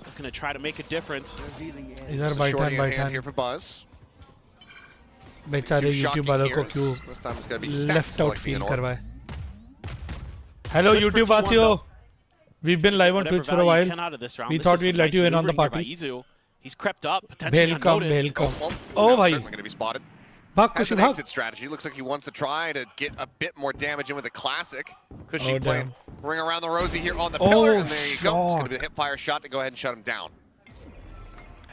Going to try to make a difference. इधर बैठा here for Buzz. बेचारे YouTube वालों को क्यों left out feel करवाए. Hello YouTube वासियों. We've been live on Twitch for a while. We thought we'd let you in on the party. He's crept up, potentially unnoticed. Welcome. Oh, bhai. Certainly going to be spotted. Bhag Has Kushi, an bhag. exit strategy. Looks like he wants to try to get a bit more damage in with the classic. Kushi playing ring around the rosy here on the pillar, and there you go. It's going to be a hip fire shot to go ahead and shut him down.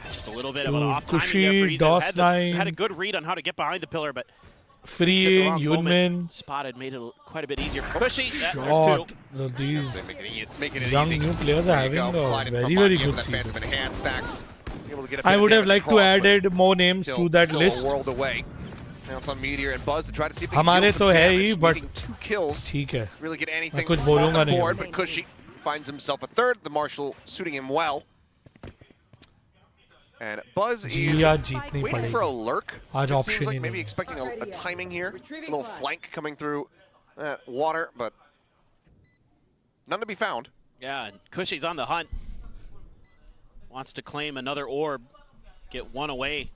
Just a little bit of an off timing there for Izu. Had a good read on how to get behind the pillar, but freeing Yunmin spotted, made it quite a bit easier for Kushi. Shot. These young new players are having a very good season. I would have liked to added more names to that list. Now it's on Meteor and Buzz to try to see if they हमारे can तो है damage, he, but two kills. ठीक है. Really get anything कुछ on बोलूँगा the नहीं. board, but Kushi finds himself a third. The Marshal suiting him well. And Buzz is waiting for a lurk. It seems like maybe expecting a timing here. A little flank coming through water, but none to be found. Yeah, and Kushi's on the hunt. Wants to claim another orb. Get one away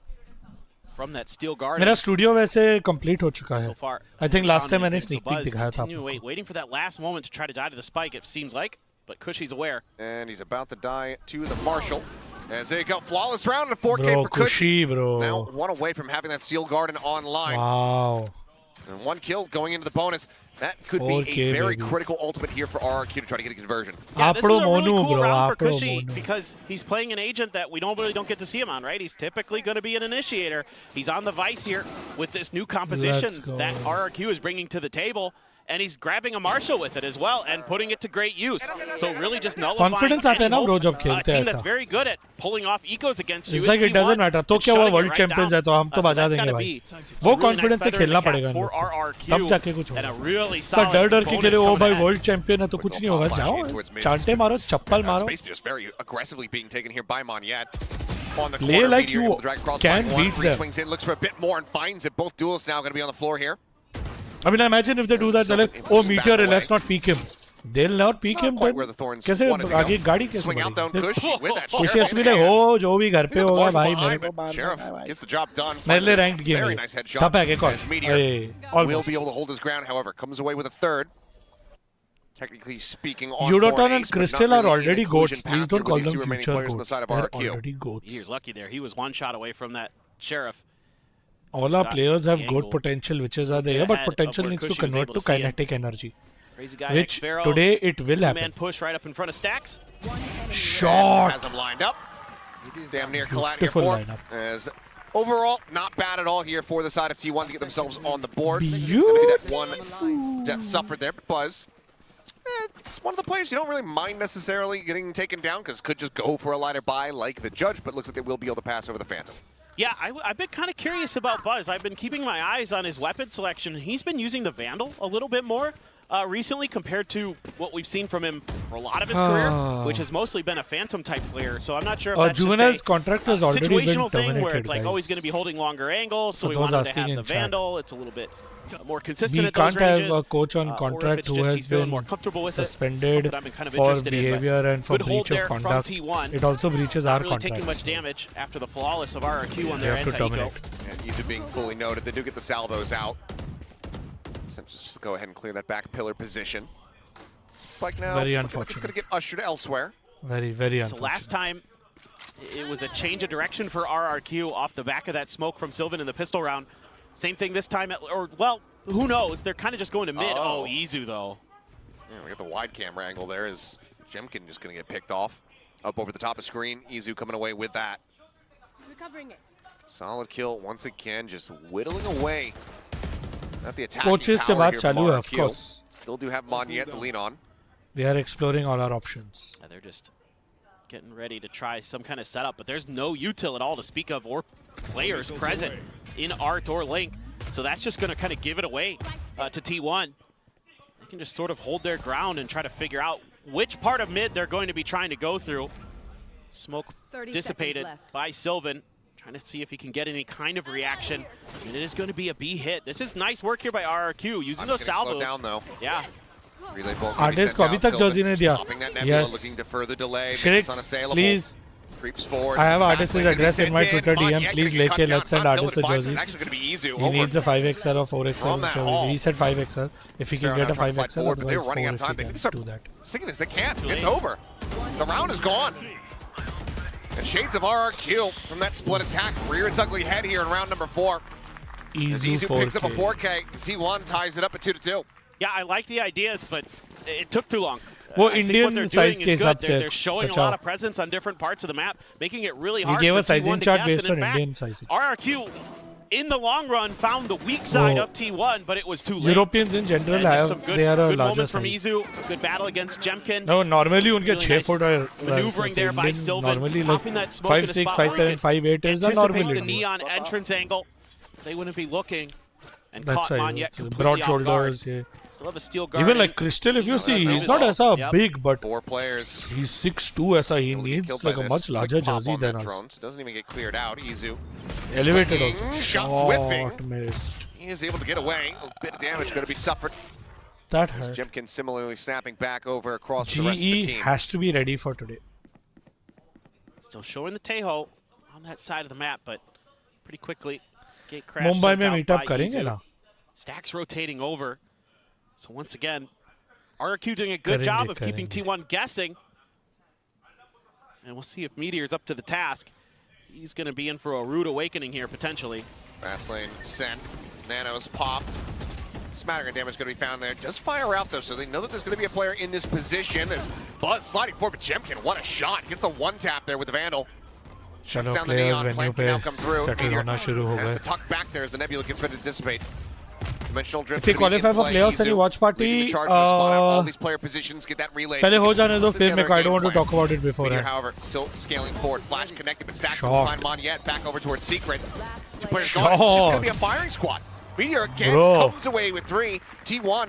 from that steel guard. मेरा studio वैसे complete हो चुका है. So far, I think last time मैंने sneak peek दिखाया था आपको. Waiting for that last moment to try to die to the spike, it seems like. But Kushi's aware. And he's about to die to the Marshal. As they go, flawless round and 4K bro, for Kushi. Bro. Now one away from having that steel garden online. Wow. And one kill going into the bonus. That could be a very critical ultimate here for RRQ to try to get a conversion. Yeah, this is a really cool round for Kushi because he's playing an agent that we really don't get to see him on, right? He's typically going to be an initiator. He's on the Vice here with this new composition that RRQ is bringing to the table. And he's grabbing a Marshal with it as well and putting it to great use. So really just nullifying confidence आता है ना bro जब खेलते हैं ऐसा. That's very good at pulling off ecos against you. It's like it doesn't matter. तो क्या वो world champions है तो हम तो बजा देंगे भाई. वो confidence से खेलना पड़ेगा इनको. तब जाके कुछ होगा. सब डर के खेले ओ भाई world champion है तो कुछ नहीं होगा. जाओ चांटे मारो चप्पल मारो. Space just very aggressively being taken here by Monyet. On the Play like you can beat them. Swings in, looks for a bit more and finds it. Both duelists now going to be on the floor here. I mean, imagine if they do that, they're like, oh, Meteor, let's not peek him. They'll not peek him, then कैसे आगे गाड़ी कैसे बढ़ेगी? Kushi has to be like, oh, जो भी घर पे होगा भाई मेरे को मारना gets the job done. मेरे लिए ranked game है. तब है एक और. Will be able to hold his ground, however, comes away with a third. Technically speaking, on Yudoton and Crystal are already goats. Please don't call them future goats. They're already goats. He was lucky there. He was one shot away from that Sheriff. All our players have good potential, witches are there, but potential needs to convert to kinetic energy. Which today it will happen. Man push right up in front of Stax. Shot. Has him lined up. Damn near collat here for him. As overall, not bad at all here for the side of T1 to get themselves on the board. Beautiful. That one death suffered there, but Buzz. It's one of the players you don't really mind necessarily getting taken down because could just go for a lighter buy like the judge, but looks like they will be able to pass over the Phantom. Yeah, I've been kind of curious about Buzz. I've been keeping my eyes on his weapon selection. He's been using the Vandal a little bit more recently compared to what we've seen from him for a lot of his career, which has mostly been a Phantom-type player. So I'm not sure if that's Juvenile's just contract has already been situational thing terminated, where it's like, oh, he's going to be holding longer angles, so we wanted to have the Vandal. It's a little bit more consistent at those ranges. We can't have a coach on contract who has been suspended for behavior and for breach of conduct. It also breaches our contract. Not really taking much damage after the flawless of RRQ on their anti-eco. And Izu being fully noted, they do get the salvos out. So just go ahead and clear that back pillar position. Spike now, very unfortunate. It's going to get ushered elsewhere. Very unfortunate. So last time, it was a change of direction for RRQ off the back of that smoke from Sylvan in the pistol round. Same thing this time, or well, who knows? They're kind of just going to mid. Oh, Izu though. Yeah, we got the wide camera angle there. Is Jemkin just going to get picked off? Up over the top of screen, Izu coming away with that. Recovering it. Solid kill once again, just whittling away. Not the attacking Coaches se baat chalu hai, of course. Still do have Monyet to lean on. We are exploring all our options. Yeah, they're just getting ready to try some kind of setup, but there's no util at all to speak of or players present in Art or Link. So that's just going to kind of give it away to T1. They can just sort of hold their ground and try to figure out which part of mid they're going to be trying to go through. Smoke dissipated by Sylvan. Trying to see if he can get any kind of reaction. And it is going to be a B hit. This is nice work here by RRQ using those salvos. Slow down though. Yeah. Artist को अभी तक Jersey नहीं दिया. Yes. Looking to further delay. Shirix, please. Creeps forward. I have Artist's address in my Twitter DM. Yet Please, gonna get Leke, cut down. let's send Not Artist a Zilla jersey. It's actually going to be Izu. He needs a 5XR or 4XR. From that hall. He said 5XR. If he can get a 5XR, But they're otherwise running 4 out of if time. he They need can to start do that. singing this. They can't. It's over. The round is gone. And shades of RRQ from that split attack. Rear its ugly head here in round number 4. Easy Izu 4K. picks up a 4K. T1 ties it up at 2-2. Yeah, I like the ideas, but it took too long. Well, I think Indian what they're size doing is case good. They're showing a lot of presence on different parts of the map, making it really hard gave for a sizing T1 to chart guess. based And in on fact, Indian sizing. RRQ, in the long run, found the weak side of T1, but it was too late. Europeans in general And there's have some good, they are a good larger moment from size. Izu, a good battle against Jemkin. No, normally उनके Really 6 nice foot और maneuvering there by Indian Sylvan, normally like popping that smoke in a 5'6", spot where 5'7", he 5'8" is a anticipate normal the Indian. neon entrance angle. They wouldn't be looking and That's caught right. Monyet So completely broad off guard. shoulders. Yeah. Still have a steel guard. Even like Crystal, if you see, he's not as Yep. big, but 4 players. he's 6'2", as he He'll get needs killed like by a this. much larger Quick pop jersey on than that us. drone, so it doesn't even get cleared out. Izu Elevated flicking, also. shots whipping. Shot missed. He is able to get away. A bit of damage going to be suffered. That hurt. Jemkin similarly snapping back over across the rest of the GE team. has to be ready for today. Still showing the Tejo on that side of the map, but pretty quickly gate crash. Mumbai sent में out meet up by करेंगे Izu. ना? Stax rotating over. So once again, RRQ doing a good job of keeping T1 guessing. And we'll see if Meteor's up to the task. He's going to be in for a rude awakening here, potentially. Fast lane sent. Nanos popped. Smattering of damage going to be found there. Just fire out, though, so they know that there's going to be a player in this position. As Buzz sliding forward, but Jemkin, what a shot. Gets a one-tap there with the Vandal. Shuts down the neon flank can now come through. Meteor has to tuck back there as the Nebula gets ready to dissipate. Dimensional drift. If you qualify for playoffs and you watch party, all these player positions get that relay. पहले हो जाने दो फिर मैं I don't want to talk about it before. Meteor, however, still scaling forward. Flash connected, but Stax will find Monyet back over towards Secret. Two players gone. It's just going to be a firing squad. Meteor again comes away with 3. T1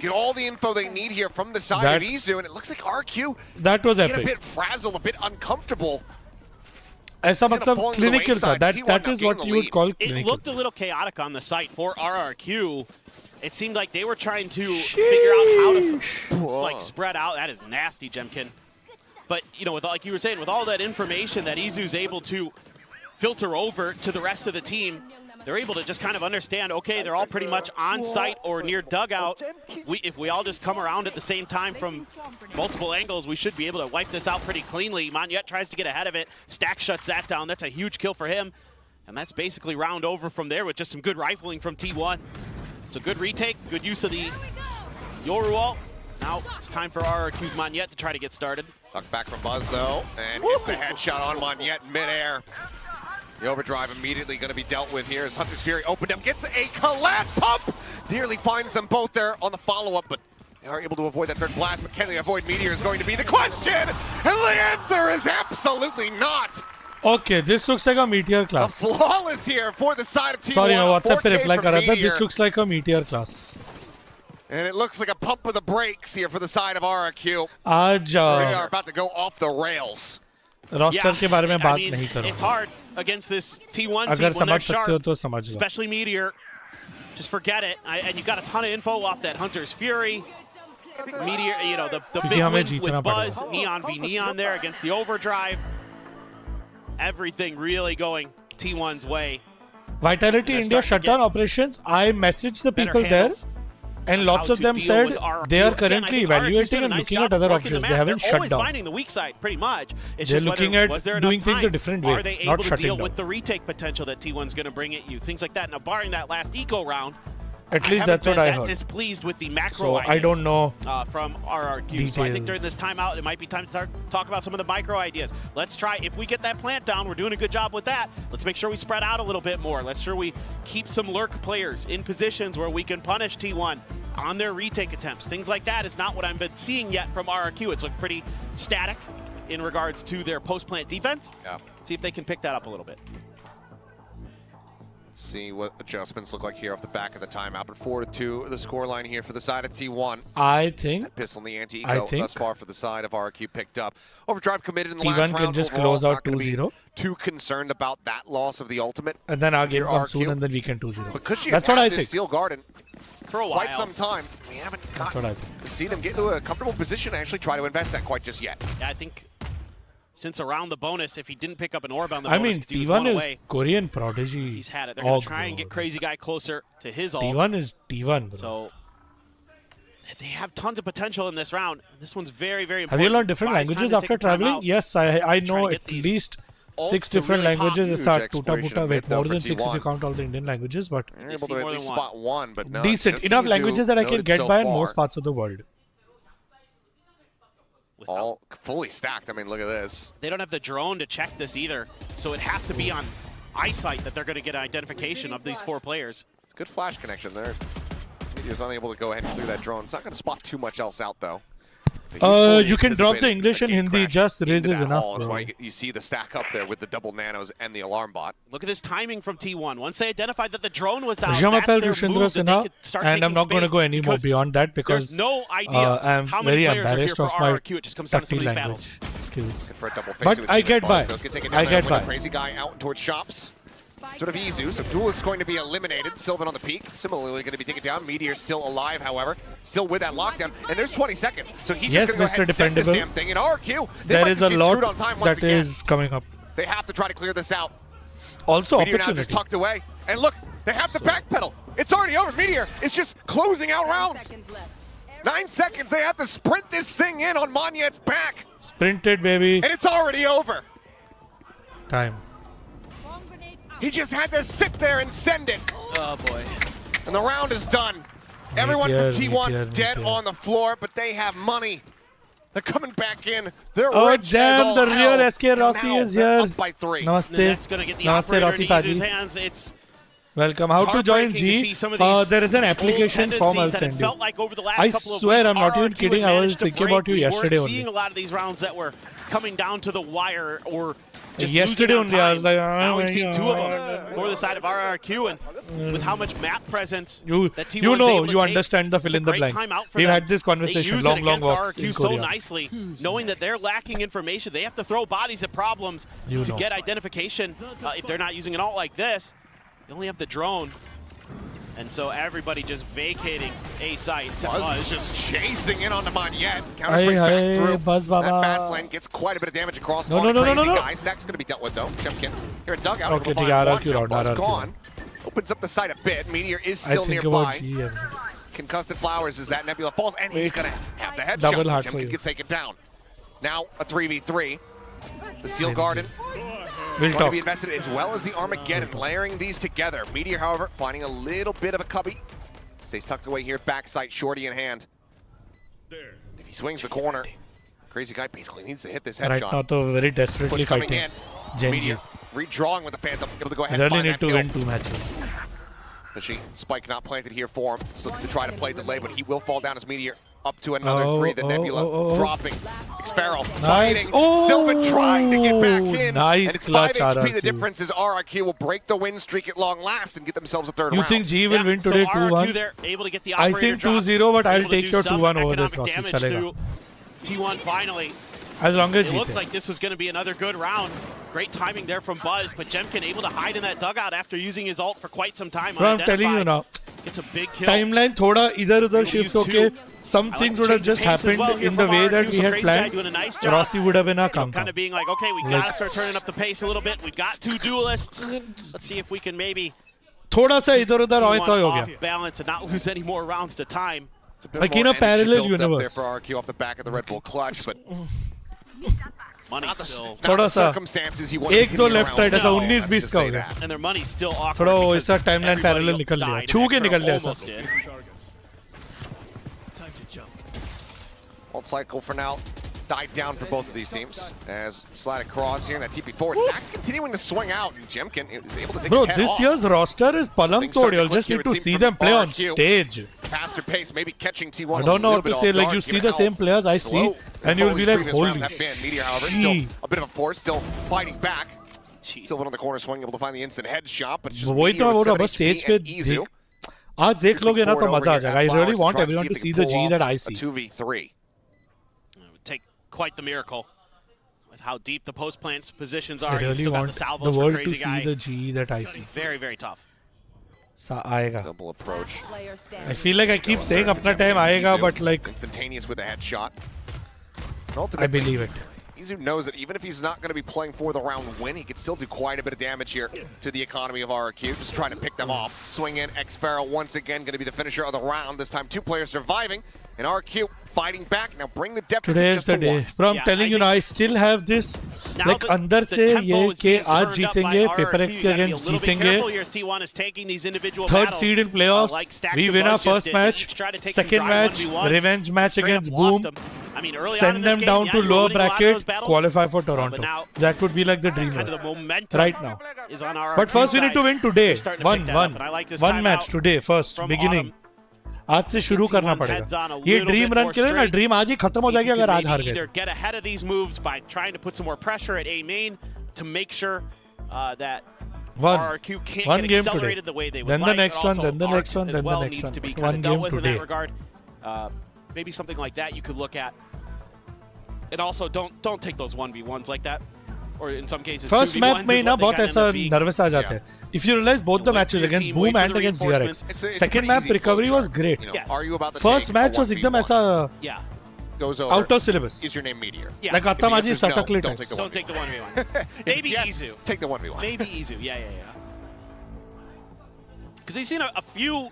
get all the info they need here from the side of Izu, and it looks like RQ that was epic. A bit frazzled, a bit uncomfortable. ऐसा मतलब clinical था. That is what you would call clinical. It looked a little chaotic on the site for RRQ. It seemed like they were trying to figure out how to like spread out. That is nasty, Jemkin. But you know, with like you were saying, with all that information that Izu's able to filter over to the rest of the team, they're able to just kind of understand, okay, they're all pretty much on site or near dugout. If we all just come around at the same time from multiple angles, we should be able to wipe this out pretty cleanly. Monyet tries to get ahead of it. Stax shuts that down. That's a huge kill for him. And that's basically round over from there with just some good rifling from T1. So good retake, good use of the Yoru ult. Now it's time for RRQ's Monyet to try to get started. Tucked back from Buzz, though, and gets the headshot on Monyet midair. The overdrive immediately going to be dealt with here as Hunter's Fury opened up, gets a collapse pump. Nearly finds them both there on the follow-up, but they are able to avoid that third blast. But can they avoid Meteor is going to be the question, and the answer is absolutely not. Okay, this looks like a Meteor A class. flawless here for the side of T1. Sorry, no, WhatsApp पे reply कर रहा था. Meteor. This looks like a Meteor class. And it looks like a pump of the brakes here for the side of RRQ. आज They are about to go off the rails. roster के बारे में बात नहीं It's करूँगा. hard against this T1 team अगर when they're समझ सकते हो sharp, तो समझ लो. especially Meteor. Just forget it. And you got a ton of info off that Hunter's Fury. Meteor, you know, the big win with Buzz, Neon v Neon there against the overdrive. Everything really going T1's way. Vitality India shut down operations. I messaged the people there, and lots of them said they are currently evaluating and looking at other options. They haven't shut down. Finding the weak side, pretty much. It's They're just looking whether, at was there doing enough things time? a different Are way, they not able to shutting deal down. with the retake potential that T1's going to bring at you? Things like that. Now, barring that last eco round, At least that's what I heard. Displeased with the macro So ideas, I don't know from RRQ. details. So I think during this timeout, it might be time to start talk about some of the micro ideas. Let's try. If we get that plant down, we're doing a good job with that. Let's make sure we spread out a little bit more. Let's sure we keep some lurk players in positions where we can punish T1 on their retake attempts. Things like that is not what I've been seeing yet from RRQ. It's looked pretty static in regards to their post-plant defense. Yeah. See if they can pick that up a little bit. See what adjustments look like here off the back of the timeout. But 4-2, the scoreline here for the side of T1. I think That pistol in the anti-eco thus far for the side of RRQ picked up. Overdrive committed in the last T1 round. can just Overall, close out not gonna be 2-0. Too concerned about that loss of the ultimate. And then our game Here, comes soon RRQ. and then we can 2-0. Because she That's has what had I this think. Steel Garden For a while. quite some time. We haven't That's what I gotten think. to see them get into a comfortable position and actually try to invest that quite just yet. Yeah, I think since around the bonus, if he didn't pick up an orb on the I bonus, mean, he was one T1 is away, Korean prodigy. he's had it. They're going to try and get Crazy Guy closer to his ult. T1 is T1, bro. So they have tons of potential in this round. This one's very, very important. Have you learned different Buys languages time to after take a time traveling? out. Yes, I know to get at these least ults 6 to different really pop. languages. It's Huge tuta exploration muta, of wait, mid, though, more for than 6 if you T1. count all the Indian languages, but They're They able see to more at than least one. spot one, but no. decent. just Enough Izu languages that I can noted get so by in far. most parts of the world. All fully stacked. I mean, look at this. They don't have the drone to check this either, so it has to be on eyesight that they're going to get identification of these 4 players. It's a good flash connection there. Meteor's unable to go ahead and clear that drone. It's not going to spot too much else out, though. You can drop the English and Hindi, just raises enough, That's bro. why you see the stack up there with the double nanos and the alarm bot. Look at this timing from T1. Once they identified that the drone was out, Je m'appelle that's their Rushindra move that they Sinha, could start and taking I'm not going to space go any more because beyond that because there's no idea I'm how many very players are here embarrassed for of my RRQ. It just comes down to some Turkey of these battles. language skills. For a double face, But I get by. I get by. Crazy Guy out towards shops. Sort of Izu, so Duel is going to be eliminated. Sylvan on the peak, similarly going to be taken down. Meteor still alive, however, still with that lockdown, and there's 20 seconds. So he's Yes, just going to go ahead and set this Dependable. damn thing in RQ. There is a lot on time once that again. is coming up. They have to try to clear this out. Also, Meteor now just opportunity. tucked away, and look, they have to backpedal. It's already over. Meteor is just closing out rounds. 9 seconds. They have to sprint this thing in on Monyet's back, Sprinted, baby. and it's already over. Time. He just had to sit there and send it. Oh boy. And the round is done. Everyone from T1 Meteor, dead Meteor. on the floor, but they have money. They're coming back in. They're Oh, rich damn, as all the hell. real SK And Rossi now is they're here. up by 3. And Namaste. that's going to get the Namaste, operator Rossi in Izu's Paji. hands. It's Welcome. How to join heartbreaking to see G? some of these There is an old application form I'll tendencies that send it you. felt like over the last I couple of swear, weeks, I'm not even RRQ kidding. had I managed was to thinking break. about you yesterday We weren't only. seeing a lot of these rounds that were coming down to the wire or just Yesterday losing on only, I was time. like, now oh we've my seen 2 of God. them for the side of RRQ, and with how much map presence You that T1 you is know, able to you take, understand the it's fill a in the great blanks. timeout for We've them. had this They conversation, use long it walks against in RRQ so Korea. nicely, knowing that they're lacking information. They have to throw bodies at problems You to know. get identification. If they're not using an ult like this, they only have the drone. And so everybody just vacating A site to Buzz Buzz. is just chasing in on Monyet. Counter Aye, swings back aye, through. Buzz That Baba. fast lane gets quite a bit of damage across. No, on no, a no, no, Crazy no, no. Guy. Stack's going to be dealt with, though. Jemkin here at Dugout. Okay, able to ठीक find है, one. RRQ round, Buzz RRQ. gone. Opens up the site a bit. Meteor is I still think nearby. about G. Concussed Flowers as that Nebula falls, and he's Wait. going to have the headshot. Double heart for Jemkin you. gets taken down. Now a 3v3. The Steel Garden We'll going to talk. be invested as well as the Armageddon, layering these together. Meteor, however, finding a little bit of a cubby. Stays tucked away here, backside, shorty in hand. If he swings the corner, Crazy Guy basically needs to hit this Right headshot. now, though, very desperately Push coming fighting. in. GenG. Meteor redrawing with the Phantom, able to go ahead Really and find need that to kill. win 2 matches. Spike not planted here for him, so to try to play delay, but he will fall down as Meteor up to another 3. The Nebula dropping. Xparrow fighting. Oh, Sylvan trying to get back in. nice and it's 5 clutch, HP. The RRQ. difference is RRQ will break the win streak at long last and get themselves a 3rd You round. think G will Yeah, win today so RRQ 2-1? they're able to get the I operator think drop, 2-0, but I'll able to take do your some 2-1 over this, economic Rossi. damage Chalega. to T1 finally. As long as It G. looked like this was going to be another good round. Great timing there from Buzz, but Jemkin able to hide in that dugout after using his ult for quite some time. Bro, I'm telling you now. Gets a big kill. Timeline thoda idhar-udhar Able to shift use okay. two. Some I things like would to have change just the pace as happened well here in the from way that RRQ, we so had Crazy Guy planned. doing a nice job. Rossi would have been a Kind come. of being like, okay, we Like- got to start turning up the pace a little bit. We've got 2 duelists. Let's see if we can maybe थोड़ा सा इधर-उधर T1 आए तो हो off गया. balance and not lose any more rounds to time. It's a bit Like more in a energy parallel built up universe. there for RRQ off the back of the Red Bull clutch, but Money not the, still, it's not the थोड़ा सा circumstances he wanted to एक be दो around. left side ऐसा No. 19-20 Let's का say हो गया. that. and their money's still awkward. थोड़ा वो because ऐसा timeline everybody parallel else निकल लिया. died, छू के and निकल लिया Xparrow ऐसा. almost did. Ult cycle for now died down for both of these teams as slide across here in that TP4. Stax continuing to swing out, and Jemkin is able to take Bro, his head this off. year's roster is palang Things tod. starting to You'll click just here, need it to seemed see from them play on RRQ. stage. Faster pace, maybe catching T1. I don't know a what to little say. bit Like off you guard, see given the how same players I slow see, and you'll be the like, previous rounds holy. have been. Meteor, however, still a bit of a force, still fighting back. Jeez. Still on the corner swing, able to find the instant headshot, but it's just वही तो Meteor with बोल रहा 7 बस HP stage पे and Izu. आज देख लोगे ना तो Forward मजा आ over जाएगा. here I at really Flowers, want trying everyone see to if see they the can G pull that off I a see. 2v3. It would take quite the miracle with how deep the post plant positions are. I You really still got want the salvos the for world to Crazy see Guy. the G that I see. Very, very tough. आएगा. Double approach. I feel like I keep saying अपना time आएगा, but like Instantaneous with a headshot. And I ultimately, believe it. Izu knows that even if he's not going to be playing for the round win, he can still do quite a bit of damage here to the economy of RRQ. Just trying to pick them off. Swing in, X-Barrel once again going to be the finisher of the round. This time 2 players surviving, and RRQ fighting back. Now bring the deficit Today is just the to day. 1. Bro, I'm telling you now, I still have this. Like अंदर से ये कि आज जीतेंगे, Paper X के against जीतेंगे. Third seed in playoffs. We win our first match. Second match, revenge match against Boom. Send them down to lower bracket, qualify for Toronto. That would be like the dream right now. But first we need to win today. One match today, first, beginning. आज से शुरू करना पड़ेगा. ये dream run के लिए ना, dream आज ही खत्म हो जाएगी अगर आज हार गए. Get ahead of these moves by trying to put some more pressure at A main to make sure that RRQ can't one get game accelerated today. the way they would Then the like. next one, then the next one, then the next needs one. to be One dealt game with in today. that regard. Maybe something like that you could look at. And also don't take those 1v1s like that. Or in some cases, first 2v1s map में ना बहुत ऐसा nervous आ जाते Yeah. हैं. If you realize both the matches against Boom and against DRX, It's second a map pretty easy recovery flow was chart. great. You know, Yes. are you about to First take match a was एकदम 1v1? ऐसा Yeah. Goes over. out of syllabus. Is your name Meteor? Yeah. Like If the आता answer माझी is no, सटकली don't types. take the Don't take the 1v1. If Maybe yes, Izu. Take the 1v1. Maybe Izu. Yeah. Because he's seen a few.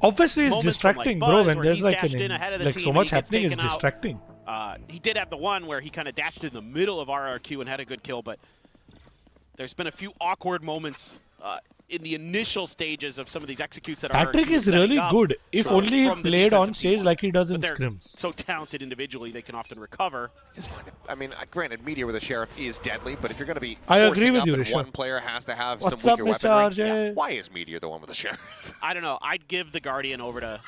Obviously, it's moments from, distracting, like, bro. Buzz When where there's he's like dashed in ahead of the like team so and much he gets happening, it's taken out. distracting. He did have the one where he kind of dashed in the middle of RRQ and had a good kill, but there's been a few awkward moments in the initial stages of some of these executes that Patrick RRQ is setting really up. good. If Sure. only he From the played on defensive stage T1. like he does in But they're scrims. so talented individually, they can often recover. Just find it. I mean, granted, Meteor with a Sheriff is deadly, but if you're going to be I agree forcing with up you, and Rishabh. one player has to have What's some up, weaker Mr. weaponry, RJ? why is Meteor the one with the Sheriff? I don't know. I'd give the Guardian over to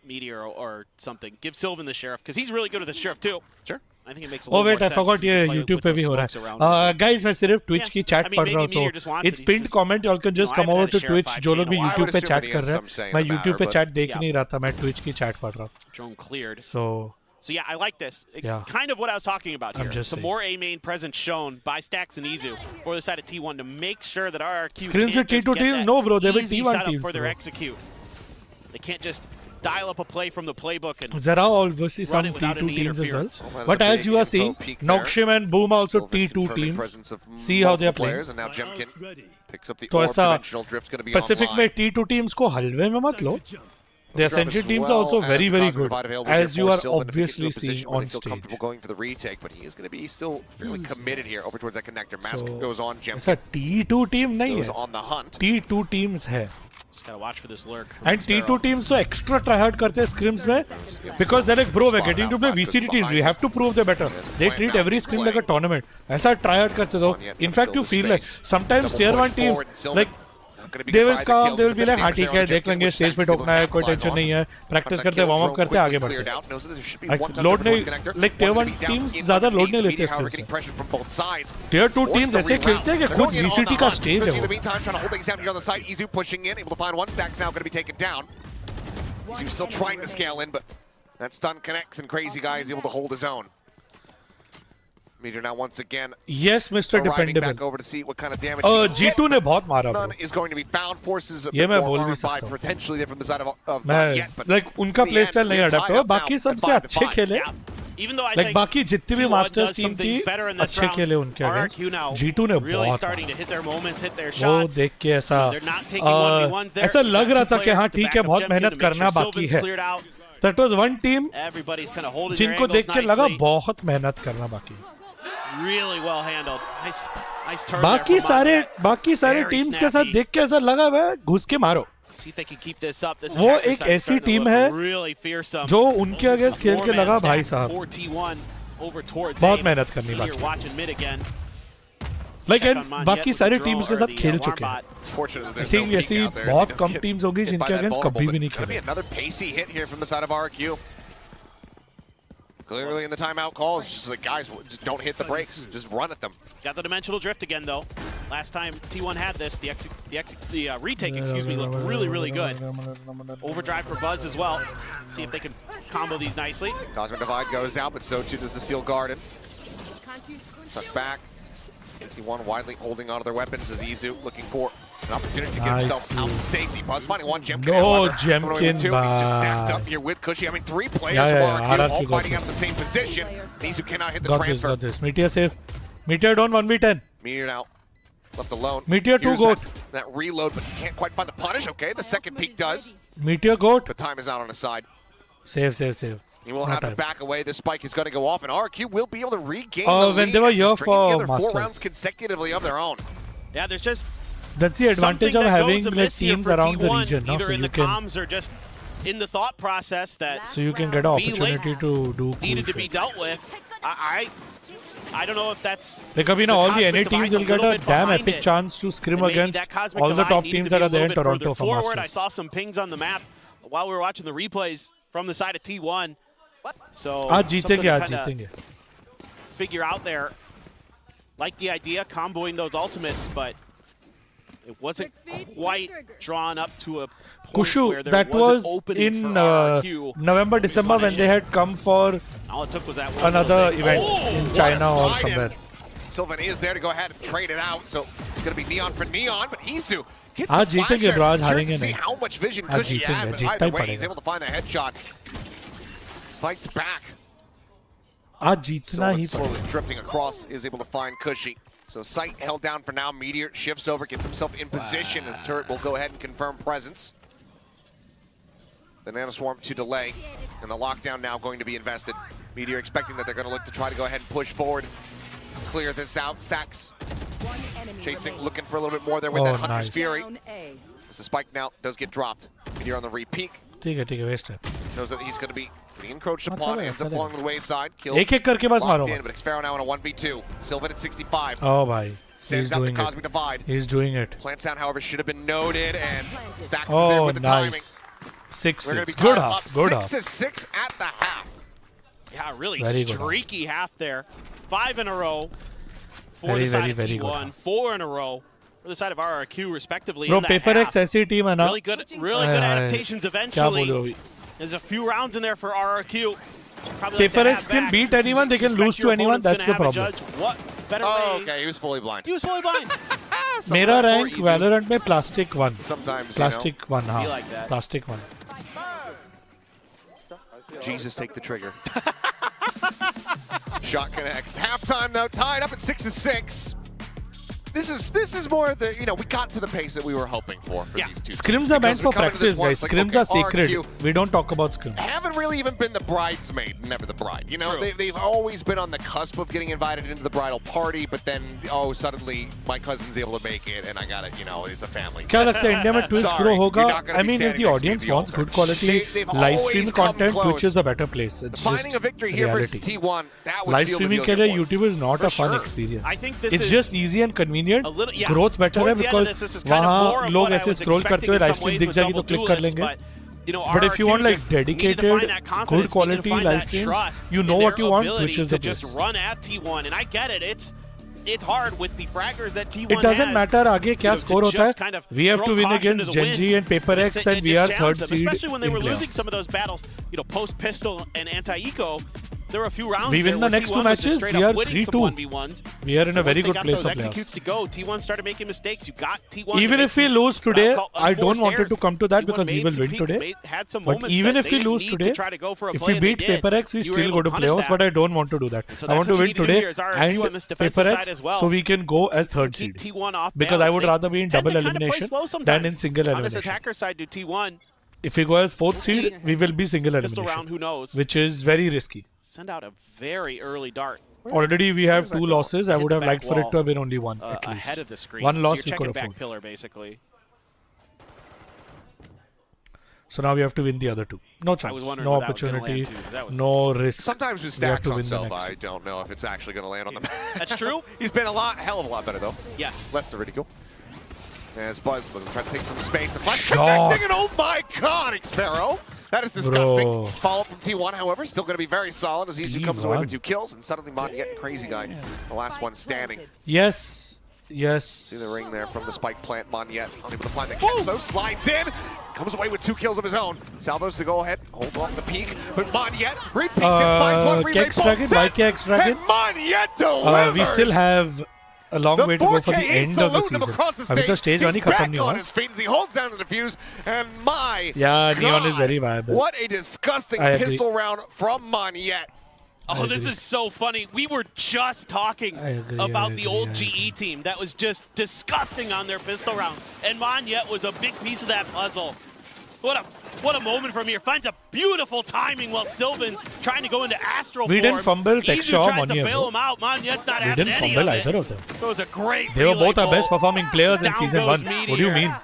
Meteor or something. Give Sylvan the Sheriff, because he's really good with the Sheriff too. Sure. I think it makes a Oh little wait, more I sense forgot because you ये can play YouTube with पे the भी हो रहा smokes है. around it. Guys, मैं सिर्फ Twitch Yeah. की chat I mean, पढ़ maybe रहा Meteor हूँ. just wants It's it. He's pinned just, comment. You all can just I come haven't over had a to Sheriff Twitch. 5K जो लोग भी in a while. I would YouTube पे assume chat it कर has रहे some say हैं. in मैं the YouTube matter, पे chat but- देख Yeah. नहीं रहा था. मैं Twitch की chat पढ़ रहा हूँ. Drone cleared. So So yeah, I like this. Yeah. Kind of what I was talking about I'm here. just Some saying. more A main presence shown by Stax and Izu for the side of T1 to make sure that RRQ Screens can't with just T2 get teams? that No, bro, they were easy T1 setup teams, for their bro. execute. They can't just dial up a play from the playbook and there are obviously run some it without T2 any teams as well. interference. Well, that But is a as big you are info seeing, peak there. Nokshim and Boom are also Sylvan T2 confirming teams. presence of See how they are multiple playing. players, and now Jemkin picks up the तो orb. ऐसा Dimensional drift's going to be Pacific online. में T2 teams को हलवे में मत लो. The Ascension as teams are well also as very, the very cosmic good, divide available here as you for are Sylvan to get to a obviously position seeing where on they feel stage. comfortable going for the retake, but he is going to be still fairly committed here over towards that connector. Mask So, goes on, ऐसा Jemkin T2 team नहीं goes है. on the hunt. T2 teams है. just gotta watch for this lurk. And T2 teams तो extra try hard करते हैं scrims में because they're like, bro, we're getting to play VCT teams. We have to prove they're better. They treat every scrim like a tournament. ऐसा try hard करते दो. In fact, you feel like sometimes tier 1 teams like they will come, they will be like, हाँ ठीक है, देख लेंगे, stage पे ठोकना है, कोई टेंशन नहीं है, प्रैक्टिस करते वार्म अप करते आगे बढ़ते. लोड नहीं, like tier 1 teams ज्यादा लोड नहीं लेते स्किल्स. Tier 2 teams ऐसे खेलते हैं कि खुद VCT का स्टेज है वो. Meantime, trying to hold things down here on the side. Izu pushing in, able to find one. Stax now going to be taken down. Izu still trying to scale in, but that stun connects, and Crazy Guy is able to hold his own. Meteor now once again Yes, Mr. arriving back Dependable. over to see what kind of damage he can get. G2 ने बहुत मारा None bro. is going to be found. Forces a ये bit मैं more बोल भी armored by सकता हूँ. potentially there from the side of मैं yet, but like उनका in the play end, style नहीं we're अडेप्ट tied हुआ. up now बाकी at सबसे 5 to अच्छे 5. खेले. Yeah. Even though I Like think बाकी जितनी भी T1 masters does team some थी things better in this अच्छे round. खेले उनके RRQ now अगेंस्ट. G2 ने really बहुत starting to मारा. hit their moments, hit their वो shots. देख के ऐसा They're not taking 1v1s there. ऐसा लग रहा था कि हाँ To ठीक back है up बहुत Jemkin मेहनत to make करना sure बाकी Sylvan's है. cleared out. That was one team Everybody's kind of holding their जिनको angles देख के लगा nicely. बहुत मेहनत करना बाकी. Really well handled. Nice turn बाकी there from सारे Very टीम्स के साथ snappy. देख के ऐसा लगा है घुस के मारो. See if they can keep this up. This वो attacker एक side is ऐसी starting to टीम look है really fearsome. जो उनके अगेंस्ट खेल के लगा भाई साहब For T1 over towards बहुत A. मेहनत करनी Meteor बाकी. watching mid again. Like Check and on Mon बाकी Jet सारे with the टीम्स के draw साथ or the खेल alarm चुके हैं. bot. It's fortunate that I there's think no peek ऐसी out there as he बहुत does कम get टीम्स होंगी hit by जिनके that अगेंस्ट vulnerable, कभी but भी नहीं it's gonna be खेले. another pacey hit here from the side of RRQ. Clearly in the timeout calls, just like, guys, just don't hit the brakes. Just run at them. Got the dimensional drift again, though. Last time T1 had this, the retake, excuse me, looked really, really good. Overdrive for Buzz as well. See if they can combo these nicely. Cosmic Divide goes out, but so too does the Seal Garden. Can't you Tucked back. T1 widely holding onto their weapons as Izu looking for An opportunity to get himself out in safety. Buzz finding one Gem. No, Gemkin, He's just snapped up here with Cushy. I mean, 3 players from RRQ all fighting out in the same position. Nizu cannot hit the transfer. Got this. Meteor safe. Meteor down 1v10. Meteor now left alone. Meteor 2 goat. That reload, but can't quite find the punish. Okay, the second peek does. Meteor goat. The time is out on his side. Save. He will have to back away. This spike is going to go off, and RRQ will be able to regain the when lead. they were here for Masters. 4 rounds consecutively of their own. Yeah, there's just that's the advantage of having like teams around the region, no? Either So in you the can comms or just in the thought process that so you can get an opportunity to do cool needed to shit. be dealt with. I don't know if that's like all the NA teams will get a damn epic chance to scrim against all the top teams that are there in Toronto for Masters. I saw some pings on the map while we were watching the replays from the side of T1. So जीतेंगे. Figure out there, like the idea, comboing those ultimates, but it wasn't quite drawn up to a point where there that was in November, December when they had come for all it took was that another event in China or somewhere. Sylvan is there to go ahead and trade it out, so it's going to be Neon for Neon, but Isu hits the flasher. Curious to see how much vision Cushy had, but either way, he's able to find the headshot. Fights back. Slowly drifting across, is able to find Cushy. So sight held down for now. Meteor shifts over, gets himself in position as Turret will go ahead and confirm presence. The Nanoswarm to delay, and the lockdown now going to be invested. Meteor expecting that they're going to look to try to go ahead and push forward, clear this out. Stax chasing, looking for a little bit more there with that Hunter's Fury. As the spike now does get dropped. Meteor on the re-peek. Knows that he's going to be encroached upon, ends up along the wayside. Kills. Locked in, but Xpharaoh now in a 1v2. Sylvan at 65. Oh, bhai. Sends out the Cosmic Divide. He's doing it. Plant sound, however, should have been noted, and Stax is there with the timing. 6-6. Good half. Good half. 6-6 at the half. Yeah, really streaky half there. 5 in a row for the side of T1. 4 in a row for the side of RRQ, respectively. Bro, PaperX ऐसी team है ना. Really good adaptations eventually. There's a few rounds in there for RRQ. PaperX can beat anyone, they can lose to anyone, that's the problem. Okay, he was fully blind. He was fully blind. मेरा rank Valorant में plastic 1. Sometimes, plastic 1, हाँ. Like that. Plastic 1. Jesus, take the trigger. Shot connects. Halftime though, tied up at 6-6. This is more the, we got to the pace that we were hoping for these two. Scrims are meant for practice, guys. Scrims are sacred. We don't talk about scrims. Haven't really even been the bridesmaid, never the bride. They've always been on the cusp of getting invited into the bridal party, but then, suddenly my cousin's able to make it, and I got it, it's a family. क्या लगता है India में Twitch grow होगा? I mean, if the audience wants good quality live stream content, Twitch is the better place. It's finding a victory here versus T1, that would live streaming के लिए YouTube is not a fun experience. I think this it's just easy and convenient. Growth better है because वहाँ लोग ऐसे scroll करते हुए live stream दिख जाएगी तो क्लिक कर लेंगे. But if you want like dedicated, good quality live streams, you know what you want, which is the place. Just run at T1, and I get it. It's hard with the fraggers that T1 It doesn't matter आगे क्या score होता है. We have to win against GenG and PaperX, and we are third seed. Especially when they were losing some of those battles, post pistol and anti-eco. There were a few rounds. We win the next 2 matches. We are 3-2. We are in a very good place of playoffs. To go. T1 started making mistakes. You got T1. Even if we lose today, I don't want it to come to that because we will win today. But even if we lose today, if we beat PaperX, we still go to playoffs. But I don't want to do that. I want to win today and PaperX so we can go as third seed. Because I would rather be in double elimination than in single elimination. If we go as fourth seed, we will be single elimination, which is very risky. Send out a very early dart. Already we have 2 losses. I would have liked for it to have been only 1 at least. Ahead of the screen. 1 loss so we could afford. Back pillar, basically. So now we have to win the other 2. No chance, no opportunity, no risk. Sometimes with Stax on Selva, I don't know if it's actually going to land on the map. That's true. He's been hell of a lot better though. Yes. Less the ridicule. As Buzz looking to try to take some space. The flash connecting, and oh my god, Xpharaoh! That is disgusting. Follow from T1, however, still going to be very solid as Isu comes away with 2 kills, and suddenly Mondiet and Crazy Guy, the last one standing. Yes. See the ring there from the spike plant. Mondiet unable to find the catch though, slides in, comes away with 2 kills of his own. Salvos to go ahead, hold on the peak, but Mondiet repeats it, finds one relay, and Mondiet delivers. We still have a long way to go for the end of the season. अभी तो stage 1 ही खत्म नहीं हुआ. He holds down the defuse, and my yeah, Neon God, is very viable. What a disgusting pistol round from Monyet. Oh, this is so funny. We were just talking about the old GE team that was just disgusting on their pistol round. And Monyet was a big piece of that puzzle. What a moment from here. Finds a beautiful timing while Sylvan's trying to go into Astral We didn't fumble Texture or Monyet. Bail him out. Monyet's not we didn't fumble either of them. It was a great They were both our best goal. performing players in Season 1. Meteor. What do you mean?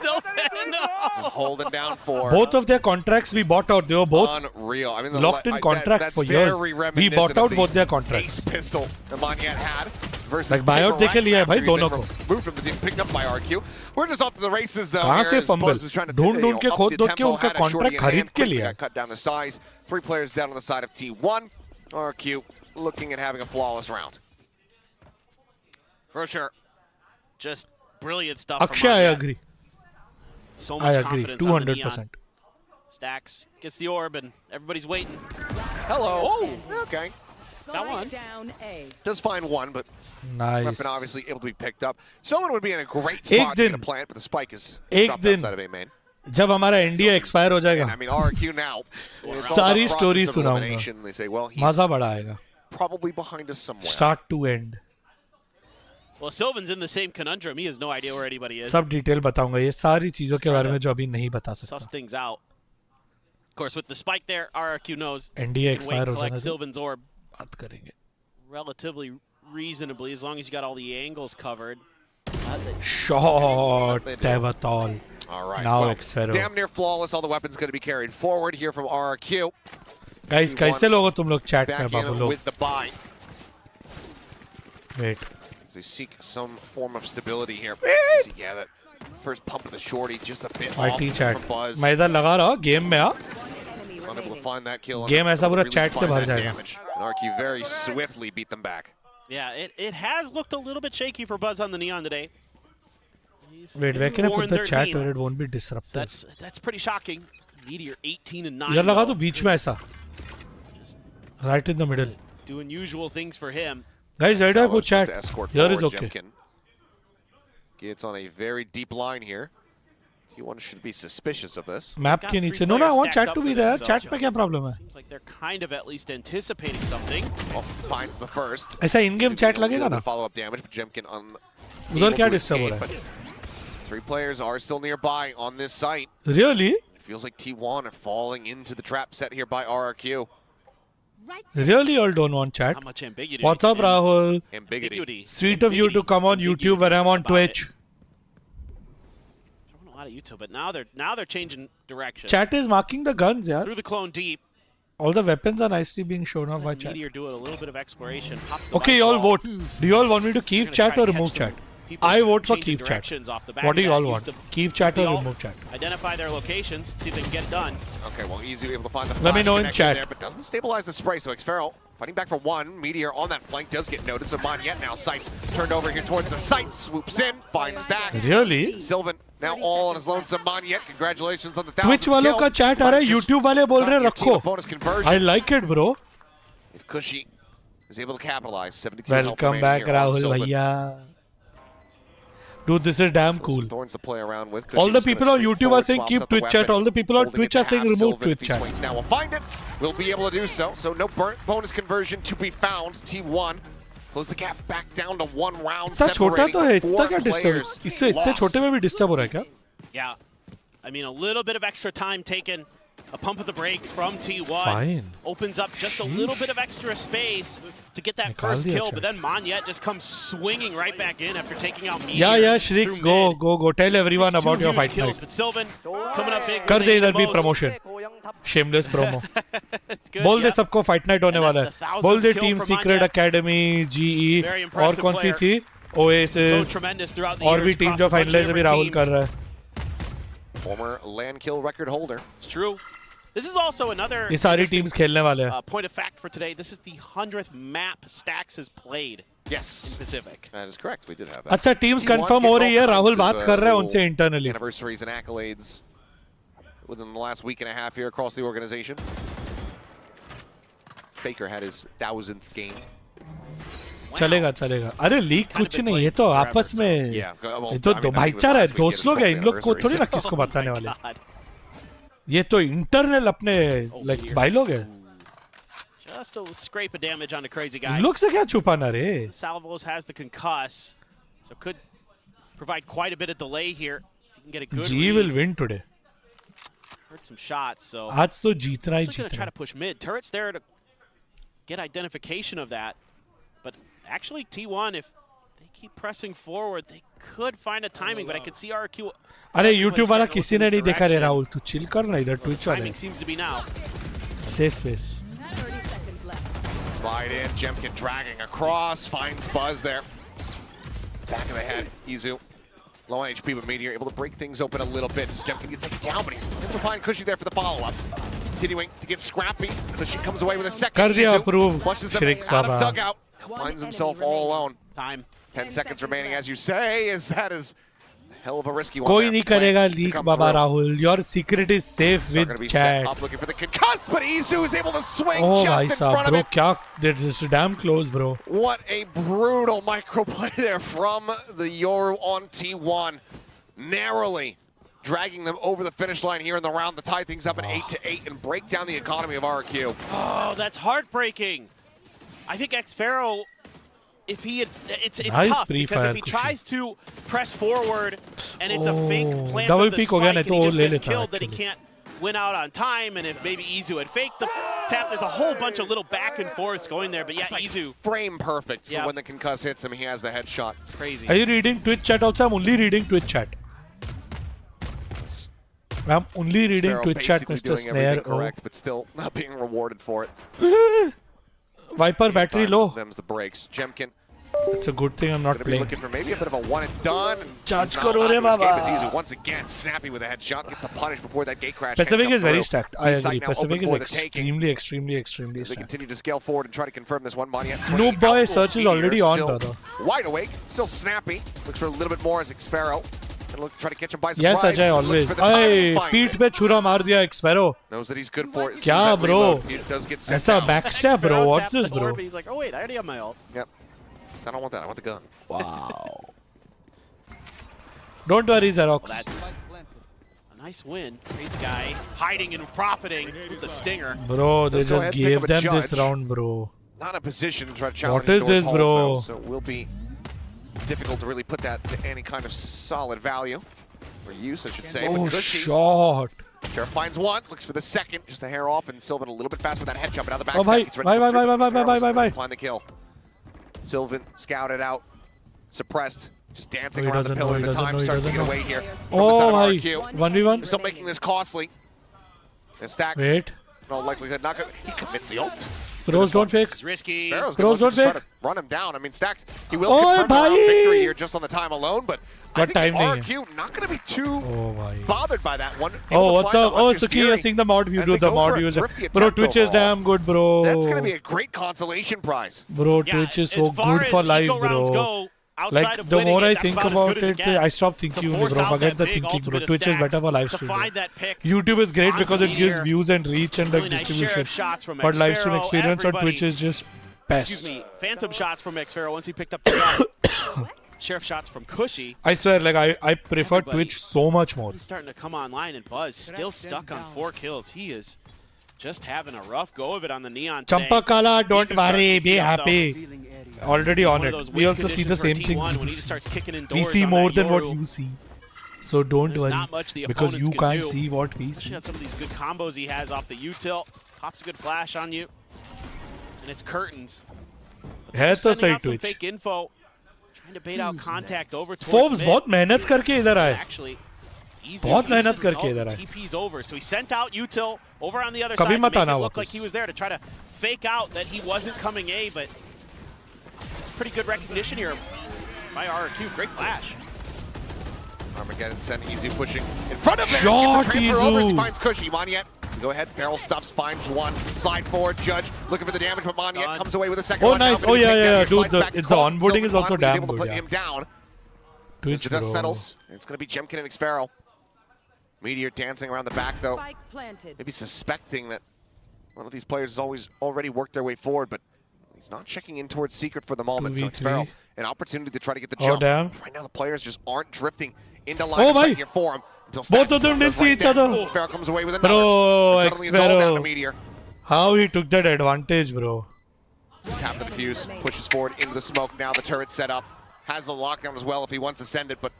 Sylvan, no. Just holding down for both of their contracts we bought out. They were both unreal. I mean, locked in contract for years. We bought out both their contracts. Pistol that Monyet had versus like buyout देके लिया है भाई दोनों को. Moved from the team, picked up by RQ. We're just off to the races though. कहाँ से fumble? ढूंढ के खोद के उनका contract खरीद के लिया. Cut down the size. 3 players down on the side of T1. RQ looking at having a flawless round. For sure. Just brilliant stuff. Akshay, I agree. So much I agree, confidence on the 200%. Neon. Stax gets the orb and everybody's waiting. Hello. Oh, okay. That one. Down A. Does find one, but Nice. weapon obviously able to be picked up. Someone would be in a great spot to get a plant, but the spike is dropped outside of A main. जब हमारा NDA expire हो जाएगा, I mean, RQ now. सारी story सुनाऊंगा. They say, well, he's मजा बड़ा आएगा. probably behind us somewhere. Start to end. Well, Sylvan's in the same conundrum. He has no idea where anybody is. सब detail बताऊंगा ये सारी चीजों के बारे में जो अभी नहीं बता Suss सकता. things out. Of course, with the spike there, RRQ knows. NDA He can wait expire and हो collect जाना Sylvan's orb बात करेंगे. relatively reasonably, as long as you got all the angles covered. Shot Tevatol. All right. Now well, X-Pharaoh. damn near flawless. All the weapons going to be carried forward here from RRQ. Guys, कैसे लोगो तुम लोग chat Back में बाबू in लोग? with the buy. Wait. They seek some form of stability here. See, yeah, that first pump of the shorty just a bit My off T chat. from Buzz. मैं इधर लगा रहा game में आ. Unable to find that kill. Game ऐसा पूरा Really chat से find भर that जाएगा. damage. And RQ very swiftly beat them back. Yeah, it has looked a little bit shaky for Buzz on the Neon today. Wait, where can I put the chat where it won't be disrupted? That's pretty shocking. Meteor 18 and 9. इधर लगा दो बीच में ऐसा. Right in the middle. Doing usual things for him. Guys, where do I put Just chat? to escort Here is forward, okay. Jemkin gets on a very deep line here. T1 should be suspicious of this. Map के नीचे. No, I want chat to be there. Chat में क्या problem है? Seems like they're kind of at least anticipating something. Oh, finds the first. ऐसा in-game chat लगेगा ना? Follow up damage, but Jemkin उधर क्या disturb हो रहा है? 3 players are still nearby on this site. Really? It feels like T1 are falling into the trap set here by RRQ. Right. Really, all don't want chat. How much ambiguity? What's up, Rahul? Ambiguity. Sweet of you to come on YouTube when I'm on Twitch. Throwing a lot of YouTube, but now they're changing direction. Chat is marking the guns, yeah. Through the clone deep. All the weapons are nicely being shown off by chat. Meteor do a little bit of exploration. Pops the Okay, bike y'all ball. vote. Do you all want me to keep chat or remove chat? I vote for keep chat. What do you all want? Keep chat or remove chat? Identify their locations, see if they can get it done. Okay, well, easy able to find the Let me know in connection chat. there, but doesn't stabilize the spray. So Xferal fighting back for one. Meteor on that flank does get noticed. So Monyet now sights turned over here towards the site. Swoops in, finds Stax. Really? Sylvan now all on his lonesome. Monyet, congratulations on the 1000th Twitch वालों का chat आ रहा है, YouTube वाले बोल रहे रखो. Bonus conversion. I like it, bro. If Cushy is able to capitalize. 72 Welcome back, Rahul bhaiya. Dude, this is damn cool. Thorns to play around with. All the people on YouTube are saying keep Twitch chat. All the people on Twitch are saying remove Twitch chat. Now we'll find it. We'll be able to do so. So no bonus conversion to be found. T1 close the gap back down to 1 round. इतना छोटा तो है, इतना 4 क्या disturb? players इससे इतने lost. छोटे में भी डिस्टर्ब हो रहा है क्या? Yeah. I mean, a little bit of extra time taken. A pump of the brakes from T1. Fine. Opens up just a little bit of extra space to get that first kill, but then Monyet just comes swinging right back in after taking out Meteor. Yeah, Shrix, go. Tell everyone It's about two your huge fight kills, night. But Sylvan coming up big. कर दे इधर भी most. promotion. Shameless promo. It's good, बोल दे yeah. सबको fight night होने And वाला that's है. the 1000th बोल दे kill Team for Secret Monyet. Academy, GE Very और impressive कौन सी player. थी? So Oasis tremendous throughout the और years भी team across जो a bunch of finalize अभी different राहुल teams. कर रहा है. Former land kill record holder. It's true. This is also another ये सारी teams खेलने वाले हैं. point of fact for today. This is the 100th map Stax has played in Yes, Pacific. that is correct. We did have that. अच्छा teams T1 confirm gets हो रही है. all Rahul kinds बात of, कर रहा है little उनसे internally. Anniversaries and accolades within the last week and a half here across the organization. Faker had his 1000th game. चलेगा चलेगा. अरे लीग कुछ नहीं, ये तो आपस में, ये तो दो भाईचारा है, दोस्त लोग हैं, इन लोग को थोड़ी ना किसको बताने वाले. ये तो इंटरनल अपने लाइक भाई लोग हैं. Just a scrape of damage on the crazy guy. इन लोग से क्या छुपाना रे? Salvos has the concuss, so could provide quite a bit of delay here. He can get a good G read. will win today. Heard some shots, so आज तो जीतना ही just gonna try जीतना. to push mid. Turret's there to get identification of that, but actually T1, if they keep pressing forward, they could find a timing. But I could see RQ. अरे YouTube वाला किसी ने नहीं देखा रे राहुल, तू chill कर ना इधर Twitch वाले. Timing seems to be now. Safe space. 30 seconds left. Slide in, Jemkin dragging across, finds Buzz there. Back of the head, Izu. Low on HP, but Meteor able to break things open a little bit. Jemkin gets taken down, but he's able to find Cushy there for the follow-up. Continuing to get scrappy, but she comes away with a second. कर दिया Izu approve. flushes them Shrieks out of Baba. dugout. Now finds himself all alone. Time. 10 seconds remaining, as you say, that is a hell of a risky one. कोई नहीं करेगा leak Baba Rahul. Your secret is safe with chat. Up looking for the concuss, but Izu is able to swing Oh just भाई in साहब, front of bro it. क्या, this is damn close, bro. What a brutal microplay there from the Yoru on T1. Narrowly dragging them over the finish line here in the round to tie things up at 8-8 and break down the economy of RQ. Oh, that's heartbreaking. I think Xpharaoh, if he had, it's Nice tough because if he Cushy. tries to press forward and it's a fake plant double of the peek हो गया, spike नहीं and तो he वो just ले gets लेता killed, that he actually. can't win out on time, and if maybe Izu had faked the tap, there's a whole bunch of little back and forths going there, but yeah, It's like Izu, frame perfect for Yep. when the concuss hits him. He has the headshot. crazy. Are you reading Twitch chat also? I'm only reading Twitch chat. I'm only reading Sparrow Twitch chat, basically Mr. doing Snare. everything correct, but still not being rewarded for it. Viper battery low. Them's the breaks. Jemkin It's a good thing I'm not gonna be playing. looking for maybe a bit of a one and done. Charge He's not karo re allowed to escape baba. as Izu once again snappy with a headshot, gets a punish before that gate crash. Pacific can is come very through. stacked. I East side agree. now Pacific open is for the taking. extremely As they stacked. continue to scale forward and try to confirm this one. Moniette Noob swinging boy out. search is Meteor already on, still brother. wide awake, still snappy. Looks for a little bit more as Xpharaoh. And look, try to catch him by Yes, surprise. Ajay, Looks always. for the timing, Hey, finds पीठ it. पे छुरा मार दिया Xpharaoh. Knows that he's good for it. क्या, Sees that bro? reload. He does get sent ऐसा down. backstab, bro. What's tapped this, the orb, bro? but he's like, oh wait, I already have my ult. Yep. I don't want that. I want the gun. Wow. Don't worry, Well, Xerox. that's a nice win. Crazy guy hiding and profiting with the stinger. Bro, they Let's go just ahead and pick gave up a them this judge. round, bro. Not in a position to try to challenge What is Doran's this, halls, bro? though, so it will be difficult to really put that to any kind of solid value. Or use, I should say. Oh, But Cushy, shot. Sheriff finds one, looks for the second, just a hair off, and Sylvan a little bit faster with that headshot, but now the back Oh, bhai, gets ready bhai, to bhai, come bhai, through. bhai, bhai, Sparrow's bhai, gonna bhai. find the kill. Sylvan scouted out, suppressed, just dancing Oh, he around the doesn't pillar. know, he The doesn't time know, he starts to doesn't get know. away here. Oh, bhai. bhai. 1v1. They're still making this costly. And Stax, Wait. in all likelihood, not gonna, he commits the ult. Bros, don't fake. This is risky. Sparrow's Bros, going to don't try fake. to run him down. I mean, Stax, he will Oh, confirm the round bhai. victory here just on the time alone, but I But think time nahi RQ not going to be too Oh, bhai. bothered by that one. Oh, Able to what's find up? the Oh, Hunter's Suki, you're Fury seeing the mod view. as Do they the go mod for a views. thrifty Bro, attempt Twitch is overall. damn good, bro. That's going to be a great consolation prize. Bro, Yeah, Twitch is as so far good as for live, eco rounds bro. go, outside Like, of the winning more I that's think about as about good as it, gets. I stop To thinking, force bro. out Forget that the big thinking, bro. ultimate of Twitch is Stax better for live to stream, bro. find that pick. YouTube is great onto because it gives Meteor. views and reach and like Really nice distribution. sheriff shots from But live stream Xpharaoh, experience on Twitch everybody- is just Excuse best. me, phantom shots from Xpharaoh once he picked up the gun. Sheriff shots from Cushy. I swear, like I prefer Everybody- Twitch so much more. He's starting to come online, and Buzz still stuck on 4 kills. He is just having a rough go of it on the Neon today. Champa Kala, don't He's just starting worry, to be heat up, though. happy. Already on One of it. those We win also see the conditions same for things. T1 you when he just see. starts kicking We indoors see on more that than what Yoru. you see. So don't There's worry, not much the because you opponents can can't do. see what we Especially see. on some of these good combos he has off the util. Pops a good flash on you. And it's curtains. है तो Sending सही out some Twitch. fake info. Trying to bait out contact over towards Forbes mid. बहुत मेहनत करके इधर आए. Actually, easy बहुत to मेहनत use करके it. इधर Oh, आए. TP's over, so he sent out util over on the other कभी side to मत make आना it look like वापस. he was there to try to fake out that he wasn't coming A, but it's pretty good recognition here by RQ. Great flash. Armageddon sent Easy pushing in front of him. Shot, Gets the transfer over as he Izu. finds Cushy. Moniette, go ahead, barrel stuffs, finds one. Slide forward, Judge looking for the damage, but Moniette Done. comes away with a second Oh, one. Now, nice. but Oh, he yeah, takes yeah, down yeah. here, Dude, slides the back onboarding across. is also Sylvan damn able to good, put yeah. him down. Twitch, The dust bro. settles. It's going to be Jemkin and Xpharaoh. Meteor dancing around the back, though. Spike planted. Maybe suspecting that one of these players has already worked their way forward, but He's not checking in towards Secret for the moment, so 2v3. Xferal, an opportunity to try to get the Oh, jump. damn. Right now, the players just aren't drifting into line of sight here for him. Until Both of Stax them didn't goes see right each down. other. Xferal comes away with another. Bro, And suddenly it's all down to Xferal. Meteor. How he took that advantage, bro. Tap the defuse, pushes forward into the smoke. Now the turret's set up. Has the lockdown as well if he wants to send it, but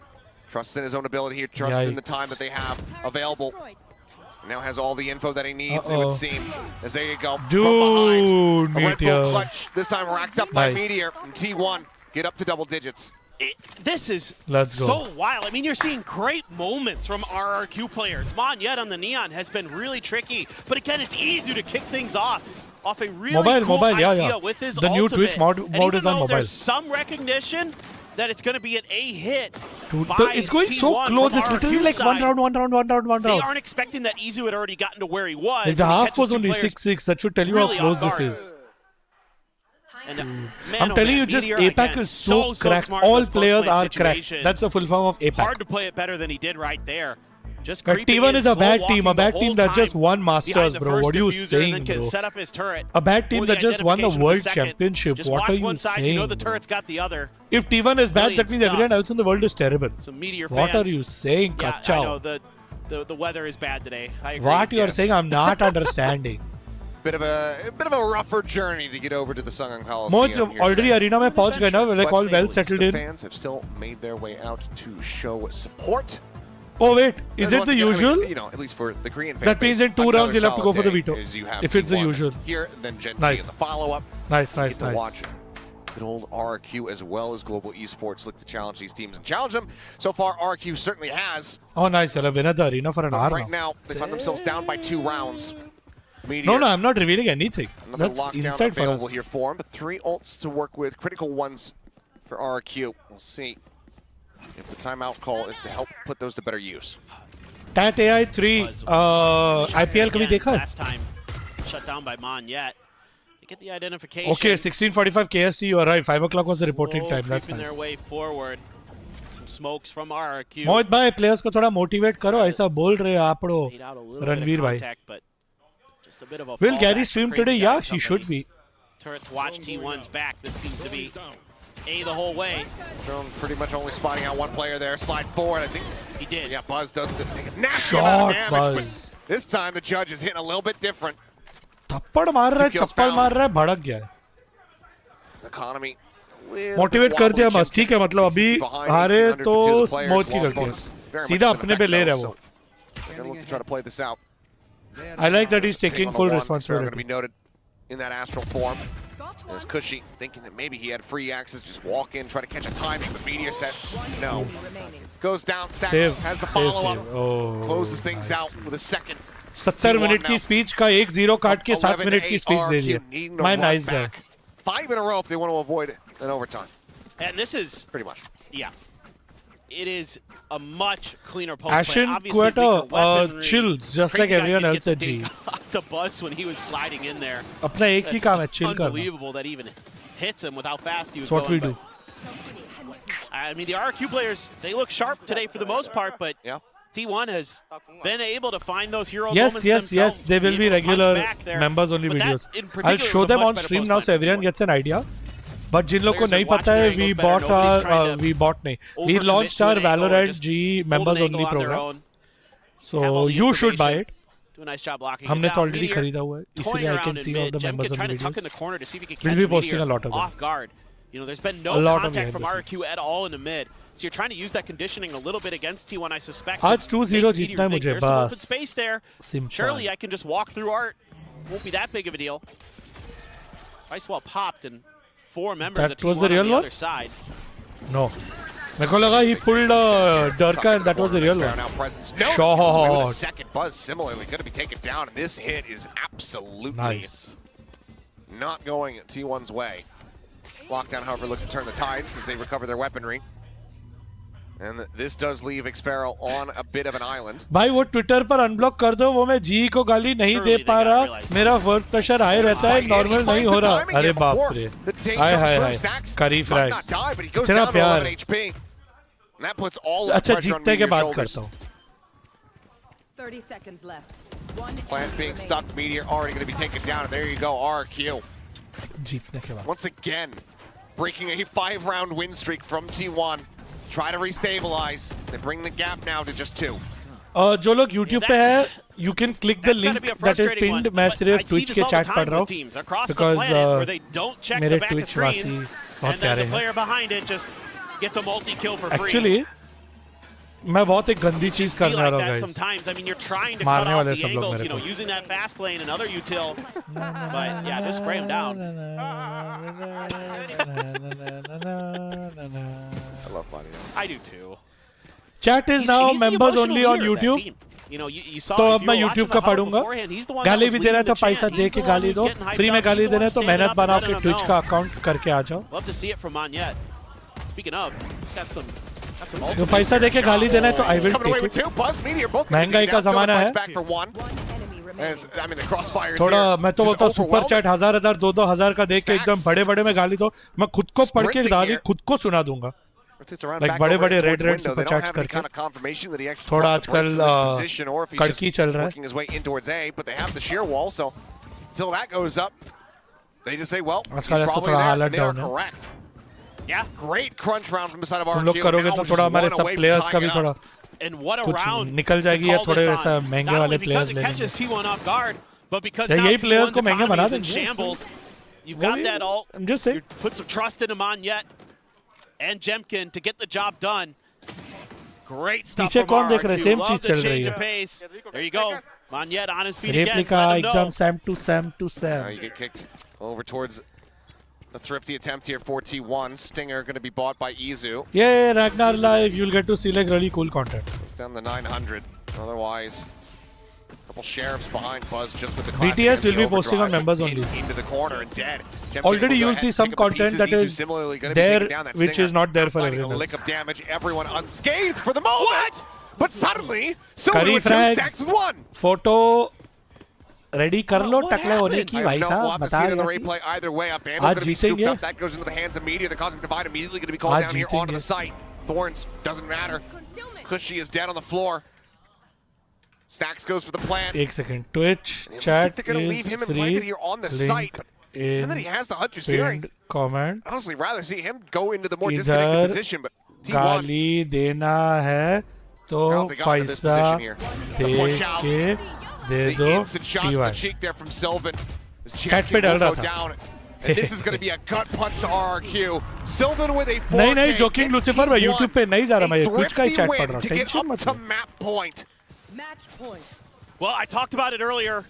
trusts in his own ability here, trusts in the time that they have available. Now has all the info that he needs, it would seem. As there you go. Dude, from behind. A Red Bull Meteor. clutch, this time racked up by Nice. Meteor. And T1 get up to double digits. This is Let's go. so wild. I mean, you're seeing great moments from RRQ players. Monyet on the Neon has been really tricky, but again, it's easy to kick things off a really cool idea with his The new ultimate. Twitch mode is on mobile. There's some recognition that it's going to be an A hit. Dude, by it's going so T1 close. from It's literally RRQ like side. one round. They aren't expecting that Izu had already gotten to where he was. Like the when he half catches was two only players 6-6. That should tell you really how close off this guard. is. And, man, I'm oh telling man, you, just Meteor, APAC again, is so cracked. smart in All those players post-play are cracked. situations. That's the full form of APAC. Hard to play it better than he did right there. Just But creeping T1 in, is a bad slow team. A walking bad the team whole that just time won behind Masters, the bro. first What are you diffuser and saying, then can bro? set up his turret A bad team for the that just won the identification World of the second. Championship. Just What watch are you one side, saying? you know the bro? turret's got the other. If T1 is bad, that Brilliant means stuff. everyone else in the world is terrible. Some Meteor What fans. are you saying, Yeah, Kachao? I know the weather is bad today. I agree. What you are Yes. saying, I'm not understanding. Bit of a rougher journey to get over to the Sungang Moj Coliseum here already today. arena mein pahunch gaye na, like all well settled The in. fans have still made their way out to show support. Oh wait, is And it once the again, I usual? mean, you know, at least for the Korean fan That means base, in 2 another rounds you'll have to go for the solid veto. day is you have If it's the T1 usual. here, then GenG Nice. in the follow-up. Nice. Get to watch good old RRQ as well as Global Esports look to challenge these teams and challenge them. So far, RRQ certainly has. Oh nice, you'll have been at the arena for an hour Right now. now, they find themselves down by 2 rounds. Meteor, No, I'm not revealing anything. another That's lockdown inside for available us. here for him, but 3 ults to work with, critical ones for RRQ. We'll see if the timeout call is to help put those to better use. Tat AI 3 IPL कभी देखा है? Last time shut down by Monyet. They get the identification. Okay, 16:45 KST. You are right. 5 o'clock was the reporting Slow time. That's creeping their nice. way forward. Some smokes from RRQ. मोहित भाई players को थोड़ा motivate करो. ऐसा बोल रहे हो आप लोग. Made out a little Ranveer bit of भाई. contact, but just a bit of a Will fallback Gary for stream Crazy today? Guy Yeah, or he somebody. should be. Turret to watch T1's back. This seems to be A the whole way. Drone pretty much only spotting out one player there. Slide forward, I think. He did. Yeah, Buzz does the nasty amount of Shot damage, Buzz. but this time the judge is hitting a little bit different. थप्पड़ मार रहा है, 2 kills चप्पल found. मार रहा है, भड़क गया है. Economy. a little motivate bit कर दिया wobbly. बस. ठीक है, मतलब अभी Behind हारे 1800 तो to the players. मौत की Lost गलती bonus है. very much सीधा in अपने पे effect, ले रहा है though, वो. so they're gonna look to try to play this out. I like that he's Ping taking on the full one. Going to responsibility. be noted in that astral form. As Cushy thinking that maybe he had free access, just walk in, try to catch a timing, but Meteor says no. Goes down, Stax Save, has the save, follow-up, save. Oh, closes things nice. out with a second. 70 minute की now. Speech का 1-0 काट के 7 minute की 11-8 speech they RRQ the. needing to My run nice guy. back. 5 in a row if they want to avoid an overtime, And this is, pretty much. yeah. It is a much cleaner post Ashen play. Obviously, Quetta weaker weaponry. chills just Crazy like Guy everyone did else get at the G. dink off the bus when he was sliding in there. अपना एक ही That's काम है, chill करना. unbelievable that even hits him with how fast he was That's what we going. do. but, I mean, the RQ players, they look sharp today for the most part, but Yeah. T1 has been able to find those hero Yes, moments yes, yes. themselves, They will be able to punch regular back there. members only But that videos. in particular I'll show was a them much on better stream post now play so for everyone T1. gets an idea. But जिन लोग को Players are नहीं पता है, watching we angles better. bought Nobody's trying to we overcommit launched to our an angle or VALORANT just G hold an members angle only on their program. own. Have So all the you should buy information. it. Do a nice job blocking. हमने it तो down. already Meteor खरीदा हुआ है, toying इसलिए I around can in see mid. all the GenG members on trying the to tuck in videos. the corner to see if he can We'll catch be Meteor posting a lot of them. off guard. You know, there's been A no lot of contact behind from the RQ scenes. at all in the mid. So you're trying to use that conditioning a little bit against T1, I suspect. आज to 2-0 make जीतना है Meteor think मुझे there's some open बस. space there. Simple. Surely I can just walk through art. Won't be that big of a deal. Icebox popped and 4 members That of was T1 the real on the one? other side. No. मेरे को लगा he pulled Durka and that was the real one. Now presence. No, Shot. with a second. Buzz similarly going to be taken down, and this hit is absolutely Nice. not going T1's way. Lockdown, however, looks to turn the tides as they recover their weaponry. And this does leave Xferal on a bit of an island. भाई वो Twitter पर unblock कर दो, वो मैं जी को गाली नहीं दे पा रहा, मेरा वर्क प्रेशर हाई रहता है, नॉर्मल नहीं हो रहा. अरे बाप रे, हाय हाय हाय, करी फ्रैग्स, इतना प्यार. अच्छा जीतने के बाद करता हूँ. 30 seconds left. One Plant being stuck, Meteor already going to be taken down, and there you go, RQ. जीतने के बाद. Once again, breaking a 5-round win streak from T1. Try to restabilize. They bring the gap now to just 2. जो लोग YouTube पे है, you can click the link that is pinned. मैं सिर्फ Twitch के chat पढ़ रहा हूँ because मेरे Twitch वासी बहुत प्यारे हैं. Actually, मैं बहुत एक गंदी चीज करने वाला हूँ guys. मारने वाले सब लोग मेरे को. I love Mario. I do too. Chat is now members only on YouTube. तो अब मैं YouTube का पढ़ूंगा. गाली भी दे रहा है तो पैसा दे के गाली दो. फ्री में गाली दे रहे हैं तो मेहनत बनाओ के Twitch का अकाउंट करके आ जाओ. तो पैसा दे के गाली देना है तो I will take it. महंगाई का जमाना है. थोड़ा मैं तो बोलता हूँ सुपर चैट 1000 2,000 का देख के एकदम बड़े में गाली दो. मैं खुद को पढ़ के गाली खुद को सुना दूंगा. लाइक बड़े रेड सुपर चैट्स करके. थोड़ा आजकल कड़की चल रहा है. आजकल ऐसा थोड़ा हालत डाउन है. तुम लोग करोगे तो थोड़ा हमारे सब प्लेयर्स का भी थोड़ा कुछ निकल जाएगी या थोड़े वैसा महंगे वाले प्लेयर्स ले लेंगे. यही प्लेयर्स को महंगे बना देंगे. I'm just saying. Put some trust in Amanyet and Jemkin to get the job done. Great stuff from कौन देख रहे हैं? Same RRQ. चीज चल रही है. There you go. Amanyet on his feet again. Replica एकदम Sam to Sam. You get kicked over towards a thrifty attempt here for T1. Stinger going to be bought by Izu. Yeah, Ragnar live. You'll get to see like really cool content. It's down the 900. Otherwise, a couple sheriffs behind Buzz just with the BTS will be posting on members only. Into the corner and dead. Already you'll see some content that is there which is not there for everyone else. Lick of damage, everyone unscathed for the moment. What? But suddenly, Silver with 2 stacks with 1. Photo ready कर लो टकले होने की भाई साहब. बता रहे हैं आज जीतेंगे. That goes into the hands of Meteor. The Cosmic Divide immediately going to be called down here onto the site. Thorns doesn't matter. Cushy is dead on the floor. Stax goes for the plant. एक second. Twitch chat they're going to leave him free. implanted here on the site. And then he has the Hunter's Fury. Comment. Honestly, rather see him go into the more disconnected position. But T1 गाली देना है तो पैसा दे के दे दो. Chat पे डल रहा था. This is going to be a gut punch to RRQ. Sylvan with a 4K. नहीं जोकिंग लूसीफर मैं YouTube पे नहीं जा रहा. मैं कुछ का ही चैट पढ़ रहा हूँ. टेंशन मत लो. Well, I talked about it earlier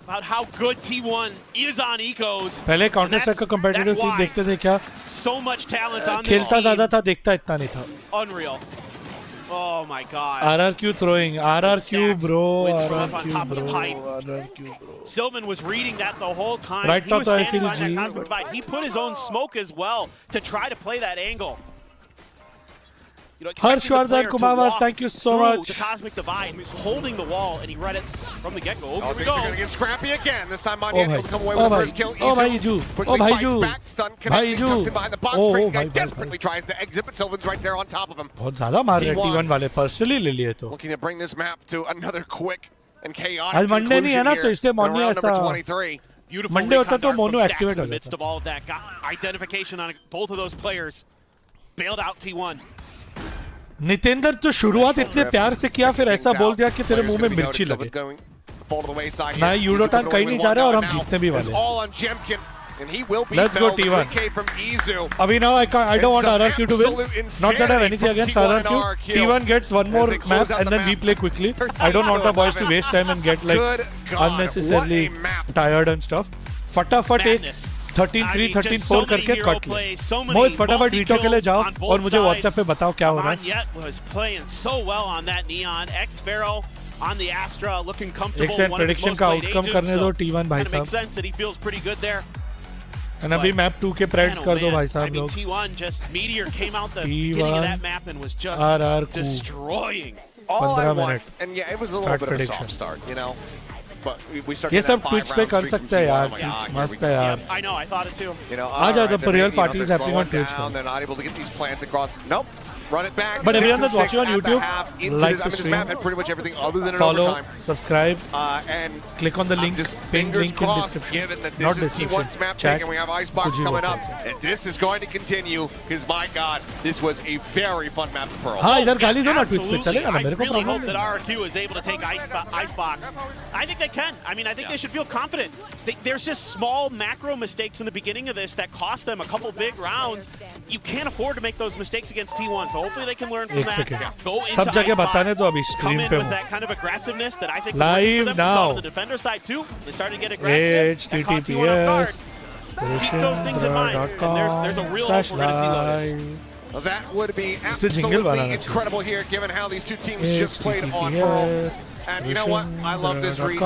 about how good T1 is on ecos. पहले काउंटर स्ट्राइक का कंपेटिटिव सीन देखते थे क्या? So much talent on this खेलता ज्यादा था, देखता इतना नहीं था. Unreal. Oh my god. RRQ throwing. RRQ bro. Sylvan was reading that the whole time. Right he was now I standing feel by that Cosmic Divide. He put his own smoke as well to try to play that angle. Harshvardhan Kumar, thank you so much. The Cosmic Divide, holding the wall, and he read it from the get-go. Oh, here we go. They're going to get scrappy again. This time Manya able to come away with the first kill. Oh, Bhaiju. Oh, Bhaiju. Stun connecting, comes in behind the box. Crazy guy desperately tries to exit, but Sylvan's right there on top of him. बहुत ज़्यादा मार रहे T1 वाले. Personally ले लिए तो. Looking to bring this map to another quick and chaotic आज Monday नहीं है ना तो इसलिए मोनो ऐसा. मंडे होता तो मोनो एक्टिवेट हो जाता. Identification on both of those players bailed out T1. Nitendra तो शुरुआत इतने प्यार से किया फिर ऐसा बोल दिया कि तेरे मुंह में मिर्ची लगे. ना यूरोटान कहीं नहीं जा रहा और हम जीतने भी वाले. Let's go T1. Abhinav, I don't want RRQ to win. Not that I have anything against RRQ. T1 gets one more map and then we play quickly. I don't want the boys to waste time and get like unnecessarily tired and stuff. फटाफट एक 13-3, 13-4 करके cut ले. मोहित फटाफट veto के लिए जाओ और मुझे व्हाट्सएप पे बताओ क्या हो रहा है. एक सेकंड प्रेडिक्शन का आउटकम करने दो T1 भाई साहब. And अभी मैप 2 के प्रेड्स कर दो भाई साहब लोग. T1 RRQ 15 minute. And yeah, it was a little bit of a soft start, you know. but we started ये that सब 5 Twitch पे round कर streak from सकते हैं T1. यार, I'm like, Twitch here we मस्त go. है यार. I know, I thought it too. You know, आ जाओ, alright, the real then, party is they're happening on slowing Twitch down, now. they're not able to get these plants across. Nope. Run it back. But everyone 6 that's watching on at the YouTube, half into like this, the this stream, map had pretty much everything other than an follow, overtime. subscribe, And click on the link, just pinned fingers link in crossed, description. given that Not this is description, T1's map chat. pick and we have Icebox कुछ भी coming up, बोलते and this is going to continue because my God, this was a very fun map to Pearl. हाँ इधर गाली दो ना Twitch पे Absolutely. चलेगा ना I मेरे को really प्रॉब्लम hope that नहीं. RRQ is able to take Icebox. I think they can. I mean, I think they should feel confident. There's just small macro mistakes in the beginning of this that cost them a couple big rounds. You can't afford to make those mistakes against T1, so hopefully they can learn from एक that. Second. Go into सब जगह Icebox, बताने दो अभी come stream in पे with हूँ. that kind of aggressiveness that I think Live works for them. We saw now. on the defender side too. They started to get aggressive. That caught T1 off guard. HTTPS Keep those things in mind, and there's a real hope we're going to see Lotus. Well, that would be पे jingle वाला absolutely आना चाहिए. incredible here, given how these two teams just played on Pearl. HTTPS. And you know what? I love this region.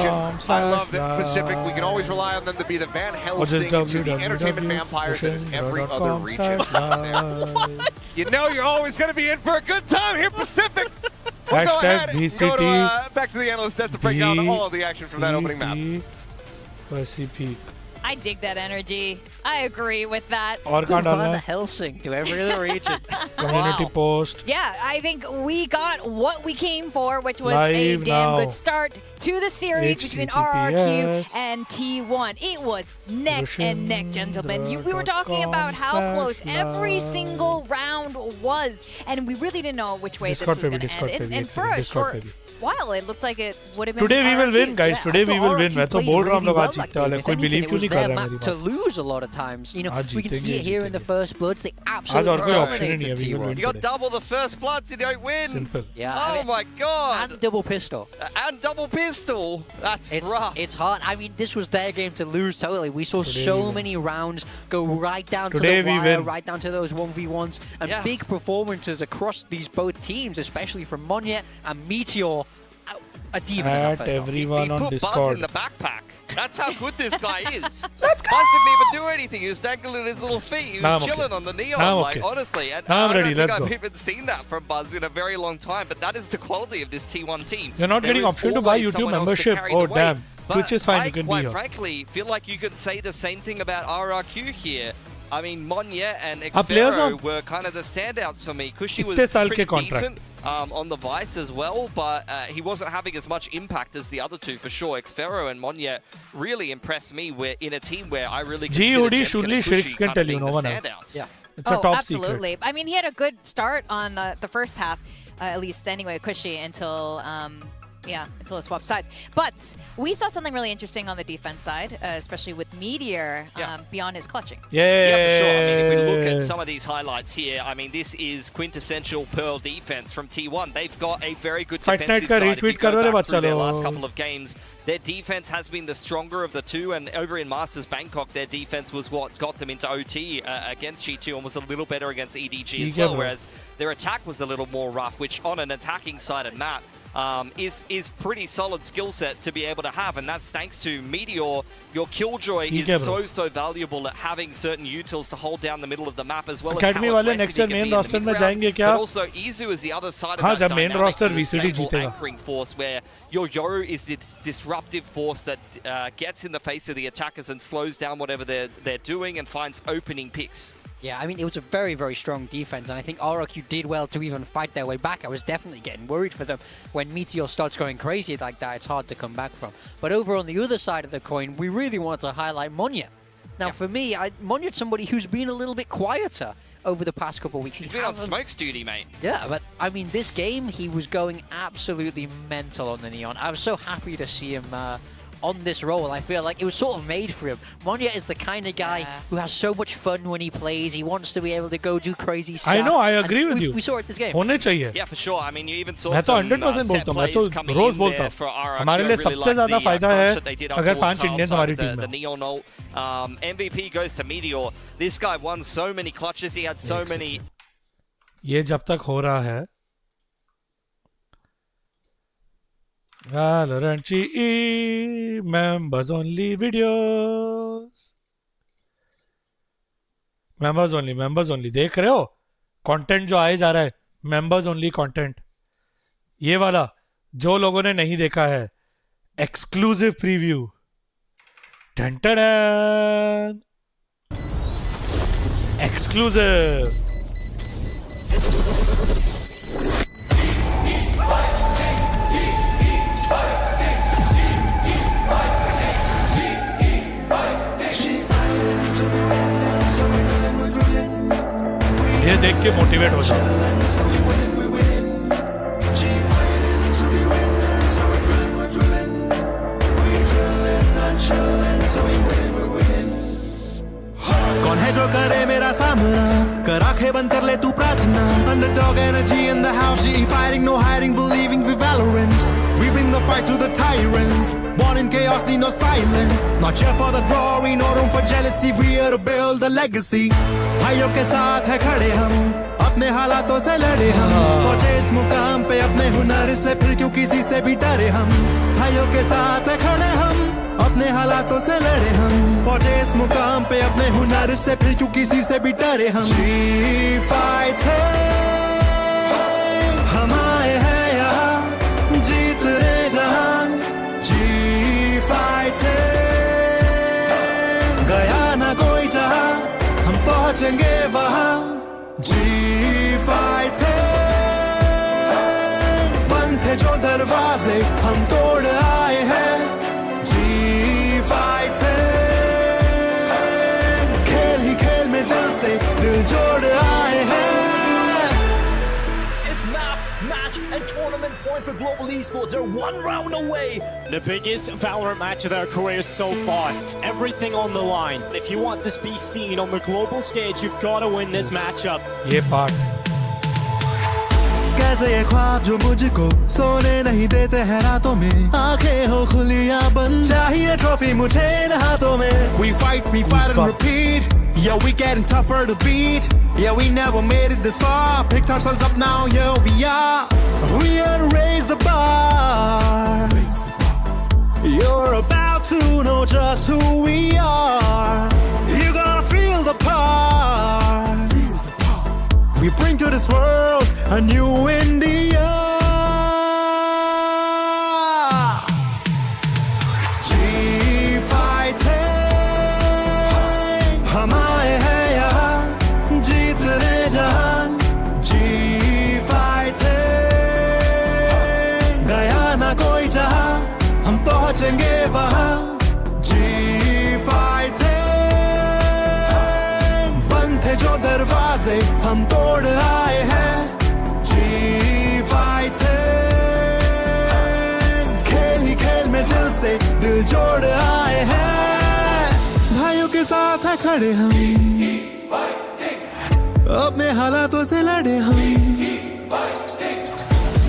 I love that Pacific. We can always rely on them to be the Van Or just Helsing to the entertainment vampires that is every other region out there. You know you're always going to be in for a good time here, Pacific. We'll go ahead and VCT, go to, back to the analyst desk to break down all of the action from that opening map. VCT. I dig that energy. I agree with that. और कहाँ डालना Van है? Helsing to every other region. Community Wow. post. Yeah, I think we got what we came for, which was Live a damn now. good start to the series between RRQ HTTPS. and T1. It was neck and neck, gentlemen. We were talking about how close every single round was, and we really didn't know which way Discord this was पे भी, going to Discord end. पे भी, And एक for second, a Discord short पे भी. while, it looked like it would have been Today we will win, RRQ's. guys. Today we will win. मैं तो बोल रहा हूँ हम लोग आज Well, जीतने वाले हैं. कोई if believe anything, क्यों it नहीं was कर their रहा है map मेरी to बात? lose a lot of times. You know, आज we can जीतेंगे, see it here in the जीतेंगे. first bloods. They आज absolutely और कोई ऑप्शन ही नहीं है. dominated We will T1. win You got today. double the first bloods, you don't win. Simple. Yeah, Oh my god. and double pistol. And double pistol. That's It's rough. it's hard. I mean, this was their game to lose totally. We saw Today we so win. many rounds go right down to Today the we wire, win. right down to those 1v1s, and Yeah. big performances across these both teams, especially from Monya and Meteor. A demon in that At first half. everyone he on put Buzz in Discord. the backpack. That's how good this guy is. Buzz didn't even do anything. He was dangling his little feet. He Now was I'm okay. chilling on the neon, Now I'm like, okay. honestly. And Now I'm I ready, don't think let's I've go. even seen that from Buzz in a very long time, but that is the quality of this T1 team. You're not There getting is option to buy always YouTube someone else to membership. carry Oh the weight. damn. But Twitch is fine. I, You can be quite here. frankly, feel like you could say the same thing about RRQ here. I mean, Monya and players Xfero are- were kind of the standouts for me. Kushi was इतने साल pretty के contract. decent on the Vice as well, but he wasn't having as much impact as the other two for sure. Xfero and Monya really impressed me. We're in a team where I really G consider Hoodie, Jemkin and Shunli, Kushi Shrieks can kind tell of you, being no the one else. standouts. Yeah. It's a top Absolutely. secret. I mean, he had a good start on the first half, at least anyway, Cushy, until it swapped sides. But we saw something really interesting on the defense side, especially with Meteor beyond his clutching. Yeah, Yeah, for sure. I mean, if we look at some of these highlights here, I mean, this is quintessential Pearl defense from T1. They've got a very good Fight defensive Night का side. If you retweet करो रे go back बच्चा through their लोग. last couple of games, their defense has been the stronger of the two, and over in Masters Bangkok, their defense was what got them into OT against G2 and was a little better against EDG as ठीक है well, bro. whereas their attack was a little more rough, which on an attacking sided map is pretty solid skill set to be able to have, and that's thanks to Meteor. Your Killjoy ठीक है is bro. so valuable at having certain utils to hold down the middle of the map, as well Academy as how वाले aggressive next he year can main be in the roster में mid-round. जाएंगे क्या? But also Izu is the other side of हाँ, that जब main dynamic, roster is a VCT stable जीतेगा. anchoring force where your Yo is this disruptive force that gets in the face of the attackers and slows down whatever they're doing and finds opening picks. Yeah, I mean, it was a very, very strong defense, and I think RRQ did well to even fight their way back. I was definitely getting worried for them. When Meteor starts going crazy like that, it's hard to come back from. But over on the other side of the coin, we really want to highlight Monya. Now, for me, Monya's somebody who's been a little bit quieter over the past couple of weeks. He's been on smokes duty, mate. Yeah, but I mean, this game, he was going absolutely mental on the Neon. I was so happy to see him on this role. I feel like it was sort of made for him. Monya is the kind of guy who has so much fun when he plays. He wants to be able to go do crazy stuff. I know, I agree and with you. We saw it this game. होने चाहिए. Yeah, for sure. I mean, you even saw मैं तो some 100% set बोलता हूँ. मैं plays तो coming rose in बोलता there हूँ. for RRQ. हमारे लिए I really सबसे like ज़्यादा the फायदा punch है that they did अगर up 5 towards इंडियंस Hal's हमारी side, टीम में the neon ult. MVP goes to Meteor. This guy won so many clutches. He had so many. ये जब तक हो रहा है VALORANT GE members only videos members only देख रहे हो कंटेंट जो आए जा रहा है members only कंटेंट ये वाला जो लोगों ने नहीं देखा है exclusive preview. Dun, dun, dun. Exclusive. ये देख के मोटिवेट हो जाओ. कौन है जो करे मेरा सामना कर आंखें बंद कर ले तू प्रार्थना underdog energy in the house she fighting no hiding believing we Valorant we bring the fight to the tyrants born in chaos need no silence not here for the glory no room for jealousy we here to build the legacy भाइयों के साथ है खड़े हम अपने हालातों से लड़े हम पहुंचे इस मुकाम पे अपने हुनर से फिर क्यों किसी से भी डरे हम भाइयों के साथ है खड़े हम अपने हालातों से लड़े हम पहुंचे इस मुकाम पे अपने हुनर से फिर क्यों किसी से भी डरे हम जी फाइट है हम आए हैं यहाँ जीत रहे जहान जी फाइट है गया ना कोई जहां हम पहुंचेंगे वहां जी फाइट है बंद थे जो दरवाजे हम तोड़ आए हैं जी फाइट है खेल ही खेल में दिल से दिल जोड़ आए हैं It's map, match, and tournament points for global esports. They're one round away. The biggest Valorant match of their careers so far. Everything on the line. If you want to be seen on the global stage, you've got to win this matchup. ये part. कैसे ये ख्वाब जो मुझको सोने नहीं देते हैं रातों में आंखें हो खुलियां बंद चाहिए ट्रॉफी मुझे इन हाथों में We fight and repeat Yeah we getting tougher to beat Yeah we never made it this far Picked ourselves up now yeah we are We are to raise the bar You're about to know just who we are You're gonna feel the part We bring to this world a new India. G fight है हम आए हैं यहाँ जीत रहे जहान G fight है गया ना कोई जहां हम पहुंचेंगे वहां G fight है बंद थे जो दरवाजे हम तोड़ आए हैं जी फाइट है खेल ही खेल में दिल से दिल जोड़ आए हैं भाइयों के साथ है खड़े हम अपने हालातों से लड़े हम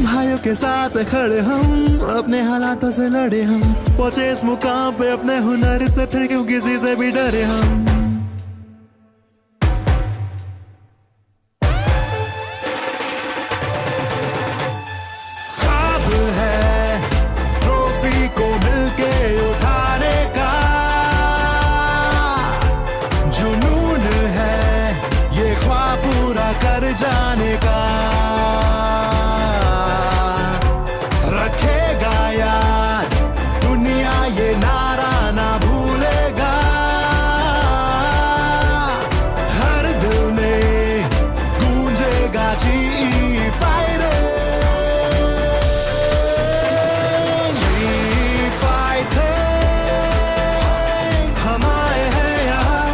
भाइयों के साथ है खड़े हम अपने हालातों से लड़े हम पहुंचे इस मुकाम पे अपने हुनर से फिर क्यों किसी से भी डरे हम जाने का रखेगा याद दुनिया ये नारा ना भूलेगा हर दिल में गूंजेगा जी फाइट जी फाइट हम आए हैं यहाँ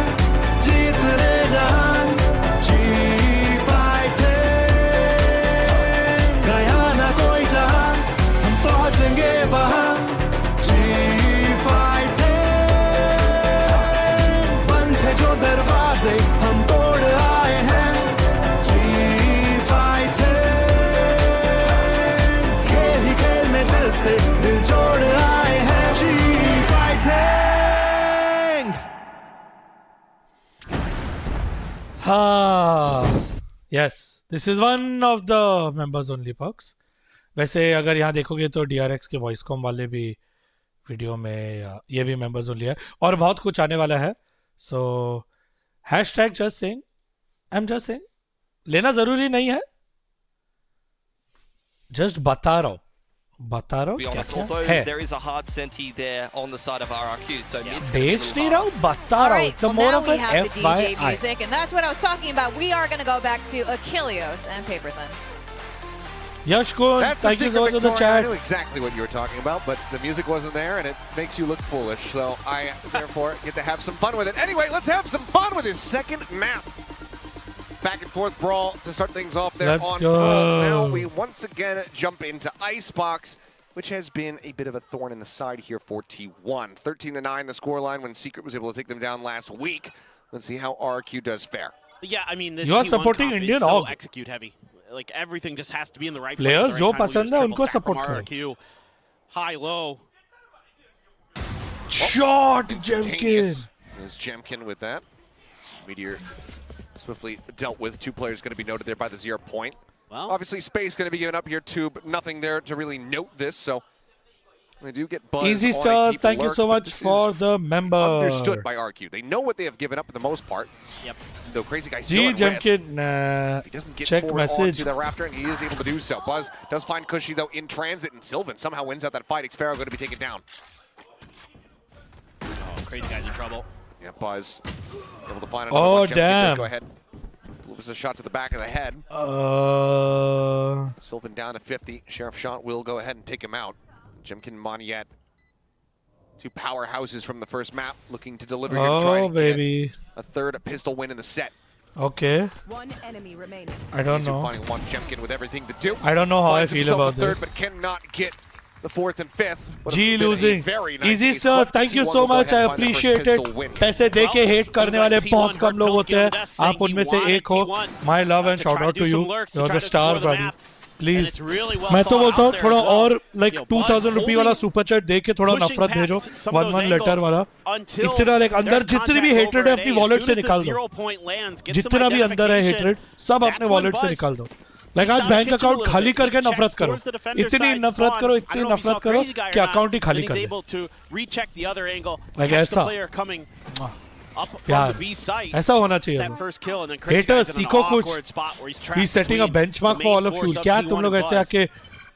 जीत रहे जहान जी वहां जी फाइट बंद है जो दरवाजे हम तोड़ आए हैं जी फाइट खेल ही खेल में दिल से दिल जोड़ आए हैं जी फाइटिंग हाँ yes this is one of the members only perks वैसे अगर यहाँ देखोगे तो DRX के वॉइस कॉम वाले भी वीडियो में ये भी मेंबर्स ओनली है और बहुत कुछ आने वाला है so hashtag just saying I am just saying लेना जरूरी नहीं है जस्ट बता रहा हूँ बता रहा हूँ be honest, क्या although है there is a hard senti there on the side of RRQ, so mid's gonna be a बेच little नहीं hard. रहा हूँ बता रहा हूँ it's a more now of we an have the DJ FYI music, and that's what I was talking about. We are going to go back to Achilles and Paper Thin. Yash Kun, That's thank you so much for the Victoria. I chat. knew exactly what you were talking about, but the music wasn't there, and it makes you look foolish. So I, therefore, get to have some fun with it. Anyway, let's have some fun with his second map. Back and forth brawl to start things off there Let's on go. Pearl. Now we once again jump into Icebox, which has been a bit of a thorn in the side here for T1. 13-9 the scoreline when Secret was able to take them down last week. Let's see how RQ does fare. Yeah, I mean, this You are T1 supporting comp Indian is so AUG. execute heavy. Like everything just has to be in the right Players place. जो at the right time. पसंद We है use उनको triple stack from support करो. RRQ. High, low. Shot Jemkin. Instantaneous is Jemkin with that. Meteor swiftly dealt with. 2 players going to be noted there by the 0 point. Well, Obviously, space going to be given up here too, but nothing there to really note this. So they do get buzz. Easy on a Star, deep thank you alert, so but much this for is the member. understood by RQ. They know what they have given up for the most part. Yep. Though Crazy Guy still G at risk. Jemkin, He doesn't get check forward message. onto the Raptor, and he is able to do so. Buzz does find Cushy, though, in transit, and Sylvan somehow wins out that fight. Xpharaoh going to be taken down. oh, Crazy Guy's in trouble. Yeah, Buzz able to find another Oh, one. Jemkin does damn. Go ahead. Was a shot to the back of the head. Sylvan down to 50. Sheriff Shot will go ahead and take him out. Jemkin and Moniette. 2 powerhouses from the first map looking to deliver here and try Oh to baby. get a third pistol win in the set. Okay. One enemy remaining. I don't Easier know. finding one Jemkin with everything to do. I don't know how I Finds feel himself about a third, this. but cannot get the 4th and 5th. Would G have been a losing. very nice Easy ace. Star, Clutch thank you T1 so will go much. ahead I and find their first appreciate it. pistol win. पैसे दे के hate करने वाले T1 बहुत कम लोग होते हैं. T1 आप उनमें से saying एक हो. you wanted My love and to shout try to out do to some you. lurks to You're try the to star, explore the buddy. map. And Please. it's really well मैं तो thought बोलता out हूँ there थोड़ा as well. और like You know, Buzz 2000 रुपये वाला holding- super chat दे के थोड़ा pushing नफरत past भेजो. some of those 1 letter angles वाला. until इतना like अंदर there's जितनी भी contact hatred है over अपनी at A. wallet As से soon as निकाल the दो. 0 point lands, get some जितना भी अंदर है identification. hatred सब That's अपने when wallet से Buzz निकाल दो. Like आज sounds bank kitchen a account little खाली bit. करके He नफरत checks करो. towards the defender's इतनी side, नफरत spawn. करो, I इतनी don't know if you नफरत saw करो Crazy Guy or कि not, अकाउंट ही but खाली he's कर दे. able to recheck the other angle, Like catch the ऐसा. player coming up from यार the B site. ऐसा होना चाहिए. That first kill, and then Crazy Haters, Guy's in an सीखो कुछ. awkward spot where he's trapped He's setting a between benchmark the for all main of you. force क्या T1 तुम लोग and ऐसे Buzz. आके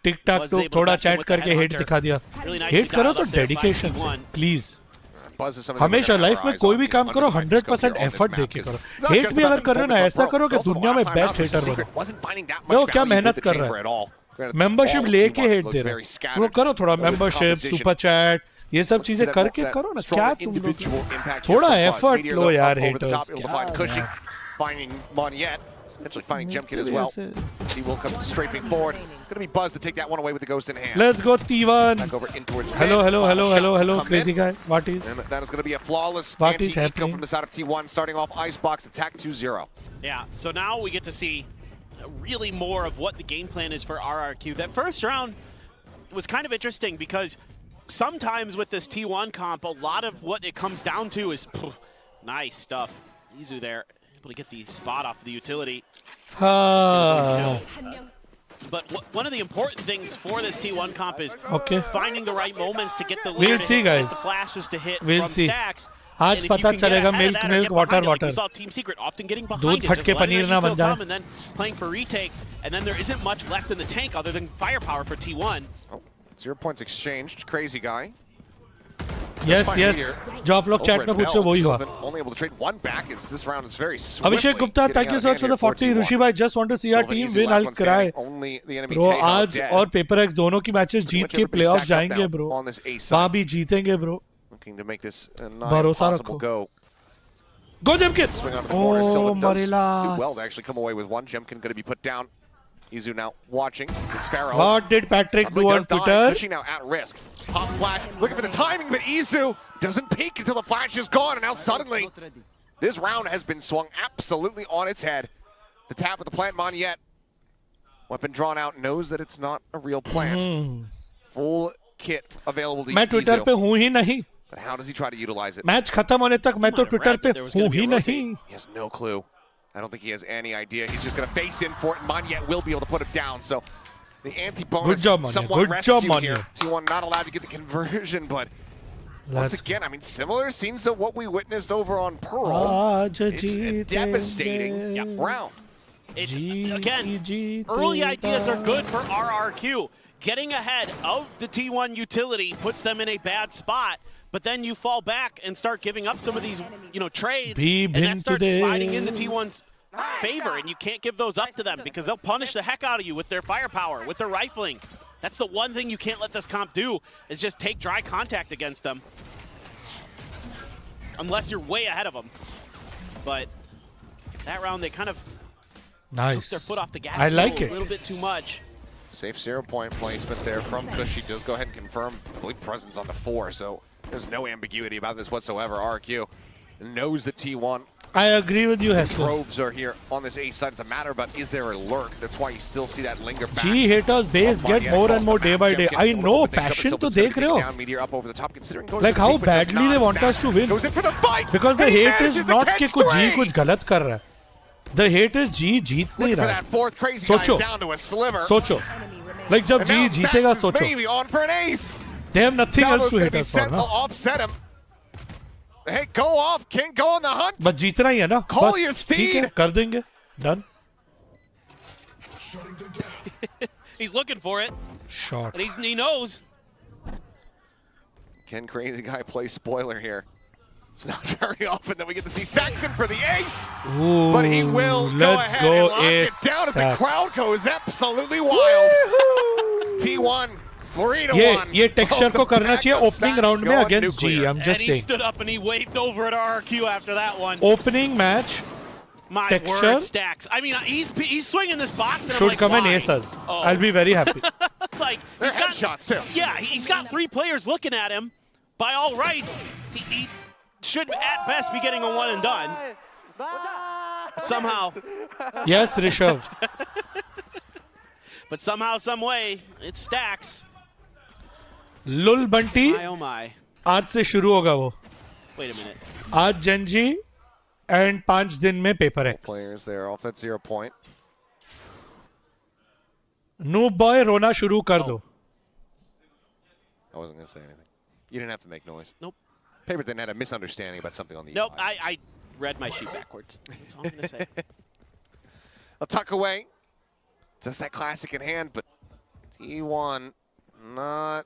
टिक टाक Was तो able to थोड़ा match him chat with the करके हेट headhunter. दिखा दिया. Really nicely हेट करो dialed तो up there by डेडिकेशन से T1. Please. Buzz is something हमेशा we're gonna have life our में eyes कोई on भी in काम करो under the 100% microscope here on effort this they map, के करो. 'cause it's not hate just भी about अगर the कर रहे हो ना performance ऐसा of करो Pearl. कि Also, दुनिया में last time best out, hater Secret बनो. wasn't finding that देखो much क्या value मेहनत with the कर रहा chamber है. at all. Granted, membership all of लेके T1 हेट looks दे रहा very है. scattered तो करो थोड़ा with its membership composition. Super chat ये सब चीजें That- करके that करो ना. strong क्या तुम लोग individual impact here थोड़ा from Buzz. Effort Meteor, low though, यार up over the top, haters. able to find Cushing, finding Moniette, potentially finding Jemkin as well. He will come scraping forward. It's going to be Buzz to take that one away with the Ghost in hand. Let's go T1. Back over in towards Hello, mid. hello, hello, Shots hello, hello, come crazy in. guy. What is? And that is going to be a flawless What is anti-eco happening? from the side of T1, starting off Icebox, attack 2-0. Yeah, so now we get to see really more of what the game plan is for RRQ. That first round was kind of interesting because sometimes with this T1 comp, a lot of what it comes down to is nice stuff. Izu there, able to get the spot off the utility. But one of the important things for this T1 comp is finding the right moments to get the lead, We'll see, guys. the flashes to hit We'll from see. Stax. आज And if पता you can get चलेगा ahead of milk, that or milk, get water, behind it, like water. we saw Team Secret often getting behind दूध it, फट just के letting paneer that ना util बन जाए. come and then playing for retake, and then there isn't much left in the tank other than firepower for T1. Oh, 0 points exchanged. Crazy guy. Yes, yes. जो आप लोग chat में पूछ रहे हो वही हुआ. Only able to trade one back as this round is very swiftly Abhishek Gupta, getting thank out you of so much hand for the here 40. T1. Rushi bhai, just want to see our Sylvan team easy, win. last I'll one cry. standing. Only the enemy Bro, Tay now आज dead. और paper x दोनों की matches जीत Much के everybody playoff stacked up जाएंगे now bro. on this A side. वहाँ भी जीतेंगे bro. Looking to make this a भरोसा possible रखो. go. Go Jemkin! Swing onto the corner. Oh, Sylvan does do Marilas. well to actually come away with one. Jemkin going to be put down. Izu now watching. Sparrow. What did Patrick do Suddenly on does die. Twitter? Cushy now at risk. Pop flash. Looking for the timing, but Izu doesn't peek until the flash is gone. And now suddenly, this round has been swung absolutely on its head. The tap with the plant Moniette. Weapon drawn out. Knows that it's not a real plant. Full kit available to मैं Twitter पे Izu. हूँ ही नहीं. But how does he try to utilize it? Match खत्म होने तक मैं तो might have Twitter read पे that there was हूँ gonna be he a rotate. नहीं. He has no clue. I don't think he has any idea. He's just going to face in for it. Moniette will be able to put him down. So the anti-bonus Good job, Moniette. somewhat Good rescue job, here. Moniette. T1 not allowed to get the conversion, but once again, I mean, similar scenes to what we witnessed over on Pearl. आज It's a devastating जीतेंगे. round. It's, again, early ideas are good for RRQ. getting ahead of the T1 utility puts them in a bad spot, but then you fall back and start giving up some of these, trades, and that starts sliding into T1's favor, and you can't give those up to them because they'll punish the heck out of you with their firepower, with their rifling. That's the one thing you can't let this comp do, is just take dry contact against them. Unless you're way ahead of them. But that round, they kind of took their foot off the gas. I like a little bit too much. Safe 0-point placement there from Cushy. Does go ahead and confirm, I believe, presence on the 4, so there's no ambiguity about this whatsoever. RQ knows that T1. I agree with you, Heslo. Probes are here on this A side. It's a matter about, is there a lurk? That's why you still see that linger back. G haters base get more and more day by day. I know, passion to dekh rahe ho. Meteor up over the top, considering like how badly they want us to win. Goes in for the bite, because the hate is not कि कुछ G कुछ गलत कर रहा है. The hate is G जीत नहीं रहा है. सोचो, सोचो. Like जब G जीतेगा सोचो. They have nothing else to hate us for, ना? Offset him. Hey, go off, King, go on the hunt. बस जीतना ही है ना. Call your steed. ठीक है, कर देंगे. Done. He's looking for it. Shot. And he knows. Can Crazy Guy play spoiler here? It's not very often that we get to see Stax in for the ace. Ooh, but he will go ahead and lock it down as the crowd goes absolutely wild. T1. 3-1. ये texture को करना चाहिए opening round में against G. I'm just saying. And he stood up and he waved over at RRQ after that one. Opening match. My texture. word, Stax. I mean, he's swinging this box and should I'm like, come why? in aces. Oh. I'll be very happy. Like they're headshots too. Yeah, he's got 3 players looking at him. By all rights, he should at best be getting a one and done. But somehow. Yes, Rishabh. But somehow, some way, it's Stax. Lul Bunty. My oh my. आज से शुरू होगा वो. Wait a minute. आज GenG and 5 दिन में Paper X. Players there off that 0 point. Noob boy रोना शुरू कर दो. I wasn't gonna say anything. You didn't have to make noise. Nope. Paper then had a misunderstanding about something on the Nope, UI. I read my sheet backwards. That's all I'm gonna say. A tuck away. Just that classic in hand, but T1 not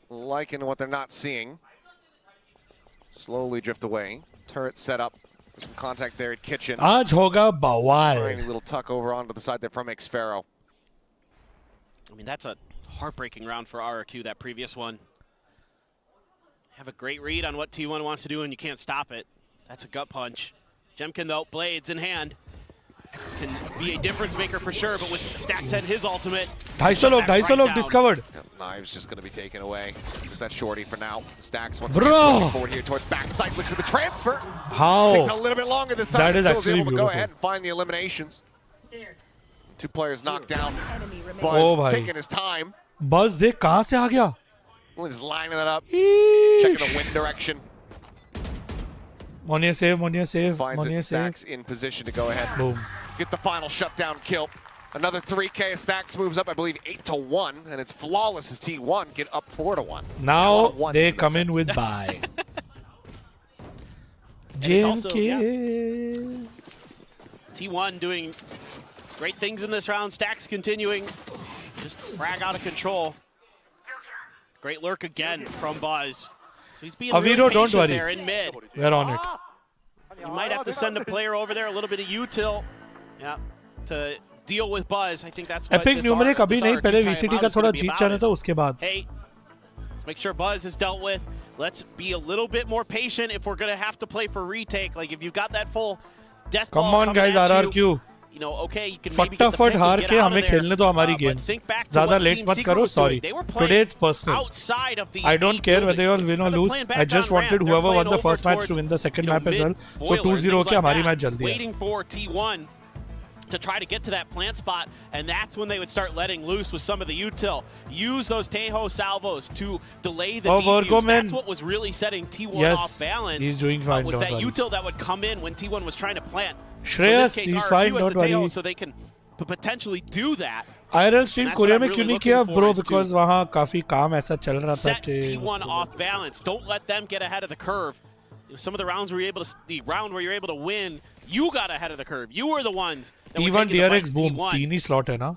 liking what they're not seeing. Slowly drift away. Turret set up. There's some contact there at Kitchen. आज होगा बवाल. Tiny little tuck over onto the side there from Xfaro. I mean, that's a heartbreaking round for RRQ, that previous one. Have a great read on what T1 wants to do, and you can't stop it. That's a gut punch. Jemkin, though, blades in hand, can be a difference maker for sure, but with Stax had his ultimate. 250 log discovered. Yep, Knives just going to be taken away. Just that shorty for now. Stax once Bro. forward here towards backside, looks for the transfer. How? Takes a little bit longer this time. That is still actually able to beautiful. go ahead and find the eliminations. 2 players knocked down. Oh, Buzz taking his time. Buzz देख कहाँ से आ गया? Just lining that up. Checking the wind direction. Monia save, Monia save, Finds Monia it. save. Stax in position to go ahead. Boom. Get the final shutdown kill. Another 3K. Stax moves up, I believe, 8-1, and it's flawless as T1 get up 4-1. Now they come in with bye. GenG. T1 doing great things in this round. Stax continuing. Just frag out of control. Great lurk again from Buzz. So he's being Aviro, really don't patient worry. there in mid. We're on it. You might have to send a player over there, a little bit of util, yeah, to deal with Buzz. I think that's what Epic numeric अभी नहीं, पहले VCT का थोड़ा जीत जाना था उसके बाद. Hey, let's make sure Buzz is dealt with. Let's be a little bit more patient if we're gonna have to play for retake. Like if you've got that full death ball Come on guys, RRQ. You know, okay, you can maybe get the फटाफट pick हार and के get out हमें of there. खेलने दो हमारी But games. think back to ज़्यादा what late Team मत Secret करो, was doing. sorry. They were playing Today it's personal. outside of the I don't eight care whether you all building. win or They're lose. playing back I just on wanted ramp. whoever They're won the playing first match over to win the second towards, map as well. mid-boiler, So 2-0 things के like हमारी that. Match जल्दी है. Waiting for T1 to try to get to that plant spot, and that's when they would start letting loose with some of the util. Use those Tejo salvos to delay the defuse. That's what was really setting T1 off balance. He's doing fine, was don't that worry. util that would come in when T1 was trying to plant. Shreyas, in this case, he's RRQ fine, as don't the Tejo, worry. so they can potentially do that. Iron Stream That's Korea what में I'm क्यों really नहीं किया looking for bro? is to Because वहाँ काफी काम ऐसा चल रहा था set कि T1 off balance. Don't let them get ahead of the curve. Some of the rounds where you're able to, the round where you're able to win, you got ahead of the curve. You were the ones that were T1 taking the fight DRX to boom T1. 3 he slot है ना.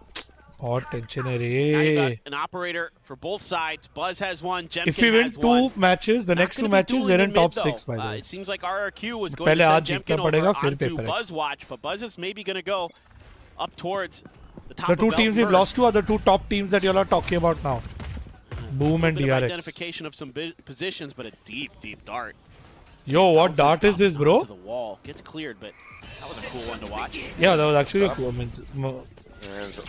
और tension है Now you got रे. an operator for both sides. Buzz has one. Jemkin If we win has 2 one. matches, the Not next 2 gonna be matches dueling we're in in top mid, 6 though. by the way. It seems like RRQ was going पहले to आज send जीतना Jemkin पड़ेगा over फिर onto paper Buzz X. watch, but Buzz is maybe going to go up towards the top The of 2 belt teams we've first. lost to are the 2 top teams that y'all are talking about now. Boom and A bit of DRX. identification of some positions, but a deep, deep dart. Yo, what dart is this, bro? To the wall. Gets cleared, but that was a cool one to watch. Yeah, that was actually a cool.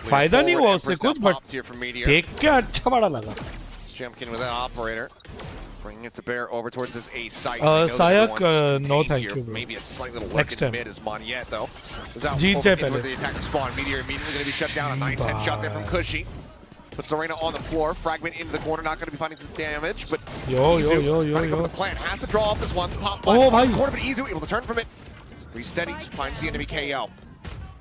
फायदा नहीं हुआ उससे कुछ, but देख के अच्छा बड़ा लगा. Jemkin with that operator. Bringing it to bear over towards this A site. Sayak, no thank you, bro. Maybe a slight little Next lurk in time. mid as Monyet, though. Was out Jeet over jai in pehle. where the attacker spawn. Meteor immediately going to be shut down. A nice headshot there from Cushy. Puts Serena on the floor. Fragment into the corner. Not going to be finding some damage, but Yo, Izu yo, trying to come yo. with the plan. Has to draw off this one. Pop Oh, by bhai. corner, but Izu able to turn from it. Re-steadies. Finds the enemy KO.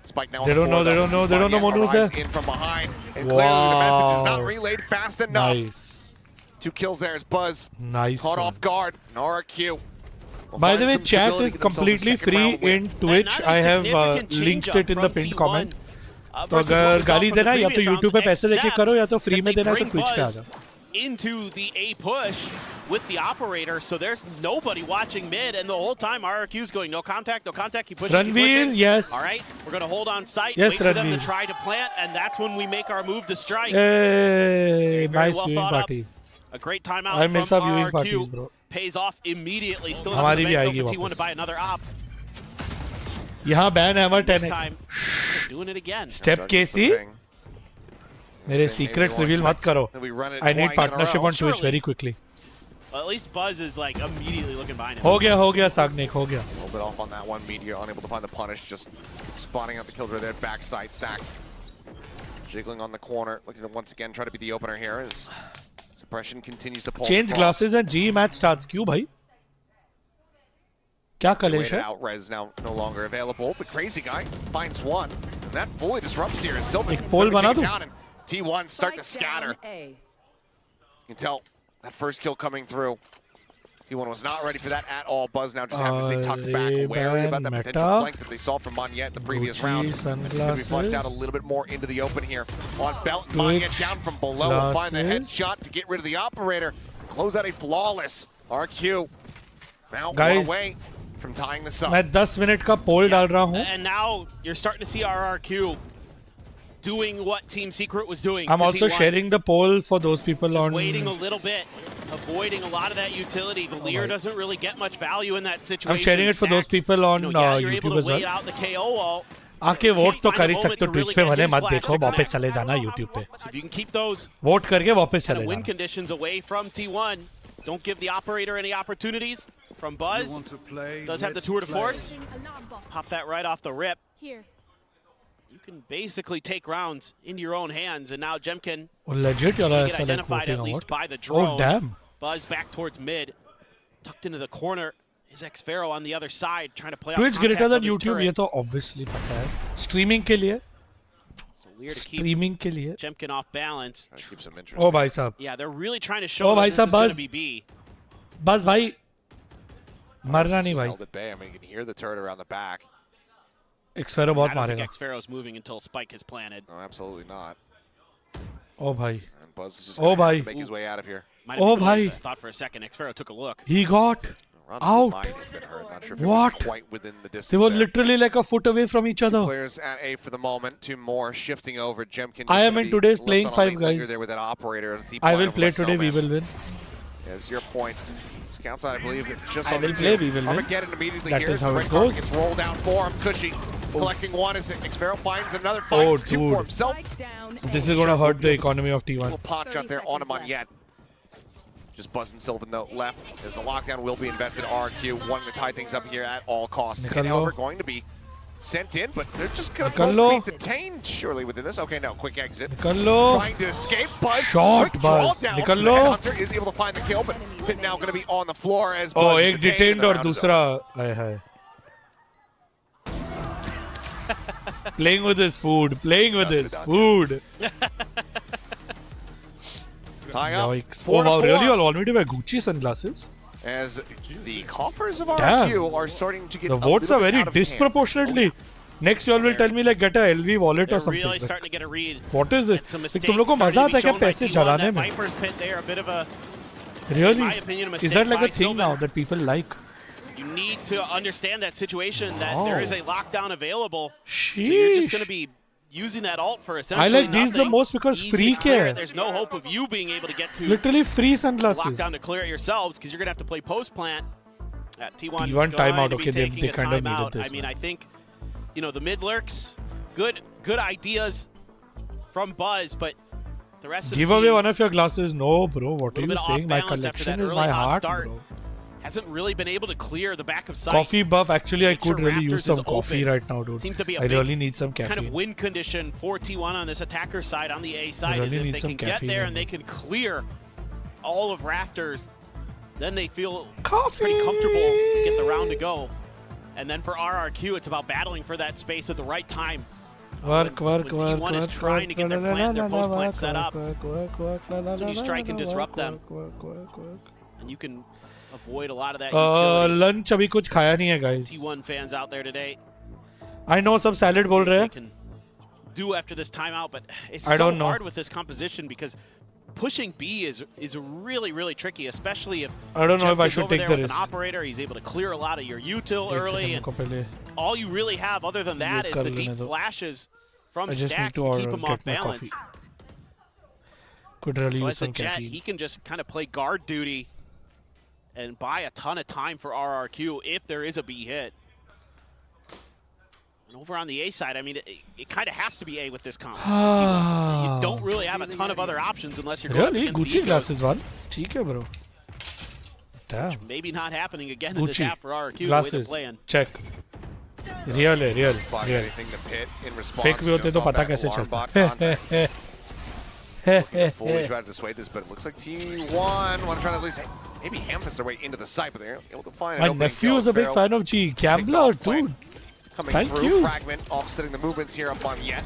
Spike now on They the don't know, floor, they though. don't know, they don't know Monyet Monu's there. arrives in from behind. And clearly the message is not Wow. relayed fast enough. Nice. 2 kills there as Buzz. Nice. Caught one. off guard. Nora Q. By the way, chat is completely free in Twitch. I have linked it in the pinned comment. तो अगर गाली देना या तो YouTube पे पैसे लेके करो या तो फ्री में देना है तो Twitch पे आ जाओ. Into the A push with the operator, so there's nobody watching mid, and the whole time RRQ's going no contact, keep pushing. keep Ranveer, pushing. yes. All right, we're gonna hold on site, Yes, wait for them to Ranveer. try to plant, and that's when we make our move to strike. Hey, Very nice well viewing thought up. party. A great timeout I miss from our viewing RRQ. parties, bro. Pays off immediately. Still हमारी in भी the आएगी bank for T1 to वापस. buy another op. यहाँ ban hammer This 10 time, they're doing it again. Step KC. मेरे secrets reveal मत करो. I need partnership on Twitch very quickly. Well, at least Buzz is like immediately looking behind him. हो गया Sagnik, हो गया. A little bit off on that one. Meteor unable to find the punish. Just spotting out the killjoy there. Backside Stax. Jiggling on the corner. Looking to once again try to be the opener here as suppression continues to pull. Change glasses and G match starts. क्यों भाई? क्या कलेश है? Outrez now no longer available, but Crazy Guy finds one. And that fully disrupts here as Silver एक पोल बना दूं? down and T1 start to scatter. You can tell that first kill coming through. T1 was not ready for that at all. Buzz now just happens to tucked back, wary about that potential flank that they saw from Monyet in the previous round. This is going to be flushed out a little bit more into the open here. On belt, Monyet down from below will find the headshot to get rid of the operator. Close out a flawless RQ. Now one away from tying this up. मैं 10 minute का पोल डाल रहा हूँ. And now you're starting to see RRQ doing what Team Secret was doing. I'm to also T1. sharing the poll for those people Just on. waiting a little bit, avoiding a lot of that utility. The Lear doesn't really get much value in that situation. I'm sharing it for those people on you're YouTube able to as well. wait out the KO wall. आके vote तो Can't कर ही find a सकते हो moment to Twitch really पे get भले his मत flash देखो to वापस connect. चले जाना YouTube पे So if you can keep those vote करके वापस kind चले of win जाना. conditions away from T1, don't give the operator any opportunities. From Buzz, does have the tour de force. Pop that right off the rip. Here. You can basically take rounds into your own hands, and now Jemkin Legit यार get ऐसा like identified voting at least award. by the drone. Oh damn. Buzz back towards mid, tucked into the corner. His ex-Pharaoh on the other side, trying to play out Twitch contact greater than of his YouTube turret. ये तो obviously पता है. Streaming के लिए. So weird to keep Streaming के लिए. Jemkin off balance. That keeps him interested. ओ भाई साहब. Yeah, they're really trying to show Oh, that bhai this sahab, is going to Buzz. be B. बस भाई मरना नहीं Just भाई. held at bay. I mean, you can hear the turret around the back. X-Pharaoh I बहुत don't think मारेगा. X-Pharaoh's moving until Spike has planted. No, absolutely not. ओ भाई. And Buzz is just Oh, going to bhai. have to make his way out of here. Might have Oh, been Buzz. bhai. I thought for a second X-Pharaoh took a look. He got Run out. might have been hurt. Not sure if What? it was quite within the distance. They were there. literally like a foot away from each other. Players at A for the moment. 2 more shifting over. Jemkin. I just am gonna in be today's left playing on a 5 link linger guys. There with that operator. Deep I line will over play by today. We Snowman. will win. As your point. Scouts, I believe, just I on will the play, two. we will win. Armageddon immediately That here is as how the it red carpet goes. gets rolled down for him. Cushy collecting one as Xpharaoh finds another. Oh, Finds 2 dude. for himself. This is going to hurt the economy of T1. Little pot shot there on him on Yet. Just buzzing Sylvan though left as the lockdown will be invested. RQ wanting to tie things up here at all costs. Nikal And lo. Albert going to be sent in, but they're just going Nikal to lo. be detained surely within this. Okay, no, quick exit. निकल लो. Trying to escape. Buzz. Shot, quick draw Buzz. down. Nikal The lo. Headhunter is able to find the kill, but Pit now going to be on the floor as Oh, Buzz is एक detained detained and the और round is दूसरा हाय हाय. Playing with his food. Playing with his food. Tying up. Yikes. 4 Oh to wow, 4. really? I'll already wear Gucci sunglasses? As the coffers of Damn. RQ are starting to get The a votes little are bit very out of hand. disproportionately. Next you all will tell me like get a LV wallet or something. Really starting to get a read. What is this? तुम लोग को मजा आता है क्या पैसे जलाने में? Really? Is that like a thing now that people like? You need to understand that situation that there is a lockdown available. Sheesh. So you're just going to be using that ult for essentially I like these the most because free care. There's no hope of you being able to get to literally free sunglasses. Lockdown to clear it yourselves because you're going to have to play post plant. T1 timeout. Okay, they kind of needed this. I mean, I think, you know, the mid lurks, good ideas from Buzz, but the rest of Give the away team, one of your glasses. No, bro. What are you saying? My collection is my heart, bro. Hasn't really been able to clear the back of sight. Coffee buff. Actually, I could really use some coffee right now, dude. Seems to be a I really need some caffeine. Kind of win condition for T1 on this attacker side, on the A side, really is if they can get there and they can clear all of Raptors, then they feel pretty comfortable to get the round to go. And then for RRQ, it's about battling for that space at the right time. When T1 is trying to get their post plant set up, that's when you strike and disrupt them. And you can avoid a lot of that utility. Lunch अभी कुछ खाया नहीं है, guys. T1 fans out there today. I know सब salad बोल रहे हैं. Can do after this timeout, but it's so hard with this composition because pushing B is really tricky, especially if I don't know if I should take the risk. risk. An operator, he's able to clear a lot of your util early, and all you really have other than that is the deep flashes from Stax to keep him off balance. Could really so use some Jet, caffeine. he can just kind of play guard duty and buy a ton of time for RRQ if there is a B hit. And over on the A side, I mean, it kind of has to be A with this comp. You don't really have a ton of other options unless you're going really Gucci glasses one. ठीक है bro. Damn. Maybe not happening again in this half for RRQ. Glasses. Check. Real है, real. Fake भी होते तो पता कैसे चलता. Fully try to dissuade this, but it looks like T1 want to try to at least maybe hamfist their way into the site, but they're able to find My nephew is a big fan of G. Gambler, dude. Thank you. Fragment offsetting the movements here up on Yet.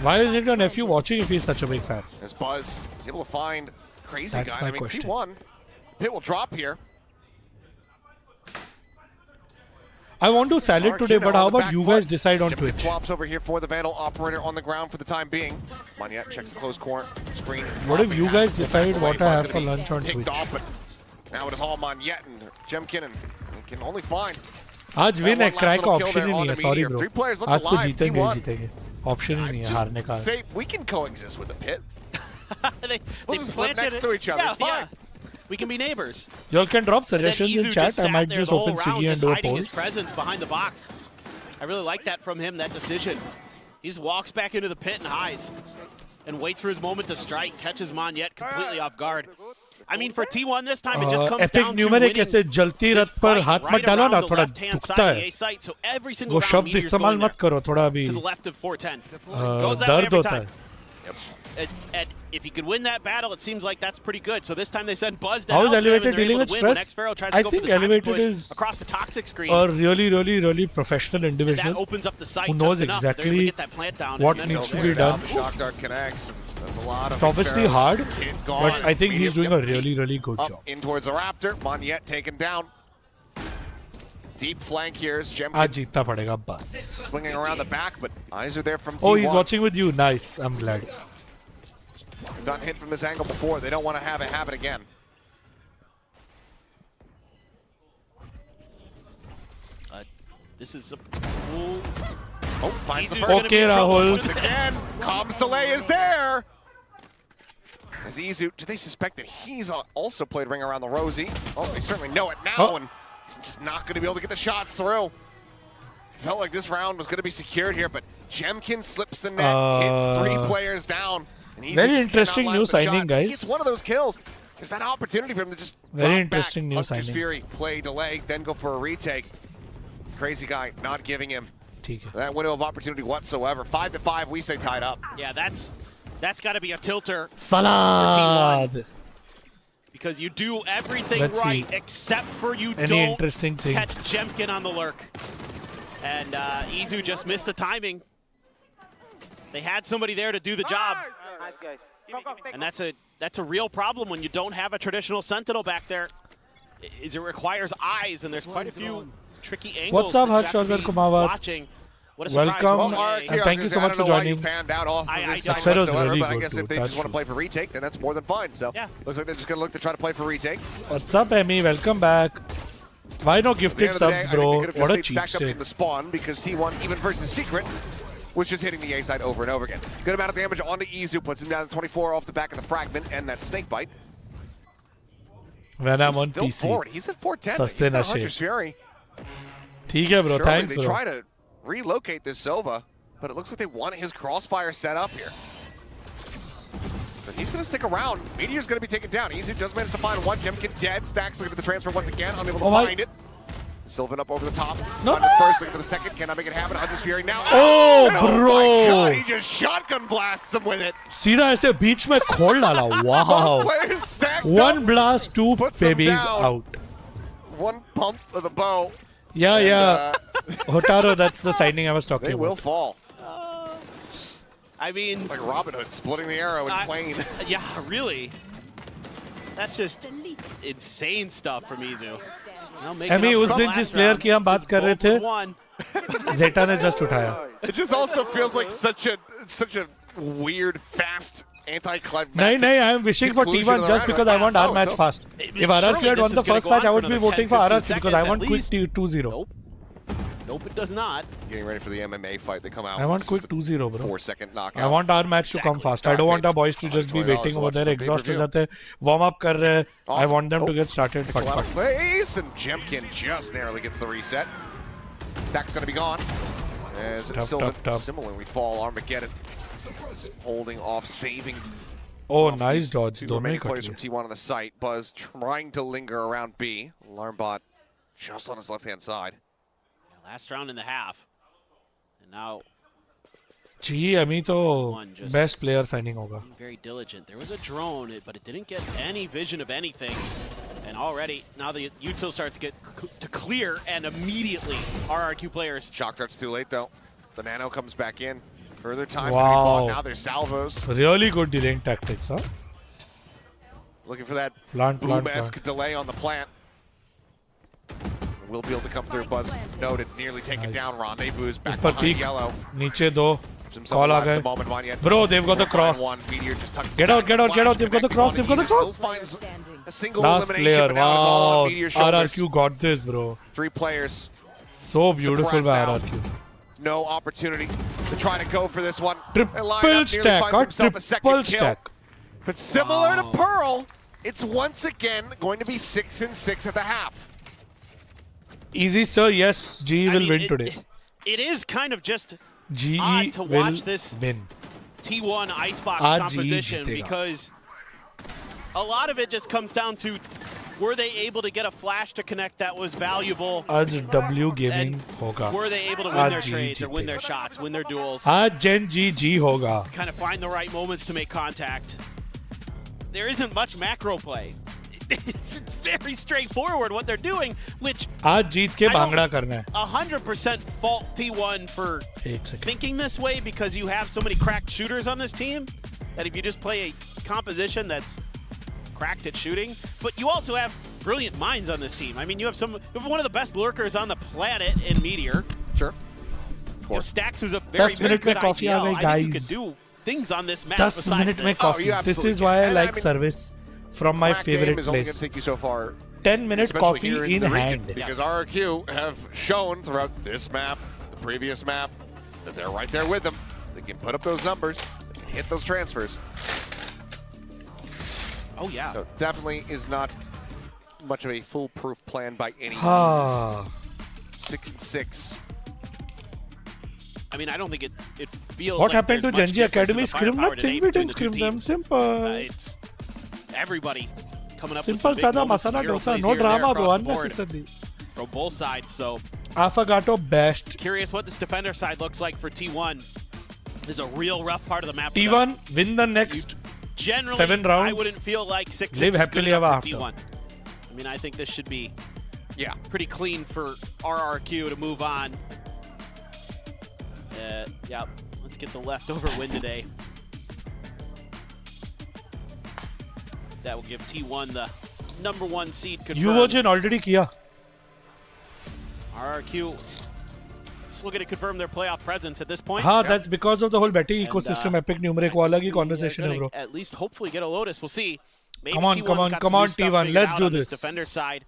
Why isn't your nephew watching if he's such a big fan? As Buzz is able to find Crazy That's Guy. my I mean, question. T1 pit will drop here. I want to salad today, but how about you guys decide on Twitch? Swaps over here for the Vandal operator on the ground for the time being. Monyet checks the close corner screen. What if you guys decide what I have for lunch on Twitch? Now it is all Monyet and Jemkin, and he can only find. आज win है, crack का option ही नहीं है, sorry bro. आज तो जीतेंगे. Option ही नहीं है हारने का. Say we can coexist with the pit. they we'll just live next to each other. Yeah, it's fine. We can be neighbors. Y'all can drop suggestions in chat. I might just open Swiggy and do a poll. His presence behind the box. I really like that from him, that decision. He just walks back into the pit and hides. And waits for his moment to strike. Catches Monyet completely off guard. I mean, for T1 this time, it just comes down to winning ऐसे जलती रथ पर हाथ मत डालो ना, थोड़ा दुखता है. So every single वो round, शब्द Meteor's इस्तेमाल going मत करो, थोड़ा अभी to the left of 410. Goes that way दर्द every होता time. है. And if he could win that battle, it seems like that's pretty good. So this time they send Buzz down. How is Elevated dealing with stress? I think Elevated is across the toxic screen. A really professional individual that opens up the sight who knows exactly what needs to be done. Shock Dart connects. That's a lot of it's obviously hard, but I think he's doing a really good job. In towards the Raptor, Monyet taken down. Deep flank here is Gem. आज जीतना पड़ेगा बस. Swinging around the back, but eyes are there from T1. Oh, he's watching with you. Nice. I'm glad. Not hit from this angle before. They don't want to have it again. This is a cool. Oh, finds the first. Okay, Rahul. Again, Cobb Soleil is there. As Izu, do they suspect that he's also played ring around the Rosie? Oh, they certainly know it now, and he's just not going to be able to get the shots through. Felt like this round was going to be secured here, but Jemkin slips the net, hits 3 players down. Very interesting new signing, guys. It's one of those kills. There's that opportunity for him to just very interesting new signing. Fury, play, delay, then go for a retake. Crazy Guy not giving him that window of opportunity whatsoever. 5-5, we say tied up. Yeah, that's got to be a tilter. Salad. Because you do everything right except for you don't catch Jemkin on the lurk. And Izu just missed the timing. They had somebody there to do the job. And that's a real problem when you don't have a traditional sentinel back there. It requires eyes, and there's quite a few tricky angles. What's up, that you have to be Kumawat? watching. What a surprise. Welcome. Well, And thank you so much for joining. That set was really but I good, guess dude. if they That's just want to true. play for retake, then that's more than fine. So Yeah. looks like they're just going to look to try to play for retake. What's up, Emmy? Welcome back. Why no At the end gifted of the day, subs, I think bro? they could have What a just cheap stayed stacked up stick. in the spawn because T1, even versus Secret, was just hitting the A side over and over again. Good amount of damage onto Izu, puts him down to 24 off the back of the fragment and that snake bite. When I'm He's on still PC. forward. He's at 410. Saste He's got nashe. Hunter's Fury. ठीक है, bro. Surely Thanks, they bro. try to relocate this Sova, but it looks like they want his crossfire set up here. But he's going to stick around. Meteor's going to be taken down. Izu does manage to find one. Gemkin dead. Stax looking for the transfer once again. Unable to find it. Sylvan up over the top. No. Find the first, looking for the second. Cannot make it happen. Hunter's Fury now. Oh, my bro. God, he just shotgun blasts him with it. सीधा ऐसे बीच में खोल डाला. Wow. Players stacked One up. blast, two Puts them babies down. out. One pump of the bow. Yeah, and, yeah. Hotaro, that's the signing I was talking They about. will fall. I mean, Like Robin Hood splitting the arrow and playing. Yeah, really. That's just insane stuff from Izu. Emmy, उस दिन जिस player की हम बात कर रहे थे, Zeta ने just उठाया. It just also feels like such a weird, fast anti-climactic. नहीं, I am wishing for conclusion of T1 the just round. because I want our match fast. If RRQ had won the first match, I would be voting for RRQ because I want quick 2-0. Nope, it does not. Getting ready for the MMA fight. They come out. I want quick 2-0, bro. 4-second knockout. I want our match to come fast. I don't want our boys to just be waiting over there, exhausted जाते, warm up कर रहे. I want them to get started. Picks a lot of face, and Jemkin just narrowly gets the reset. Stack's going to be gone. As Sylvan similarly fall. Armageddon holding off, staving. Oh, nice dodge. Two दोनों ही remaining cut players from गए. T1 on the site. Buzz trying to linger around B. Alarmbot just on his left-hand side. Last round in the half. And now जी, अमी तो best player signing होगा. very diligent. There was a drone, but it didn't get any vision of anything. And already, now the util starts to get to clear, and immediately RRQ players. Shock dart's too late, though. The nano comes back in. Further time Wow. to be bought. Now there's salvos. Really good delaying tactics, huh? Looking for that Plant. boom-esque delay on the plant. Will be able to come through. Buzz noted, nearly taken down. Rendezvous back ऊपर behind peak. yellow. नीचे दो. Himself Call uh alive at the गए. moment, Vanya. Bro, they've got the cross. One. Meteor just tucked Get out, back. get out, get out. Flash They've got the connecting cross, on they've got the Meteor. cross. Still finds a single Last elimination, player. but now it's all on Wow. Meteor's shoulders. RRQ got this, bro. 3 players. So beautiful Suppressed by now. RRQ. No opportunity to try to go for this one. Triple And line up, nearly stack, finds himself a second triple kill. stack. But similar to Pearl, it's once again going to be 6-6 at the half. Easy, sir. Yes, GE will win today. It is kind of just GE odd to will watch this win. T1 Icebox आज composition GE जीतेगा. because a lot of it just comes down to, were they able to get a flash to connect that was valuable? आज W Gaming And होगा. were they able to win आज their GE trades or win जीतेगा. their shots, win their duels? आज GenG होगा. Kind of find the right moments to make contact. There isn't much macro play. It's very straightforward what they're doing, which आज जीत के भांगड़ा करना है. 100% fault T1 for एक second. thinking this way, because you have so many cracked shooters on this team that if you just play a composition that's cracked at shooting, but you also have brilliant minds on this team. I mean, you have one of the best lurkers on the planet in Meteor. Sure. You have Stax, who's a very, 10 very minute good में coffee IGL. आ गई, I think you guys. could do things on this map 10 besides minute में this. coffee. you This absolutely is why I can. like I mean, service from my Crack game favorite is only going to place. take you so far. 10 minute especially coffee here in the region, hand. because RRQ have shown throughout this map, the previous map, that they're right there with them. They can put up those numbers, hit those transfers. Oh, yeah. So definitely is not much of a foolproof plan by any means. हाँ. 6-6. I mean, I don't think it feels What like happened to there's much GenG difference in Academy? the Scrim firepower nothing, today we between didn't the two scrim them. teams. Simple. It's everybody coming up Simple with some big sada moments, masala hero dosa. plays No here and there drama, bro. across the board Unnecessarily. from both sides. So Affogato best. curious what this defender side looks like for T1. This is a real rough part of the map. for them. T1 win the next. Generally, 7 rounds. I wouldn't feel like 6-6 Live is happily good enough ever for after. T1. I mean, I think this should be Yeah. pretty clean for RRQ to move on. Yeah, let's get the leftover win today. That will give T1 the #1 seed confirmed. Uvogen already किया. RRQ just looking to confirm their playoff presence at this point. हाँ, that's because of the whole betting ecosystem. Epic numeric वो अलग ही conversation है, bro. At least hopefully get a Lotus. We'll see. Maybe Come on, T1's come on, got come some on, new stuff T1. figured Let's out do on this. Defender side,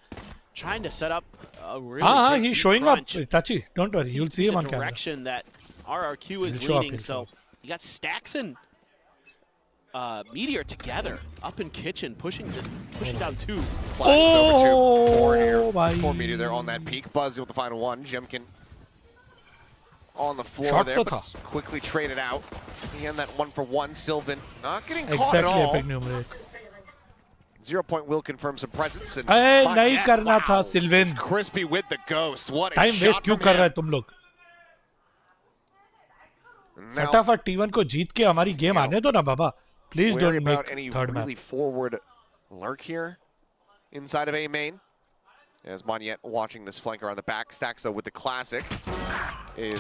trying to set up a really हाँ, big he's deep showing crunch. up. Tachi, don't worry. You'll see him on the camera. direction that RRQ is He'll show up, leading. he'll show So up. you got Stax and Meteor together up in kitchen, pushing down 2. Oh, bhai. Poor Meteor there on that peak. Buzz with the final one. Gemkin on the floor Shot there, to but tha. it's quickly traded out. Again, that 1-for-1. Sylvan not getting caught Exactly, at all. epic numeric. 0 point will confirm some presence. And अरे Fine, नहीं yeah, करना था wow. सिल्वेन. It's crispy with the ghost. What a time shot waste क्यों from कर रहा है him. तुम लोग? Now, फटाफट T1 को जीत के हमारी गेम आने दो ना बाबा. Please worry don't about make any third really map. forward lurk here inside of A main. As Monyet watching this flanker on the back. Stax though with the classic is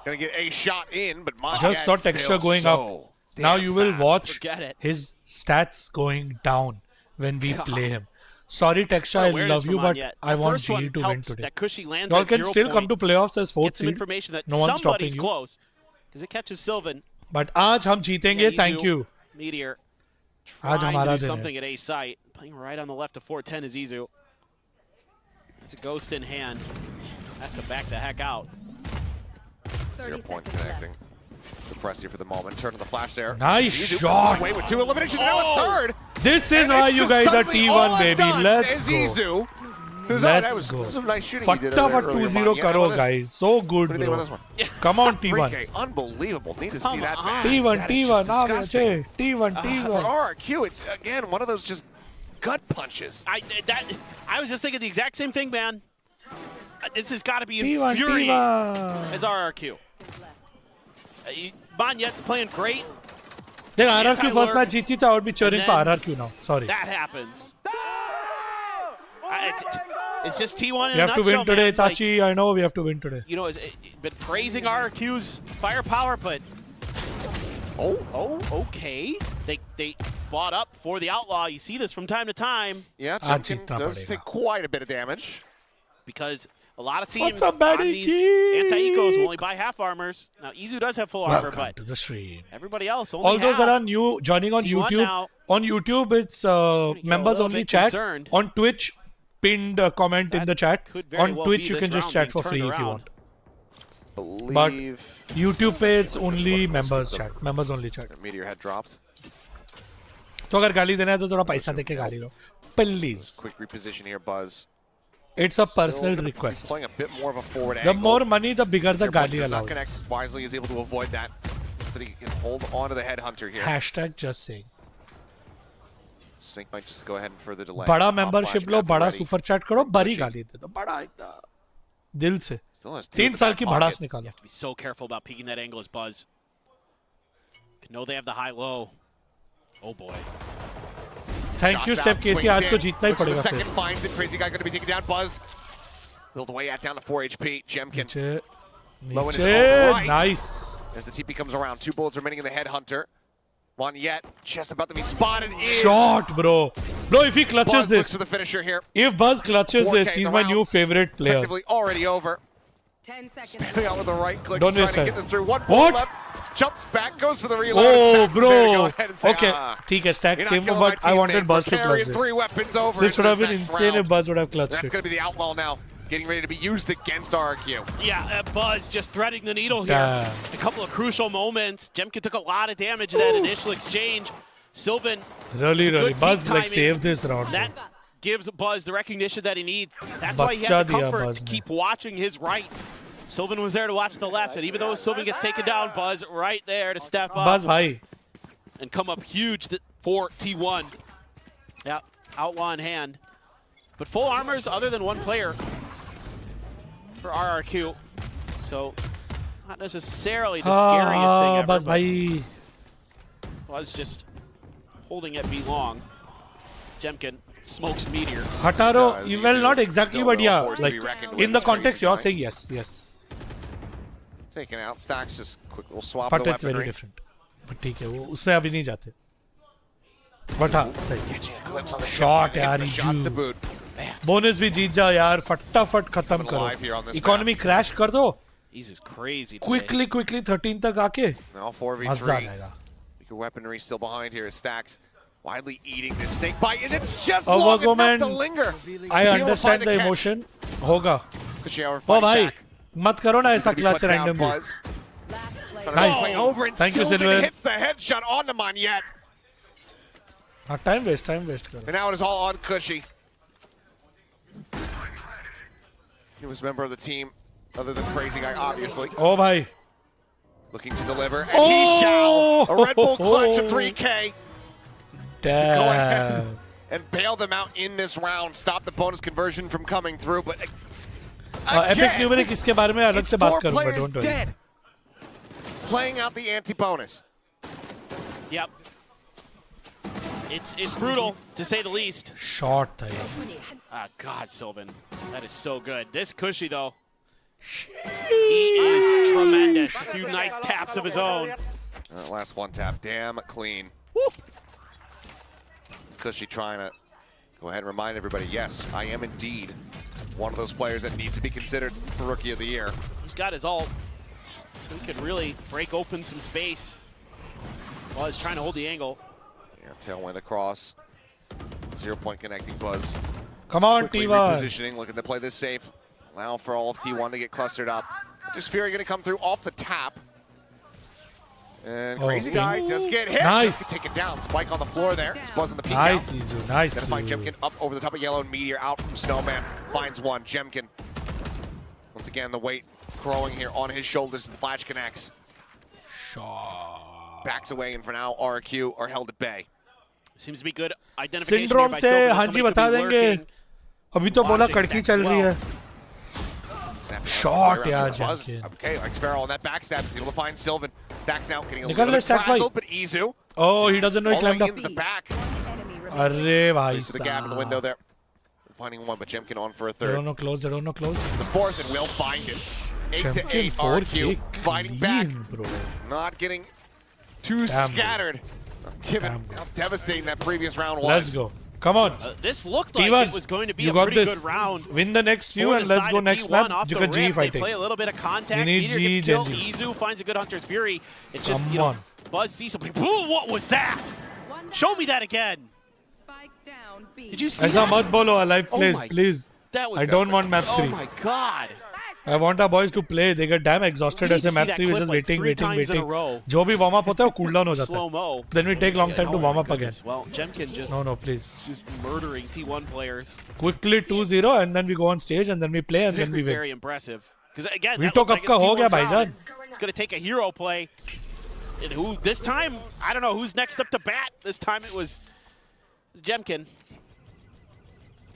gonna get a shot in, but Monyet Just saw texture still going so up. Now damn you will fast. watch Forget it. his stats going down when we play him. Sorry, Texture, I Awareness love from you, but Monyet. I The want first one GE to win helps today. That Cushy lands Y'all at can 0 still come to point. playoffs as fourth Get some seed. information that No one's stopping somebody's you. close because it catches Sylvan. But आज हम जीतेंगे. Yeah, Thank Izu, you. Meteor आज trying हमारा to do दिन है. something at A site. Playing right on the left of 410 is Izu. It's a ghost in hand. Has to back the heck out. 0 point connecting. Suppress you for the moment. Turn on the flash there. Nice Izu shot. away with 2 eliminations. Now a third. This is And why it's you guys are suddenly all T1, baby. undone Let's as go. Izu. That Let's was go. some nice shooting you did over फटाफट there earlier, 2-0 Monyet. करो, What is- guys. So good, What do you think about bro. this one? Come on, Great T1. game. Unbelievable. Need to see Come that on. back. T1, That is T1. just Now, disgusting. T1, For T1. RRQ, it's, again, one of those just gut punches. I was just thinking the exact same thing, man. This has got to be T1, infuriating T1. as RRQ. Monyet's playing great. Then RRQ first Anti-lurk. match जीती तो I would be cheering for And then RRQ now. Sorry. That happens. It's just T1 in We a have to nutshell, win today, man. Like, Tachi. I know we have to win today. you know, it's been praising RRQ's firepower, but okay. They bought up for the Outlaw. You see this from time to time Yeah, आज Jimkin जीतना does पड़ेगा. take quite a bit of damage. because a lot of teams What's up, on Matty these G? anti-ecos will only buy half armors. Now, Izu does have full armor, Welcome but to the stream. everybody else only All those half. that are new joining on T1 YouTube, now. on YouTube it's get a members little only bit chat. concerned. On Twitch, pinned comment in That the chat. could very On well Twitch be you this can just round chat being for free turned if you around. want. Believe YouTube पे it's only members chat. Members only chat. Meteor had dropped. तो अगर गाली देना है तो थोड़ा पैसा देके गाली दो. Please. Quick reposition here, Buzz. It's a personal Still gonna be request. Playing a bit more of a forward The angle. more money, the bigger the Zero point gali does not allowance. connect. Wisely is able to avoid that. So he can hold on to the headhunter here. Hashtag just saying. Sync might just go ahead and further delay. बड़ा I'll membership flash लो, map बड़ा ready. super chat करो, बड़ी Pushing. गाली दे दो, बड़ा एकदम दिल से. Still has two 3 in the साल back की pocket. भड़ास You निकालो. have to be so careful about peeking that angle as Buzz. You know they have the high-low. Oh boy. Thank you, Shots Step out, KC. swings आज in. तो जीतना ही Looks for the पड़ेगा second, फिर. finds it. Crazy guy going to be taken down. Buzz build way out down to 4 HP. Gemkin नीचे, low in his नीचे, own right. nice. As the TP comes around. 2 bullets remaining in the headhunter. Monyet just about to be spotted. Is Shot, bro. Bro, if he clutches Buzz looks this, for the finisher here. if Buzz clutches 4K this, he's the my round. new favorite player. Effectively already over. 10 seconds. Spamming out with the right click. Don't Trying waste to time. get this through. One What? ball left. Jumps back. Goes for the reload. Oh, Stax is there to go bro. ahead and say, Okay, ah, ठीक है, Stax you're not came killing but my I wanted teammate Buzz for to clutch carrying this. 3 weapons over This would into have been this next insane round. if Buzz would have clutched That's it. going to be the outlaw now. Getting ready to be used against RRQ. Yeah, Buzz just threading the needle here. Damn. A couple of crucial moments. Jemkin took a lot of damage in that initial exchange. Sylvan, Really, really. good Buzz peak like timing. save this round. that bro. gives Buzz the recognition that he needs. That's why he बच्चा had the दिया comfort Buzz to ने. keep watching his right. Sylvan was there to watch the left, and even though Sylvan gets taken down, Buzz right there to step up Buzz भाई. and come up huge for T1. Yeah, outlaw in hand. But full armors other than one player for RRQ. So not necessarily the scariest thing ever, Buzz but भाई. Buzz just holding it be long. Jemkin smokes Meteor. Hataro, Yeah, well, not Izu exactly, still but no yeah, force to like be reckoned with in the this context crazy you're guy. saying yes, yes. Taken out. Stax just quick little swap But of the it's very weaponry. different. But ठीक है, वो उसमें अभी नहीं जाते. But हाँ, सही. Catching a glimpse on the Shot, Gemkin, यार, hits the shots to Izu. boot. Bonus भी जीत जाओ यार, फटाफट खत्म Coming alive here on करो. this इकोनॉमी क्रैश कर दो. Izu's crazy today. Quickly 13 तक आके Now 4v3. मजा आ जाएगा. Weaker weaponry still behind here as Stax widely eating this snake bite, and it's just Oh, long Wago enough to man. linger. I Be able to understand find the catch. emotion. होगा. Kushiawa ओ fighting भाई back. मत करो ना ऐसा Gonna be clutch put down, randomly. Buzz. Last player. Nice. Going over and Thank you, Sylvan Sylvan. hits the headshot on the Monyet. हाँ time waste करो. And now it is all on Cushy. He was a member of the team, other than Crazy Guy, obviously. ओ भाई. Looking to deliver, and he shall! A Red Bull clutch of 3K to go ahead Damn. and bail them out in this round. Stop the bonus conversion from coming through, but Epic again, numeric इसके बारे में अलग it's से बात 4 करूँगा. players Don't worry. dead. Playing out the anti-bonus. Yep. It's brutal, to say the least. Shot था ये. Ah, God, Sylvan. That is so good. This Cushy, though, he is tremendous. A few nice taps of his own. Last one tap, damn clean. Cushy trying to go ahead and remind everybody, yes, I am indeed one of those players that needs to be considered for Rookie of the Year. He's got his ult, so he could really break open some space while he's trying to hold the angle. Yeah, tailwind across. 0 point connecting Buzz. Come on, Quickly T1. repositioning, looking to play this safe. Allow for all of T1 to get clustered up. Just Fury going to come through off the tap. And Crazy Guy does get hit. Nice. Just take it down. Spike on the floor there. It's Buzz on the peek Nice, out. Izu. Nice. Gonna find Izu. Jemkin up over the top of Yellow, and Meteor out from Snowman. Finds one. Jemkin. Once again, the weight growing here on his shoulders as the flash connects. Shot. Backs away, and for now, RQ are held at bay. Seems to be good identification Syndrome here by से Sylvan. हाँ जी Somebody बता could be देंगे. lurking. अभी तो बोला Watching कड़की Stax चल रही है. Shot, yeah, Buzz. Jemkin. Okay, X-Barrel on that backstab is able to find Sylvan. Stax now getting a Nical little le bit Stax frazzled, bhai. but Izu Oh, he doesn't know he all the way climbed up. into the back. अरे भाई Plays the gap in the window साहब. there. Finding one, but Jemkin on for a They third. don't know close. They don't know close. The fourth, and will find it. 8 to 8 Jemkin 4K RQ fighting back. clean, bro. Not getting too Damn, scattered. Given Damn. how devastating that previous round was. Let's go. Come on. This looked like T1, it was going to be you a got pretty this. good round. Win the next few For and the let's side go of next T1 map. off You the got G rip. They fighting. play a little bit of contact. We need Meteor G, gets killed. GenG. Izu finds a good Hunter's Fury. It's just, Come you know, on. Buzz sees something. Ooh, what was that? Show me that again. Spike down B. Did you see ऐसा that? मत बोलो alive Oh plays, my- please. That was I don't want map 3. Oh my God. I want our boys to play. They get damn exhausted We as need a to see map that 3 we're clip just like 3 waiting. times in a row. जो भी warm up होता है वो cool down हो जाता Slow है. mo. Then we take long time to Oh warm my up again. goodness. Well, Jemkin No, please. just murdering T1 players. Quickly 2-0 and then we go on stage and then we play and then we win. Very impressive. Because again, We that took looked up like का हो it's गया T1's भाईजान. round. It's going to take a hero play. And who this time? I don't know who's next up to bat. This time it was Jemkin.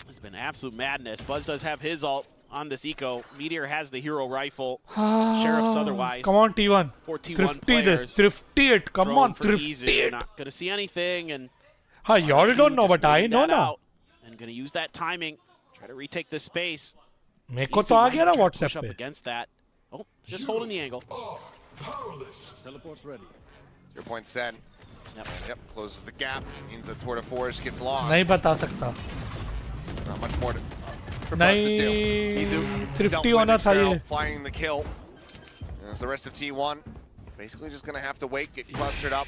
It's been absolute madness. Buzz does have his ult on this eco. Meteor has the hero rifle. Sheriff's otherwise. Come on T1. For T1 Thrifty players. this. Thrifty it. Come Thrown on. for Thrifty Izu. it. Not going to see anything. And हाँ y'all don't know but I just know waiting that now. out. And going to use that timing. Try to retake this space. मेरे को Izu तो आ might गया ना try to push WhatsApp up पे. against that. Oh, just holding the angle. Teleport's ready. 0 point set. Yep. Yep, closes the gap. Means that Tour de Force gets lost. नहीं बता सकता. Not much more for Buzz to do. नहीं. Izu Thrifty dealt with होना था X-Barrel, ये. finding the kill. As the rest of T1 basically just going to have to wait, get clustered up.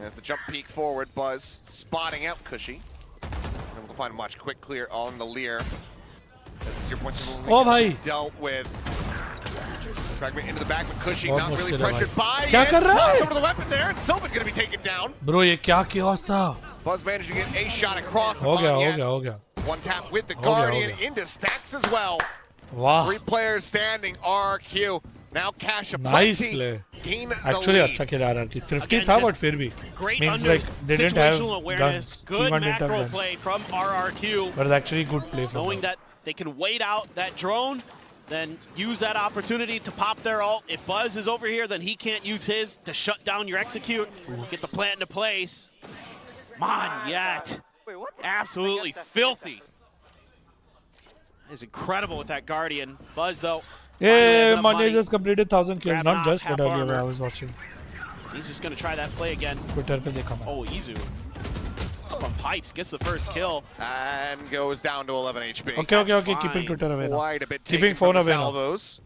As the jump peek forward, Buzz spotting out Cushy. Able to find much quick clear on the Lear. As the 0 points Oh भाई. dealt with. Fragment into the back, but Cushy बहुत not really मुश्किल है pressured भाई. by क्या it. कर रहा है? Over to the weapon there, and Sylvan going to be taken down. Bro ये क्या chaos था? Buzz managed to get a shot across. हो गया Monyet. हो गया. One tap with the हो गया, हो Guardian गया. into Stax as well. वाह. 3 players standing, RQ. Now Cash Nice aplenty. play. Gain the Actually lead. अच्छा खेला RRQ. Thrifty Again, था just but फिर भी. Great Means under like they didn't have situational awareness. guns. Good T1 didn't have macro guns. play from RRQ. But it's actually good play from Knowing them. that they can wait out that drone, then use that opportunity to pop their ult. If Buzz is over here, then he can't use his to shut down your execute. Get the plant into place. Monyet. Absolutely filthy. That is incredible with that Guardian. Buzz, though. finally has Yeah, enough Mane money. just completed 1000 kills. Grab Not knock, just but half earlier armor. when I was watching. He's just going to try that play again. Twitter पे देखा मैं. Oh, Izu. Up on pipes, gets the first kill. And goes down to 11 HP. Okay. Keeping fine. Twitter away now. Quite a bit Keeping taken phone from the away now. salvos.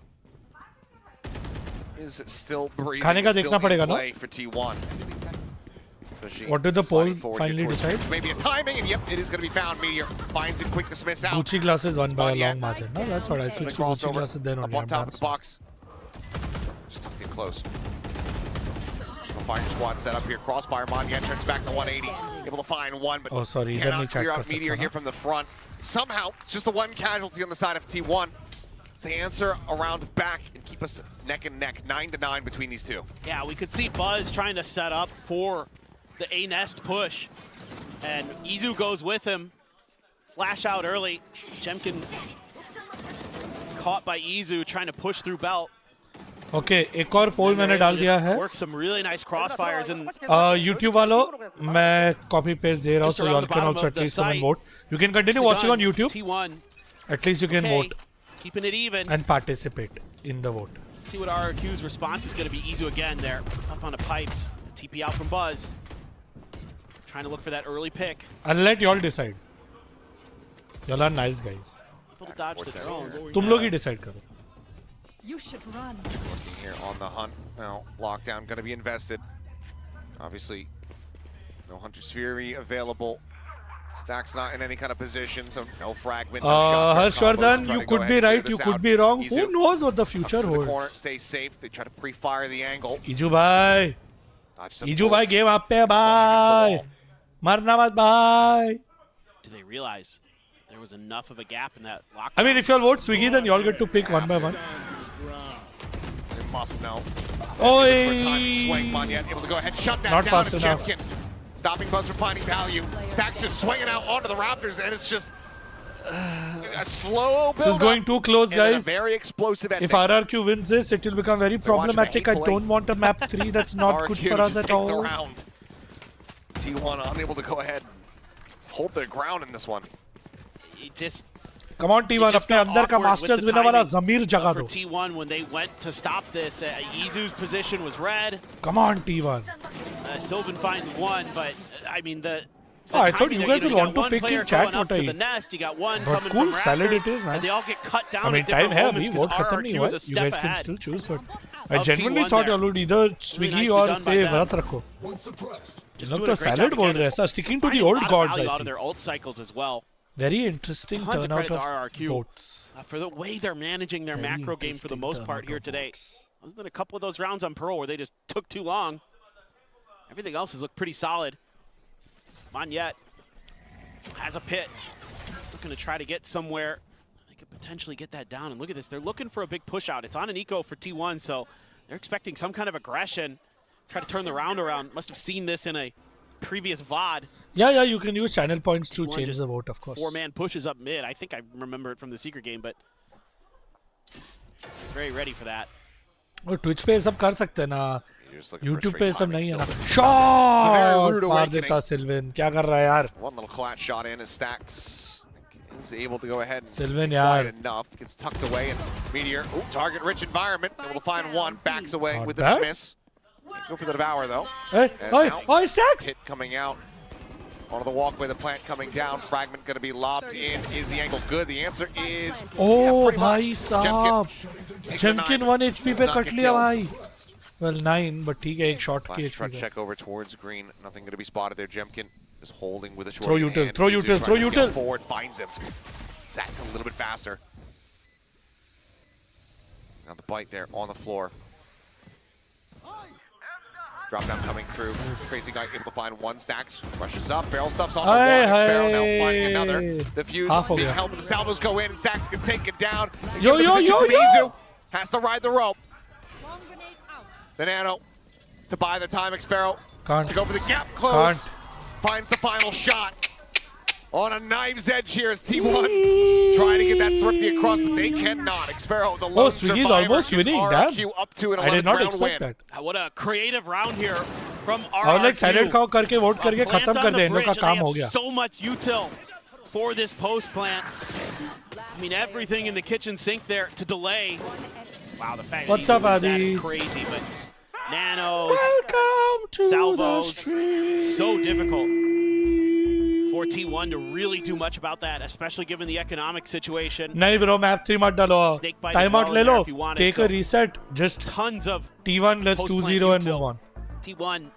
is still breathing. खाने का देखना पड़ेगा ना? For T1. What did the poll finally decide? Maybe a timing, and yep, it is going to be fown. Meteor finds it quick to dismiss out. Gucci glasses won by a long margin. No, that's what I switched to Gucci glasses then only. Up on top of the box. Just tucked in close. Fire squad set up here. Crossfire Manya turns back to 180. Able to find one, but cannot clear out Meteor here from the front. Somehow, it's just the one casualty on the side of T1. To answer around back and keep us neck and neck, 9-9 between these two. Yeah, we could see Buzz trying to set up for the A nest push, and Izu goes with him. Flash out early. Jemkin caught by Izu trying to push through belt. Okay, एक और पोल मैंने डाल दिया है. Work some really nice crossfires in. YouTube वालों, मैं copy paste दे रहा हूँ, so y'all can also at least come and vote. You can continue watching on YouTube. T1. At least you can vote. Keeping it even. And participate in the vote. See what RRQ's response is going to be. Izu again there, up on the pipes. TP out from Buzz. Trying to look for that early pick. I'll let y'all decide. Y'all are nice guys. People dodge the drone. तुम लोग ही decide करो. You should run. Working here on the hunt. Now, lockdown going to be invested. Obviously, no Hunter's Fury available. Stax not in any kind of position, so no fragment. No Harshvardhan, you could be right, you could be wrong. Who knows what the future holds? Corner, stay safe. They try to pre-fire the angle. Iju bhai, game up pe bhai. Marna mat bhai. Do they realize there was enough of a gap in that lock? I mean, if y'all vote Swiggy, then y'all get to pick one by one. They must know. Oi! Swing Manya able to go ahead, shut that Not down. fast enough. Jemkin. Stopping Buzz from finding value. Stax just swinging out onto the Raptors, and it's just a slow build. This is going too close, guys. A very explosive ending. If RRQ wins this, it will become very problematic. I don't want a map 3. That's not good for us at all. T1 unable to go ahead and hold their ground in this one. Come on, T1, अपने अंदर का Masters winner वाला ज़मीर जगा दो. T1 when they went to stop this, Izu's position was red. Come on, T1. Sylvan finds one, but I mean the. I thought you guys would want to pick in chat what I. The nest, you got one but coming cool, from salad Raptors, it is, man. And they all get cut down. I mean, time है अभी vote खत्म नहीं हुआ. You guys can still choose, but I genuinely thought you would either Swiggy or say व्रत रखो. लोग तो salad बोल रहे हैं, ऐसा sticking to the old gods I see. Their ult cycles as well. Very interesting turnout of votes. For the way they're managing their macro game for the most part here today. Other than a couple of those rounds on Pearl where they just took too long. Everything else has looked pretty solid. Monyet has a pit. Looking to try to get somewhere. They could potentially get that down. And look at this. They're looking for a big push out. It's on an eco for T1, so they're expecting some kind of aggression. Try to turn the round around. Must have seen this in a previous VOD. Yeah, you can use channel points to change the vote, of course. 4-man pushes up mid. I think I remember it from the Secret game, but very ready for that. और Twitch पे सब कर सकते हैं ना. YouTube पे सब नहीं है ना. Shot मार देता Sylvan. क्या कर रहा है यार? One little clutch shot in as Stax is able to go ahead and Sylvan यार. enough. Gets tucked away and Meteor. Ooh, target rich environment. Able to find one. Backs away with the dismiss. Go for the devour though. Hey, Stax! Hit coming out. Onto the walkway, the plant coming down. Fragment going to be lobbed in. Is the angle good? The answer is. Oh, bhai saab. Jemkin 1 HP पे cut लिया भाई. Well, 9, but ठीक है एक shot की HP. Check over towards green. Nothing going to be spotted there. Jemkin is holding with a short. Throw util. Forward, finds him. Zach's a little bit faster. Now the bite there on the floor. Drop down coming through. Crazy guy able to find one. Stax rushes up. Barrel stuffs on the one. Sparrow now finding another. The fuse being held, and the salvos go in. Stax can take it down. Yo. Has to ride the rope. The Nano to buy the time. Sparrow to go for the gap close. Finds the final shot. On a knife's edge here is T1 trying to get that thrifty across, but they cannot. Xpero, the lone survivor, almost winning. RRQ up to an 11th round win. I did not expect that. What a creative round here from RRQ. और like salad खाओ करके vote करके खत्म कर दे. इन लोग का काम हो गया. So much util for this post plant. I mean, everything in the kitchen sink there to delay. Wow, the fact What's up, that Adi? is crazy, but nanos, Welcome to salvos, the stream. so difficult for T1 to really do much about that, especially given the economic situation. नहीं bro, map 3 मत डालो. Timeout ले लो. Take a reset. Just tons of T1. Let's 2-0 and move on. T1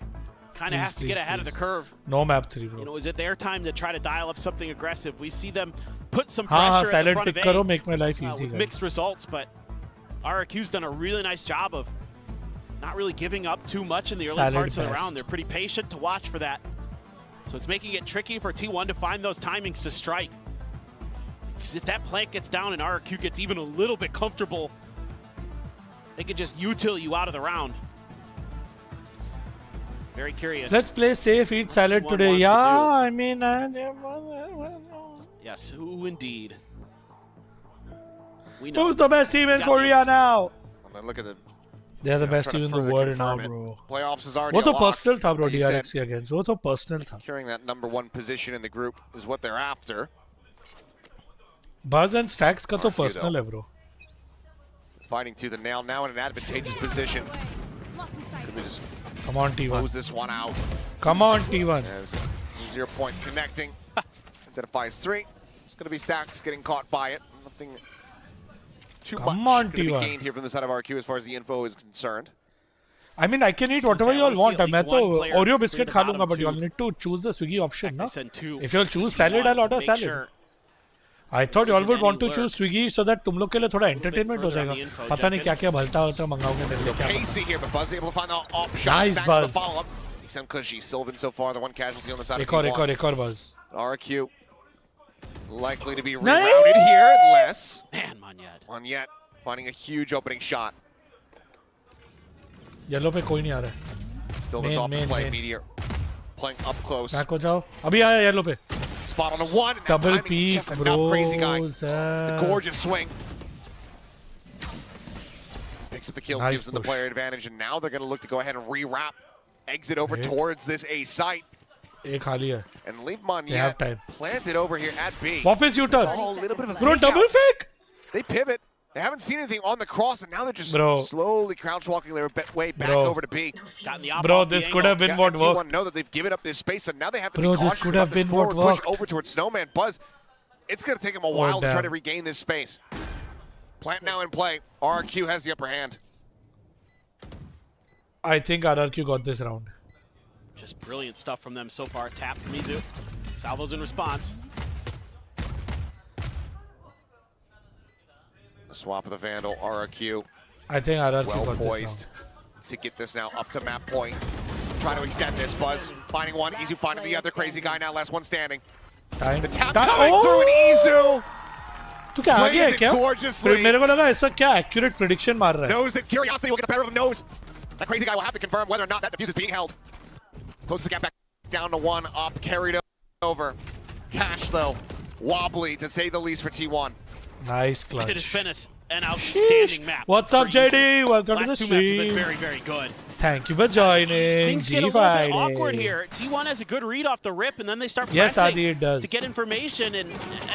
kind of has to get ahead of the curve. No map 3, bro. You know, is it their time to try to dial up something aggressive? We see them put some pressure at the front of A, karo, make my life easy, with mixed results, but RRQ's done a really nice job of not really giving up too much in the early parts of the round. They're pretty patient to watch for that. So it's making it tricky for T1 to find those timings to strike. Because if that plant gets down and RRQ gets even a little bit comfortable, they could just util you out of the round. Very curious. Let's play safe, eat salad today. Yeah, I mean... Yes, who indeed. We know. Who's the best team in Korea now? And then look at the... They're the best team in the world now, bro. Playoffs is already वो तो a lock. personal था, bro, DRX के against. वो तो personal था. Securing that #1 position in the group is what they're after. Buzz and Stax का तो personal है, bro. Fighting to the nail, now in an advantageous position. Could they just Come on, T1. close this one out? Come on, T1. As 0 point connecting. Identifies 3. It's going to be Stax getting caught by it. Nothing too much going to be gained here from the side of RQ as far as the info is concerned. I mean, I can eat whatever you all want. मैं तो Oreo biscuit खा लूँगा, but you all need to choose the Swiggy option, no? If you all choose salad, I'll order salad. I thought you all would want to choose Swiggy so that तुम लोग के लिए थोड़ा entertainment हो जाएगा. पता नहीं क्या-क्या भलता मंगाओगे मेरे लिए क्या. Casey here, but Buzz able to find the op shot. Nice Buzz. He sound cushy. Sylvan so far, the one casualty on the side of एक और Buzz. RQ likely to be rerouted here unless Monyet finding a huge opening shot. Yellow पे कोई नहीं आ रहा. Still this off play, Meteor playing up close. Back हो जाओ. अभी आया yellow पे. Spot on the one. Double peek, bro. Crazy guy. The gorgeous swing. Picks up the kill, gives them the player advantage, and now they're going to look to go ahead and rewrap, exit over towards this A site. एक खाली है. And leave Monyet planted over here at B. वापस U-turn. Oh, a little bit of a bro, double fake. They pivot. They haven't seen anything on the cross, and now they're just slowly crouch walking their way back over to B. Bro, this could have been what worked. Know that they've given up this space, and now they have to bro, be cautious this could have been what push worked. over towards Snowman. Buzz, it's going to take him a while to try to regain this space. Plant now in play. RRQ has the upper hand. I think RRQ got this round. Just brilliant stuff from them so far. Tap from Mizu. Salvos in response. The swap of the Vandal, RRQ. I think RRQ well got poised to get this now up to map point. Trying to extend this. Buzz finding one. Izu finding the other crazy guy now. Last one standing. The tap coming through and Izu. तू क्या आगे है क्या? मेरे को लगा ऐसा क्या accurate prediction मार रहा है. Knows that Curiosity will get the better of him. Knows that crazy guy will have to confirm whether or not that defuse is being held. Closes the gap back down to 1. Up carried over. Cash though wobbly to say the least for T1. Nice clutch. It has been an outstanding map. What's up, JD? Welcome to the stream. Last 2 maps have been very, very good. Thank you for joining. Things get a little bit awkward here. T1 has a good read off the rip, and then they start pressing Adi, it does. to get information, and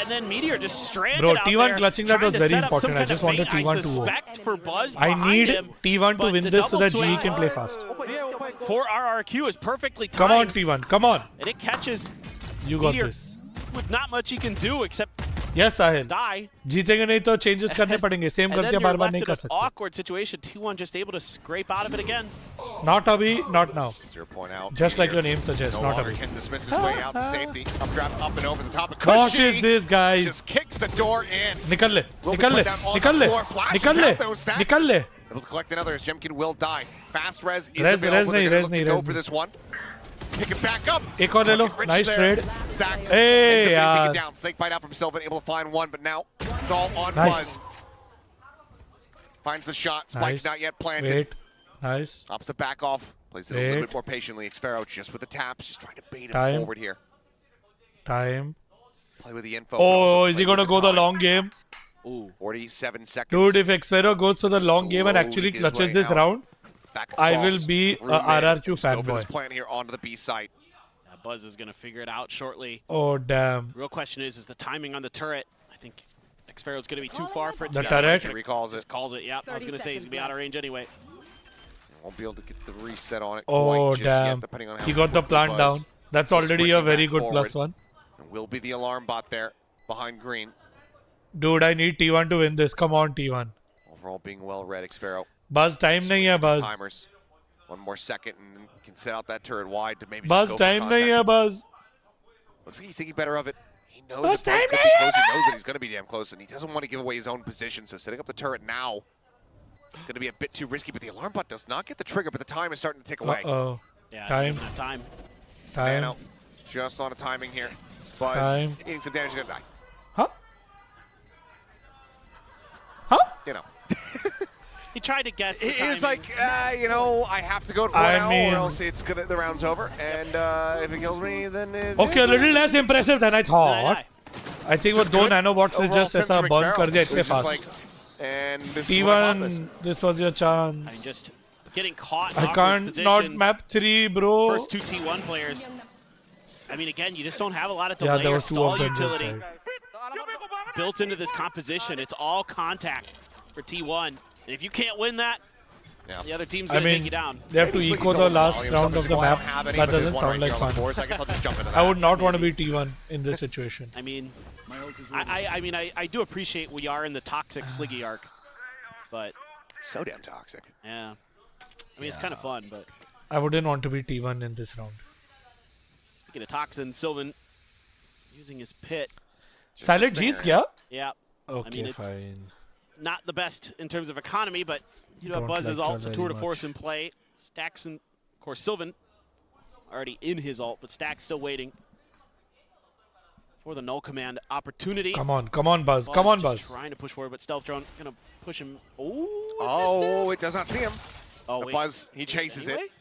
then Meteor just stranded bro, out T1 there, clutching that was very important. I just wanted T1 to win. For Buzz I need him, T1 to win this so that GE can play fast. For RRQ is perfectly timed. Come on, T1. Come on. And it catches You got Meteor this. with not much he can do except Yes, Sahil. die. जीतेंगे नहीं तो changes करने पड़ेंगे. Same गलतियां बार-बार नहीं कर सकते. Awkward situation. T1 just able to scrape out of it again. Not Abhi, not now. 0 point out. Just like your name suggests, not Abhi. Can dismiss his way out to safety. Updraft up and over the top of What Cushy. is this, guys? Just kicks the door in. निकल ले, निकल ले, निकल ले, निकल ले, निकल ले. Able to collect another as Jemkin will die. Fast res is res available. res Go for this one. Pick it back up. एक और ले लो. Nice trade. Stax. Hey, yaar. Down. Snake bite out from Sylvan, able to find one, but now it's all on Buzz. Finds the shot. Spike not yet planted. Wait. Nice. Opts the back off. Plays it a little bit more patiently. Xpharaoh just with the taps, just trying to bait him forward here. Time. Play with the info. Oh, is he going to go the long game? Ooh. 47 seconds. Dude, if Xpharaoh goes to the long game and actually clutches this round, I will be a RRQ fanboy. This plan here onto the B site. Buzz is going to figure it out shortly. Oh, damn. Real question is the timing on the turret. I think Xpharaoh's going to be too far for it the to turret? He recalls it. Just calls it, yeah. I was going to say he's going to be out of range anyway. Won't be able to get the reset on it oh, quite damn. just yet, depending on how he got the plant down. That's already a very good +1. Will be the alarm bot there behind green. Dude, I need T1 to win this. Come on, T1. Overall being well read, Xfero. Buzz, time nahi hai, Buzz. Timers. One more second and can set out that turret wide to maybe Buzz, just go for time contact. nahi hai, Buzz. Looks like he's thinking better of it. He knows Buzz, that Buzz time could nahi be hai, close. He knows that Buzz. he's going to be damn close, and he doesn't want to give away his own position, so setting up the turret now is going to be a bit too risky, but the alarm bot does not get the trigger, but the time is starting to tick away. Uh-oh. Yeah, Time. Time. Time. Nano, just on a timing here. Buzz Time. eating some damage, he's going to die. Huh? Huh? You know. He tried to guess the He was timing. like, you know, I have to go to one now, or else it's gonna, the round's over. And if it kills me, then it Okay, a little less impressive than I thought. Nah. I think वो दो nanobots ने just ऐसा burn कर दिया इतने fast. And this is what I got T1, this was your chance. I mean, just getting caught in I awkward can't not positions. map 3, bro. First two T1 players. I mean, again, you just don't have a lot of Yeah, delay there or was two stall of them just utility died. built into this composition. It's all contact for T1. And if you can't win that, Yeah. the other team's I going to take mean, you down. they have to Maybe echo Slinky the told last volume, round some of the people, I map. don't have any, That but there's doesn't one sound right like here on the fun. board, so I guess I'll just jump into I that. would not want to be T1 in this situation. I mean, I do appreciate we are in the toxic Sliggy arc, but So damn toxic. yeah, I mean it's kind of fun. But I wouldn't want to be T1 in this round. speaking of toxin, Sylvan using his pit, Silent जीत क्या? yeah, Okay, mean, it's- fine. not the best in terms of economy, but you know Don't Buzz like is that also very tour de much. force in play. Stax and of course Sylvan already in his ult, but Stax still waiting for the null command opportunity. Come on, Buzz. Come on, just Buzz. Trying to push forward, but Stealth Drone gonna push him. Oh, it does not see him. Oh, The wait. Buzz, he chases Anyway? it.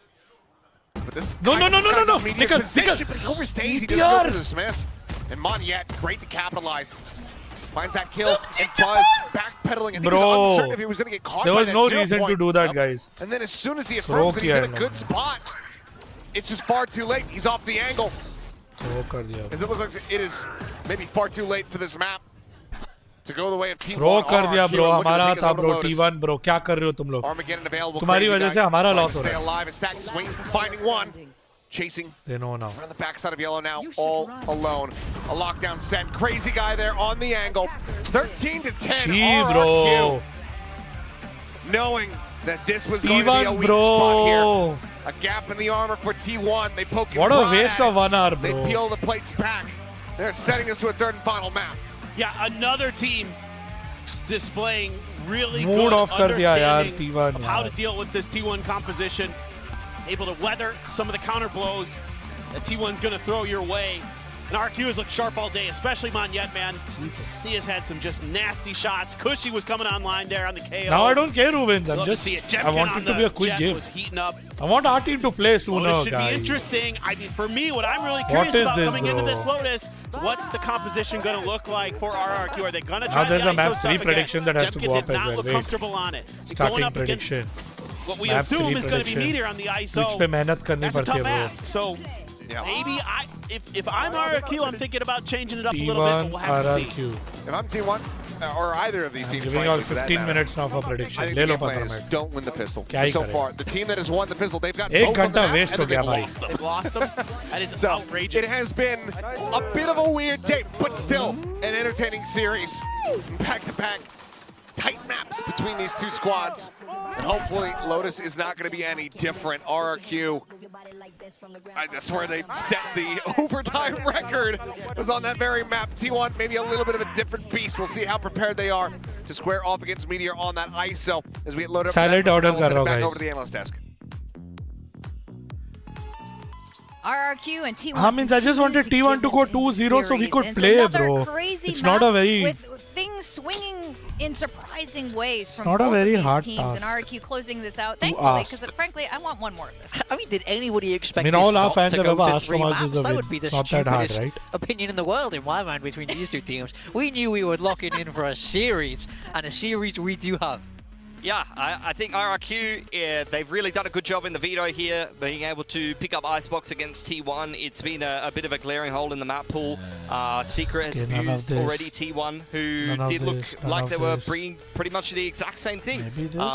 But this No, no, no, no, no, no. Meteor Nickal, position, Nickal. but he overstays. He doesn't Meteor. go for the dismiss. And Monyet, great to capitalize. Finds that kill, and Buzz backpedaling. I think he was Bro, uncertain if he was going to get caught there by was that no 0 reason to point. do that, guys. And then as soon as he Throw affirms that he's in a kiya good इन्होंने. spot, it's just far too late. He's off the angle. Throw कर दिया. As it looks like it is maybe far too late for this map to go the way of T1. Throw कर दिया, RRQ, bro. looking to हमारा take us था, over to bro. Lotus. T1, bro. क्या कर रहे हो तुम लोग? Armageddon available. तुम्हारी Crazy वजह guy से हमारा trying loss to हो stay रहा है. alive. And Stax swing, finding one. Chasing They know now. around the backside of Yellow now, You should all run. alone. A lockdown set. Crazy guy there on the angle. 13 to 10. Gee, RRQ. bro. Knowing that this was going to be a T1, weak spot here. bro. A gap in the armor for T1. They poke him What a right waste at of 1 hour, They bro. peel the plates back. They're setting us to a third and final map. Yeah, another team displaying really Mood good off कर दिया यार, understanding T1 of how to यार. deal with this T1 composition. Able to weather some of the counter blows that T1's going to throw your way. And RQ has looked sharp all day, especially Monyet, man. He has had some just nasty shots. Cushy was coming online there on the KO. Now I don't care who wins. I'm Love to just. see it. I Jemkin want on it to the be a quick jet game. was heating up. I want our team to play Oh, sooner, this should be guys. interesting. I mean, for me, what I'm really What curious is about this, coming into bro? this Lotus is what's the composition going to look like for RRQ? Are they going to try Now there's the a map ISO 3 stuff prediction again? that has to Jemkin go up did as not well. look Wait. comfortable on it. Going Starting up against prediction. what we Map assume 3 is going to be prediction. Meteor on the ISO. Which पे मेहनत करनी That's a पड़ती है, tough bro. ask. So Yeah. maybe if I'm RRQ, I'm thinking about changing it up a little bit, but T1 we'll have to see. RRQ. If I'm T1, or either of these I'm teams, giving frankly, out for that 15 matter, minutes now for I prediction. think ले the low game plan is 15 minute. don't win the pistol. क्या ही So करें? far, the team that has won the pistol, they've got एक both of घंटा them waste हो गया भाई. They've lost them. That is So outrageous. it has been a bit of a weird tape, but still an entertaining series. Back-to-back tight maps between these two squads. And hopefully Lotus is not going to be any different. RRQ, that's where they set the overtime record, was on that very map. T1, maybe a little bit of a different beast. We'll see how prepared they are to square off against Meteor on that ISO as we get loaded up. Silent order We'll send कर it रहा हूँ, back guys. over to the analyst desk. RRQ and T1. I mean, I just wanted T1 to go 2-0 so we could play, bro. It's not a very. with things swinging in surprising ways from Not a both very of these hard teams, task and RRQ closing this out. Thankfully, ask. because frankly, I want one more of this. I mean, did anybody expect I mean, this all our not fans to have go ever to asked 3 from us maps? is a That win. would be the It's not that hard, stupidest right? opinion in the world, in my mind, between these two teams. We knew we were locking in for a series, and a series we do have. Yeah, I think RRQ, they've really done a good job in the veto here, being able to pick up Icebox against T1. It's been a bit of a glaring hole in the map pool. Secret has used already T1, who did look like they were bringing pretty much the exact same thing.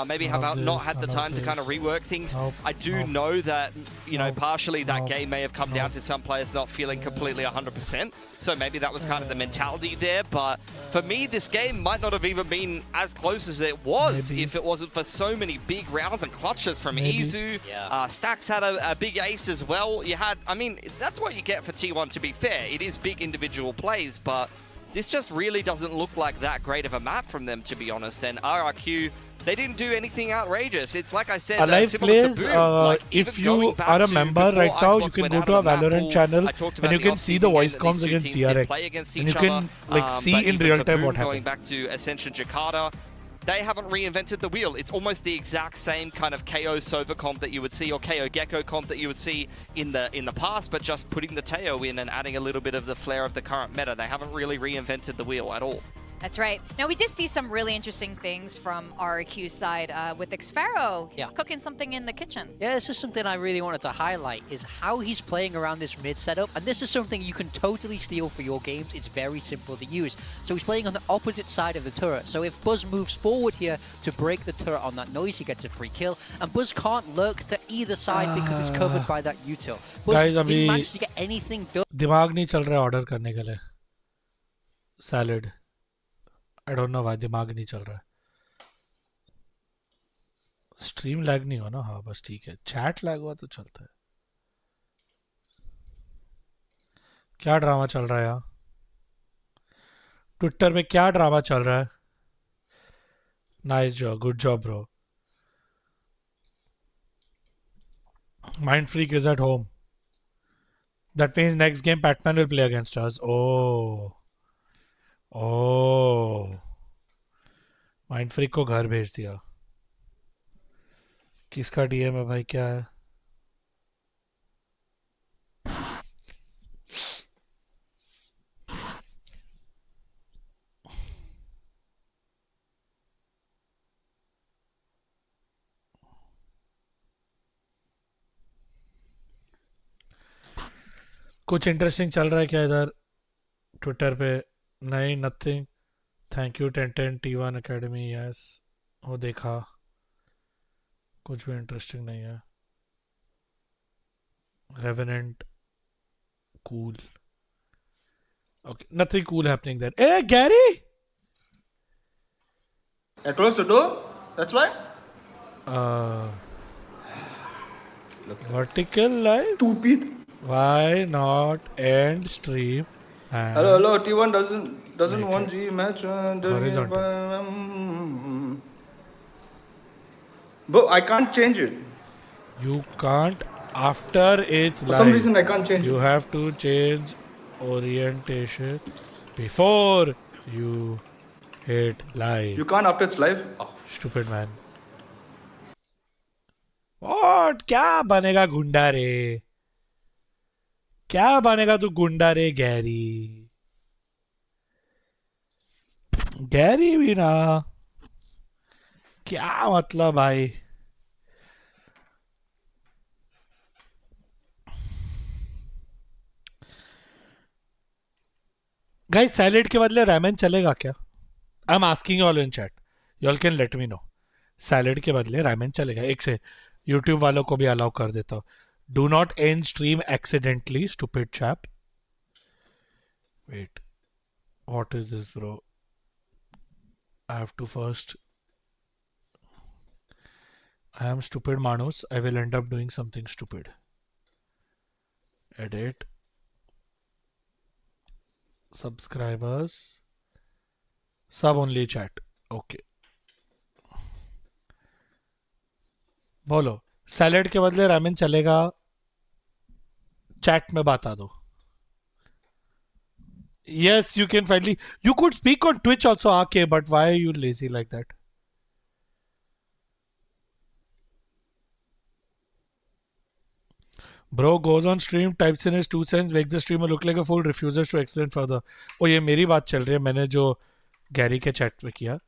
Maybe have not had the time to kind of rework things. I do know that, you know, partially that game may have come down to some players not feeling completely 100%. So maybe that was kind of the mentality there. But for me, this game might not have even been as close as it was if it wasn't for so many big rounds and clutches from Izu. Stax had a big ace as well. You had, I mean, that's what you get for T1, to be fair. It is big individual plays, but this just really doesn't look like that great of a map from them, to be honest. And RRQ, they didn't do anything outrageous. It's like I said, Alive plays, like if you are a member right now, you can go to our Valorant channel and you can see the voice comms against DRX. And you can like see in real time what happened. Going back to Ascension Jakarta, they haven't reinvented the wheel. It's almost the exact same kind of KO Sova comp that you would see, or KO Gecko comp that you would see in the past, but just putting the Teo in and adding a little bit of the flair of the current meta. They haven't really reinvented the wheel at all. That's right. Now, we did see some really interesting things from RRQ's side with Xpharaoh. He's cooking something in the kitchen. Yeah, this is something I really wanted to highlight, is how he's playing around this mid setup. And this is something you can totally steal for your games. It's very simple to use. So he's playing on the opposite side of the turret. So if Buzz moves forward here to break the turret on that noise, he gets a free kill. And Buzz can't lurk to either side because it's covered by that util. Buzz didn't manage to get anything done. दिमाग नहीं चल रहा order करने के लिए. Salad. I don't know why दिमाग नहीं चल रहा है. स्ट्रीम लैग नहीं हो ना. हाँ बस ठीक है. चैट लैग हुआ तो चलता है. क्या ड्रामा चल रहा है यहाँ? ट्विटर में क्या ड्रामा चल रहा है? Nice job, good job bro. Mind Freak is at home. That means next game Patman will play against us. Oh. Mind freak को घर भेज दिया. किसका डीएम है भाई? क्या है? कुछ इंटरेस्टिंग चल रहा है क्या इधर ट्विटर पे? नहीं, nothing. Thank you 1010 T1 Academy. Yes, वो देखा. कुछ भी इंटरेस्टिंग नहीं है. Revenant, cool. Okay, nothing cool happening there. Hey, Gary! I closed the door. That's why. Vertical live? Stupid. Why not end stream? Hello. T1 doesn't want G match. Horizontal. Bro, I can't change it. You can't after it's live. For some reason I can't change it. You have to change orientation before you hit live. You can't after it's live? Oh. Stupid man. What? क्या बनेगा गुंडा रे? क्या बनेगा तू गुंडा रे Gary? Gary भी ना. क्या मतलब भाई? गाइस, सैलेड के बदले रैमेन चलेगा क्या? I am asking all in chat. You all can let me know. Salad के बदले रैमेन चलेगा? एक से यूट्यूब वालों को भी अलाउ कर देता हूँ. Do not end stream accidentally, stupid chap. Wait. What is this, bro? I have to first... I am stupid Manus. I will end up doing something stupid. Edit. Subscribers. Sub only chat. Okay. बोलो. Salad के बदले ramen चलेगा? Chat में बता दो. Yes, you can finally. You could speak on Twitch also, okay, but why are you lazy like that? Bro goes on stream, types in his 2 cents, make the streamer look like a fool, refuses to explain further. Oh, ये मेरी बात चल रही है. मैंने जो Gary के chat में किया.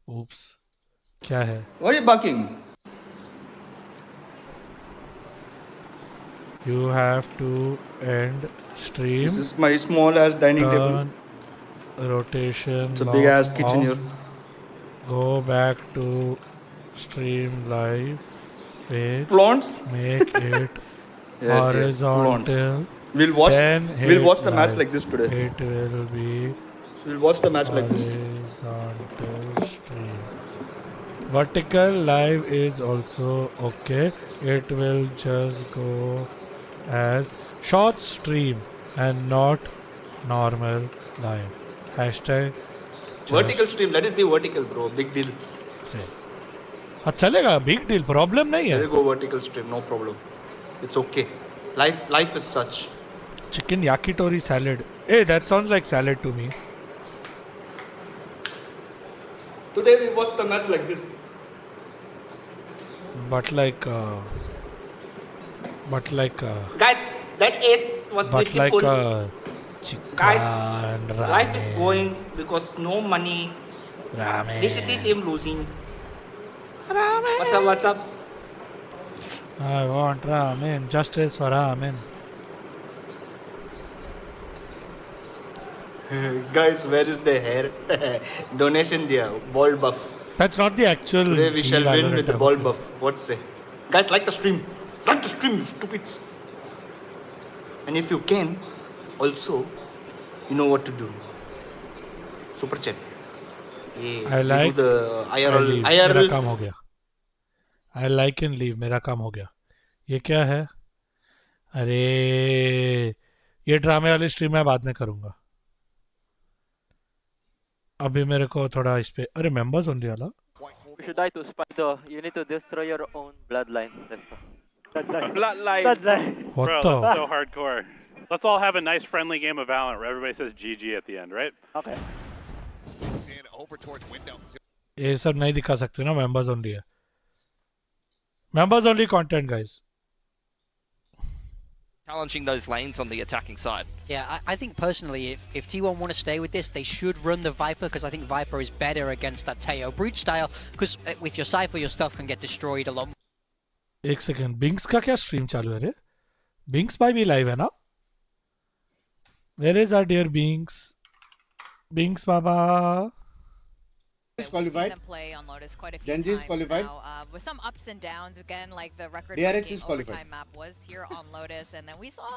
Oops. क्या है? Why are you barking? You have to end stream. This is my small ass dining table. Turn rotation. It's a big ass kitchen off. here. Go back to stream live page. Plants? Make it Yes, horizontal. We'll watch. Then We'll watch the hit match live. like this today. It will be We'll watch the match like this. horizontal stream. Vertical live is also okay. It will just go as short stream and not normal live. Hashtag Vertical stream. Let it be vertical, bro. Big deal. से हाँ चलेगा. Big deal. Problem नहीं Let है. it go vertical stream. No problem. It's okay. Life is such. Chicken yakitori salad. Hey, that sounds like salad to me. Today we watched the match like this. But like Guys, that ace was but like beautiful. chicken Guys, life is ramen. going because no money. Ramen. VCT team losing. What's up? I want ramen. Justice for ramen. Guys, where is the hair? Donation there. Ball buff. That's not the actual. Today we G shall win with the Valorant. ball buff. What say? Guys, like the stream. Like the stream, you stupids. And if you can, also, you know what to do. Super chat. Yeah, I like. You do the I IRL. leave. मेरा IRL. काम हो गया. I like and leave. मेरा काम हो गया. ये क्या है? अरे ये ड्रामे वाली स्ट्रीम मैं बाद में करूँगा. अभी मेरे को थोड़ा इस पे अरे मेंबर्स ओनली वाला. You should die to Spider. You need to destroy your own bloodline. Let's go. Bloodline. What Bro, the? that's so hardcore. Let's all have a nice friendly game of Valorant where everybody says GG at the end, right? Okay. Over towards window. ये सब नहीं दिखा सकते ना. Members only है. Members only content, guys. Challenging those lanes on the attacking side. Yeah, I think personally, if T1 want to stay with this, they should run the Viper, because I think Viper is better against that Teo Breach style, because with your Cypher, your stuff can get destroyed a lot. एक second. Binks का क्या stream चालू है रे? Binks भाई भी live है ना? Where is our dear Binks? Binks Baba. We've seen them play on Lotus quite a few GenG is times qualified. now, with some ups and downs. Again, like the record DRX is qualified. overtime map was here on Lotus, and then we saw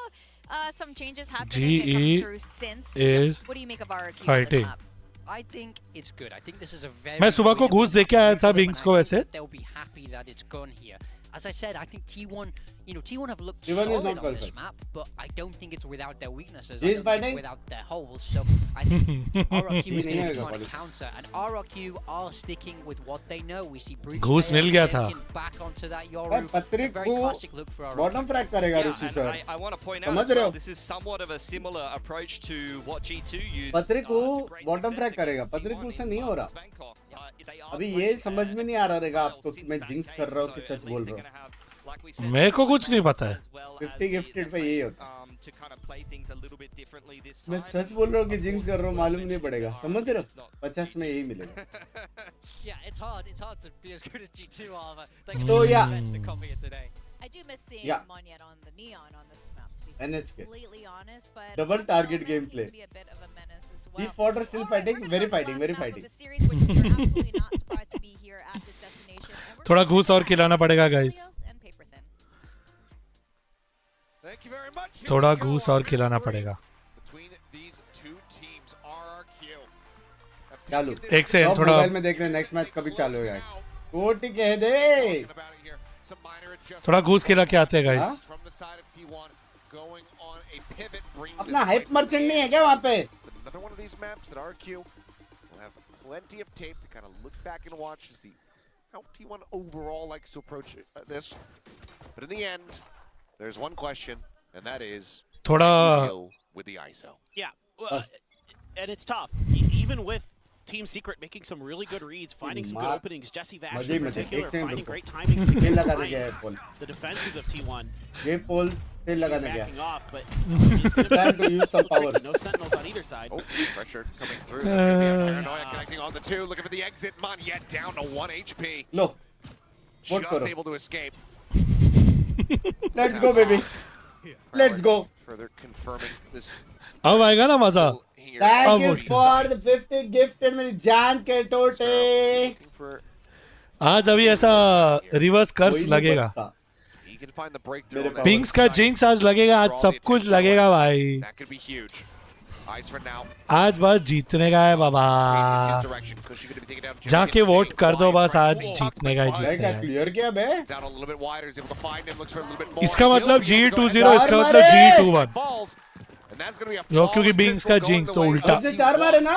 some changes happening GE and coming through since. is What do you make of our fighting. map? I think it's good. I think this is a very. मैं सुबह को घूस दे के आया था Binks को वैसे. They'll be happy that it's gone here. As I said, I think T1, T1 have looked T1 is solid not on this qualified. map, but I don't think it's without their weaknesses. He is I don't think fighting? it's without their holes. So I think RRQ is He going to नहीं be आएगा trying to qualified. counter, and RRQ are sticking with what they know. We see Breach घूस मिल गया था. back onto that भाई Yoru. पत्रिक Very को classic look for RRQ. Bottom frag करेगा Yeah, रूसी and sir. I want to point out समझ as रहे well, हो? this is somewhat of a similar approach to what G2 used. पत्रिक को to break bottom defense frag करेगा. against पत्रिक T1 उससे in नहीं हो Bangkok. रहा. They are अभी playing ये defense समझ में नहीं आ रहा रहेगा well आपको कि since मैं that जिंक्स phase, कर रहा हूँ so कि at सच least बोल they're रहा हूँ. gonna have, like we said, मेरे को कुछ नहीं पता है. as well as 50 the gifted पे यही होता है. to kind of play things a little bit differently this मैं time. सच बोल रहा हूँ कि जिंक्स कर रहा हूँ मालूम नहीं पड़ेगा. समझ रहे हो? 50 में यही मिलेगा. Yeah, it's hard to be as good as G2 are, but they can So, do yeah. their best to copy it today. I do miss seeing Yeah. Monyet on the neon on this map, to be NHK. completely honest, but Double target gameplay. He can be a bit of a menace as He well. fought or still All right, fighting? we're gonna Very go to the fighting, last very map of fighting. the series, which we're absolutely not surprised to be here at this destination. And we're थोड़ा gonna घूस और back खिलाना to पड़ेगा guys. Helios and Paper-Thin. Thank you very much. Here थोड़ा we go. घूस और खिलाना पड़ेगा. Between these two teams, RRQ. चालू. एक से टॉप थोड़ा मोबाइल में देख रहे हैं नेक्स्ट मैच कभी चालू होगा. कोटी कह दे. थोड़ा घूस खिला के आते हैं guys. From the side of T1, going on a pivot, bring अपना हाइप मर्चेंट नहीं है क्या वहाँ पे? It's another one of these maps that RRQ will have plenty of tape to kind of look back and watch to see how T1 overall likes to approach this. But in the end, there's one question, and that is थोड़ा can you deal with the ISO. Yeah, well, and it's tough. Even with Team Secret making some really good reads, finding some good openings. Jesse Vash मजे in मजे particular एक second finding रुको great timings to ये get लगाने behind गया है पोल the defenses of T1. ये पोल से लगाने गया Backing off, but it's gonna trying to use some be tricky. powers No sentinels on either side. Oh, pressure coming through. So Paranoia connecting on the two, looking for the exit. Monyet down to 1 HP. Low vote Just करो able to escape. Let's go baby let's go Further confirming this. अब आएगा ना मजा thank you for the 50 gifted मेरी जान के टोटे आज अभी ऐसा रिवर्स कर्स लगेगा पिंक्स का जिंक्स आज लगेगा आज सब कुछ लगेगा भाई आज बस जीतने का है बाबा जाके वोट कर दो बस आज जीतने का ही जीतने का क्लियर किया बे इसका मतलब G20 इसका मतलब G21 यो क्योंकि बिंग्स का जिंक्स तो उल्टा से 4 मारे ना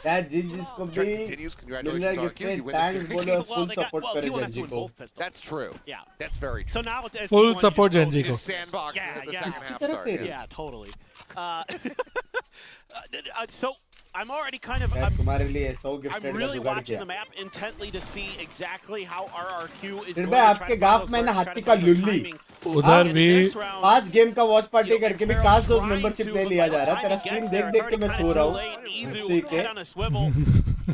यार जिसको भी मिलने गिफ्ट थैंक्स बोलो फुल सपोर्ट करे जेंजी को That's true. Yeah, that's very true. So now it's full support Gen Z को Sandbox Yeah, in the yeah. second half started. Yeah, totally. So I'm already kind of तुम्हारे लिए 100 gifted I'm का really जुगाड़ watching किया the map intently to see exactly how RRQ is फिर going मैं to आपके गाफ में ना हाथी का लुल्ली उधर भी 5 गेम का वॉच पार्टी करके भी काश दोस्त मेंबरशिप नहीं लिया जा रहा तेरा स्क्रीन देख देख के मैं सो रहा हूं ठीक है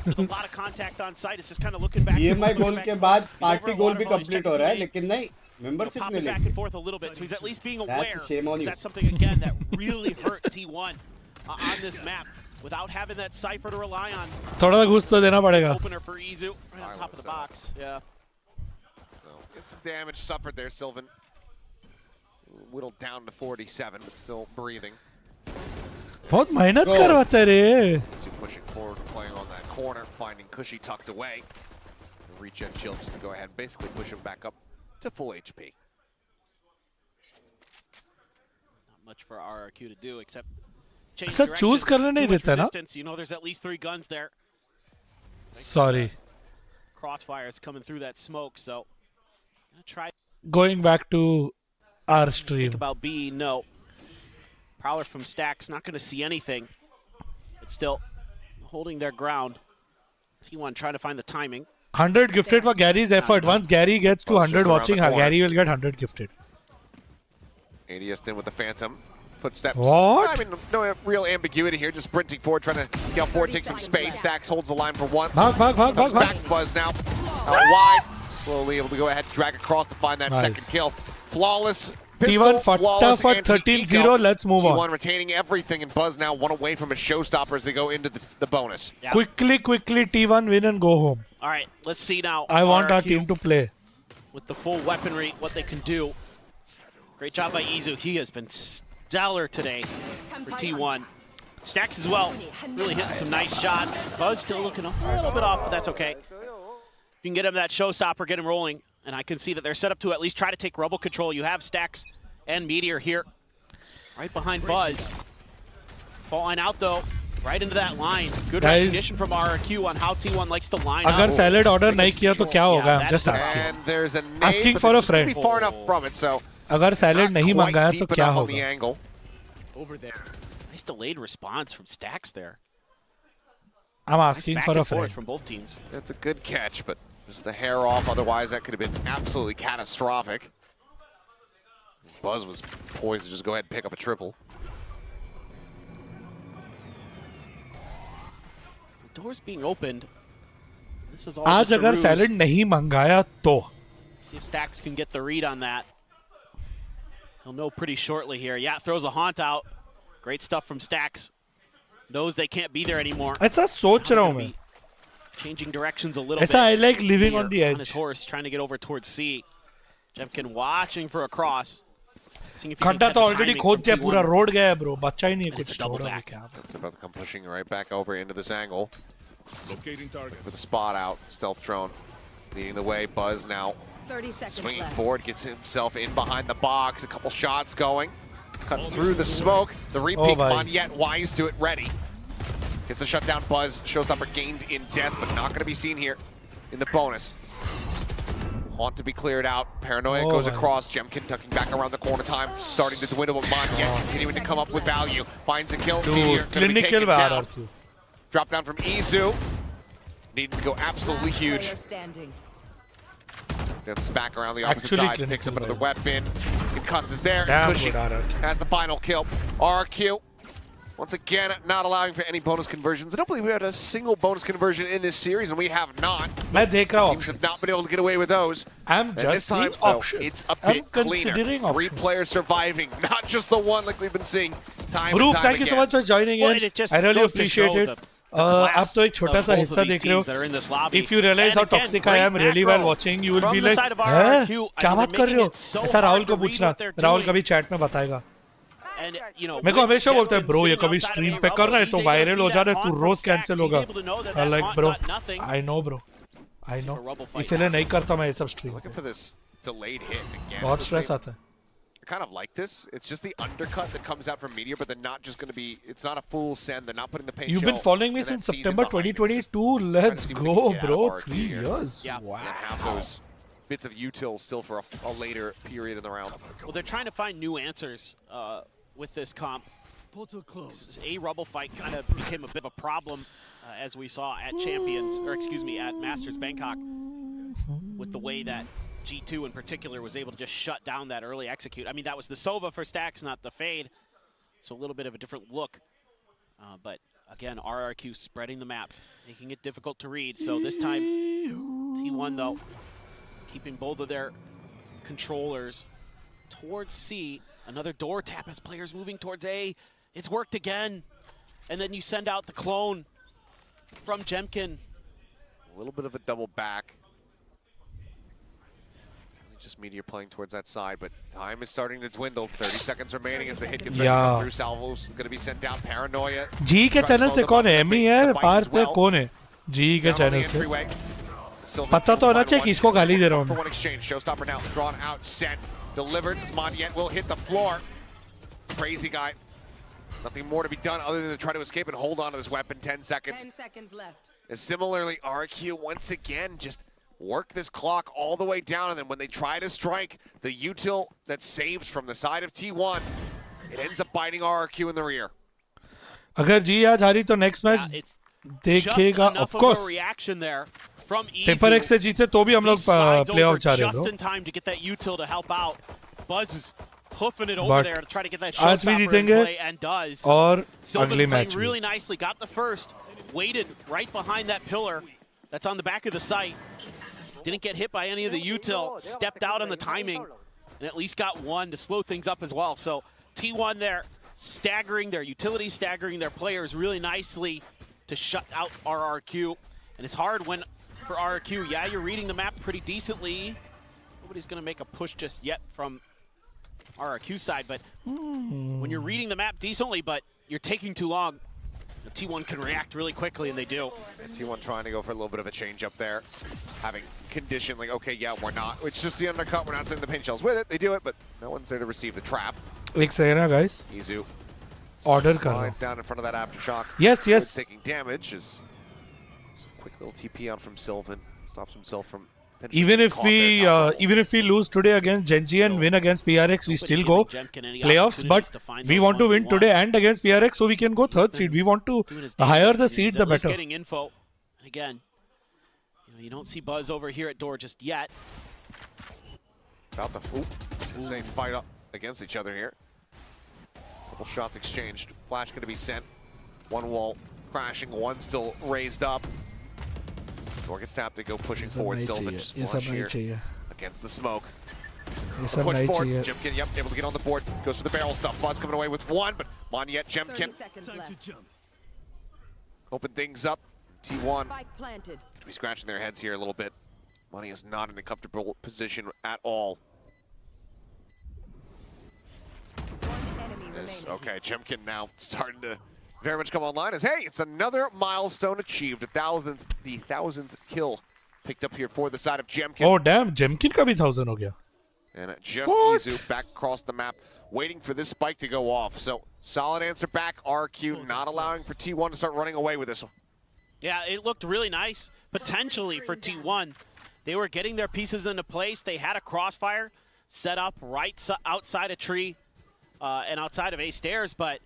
with a lot of contact on site. It's just kind of looking back. EMI गोल के बाद पार्टी गोल भी कंप्लीट हो रहा है लेकिन नहीं मेंबरशिप नहीं back Lee and forth a little bit, so he's at least being aware. Shame on you. That's something again that really hurt T1 on this map without having that cipher to rely on. थोड़ा सा घुस तो देना पड़ेगा Opener for Izu right on top of the box. Yeah. So, get some damage suffered there, Sylvan. Whittled down to 47, but still breathing. बहुत मेहनत करवाता है रे Pushing forward, playing on that corner, finding Cushy tucked away. Regen shield just to go ahead and basically push him back up to full HP. Not much for RRQ to do except change ऐसा choose करने नहीं देता ना You know there's at least 3 guns there. Sorry. Crossfire is coming through that smoke, so I'm gonna try. Going back to our stream. Think about B, no. Prowler from Stax, not going to see anything. It's still holding their ground. T1 trying to find the timing. 100 gifted for Gary's effort. Once Gary gets to 100 watching, Gary will get 100 gifted. ADS in with the Phantom. Footsteps. What? I mean, no real ambiguity here. Just sprinting forward, trying to scale forward, take some space. Stax holds the line for one. Comes back, Buzz now. Out wide. Slowly able to go ahead, drag across to find that second kill. Flawless. T1 for 13-0. Let's move on. T1 retaining everything, and Buzz now one away from a showstopper as they go into the bonus. Yeah. Quickly, T1 win and go home. All right, let's see now. I want our RRQ team to play. with the full weaponry, what they can do. Great job by Izu. He has been stellar today for T1. Stax as well, really hitting some nice shots. Buzz still looking a little bit off, but that's okay. If you can get him that showstopper, get him rolling. And I can see that they're set up to at least try to take Rebel control. You have Stax and Meteor here, right behind Buzz. Falling out though, right into that line. Good recognition from RRQ on how T1 likes to line up. अगर salad order नहीं किया तो क्या होगा? I'm just asking. And there's a nade, Asking for a friend. Be far enough from it, so अगर salad नहीं मंगाया तो क्या on the होगा? angle. Over there. Nice delayed response from Stax there. I'm asking nice for a forth friend. from both teams. That's a good catch, but just the hair off. Otherwise, that could have been absolutely catastrophic. Buzz was poised to just go ahead and pick up a triple. The doors being opened. This is all आज just a अगर ruse. salad नहीं मंगाया तो See if Stax can get the read on that. He'll know pretty shortly here. Yeah, throws a haunt out. Great stuff from Stax. Knows they can't be there anymore. ऐसा सोच रहा हूँ मैं. Changing directions a little ऐसा I bit. like living Here on the on his edge. horse, trying to get over towards C. Jemkin watching for a cross. Seeing if he can खड्डा catch तो a already timing खोद from दिया पूरा T1. Road गया है bro. बच्चा ही नहीं है And it's कुछ a double छोड़ा भी back. क्या. They're about to come pushing right back over into this angle. Locating target. With a spot out, stealth drone leading the way. Buzz now 30 seconds swinging left. forward, gets himself in behind the box. A couple shots going. Cut through the smoke. The repeat, Monyet wise to it, ready. Gets a shutdown. Buzz, showstopper gained in death, but not going to be seen here in the bonus. Haunt to be cleared out. Paranoia goes across. Jemkin tucking back around the corner. Time starting to dwindle, but Monyet continuing to come up with value. Finds a kill. Meteor gonna be taken down. Drop down from Izu. Needing to go absolutely huge. Then back around the opposite side, picks up another weapon. Concusses there. Cushy has the final kill. RRQ, once again, not allowing for any bonus conversions. I don't believe we had a single bonus conversion in this series, and we have not. Teams have not been able to get away with those. I'm just seeing options. It's a bit cleaner. 3 players surviving, not just the one like we've been seeing time and time thank you so much for joining in. I really appreciate it. आप तो एक छोटा सा हिस्सा देख रहे हो. If you realize how toxic I am really while watching, you will be like, हैं? क्या बात कर रहे हो? ऐसा राहुल को पूछना. राहुल कभी चैट में बताएगा. मेरे को हमेशा बोलता है, ब्रो ये कभी स्ट्रीम पे कर रहा है तो वायरल हो जा रहा है, तू रोज कैंसिल होगा. Like bro, I know bro, I know. इसलिए नहीं करता मैं ये सब स्ट्रीम. बहुत स्ट्रेस आता है. Kind of like this. It's just the undercut that comes out from Meteor, but they're not just going to be, it's not a full send. They're not putting the paint. You've been following me since September 2022. Let's go, bro. 3 years. Yeah. Wow. And have those bits of util still for a later period in the round. Well, they're trying to find new answers with this comp. A rubble fight kind of became a bit of a problem as we saw at Champions, or excuse me, at Masters Bangkok, with the way that G2 in particular was able to just shut down that early execute. I mean, that was the Sova for Stax, not the Fade. So a little bit of a different look. But again, RRQ spreading the map, making it difficult to read. So this time, T1 though, keeping both of their controllers towards C. Another door tap as players moving towards A. It's worked again. And then you send out the clone from Jemkin. A little bit of a double back. Just Meteor playing towards that side, but time is starting to dwindle. 30 seconds remaining as the hit gets ready to come through. Salvo's going to be sent down. Paranoia. G के channel से कौन है? Amy है? पार्थ है? कौन है? G के channel से. पता तो होना चाहिए किसको गाली दे रहा हूँ. For one exchange, showstopper now drawn out, sent, delivered. Mondiet will hit the floor. Crazy guy. Nothing more to be done other than to try to escape and hold on to this weapon. 10 seconds. 10 seconds left. And similarly, RQ once again just work this clock all the way down, and then when they try to strike, the util that saves from the side of T1, it ends up biting RRQ in the rear. अगर जी आज हारी तो next match देखेगा, of course. Paper X से जीते तो भी हम लोग playoff जा रहे हैं. Just in time to get that util to help out. Buzz is hoofing it over there to try to get that showstopper in play, and does. और अगले match really nicely, got the first, waited right behind that pillar that's on the back of the site. Didn't get hit by any of the util, stepped out on the timing, and at least got one to slow things up as well. So T1 there, staggering their utility, staggering their players really nicely to shut out RRQ. And it's hard when, for RRQ, yeah, you're reading the map pretty decently. Nobody's going to make a push just yet from RRQ's side, but when you're reading the map decently, but you're taking too long, T1 can react really quickly, and they do. And T1 trying to go for a little bit of a change up there. Having condition like, okay, yeah, we're not. It's just the undercut. We're not sending the paint shells with it. They do it, but no one's there to receive the trap. एक second है, guys. Izu Order कर लो. slides down in front of that aftershock. Yes, yes. Taking damage is a quick little TP on from Sylvan. Stops himself from. Even if we lose today against GenG and win against PRX, we still go playoffs. But we want to win today and against PRX, so we can go third seed. We want to higher the seed, the better. Getting info. Again, you don't see Buzz over here at door just yet. About the same fight up against each other here. Couple shots exchanged. Flash going to be sent. One wall crashing, one still raised up. Door gets tapped, they go pushing forward. Sylvan just flush here against the smoke. Push forward. Jemkin, yep, able to get on the board. Goes for the barrel stuff. Buzz coming away with one, but Mondiet, Jemkin. Open things up. T1 going to be scratching their heads here a little bit. Money is not in a comfortable position at all. Okay, Jemkin now starting to very much come online as, hey, it's another milestone achieved. The 1000th kill picked up here for the side of Jemkin. Oh, damn, Jemkin ka bhi 1000 ho gaya. And just Izu back across the map, waiting for this spike to go off. So, solid answer back. RQ not allowing for T1 to start running away with this one. Yeah, it looked really nice, potentially, for T1. They were getting their pieces into place. They had a crossfire set up right outside a tree and outside of A stairs, but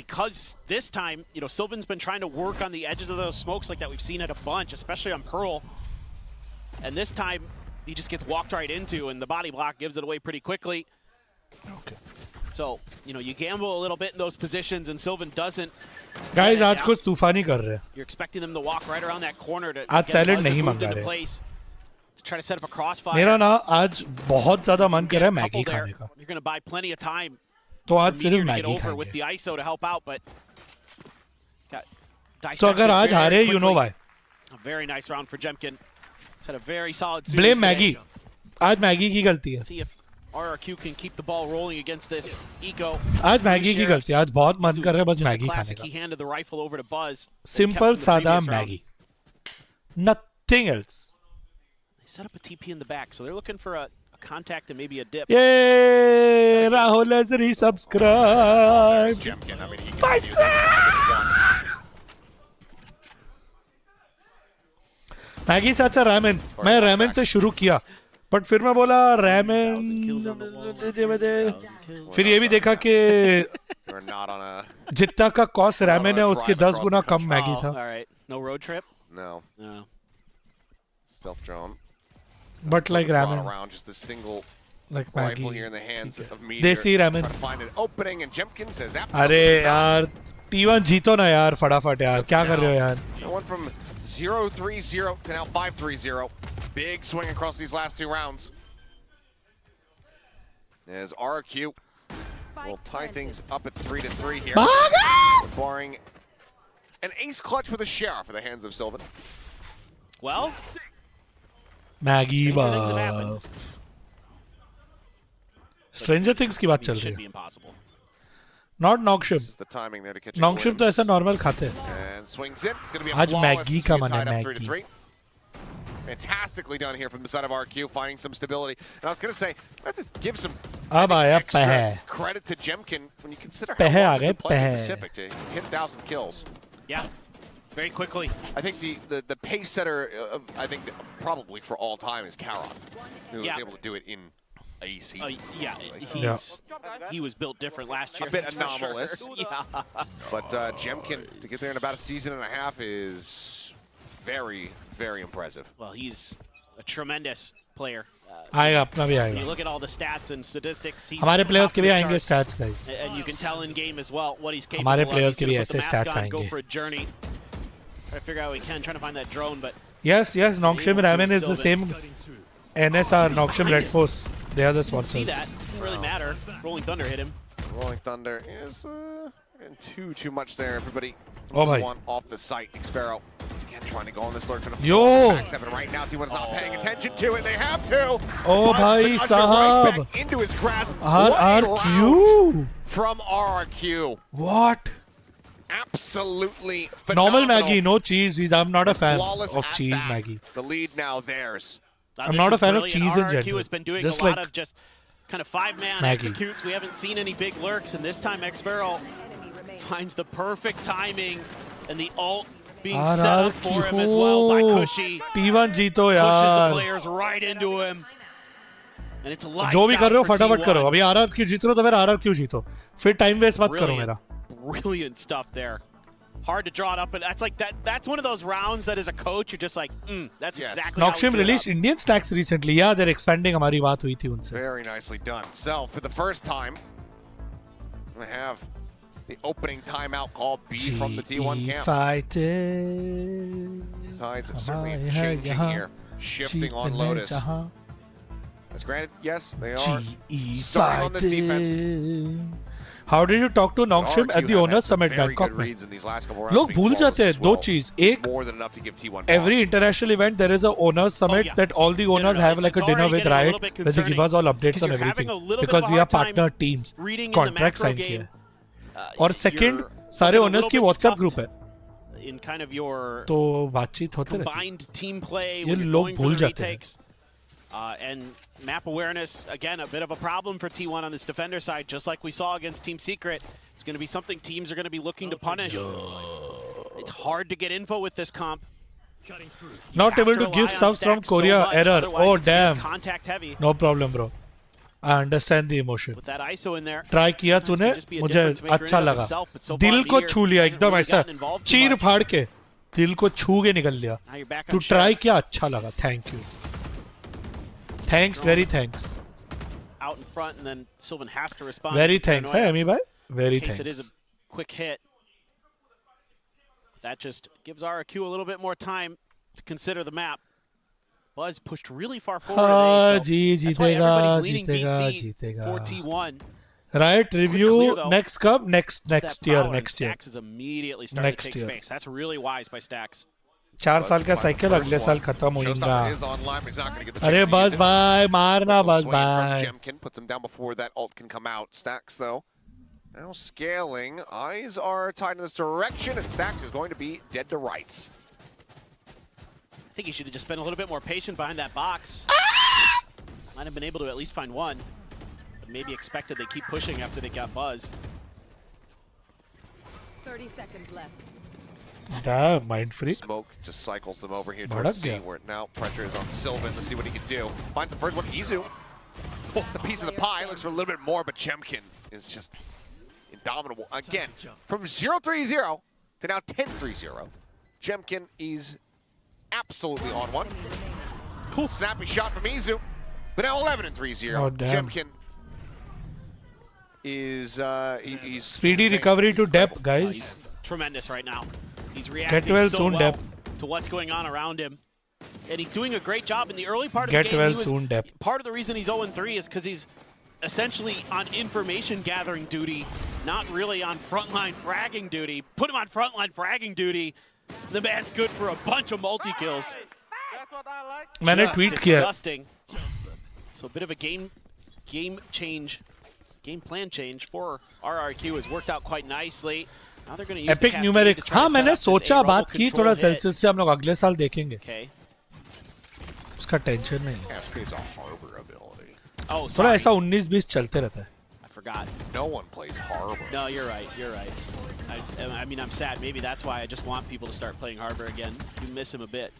because this time, you know, Sylvan's been trying to work on the edges of those smokes like that. We've seen it a bunch, especially on Pearl. And this time, he just gets walked right into, and the body block gives it away pretty quickly. Okay. So, you know, you gamble a little bit in those positions, and Sylvan doesn't. Guys, आज कुछ तूफानी कर रहे हैं. You're expecting them to walk right around that corner to आज get silent नहीं moved मंगा into रहे. place, to try to set up a crossfire. मेरा ना आज बहुत ज़्यादा मन कर रहा है मैगी खाने का. You're going to buy plenty of time. तो आज for सिर्फ Meteor to Maggi get over with खाएंगे. the ISO to help out, but got तो dissected अगर आज very हारे, you know quickly. why. A very nice round for Jemkin. He's had a very solid series Blame today. Maggi. आज Maggi की गलती है. See if RRQ can keep the ball rolling against this eco. आज Maggi की गलती है. आज बहुत मन कर रहा है बस Just a मैगी खाने classic, का. he handed the rifle over to Buzz. Simple Kept from the सादा previous round. Maggi. Nothing else. They set up a TP in the back, so they're looking for a contact and maybe a dip. Yay! Rahul has resubscribed. Jemkin, I mean, he Maggi से अच्छा रैमेन. मैं रैमेन से शुरू किया, but फिर मैं बोला रैमेन. फिर ये भी देखा कि जितना का कॉस्ट रैमेन है उसके 10 गुना कम मैगी था. All right, no road trip. No. No. Stealth drone. But like ramen. Around just a single like rifle Maggie. here in the hands of Meteor. Desi ramen. Trying to find an opening, and Jemkin says अरे यार T1 जीतो ना यार फटाफट यार. क्या कर रहे हो यार? Went from 0-3-0 to now 5-3-0. Big swing across these last two rounds. As RQ will tie things up at 3-3 here. Barring an ace clutch with a sheriff for the hands of Sylvan. Well, Maggie buff. Stranger Things की बात चल रही है. Not Nongshim. This is the timing there to catch Nongshim तो ऐसा normal खाते हैं. And swings in. It's going to be a आज flawless मैगी का मन है, tied up Maggi. 3-3. Fantastically done here from the side of RQ, finding some stability. And I was going to say, I have to give some अब आया extra पह. credit to Jemkin when you consider how पह long आ he's गए, been playing in पह. Pacific to hit 1,000 kills. Yeah, very quickly. I think the pace setter, I think probably for all time is Karon, who was able to do it in a season. Yeah, he was built different last year. A bit that's for anomalous. sure. Yeah. But Jemkin, to get there in about a season and a half is very, very impressive. Well, he's a tremendous player. आएगा अपना भी You आएगा. look at all the stats and statistics. He's हमारे top players of के the भी आएंगे charts. stats guys. And you can tell in game as well what he's capable हमारे of. players He's के भी gonna put the ऐसे mask stats on, go आएंगे. for a journey. Try to figure out what he can, trying to find that drone, but Yes, Nongshim Ramen is the same NSR, Nongshim Red Force. They are the see sponsors. that. Doesn't really matter. Rolling Thunder hit him. Rolling Thunder is getting too much there. Everybody Oh my. one off the site. Xpero once again trying to go on this lurk. Yo. Back 7 right now. T1 is not paying attention to it. They have to. Oh Buzz bhai been ushered right sahab. back into his grasp. What a round RRQ. from RRQ. What? Absolutely phenomenal. Normal Maggie, no cheese. I'm not a fan Flawless of at cheese that. Maggie. The lead now theirs. I'm not a fan of cheese in RRQ general. has been doing Just a lot like of just kind of five-man Maggie. executes. We haven't seen any big lurks, and this time Xpero finds the perfect timing and the ult being set up for him as well by Cushy. T1 जीतो Pushes the यार. players right into him. And it's a lights जो भी कर रहे हो out for फटाफट करो. T1. अभी RRQ जीत रहे हो तो फिर RRQ जीतो. फिर टाइम वेस्ट मत करो मेरा. Brilliant stuff there. Hard to draw it up, but that's like that. That's one of those rounds that as a coach, you're just like, that's exactly. Nongshim released Indian Stax recently. Yeah, they're expanding. हमारी बात हुई थी उनसे. Very nicely done. So for the first time, we have the opening timeout call B from the T1 camp. Fighting. Tides certainly changing here, shifting on Lotus. As granted, yes, they are starting on this defense. How did you talk to Nongshim at the Owners Summit Bangkok में? लोग भूल जाते हैं दो चीज. एक, every international event there is a Owners Summit that all the owners have like a dinner with Riot where they give us all updates on everything because we are partner teams. Contract sign किया. और second, सारे owners की WhatsApp group है. In kind of your तो बातचीत होते रहती है. combined team play, ये when you're लोग going for भूल the जाते हैं. retakes. And map awareness, again, a bit of a problem for T1 on this defender side, just like we saw against Team Secret. It's going to be something teams are going to be looking to punish. It's hard to get info with this comp. Not able to give subs from Korea. Error. Oh damn. Contact heavy. No problem, bro. I understand the emotion. With that ISO in there. Try किया तूने, मुझे अच्छा लगा. दिल को छू लिया एकदम ऐसा चीर फाड़ के दिल को छू के निकल लिया. तू try किया अच्छा लगा. Thank you. Thanks, very thanks. Out in front, and then Sylvan has to respond. Very thanks, Amy bhai. Very thanks. It is a quick hit. That just gives RRQ a little bit more time to consider the map. Buzz pushed really far forward today, so that's why everybody's leaning BC for T1. Right, review next cup, next year, next year. Stax is immediately starting to take space. That's really wise by Stax. 4 साल का cycle अगले साल खत्म होगा. अरे बस भाई मारना बस भाई. GenG puts him down before that ult can come out. Stax though now scaling. Eyes are tied in this direction, and Stax is going to be dead to rights. I think he should have just been a little bit more patient behind that box. Might have been able to at least find one, but maybe expected they keep pushing after they got Buzz. 30 seconds left. Damn, mind freak. Smoke just cycles them over here towards C, where now pressure is on Sylvan to see what he can do. Finds the first one, Izu. It's a piece of the pie, looks for a little bit more, but GenG is just indomitable. Again, from 0-3-0 to now 10-3-0. GenG is absolutely on one. Cool snappy shot from Izu, but now 11-3-0. Oh, damn. GenG is he's speedy recovery to depth, guys. Tremendous right now. He's reacting so well to what's going on around him. And he's doing a great job in the early part of the game. Part of the reason he's 0-3 is because he's essentially on information gathering duty, not really on frontline fragging duty. Put him on frontline fragging duty, the man's good for a bunch of multi-kills. मैंने tweet किया. Disgusting. So a bit of a game plan change for RRQ has worked out quite nicely. Now they're going to use Epic numeric. हाँ मैंने सोचा बात की थोड़ा Celsius से हम लोग अगले साल देखेंगे. उसका टेंशन नहीं. Oh, थोड़ा ऐसा 19-20 चलते रहता है. I forgot. No one plays Harbor. No, you're right. You're right. I mean, I'm sad. Maybe that's why I just want people to start playing Harbor again. You miss him a bit.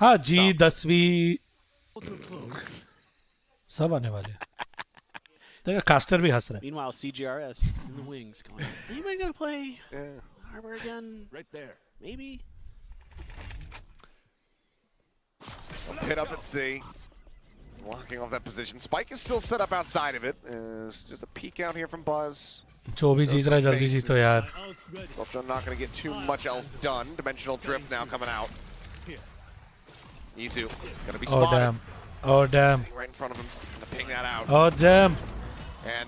हाँ जी 10वीं सब आने वाले. देखा caster भी हंस रहा है. Meanwhile, CGRS in the wings going, anybody gonna play Harbor again? Right there. Maybe. Pit up at C. Locking off that position. Spike is still set up outside of it. Just a peek out here from Buzz. जो भी जीत रहा है जल्दी जीतो यार. Selfjun not going to get too much else done. Dimensional drift now coming out. Izu going to be spotted. Oh damn. Oh damn. Right in front of him. Going to ping that out. Oh damn.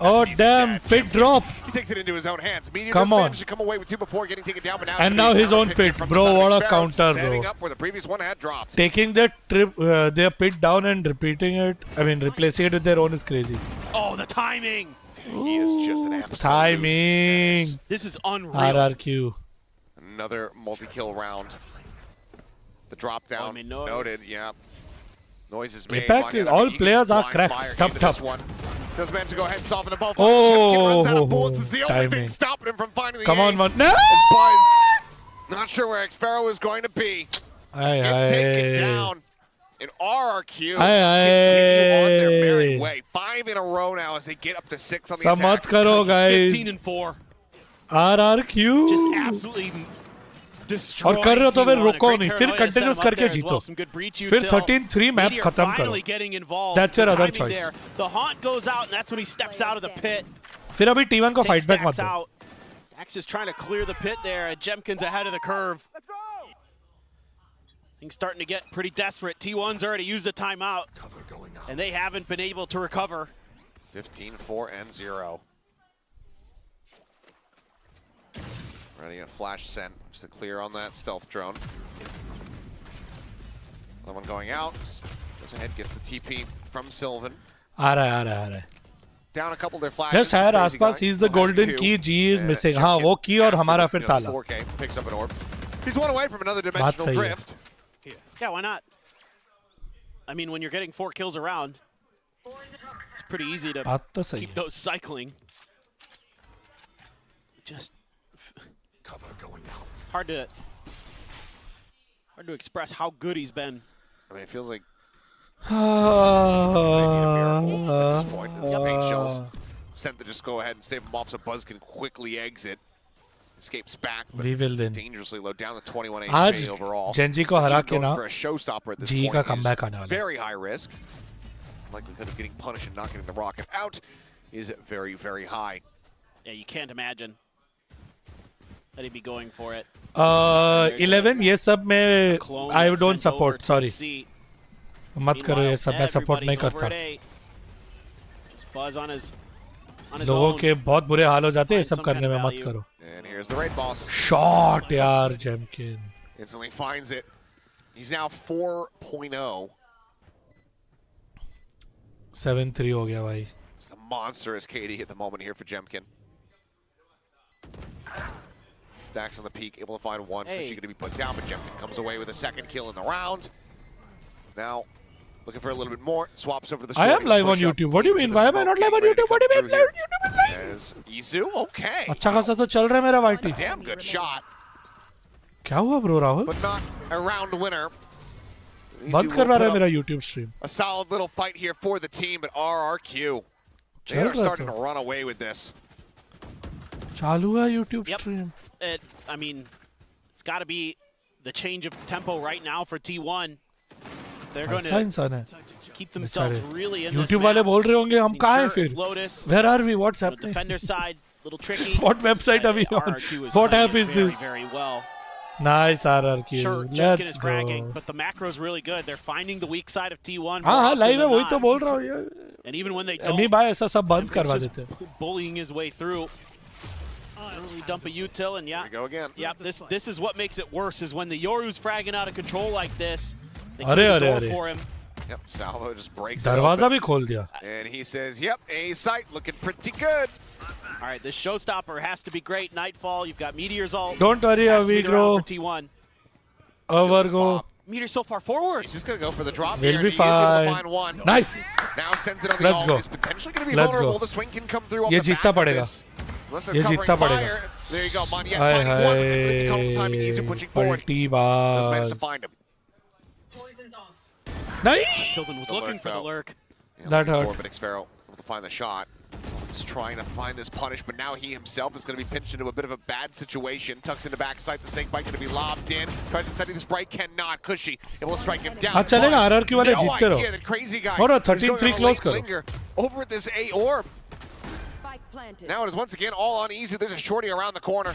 Oh damn, pit drop. He takes it into his own hands. Meteor come on. managed to come away with 2 before getting taken down, but now and now his own pit, bro. What a counter, setting bro. Up where the previous one had dropped. Taking their their pit down and repeating it. I mean, replacing it with their own is crazy. Oh, the timing. Dude, he is just an absolute timing. Menace. This is unreal. RRQ. Another multi-kill round. The drop down noted. Yeah. Noise is made. All players are cracked. Tough. Does manage to go ahead and soften the ball. Oh, runs out of bullets. It's the only thing stopping him from finding the come on, man. No! Buzz, not sure where Xparrow is going to be. Gets taken down. And RRQ continue on their merry way. 5 in a row now as they get up to 6 on the attack. Karo, guys. 15-4. RRQ. Just absolutely destroying. और कर रहे हो तो फिर रुको नहीं, फिर continuous करके जीतो. फिर 13-3 मैप खत्म करो. That's your other choice. The haunt goes out and that's when he steps out of the pit. फिर अभी T1 को fight back मत दो. Stax is trying to clear the pit there. GenG's ahead of the curve. Things starting to get pretty desperate. T1's already used the timeout, and they haven't been able to recover. 15-4-0. Ready a flash sent just to clear on that stealth drone. Another one going out. Goes ahead, gets the TP from Sylvan. आ रहा है. Down a couple of their flashes. Just had आसपास. He's the golden key. G is missing. हाँ वो key और हमारा फिर ताला. 4K picks up an orb. He's one away from another dimensional drift. Yeah, why not? I mean, when you're getting 4 kills around, it's pretty easy to keep those cycling. Just hard to express how good he's been. I mean, it feels like At this point, the Spain shells sent to just go ahead and stave them off so Buzz can quickly exit. Escapes back, but we will win. Dangerously low, down to 21 आज HP overall. GenG को हरा के ना for a showstopper at this GE का point comeback is आने वाला है. very high risk. Likelihood of getting punished and not getting the rocket out is very, very high. Yeah, you can't imagine that he'd be going for it. 11 ये सब मैं I don't support. Sorry. मत करो ये सब, मैं support नहीं करता. Buzz on his लोगों के बहुत बुरे हाल हो जाते हैं ये सब करने में, मत करो. And here's the raid boss. Shot यार Jemkin. Instantly finds it. He's now 4.0. 7-3 हो गया भाई. It's a monstrous KD at the moment here for Jemkin. Stax on the peak, able to find one. She's going to be put down, but Jemkin comes away with a second kill in the round. Now, looking for a little bit more. Swaps over to the I am live on YouTube. What do you mean? Why am I not live on YouTube? What do you mean? YouTube is live. As Izu, okay. अच्छा खासा तो चल रहा है मेरा YT. Damn good shot. क्या हुआ bro Rahul? But not a round winner. बंद करवा रहा है मेरा YouTube stream. A solid little fight here for the team, but RRQ, they are starting to run away with this. चालू है YouTube stream. I mean, it's got to be the change of tempo right now for T1. They're going to keep themselves really in YouTube वाले बोल रहे होंगे हम कहाँ हैं फिर? Where are we? What's happening? Defender side, little tricky. What website are we on? What app is this? Very well. Nice RRQ. Sure, Let's go. fragging, but the macro's really good. They're finding the weak side of T1. हाँ live है वही तो बोल रहा हूँ यार. And even when they don't, नहीं भाई ऐसा सब बंद करवा देते. Bullying his way through. We dump a util and yeah. Here we go again. Yeah, this is what makes it worse is when the Yoru's fragging out of control like this. They अरे for him. Yep, Salvo just breaks दरवाजा it भी खोल दिया. And he says, yep, A site looking pretty good. All right, this showstopper has to be great. Nightfall, you've got Meteor's ult. Don't worry, we grow. T1. Over go. Meteor so far forward. He's just going to go for the drop We'll here. be fine. Nice. Now sends it on the Let's ult. go. It's potentially going to be Let's vulnerable. go. The swing can come through off ये the जीतना back of पड़ेगा. this. Unless they're ये covering जीतना पड़ेगा. fire. There you go, Moniette hi finding one. With the couple time and Izu hi. pushing forward. पलटी Just managed to बाज. find him. Nice. Sylvan was looking for the lurk. Yeah, That looking hurt. for, but Xfero able to find the shot. He's trying to find this punish, but now he himself is going to be pinched into a bit of a bad situation. Tucks into backside, the snake bite going to be lobbed in. Tries to study the Sprite, cannot. Cushy able to strike him down. हाँ चलेगा RRQ वाले जीतते रहो. The crazy guy और is going 13-3 on a close late करो. linger over at this A orb. Now it is once again all on easy. There's a shorty around the corner.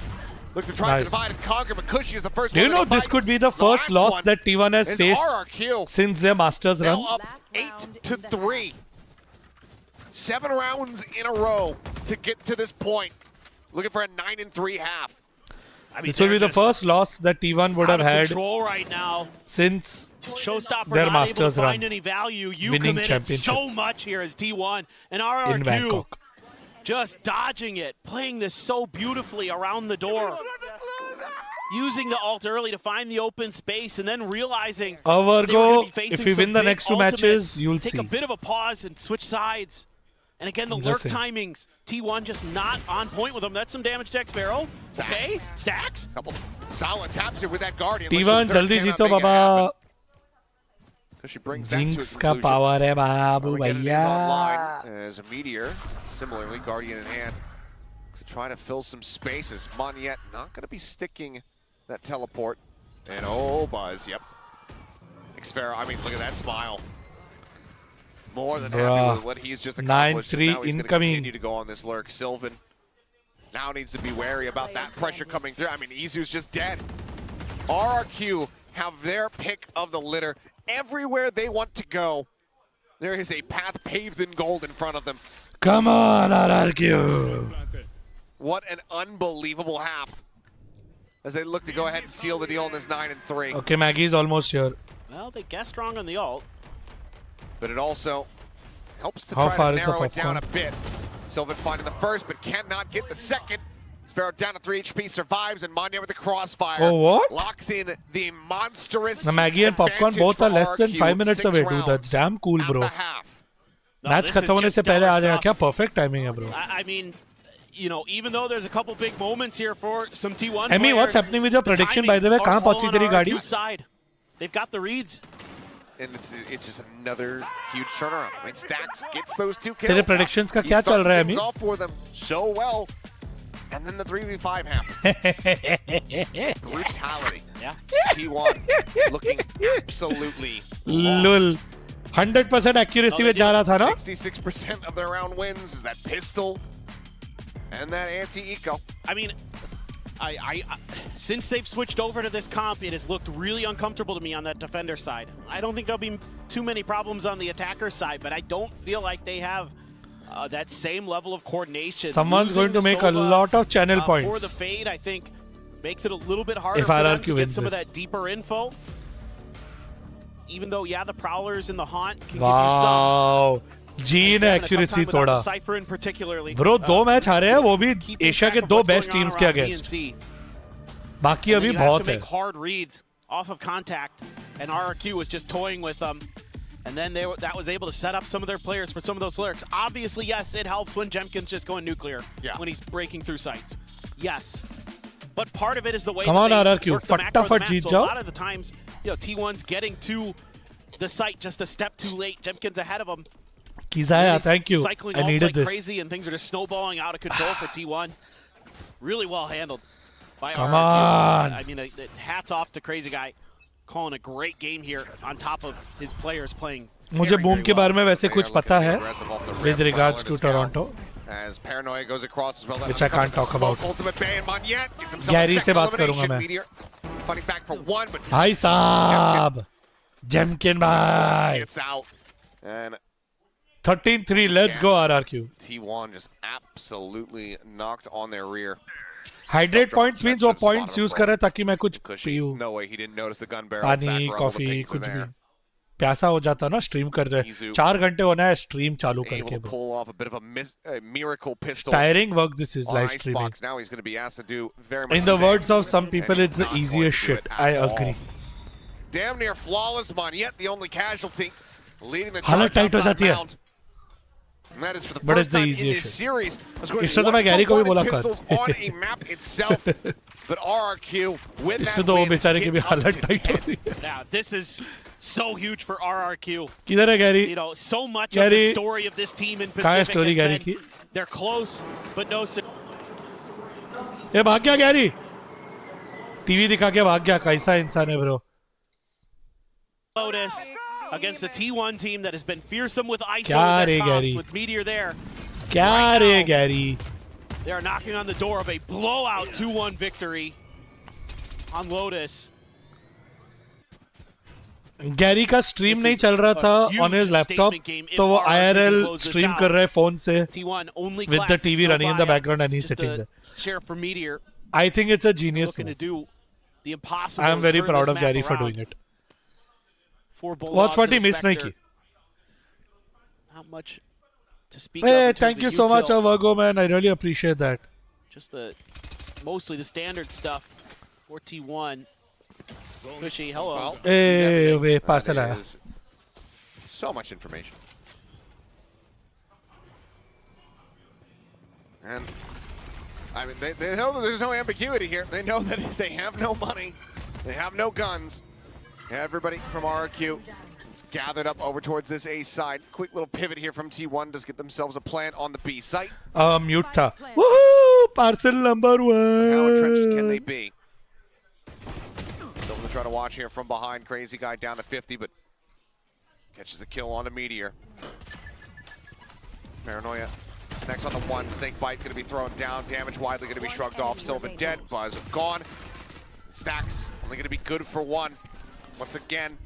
Look to try to divide and conquer, but Cushy is the first Do one. you know this could be the first loss that T1 has faced since their Masters run? Now up 8-3. 7 rounds in a row to get to this point. Looking for a 9-3 half. I mean, This will be the first loss that T1 would have had right now. Since Showstopper their not Masters able to run. find any value. You Winning committed championship so much here as T1 and in RRQ Bangkok. just dodging it, playing this so beautifully around the door. Using the ult early to find the open space and then realizing Go. If we win the next 2 matches, you'll take see. a bit of a pause and switch sides. And again, the lurk timings, T1 just not on point with them. That's some damage to Xfero. Okay, Stax. Couple solid taps here with that Guardian. T1 जल्दी जीतो बाबा. She brings that to a Jinx का conclusion. power है बाबू भैया. As a Meteor, similarly, Guardian in hand. To try to fill some spaces. Moniette not going to be sticking that teleport. And oh, Buzz, yep. Xfero, I mean, look at that smile. More than happy with what he's just accomplished. 9-3 Now he's going to incoming. continue to go on this lurk. Sylvan now needs to be wary about that pressure coming through. I mean, Izu's just dead. RRQ have their pick of the litter. Everywhere they want to go, there is a path paved in gold in front of them. Come on, RRQ. What an unbelievable half as they look to go ahead and seal the deal in this 9-3. Okay, Maggie's almost here. Well, they guessed strong on the ult. But it also helps to How try far to is the narrow it down a popcorn? bit. Sylvan finding the first, but cannot get the second. Sparrow down to 3 HP, survives, and Moniette with the crossfire. Oh, what? Locks in the monstrous The Maggie and popcorn advantage both are for less than RRQ. 5 minutes 6 away, dude. rounds That's damn cool, at bro. the half. Match खत्म होने से पहले आ जाएगा. क्या perfect timing है, bro. I mean, you know, even though there's a couple big moments here for some T1 Emmy, players, what's happening with your prediction, by the way? कहाँ पहुँची तेरी गाड़ी? Side. They've got the reads. and it's just another huge turnaround. I mean, Stax gets those 2 kills. तेरे predictions का क्या चल रहा है अभी? Off for them so well, and then the 3v5 happens. Brutality. Yeah. T1 looking absolutely Lul. 100% accuracy में जा रहा था ना? 66% of their round wins is that pistol and that anti-eco. I mean, since they've switched over to this comp, it has looked really uncomfortable to me on that defender side. I don't think there'll be too many problems on the attacker side, but I don't feel like they have that same level of coordination. Someone's going to make a lot of channel points. For the fade, I think, makes it a little bit harder if for them RRQ to get wins some this. of that deeper info. Even though, yeah, the Prowlers in the Haunt can wow. give you some. Gene accuracy तोड़ा. Cypher in particularly. Bro, 2 match हारे हैं, वो भी Asia के 2 best teams के against. बाकी अभी बहुत है. Make hard reads off of contact, and RRQ was just toying with them, and then that was able to set up some of their players for some of those lurks. Obviously, yes, it helps when Jemkin's just going nuclear when he's breaking through sites. Yes, but part of it is the way. Come on, RRQ, work the macro of the map. Jeet So जाओ. a lot of the times, T1's getting to the site just a step too late. Jemkin's ahead of him. Kizaya, thank you. Cycling I needed like this. crazy, and things are just snowballing out of control for T1. Really well handled by Come RRQ. on. I mean, hats off to Crazy Guy, calling a great game here on top of his players playing. मुझे boom के बारे में वैसे कुछ पता है with regards to Toronto, as Paranoia goes across as well, which I can't talk about. Gary से बात करूंगा मैं. भाई साहब, Jemkin भाई. Gets out and 13-3, let's go RRQ. T1 just absolutely knocked on their rear. Hydrate points means वो points use कर रहे ताकि मैं कुछ पीऊँ. No way he didn't notice the gun barrel. पानी, कॉफी, कुछ भी. प्यासा हो जाता ना स्ट्रीम कर रहे. 4 घंटे होना है स्ट्रीम चालू करके. Pull off a bit of a miracle pistol. Tiring work this is live streaming. Now he's going to be asked to do very much. In the words of some people, it's the easiest shit. I agree. Damn near flawless Monyet, the only casualty, leading the हालत charge tight हो जाती है. And that is for the But first it's the time in easiest this shit. series. इससे तो मैं Gary को भी बोला कर. Pistols on a map itself, but RRQ with इससे that तो वो win, बेचारे की भी get up हालत to टाइट 10. होती है. Now, this is so huge for RRQ. किधर है Gary? You know, so much of Gary, the story of this team in कहाँ है Pacific story has Gary been, की? they're close, but no. ये भाग गया गैरी. टीवी दिखा के भाग गया. कैसा इंसान है bro? Lotus against the T1 team that has been fearsome with ISO क्या रे with, Gary? with Meteor there. क्या रे Gary? They are knocking on the door of a blowout 2-1 victory on Lotus. Gary का stream नहीं चल रहा था on his laptop, तो वो IRL स्ट्रीम कर रहा है फोन से with the TV running in the background and he's sitting there. Share for Meteor. I think it's a genius Looking to move. do the impossible. I am very turn proud this of map Gary for around. doing it. For Watch what he missed नहीं की. Not much to speak of. Hey, in thank you terms so of much, util. Virgo man. I really appreciate that. Just mostly the standard stuff for T1. Cushy, hello. Well, Hey, wait, parcel that आया. is so much information. And I mean, they know that there's no ambiguity here. They know that they have no money, they have no guns. Everybody from RRQ is gathered up over towards this A side. Quick little pivot here from T1 to get themselves a plant on the B site. Mute था. Woohoo! Parcel number 1. How entrenched can they be? Still gonna try to watch here from behind. Crazy Guy down to 50, but catches the kill on a Meteor. Paranoia next on the 1. Snake Bite gonna be thrown down. Damage widely gonna be shrugged off. Sylvan dead. Buzz gone. Stax only gonna be good for 1. Once again,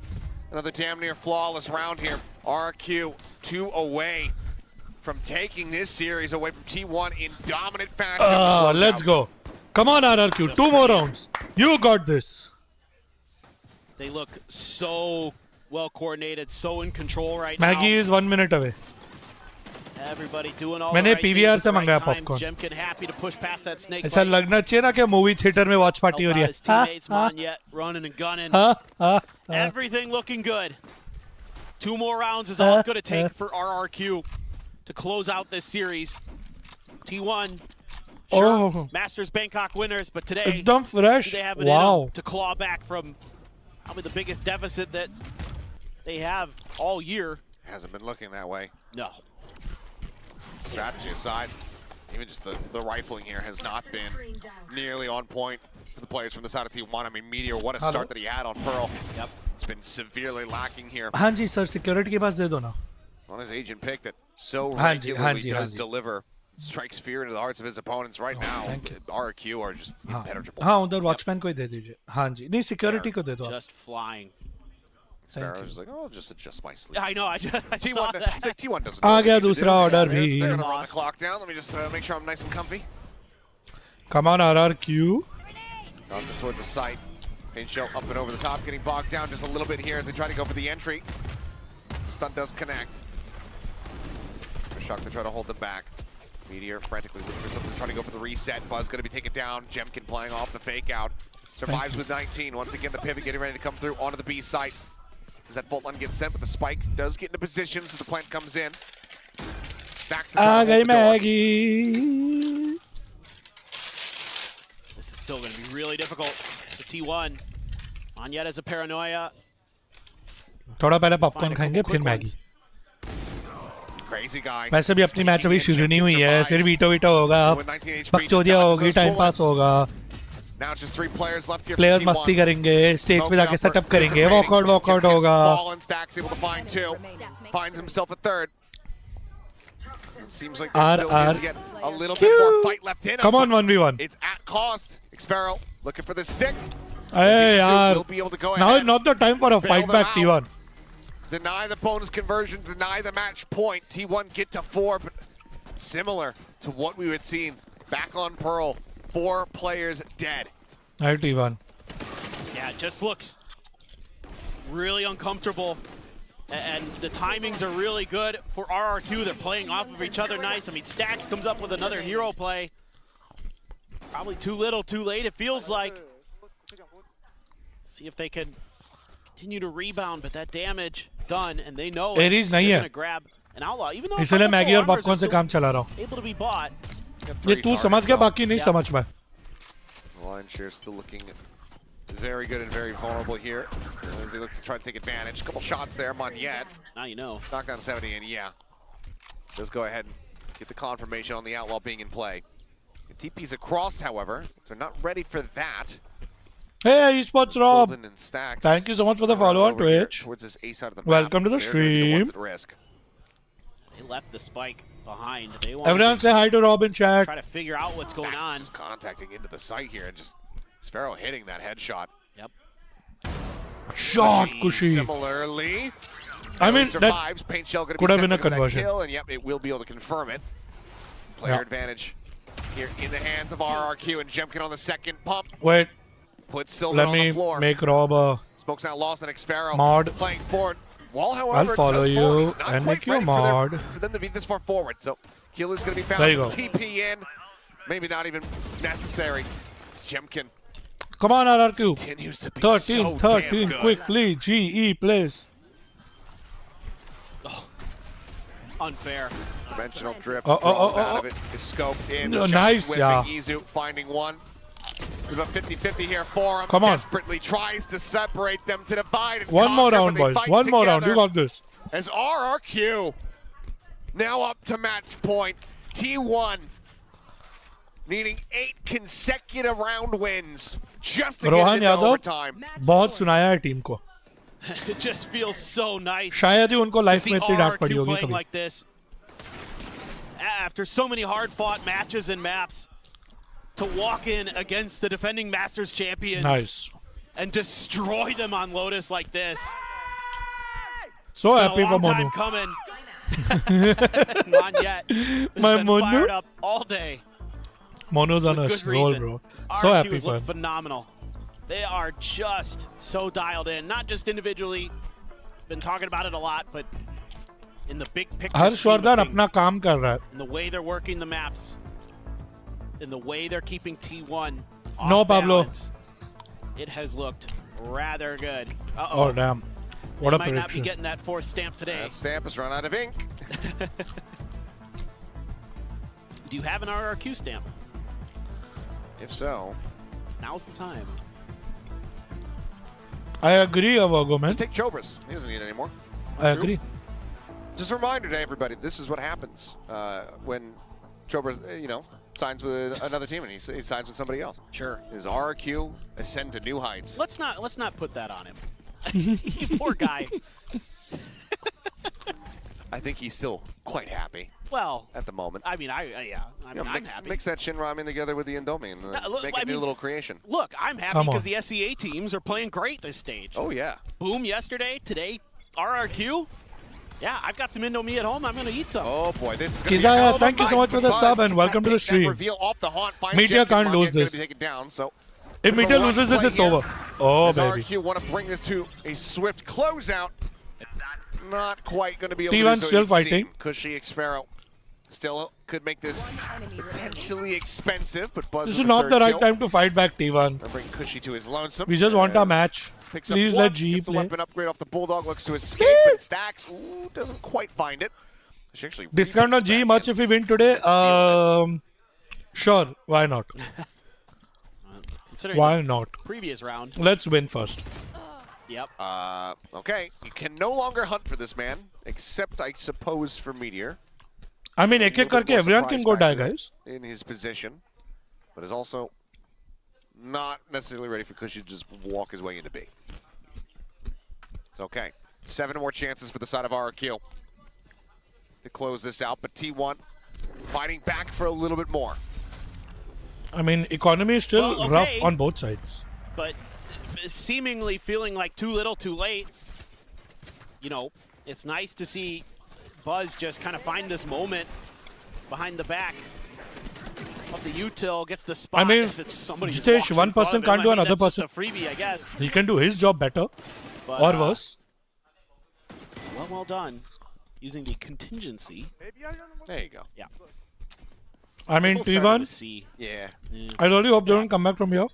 another damn near flawless round here. RQ 2 away from taking this series away from T1 in dominant fashion. Let's go. Come on, RRQ. 2 more rounds. You got this. They look so well coordinated, so in control right now. Maggie is 1 minute away. Everybody doing all मैंने the right PVR things से at the मंगाया right time. popcorn. Jemkin happy to push past that snake ऐसा bite. लगना चाहिए ना कि movie theatre में watch party हो रही His teammates, Monyet, running and gunning. Everything looking good. 2 more rounds is all it's going to take for RRQ to close out this series. T1, sure, Masters Bangkok winners, but today एकदम fresh. they have it Wow. in them to claw back from probably the biggest deficit that they have all year. Hasn't been looking that way. No. Strategy aside, even just the rifling here has not been nearly on point for the players from the side of T1. I mean, Meteor, what a start that he had on Pearl. Yep. It's been severely lacking here. हाँ जी sir, security के पास दे दो ना. On his agent pick that so हाँ जी, regularly does deliver, strikes fear into the hearts of his opponents right now. RQ are just impenetrable. हाँ उधर watchman को ही दे दीजिए. हाँ जी, नहीं security को दे दो. Just flying. Sparrow's like, oh, I'll just adjust my sleep. Yeah, I know. I saw that. He's like, T1 doesn't. आ गया दूसरा order भी. They're gonna run the clock down. Let me just make sure I'm nice and comfy. Come on RRQ. Bounces towards the site. Paint shell up and over the top, getting bogged down just a little bit here as they try to go for the entry. The stun does connect. Shock to try to hold them back. Meteor frantically looking for something to try to go for the reset. Buzz going to be taken down. Jemkin playing off the fake out. Survives with 19. Once again, the pivot getting ready to come through onto the B site. As that bolt line gets sent, but the spike does get into position, so the plant comes in. Stax आ गई Maggie. This is still going to be really difficult for T1. Anyet has a paranoia. थोड़ा पहले popcorn खाएंगे फिर Maggie. Crazy guy. वैसे भी अपनी match अभी शुरू नहीं हुई है, फिर वीटो होगा, बकचोदिया होगी, टाइम पास होगा. Now it's just 3 players left here. Players मस्ती करेंगे, स्टेज पे जाके सेटअप करेंगे, वॉकआउट होगा. Stax able to find 2, finds himself a third. It seems like there's still needs to get a little bit more fight left in him. Come on 1v1. It's at cost. Xparrow looking for the stick. Hey यार, will be able to go now ahead, is not the time for a fight back T1. Deny the bonus conversion, deny the match point. T1 get to 4, but similar to what we would see back on Pearl. 4 players dead. Alright, T1. Yeah, it just looks really uncomfortable. And the timings are really good for RRQ. They're playing off of each other nice. I mean, Stax comes up with another hero play. Probably too little, too late, it feels like. See if they can continue to rebound, but that damage done, and they know they're going to grab an outlaw. Even though इसलिए Maggi और popcorn से काम चला रहा हूँ. able to be bought. ये तू समझ गया, बाकी नहीं समझ पाया. Line share still looking very good and very vulnerable here. As they look to try to take advantage. Couple shots there, Anyet. Now you know. Knockdown 70, and yeah. Does go ahead and get the confirmation on the outlaw being in play. The TP's across, however. They're not ready for that. Hey, Esports Rob. And Stax Thank you so much for the follow on Twitch. Towards this A side of the Welcome to the They're stream. the risk. They left the spike behind. They Everyone say hi to Rob in chat. Try to figure out what's going on. Just contacting into the site here and just Sparrow hitting that headshot. Yep. Shot, Kushi. Similarly, I mean, survives. that Paint shell going to could be have been a sent for that conversion. kill, and yep, it will be able to confirm it. Player advantage here in the hands of RRQ, and Jemkin on the second pump. Wait. Puts Silver Let on the me floor. make Rob a Smokes out lost and Xparrow mod. playing forward. Wall, however, I'll follow does you fall. He's not and quite make you a ready mod. for them to be this far forward. So kill is going to be found. There you go. TP in. Maybe not even necessary. It's Jemkin. Come on, RRQ. Continues to be 13, so 13, damn quickly. GE, please. Oh, unfair. Dimensional drift. Draws Out of it. Is scoped in. Nice, yeah. Izu finding one. We've got 50-50 here for him. Come on. Desperately tries to separate them, to divide and One more conquer, round, but they boys. fight One more round. You together got this. As RRQ now up to match point. T1 needing 8 consecutive round wins just to Rohan get into Yadav overtime. बहुत सुनाया है team को. It just feels so nice. शायद ही उनको life to में see इतनी डांट पड़ी RRQ होगी playing कभी. like this. After so many hard-fought matches and maps, to walk in against the defending Masters champions Nice. and destroy them on Lotus like this. So It's been happy a for long time Monu. coming. Not yet. My Been Monu. fired up all day. Monu's on a With good roll, reason. bro. RRQ So happy has for looked him. phenomenal. They are just so dialed in, not just individually. Been talking about it a lot, but in the big picture. Harshvardhan अपना काम कर रहा है. In the way they're working the maps, in the way they're keeping T1 off No, Pablo. balance, it has looked rather good. Oh damn! What a They might not be prediction. getting that fourth stamp today. That stamp has run out of ink. Do you have an RRQ stamp? If so, now's the time. I agree, Avago, man. Just take Chobras. He doesn't need it anymore. I agree. Just a reminder to everybody, this is what happens when Chobras, signs with another team and he signs with somebody else. Sure. His RQ ascend to new heights. Let's not put that on him. Poor guy. I think he's still quite happy. Well, at the moment. I mean, I'm happy. Mix that Shin Ramen together with the Indomie and make a new little creation. Look, I'm happy because the SEA teams are playing great this stage. Oh, yeah. Boom yesterday, today, RRQ. Yeah, I've got some Indomie at home. I'm going to eat some. Oh, boy. This is going to be a thank you so much for the sub and welcome to the stream. Meteor can't lose this. If Meteor loses this, it's over. Oh, baby. RRQ want to bring this to a swift closeout. Not quite going to be able T1 to do so. still fighting. Cushy Xparrow still could make this potentially expensive, but Buzz this is not the right time to fight back, T1. Bring Cushy to his lonesome. We just want our match. Please let G play. Weapon upgrade off the Bulldog, looks to escape, but Stax doesn't quite find it. Discount on G much if we win today? Sure, why not? Why not? Previous round. Let's win first. Yep. Okay, you can no longer hunt for this man, except I suppose for Meteor. I mean, ek karke everyone can go die, guys. In his position, but is also not necessarily ready for Cushy to just walk his way into B. It's okay. 7 more chances for the side of RRQ to close this out, but T1 fighting back for a little bit more. I mean, economy is still rough on both sides. But seemingly feeling like too little too late. It's nice to see Buzz just kind of find this moment behind the back of the util, gets the spot. I mean, Jitesh, one person can't do another person. Just a freebie, I guess. He can do his job better or worse. Well done. Using the contingency. There you go. Yeah. I mean, T1. Yeah. I really hope they don't come back from here.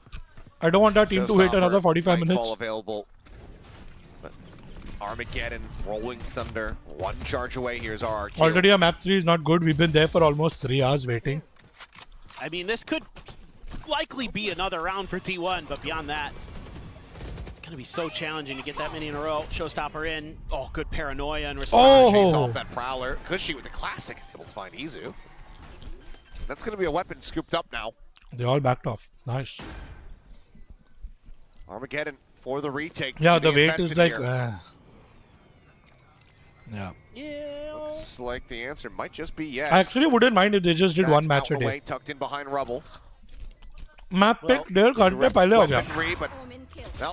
I don't want our team to wait another 45 minutes. Available. But Armageddon, Rolling Thunder, 1 charge away. Here's RRQ. Already our map 3 is not good. We've been there for almost 3 hours waiting. I mean, this could likely be another round for T1, but beyond that, it's going to be so challenging to get that many in a row. Showstopper in. Oh, good paranoia and response. Chase off that Prowler. Cushy with the classic is able to find Izu. That's going to be a weapon scooped up now. They all backed off. Nice. Armageddon for the retake. Yeah, the wait is like... yeah. Looks like the answer might just be yes. I actually wouldn't mind if they just did one match a day. Tucked in behind rubble. Map pick, they'll cut it pehle ho gaya. 3, but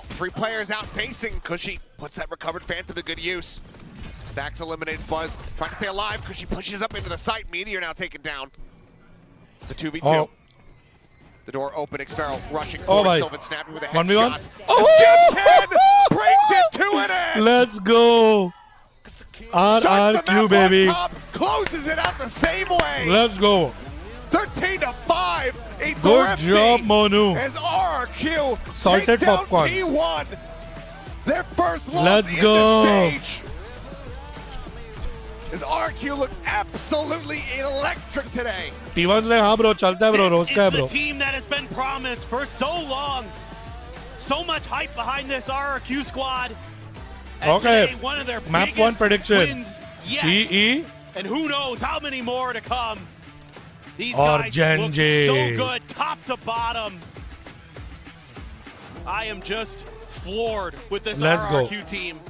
3 players out facing. Cushy puts that recovered Phantom to good use. Stax eliminated Buzz. Trying to stay alive. Cushy pushes up into the site. Meteor now taken down. It's a 2v2. Oh. The door open, Xparrow rushing forward, Sylvan snapping with a headshot. 1v1. Oh! Brings it to an end! Let's go! RRQ, baby. Closes it out the same way. Let's go. 13-5. Good job, Monu. As RRQ Salted take down popcorn. T1. Their first loss Let's in go. this stage. As RRQ looked absolutely electric today. T1's like, हाँ bro, चलता है bro, रोज का है bro. This is the team that has been promised for so long. So much hype behind this RRQ squad. And okay, today, one of their map 1 prediction. Wins yet. GE. And who knows how many more to come. These Or guys GenG. look so good, top to bottom. I am just floored with this RRQ team.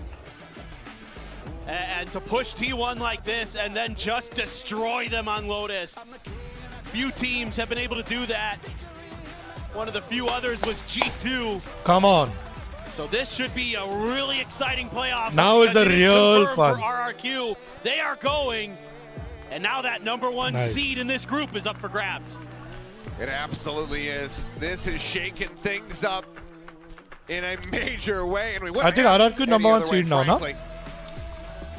And to push T1 like this and then just destroy them on Lotus. Few teams have been able to do that. One of the few others was G2. Come on. So this should be a really exciting playoff. Now is the real fun. For RRQ. They are going. And now that #1 seed in this group is up for grabs. It absolutely is. This is shaking things up in a major way. And I think RRQ #1 seed now, no?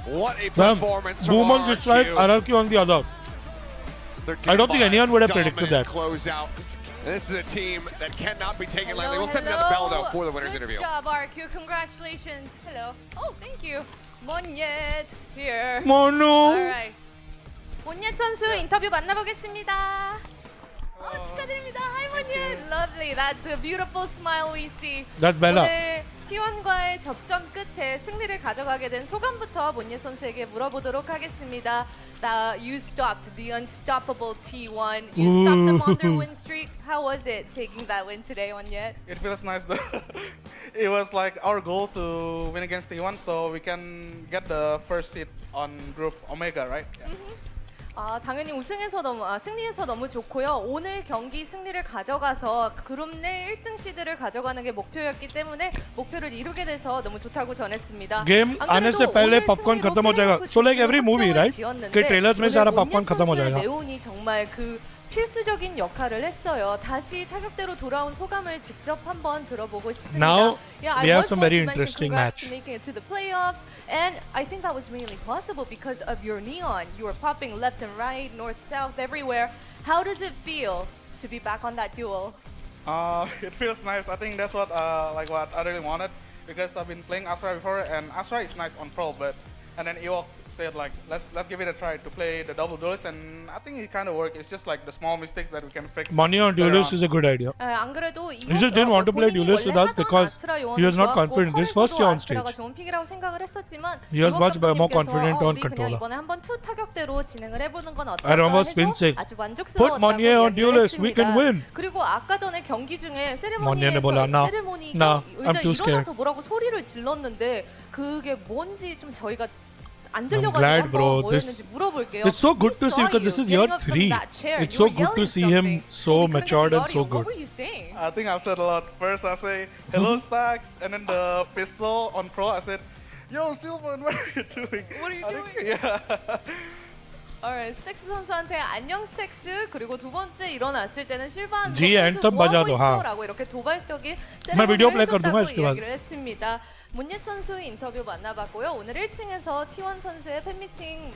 What a performance from Boom on this side, RRQ on the other. I don't think anyone would have predicted that. Close out. This is a team that cannot be taken lightly. We'll send another bell though for the winners interview. Good job, RRQ. Congratulations. Hello. Oh, thank you. Monyet here. Monu. Alright. Monyet 선수 인터뷰 만나보겠습니다. 축하드립니다. Hi Monye. Lovely. That's a beautiful smile we see. That's Bella. 오늘 T1과의 접전 끝에 승리를 가져가게 된 소감부터 몬예 선수에게 물어보도록 하겠습니다. You stopped the unstoppable T1. You stopped them on their win streak. How was it taking that win today, Monye? It feels nice though. It was like our goal to win against T1 so we can get the first seed on group Omega, right? Yeah. 당연히 승리해서 너무 좋고요. 오늘 경기 승리를 가져가서 그룹 내 1등 시드를 가져가는 게 목표였기 때문에 목표를 이루게 돼서 너무 좋다고 전했습니다. Game आने से पहले popcorn खत्म हो जाएगा. So like every movie, right? कि trailers में सारा popcorn खत्म हो जाएगा. 네온이 정말 그 필수적인 역할을 했어요. 다시 타격대로 돌아온 소감을 직접 한번 들어보고 싶습니다. Now yeah, we have some very interesting match. To making it to the playoffs, and I think that was mainly possible because of your neon. You were popping left and right, north, south, everywhere. How does it feel to be back on that duel? It feels nice. I think that's what what I really wanted because I've been playing Astra before, and Astra is nice on Pro, and then Ewok said like let's give it a try to play the double duelist, and I think it kind of worked. It's just like the small mistakes that we can fix. Money on duelist is a good idea. 안 그래도 He just didn't want to play duelist with us because he was not confident this first year on stage. 좋은 픽이라고 생각을 했었지만 He was much more confident on controller. 이번에 한번 투 타격대로 진행을 해보는 건 어떨까 I remember Spin saying, "Put Money on duelist, we can win." 그리고 아까 전에 경기 중에 Monye는 बोला, 세레모니가 I'm too scared. 일어나서 뭐라고 소리를 질렀는데 그게 뭔지 좀 저희가 안 I'm 들려가지고 glad, 한번 bro. 뭐였는지 물어볼게요. It's so good to see because this is year 3. It's so good to see him so matured and so good. What were you saying? I think I've said a lot. First I say hello Stax, and then the pistol on Pro I said, "Yo Sylvan, what are you doing? What are you doing?" Yeah. Alright, 스택스 선수한테 안녕 스택스 그리고 두 번째 일어났을 때는 실반 G anthem 뭐 बजा दो, हाँ. 라고 이렇게 도발적인 मैं video 세레머니를 play कर दूंगा 해줬다고 इसके बाद. 이야기를 했습니다. 문예 선수 인터뷰 만나봤고요. 오늘 1층에서 T1 선수의 팬미팅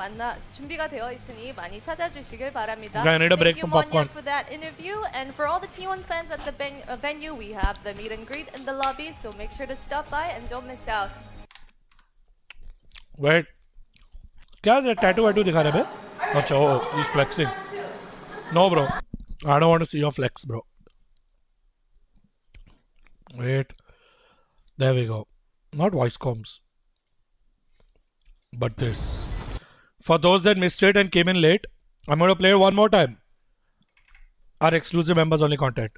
준비가 되어 있으니 많이 찾아주시길 바랍니다. I need a break Thank you, from popcorn. Monye, for that interview, and for all the T1 fans at the venue, we have the meet and greet in the lobby, so make sure to stop by and don't miss out. Wait. क्या tattoo दिखा रहा है बे? अच्छा, oh, he's flexing. No, bro. I don't want to see your flex, bro. Wait. There we go. Not voice comms. But this. For those that missed it and came in late, I'm going to play it one more time. Our exclusive members only content.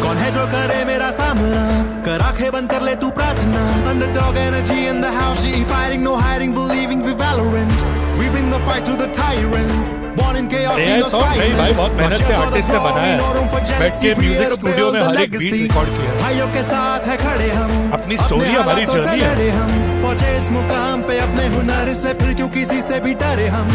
कौन है जो करे मेरा सामना कर आंखें बंद कर ले तू प्रार्थना underdog energy in the house she fighting no hiding believing we VALORANT we bring the fight to the tyrants born in chaos नहीं भाई बहुत मेहनत से आर्टिस्ट ने बनाया है बैठ के म्यूजिक स्टूडियो में हर एक बीट रिकॉर्ड किया है भाइयों के साथ है खड़े हम अपनी स्टोरी हमारी जर्नी है हम पहुंचे इस मुकाम पे अपने हुनर से फिर क्यों किसी से भी डरे हम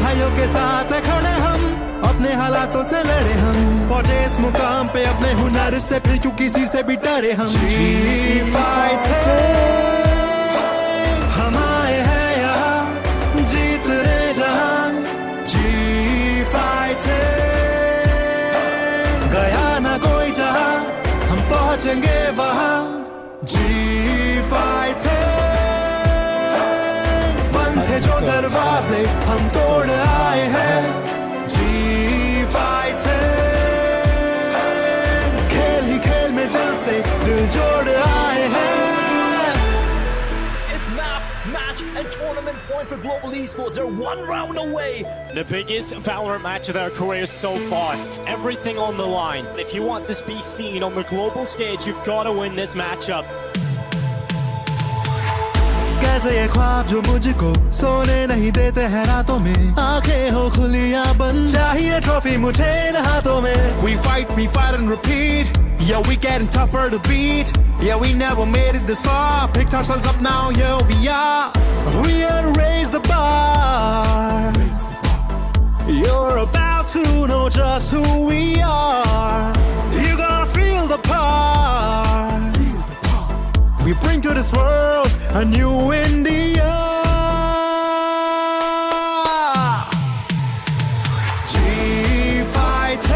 भाइयों के साथ है खड़े हम अपने हालातों से लड़े हम पहुंचे इस मुकाम पे अपने हुनर से फिर क्यों किसी से भी डरे हम हम आए हैं यहाँ जीतने जहान गया ना कोई जहां हम पहुंचेंगे वहां बंद थे जो दरवाजे हम तोड़ आए हैं खेल ही खेल में दिल से दिल जोड़ आए हैं. It's map, match, and tournament points for global esports. They're one round away. The biggest Valorant match of their careers so far. Everything on the line. If you want to be seen on the global stage, you've got to win this matchup. कैसे ये ख्वाब जो मुझको सोने नहीं देते हैं रातों में आंखें हो खुलियां बंद चाहिए ट्रॉफी मुझे इन हाथों में We fight and repeat Yeah, we getting tougher to beat Yeah, we never made it this far Picked ourselves up now, yeah, we are We gotta raise the bar You're about to know know just who we are. You gonna feel the power. We bring to this world a new India. G fighting,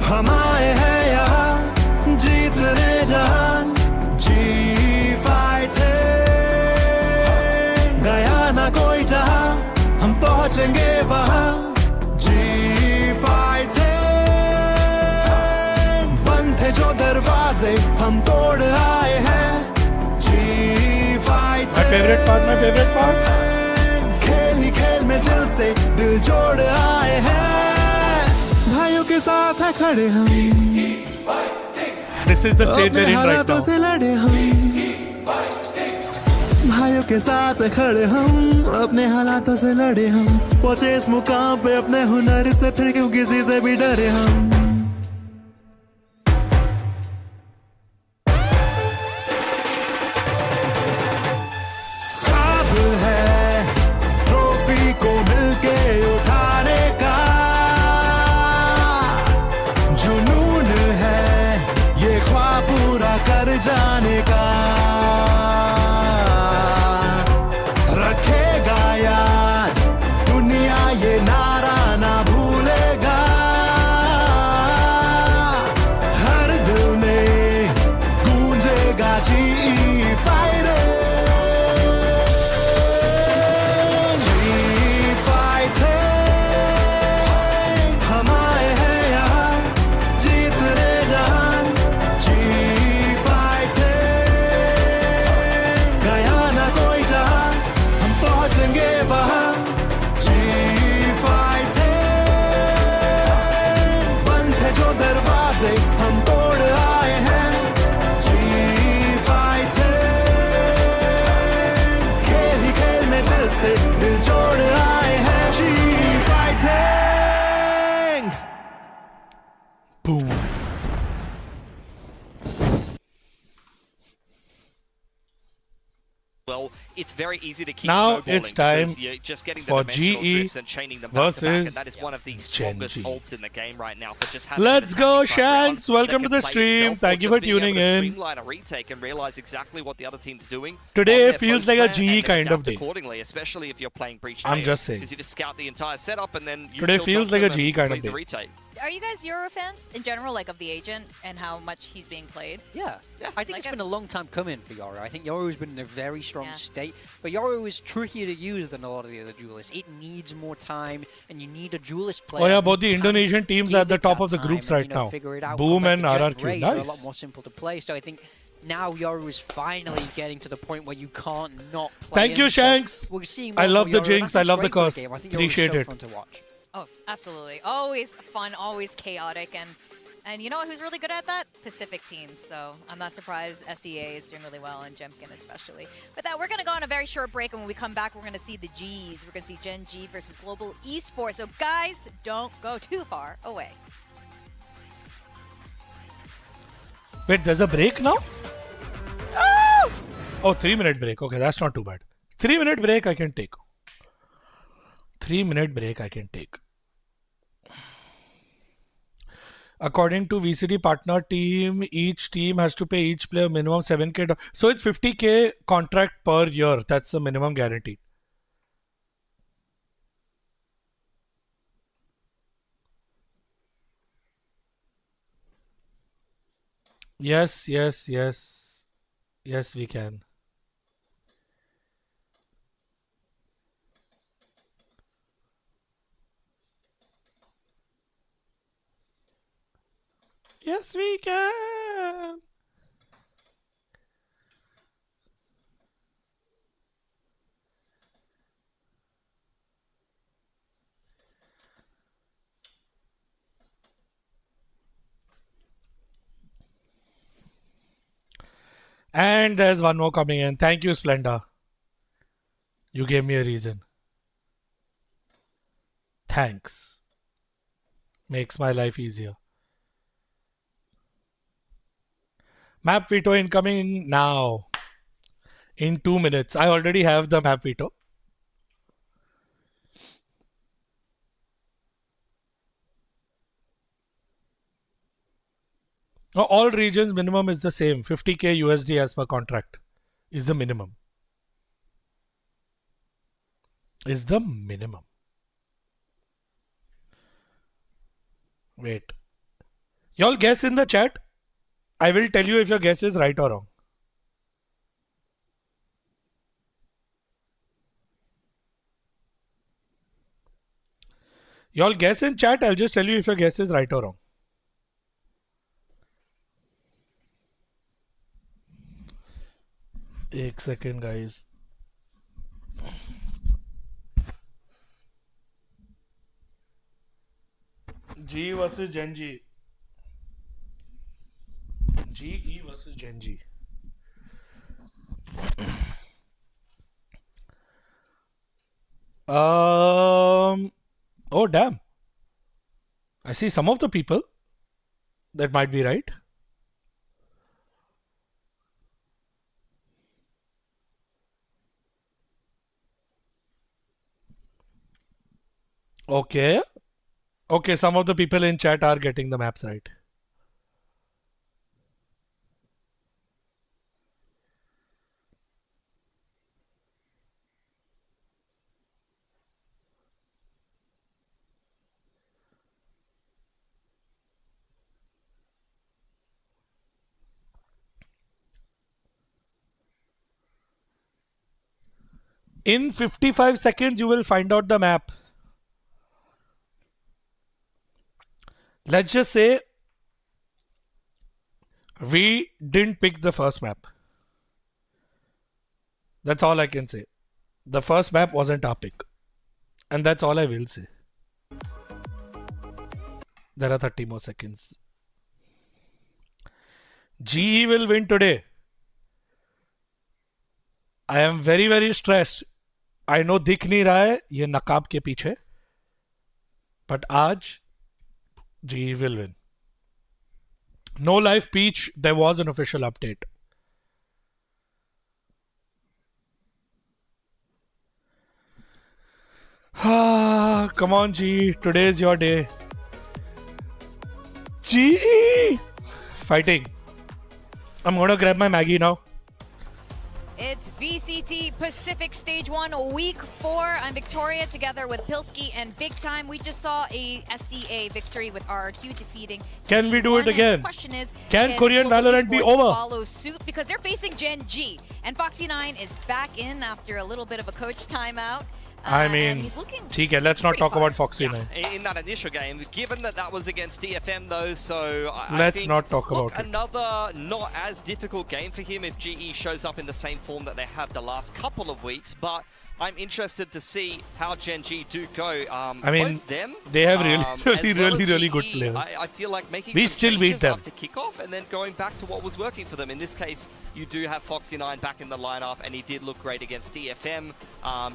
हम आए हैं यहाँ जीतने जान. G fighting, गया ना कोई जहाँ हम पहुँचेंगे वहाँ. G fighting, बंद थे जो दरवाजे हम तोड़ आए हैं. G fighting, my favorite part. खेल ही खेल में दिल से दिल जोड़ आए हैं. भाइयों के साथ है खड़े हम. This is the stage we're in right now. से लड़े हम. भाइयों के साथ खड़े हम, अपने हालातों से लड़े हम. पहुंचे इस मुकाम पे अपने हुनर से, फिर क्यों किसी से भी डरे हम. ख्वाब है ट्रॉफी को मिलके उठाने का. जुनून है ये ख्वाब पूरा कर जाने का. रखेगा याद दुनिया ये नारा ना भूलेगा. हर दिल में गूंजेगा जी फाइटिंग. जी फाइटिंग, हम आए हैं यहाँ जीतने जान. जी फाइटिंग, गया ना कोई जहाँ हम पहुँचेंगे वहाँ. जी फाइटिंग, बंद थे जो दरवाजे हम तोड़ आए हैं. जी फाइटिंग, खेल ही खेल में दिल से दिल जोड़ आए हैं. जी fighting. Boom. Well, it's very easy to keep Now snowballing it's time because you're just getting the for dimensional GE drifts and chaining them back to back, and versus that is one of the strongest GenG. ults in the game right now. For just having Let's an go, attacking front round Shanks. Welcome that to the can play stream. itself, or Thank you just for being able tuning to in. Streamline a retake and realize exactly what the other team's doing. Today on their feels post like a plan GE and then kind of adapt day. accordingly, especially if you're playing Breach I'm Nail, just saying. because you just scout the entire setup and then you Today chill feels jump like a them GE and kind of complete the day. retake. Are you guys Euro fans in general, like of the agent and how much he's being played? Yeah. I think it's been a long time coming for Yoru. I think Yoru's been in a very strong state, but Yoru is trickier to use than a lot of the other duelists. It needs more time, and you need a duelist player. Oh yeah, who both the can Indonesian teams give are at the it top that of the time groups and, right you know, now. figure it out. Boom Compared and to Jet RRQ. Rays are a lot Nice. more simple to play. So I think now Yoru is finally getting to the point where you can't not play Thank you, him. So Shanks. we're seeing I more love of the Yoru, and jinx. I think love it's the great for curse. game. I think Appreciate Yoru's so it. fun to watch. Oh, absolutely. Always fun, always chaotic, and you know who's really good at that? Pacific teams. So I'm not surprised SEA is doing really well, and Jemkin especially. With that, we're going to go on a very short break, and when we come back, we're going to see the Gs. We're going to see GenG versus Global Esports. So guys, don't go too far away. Wait, there's a break now? Ah! Oh, 3-minute break. Okay, that's not too bad. 3-minute break I can take. 3-minute break I can take. According to VCT partner team, each team has to pay each player minimum 7k. So it's 50k contract per year. That's the minimum guarantee. Yes, yes, yes. Yes, we can. Yes, we can. And there's one more coming in. Thank you, Splenda. You gave me a reason. Thanks. Makes my life easier. Map veto incoming now. In 2 minutes. I already have the map veto. All regions minimum is the same. 50k USD as per contract is the minimum. Is the minimum. Wait. Y'all guess in the chat. I will tell you if your guess is right or wrong. Y'all guess in chat. I'll just tell you if your guess is right or wrong. One second, guys. GE versus GenG. GE versus GenG. Oh damn. I see some of the people that might be right. Okay. Okay, some of the people in chat are getting the maps right. In 55 seconds, you will find out the map. Let's just say we didn't pick the first map. That's all I can say. The first map wasn't our pick. And that's all I will say. There are 30 more seconds. GE will win today. I am very, very stressed. I know दिख नहीं रहा है ये नकाब के पीछे. But आज GE will win. No live peach. There was an official update. Come on, GE. Today is your day. GE! Fighting. I'm gonna grab my Maggie now. It's VCT Pacific Stage 1, Week 4. I'm Victoria together with Pilsky and Big Time. We just saw a SCA victory with RRQ defeating Can we do it again? The question is, can Korean VALORANT be over? Follow suit because they're facing GenG. And Foxy9 is back in after a little bit of a coach timeout. I mean, okay, let's not talk about Foxy9. Yeah, in that initial game, given that that was against DFM though, so let's not talk about it. Another not as difficult game for him if GE shows up in the same form that they have the last couple of weeks, but I'm interested to see how GenG do go. I mean, them, they have really good players. I feel like making we still beat them after kickoff and then going back to what was working for them. In this case, you do have Foxy9 back in the lineup, and he did look great against DFM.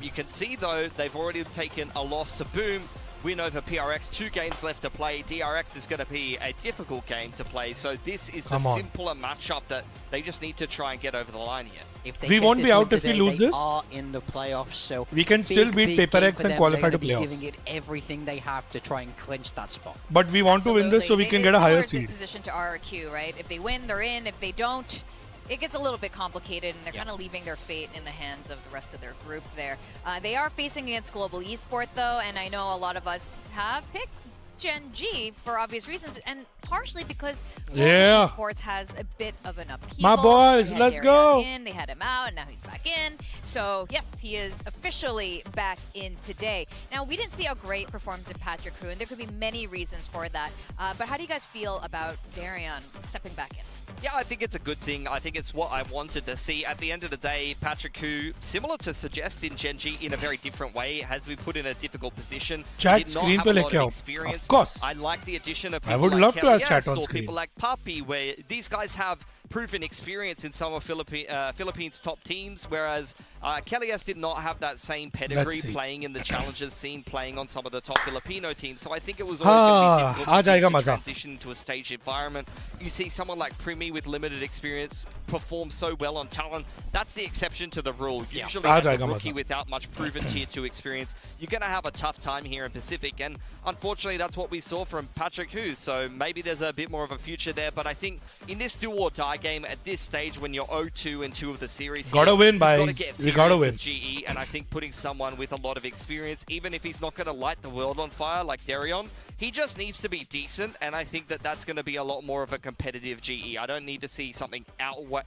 You can see though they've already taken a loss to Boom. Win over PRX, 2 games left to play. DRX is going to be a difficult game to play, so this is the simpler matchup that they just need to try and get over the line here. We won't be out if we lose this. Are in the playoffs, so we can still beat PaperX and qualify to playoffs. Giving it everything they have to try and clinch that spot. But we want to win this so we can get a higher seed. Position to RRQ, right? If they win, they're in. If they don't, it gets a little bit complicated, and they're kind of leaving their fate in the hands of the rest of their group there. They are facing against Global Esports, though, and I know a lot of us have picked GenG for obvious reasons, and partially because Esports has a bit of an upheaval. My boys, let's go! They had him out, and now he's back in. So, yes, he is officially back in today. Now, we didn't see a great performance in Patrick Hu, and there could be many reasons for that. But how do you guys feel about Darion stepping back in? Yeah, I think it's a good thing. I think it's what I wanted to see. At the end of the day, Patrick Hu, similar to Suggest in GenG in a very different way, has been put in a difficult position. Chat screen pe leke aao. Of course. I like the addition of people I would like love to have Kelly chat on or screen. people like Puppy, where these guys have proven experience in some of Philippines' top teams, whereas Kellyas did not have that same pedigree playing in the challengers scene, playing on some of the top Filipino teams. So I think it was always going to be difficult to transition to a staged environment. You see someone like Primi with limited experience perform so well on Talon. That's the exception to the rule. Usually as a rookie without much proven tier 2 experience, you're going to have a tough time here in Pacific, and unfortunately that's what we saw from Patrick Hu. So maybe there's a bit more of a future there, but I think in this do or die game at this stage, when you're 0-2 in 2 of the series, gotta win, guys. We gotta win. GE, and I think putting someone with a lot of experience, even if he's not going to light the world on fire like Darion, he just needs to be decent, and I think that that's going to be a lot more of a competitive GE. I don't need to see something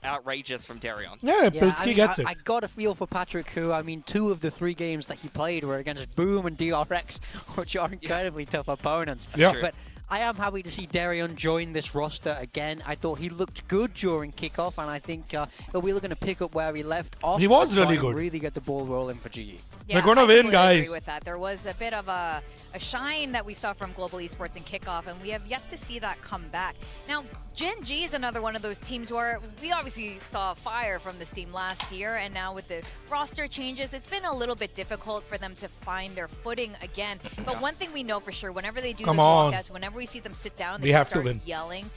outrageous from Darion. Yeah, Pilski gets it. I got a feel for Patrick Hu. I mean, 2 of the 3 games that he played were against Boom and DRX, which are incredibly tough opponents. Yeah. But I am happy to see Darion join this roster again. I thought he looked good during kickoff, and I think he'll be looking to pick up where he left off. He was really good. Really get the ball rolling for GE. Yeah, They're gonna win, guys. Agree with that. There was a bit of a shine that we saw from Global Esports in kickoff, and we have yet to see that come back. Now, GenG is another one of those teams where we obviously saw fire from this team last year, and now with the roster changes, it's been a little bit difficult for them to find their footing again. But one thing we know for sure, whenever they do those walkouts, whenever we see them sit down, they just start yelling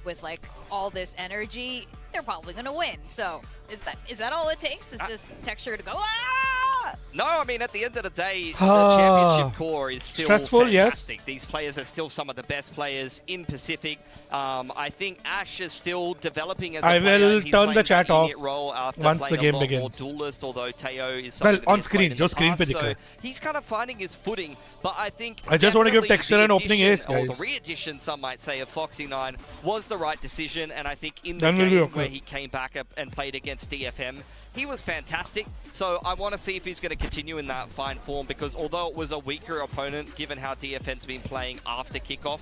with like all this energy, they're probably going to win. So is that all it takes? It's just Texture to go, ah! No, I mean, at the end of the day, the championship core is still stressful, fantastic. yes. These players are still some of the best players in Pacific. I think Ash is still developing as a player. I will He's turn the chat off once the game begins. Duelist, although Teo is on screen, just screen pe dikh raha hai. He's kind of finding his footing, but I think I just want to give Texture an opening ace, or guys. the re-addition, some might say, of Foxy9 was the right decision, and I think in the game where he came back up and played against DFM, he was fantastic. So I want to see if he's going to continue in that fine form, because although it was a weaker opponent, given how DFM's been playing after kickoff,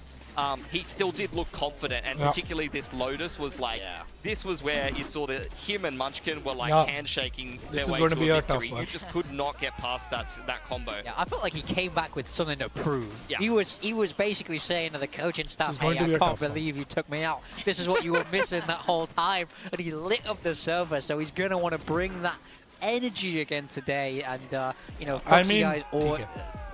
he still did look confident, and particularly this Lotus was like, this was where you saw that him and Munchkin were like handshaking their way to a victory. You just could not get past that combo. Yeah, I felt like he came back with something to prove. Yeah. He was basically saying to the coaching staff, hey, I can't believe you took me out. This is what you were missing that whole time. And he lit up the server, so he's going to want to bring that energy again today. And, you know, Foxy guys, or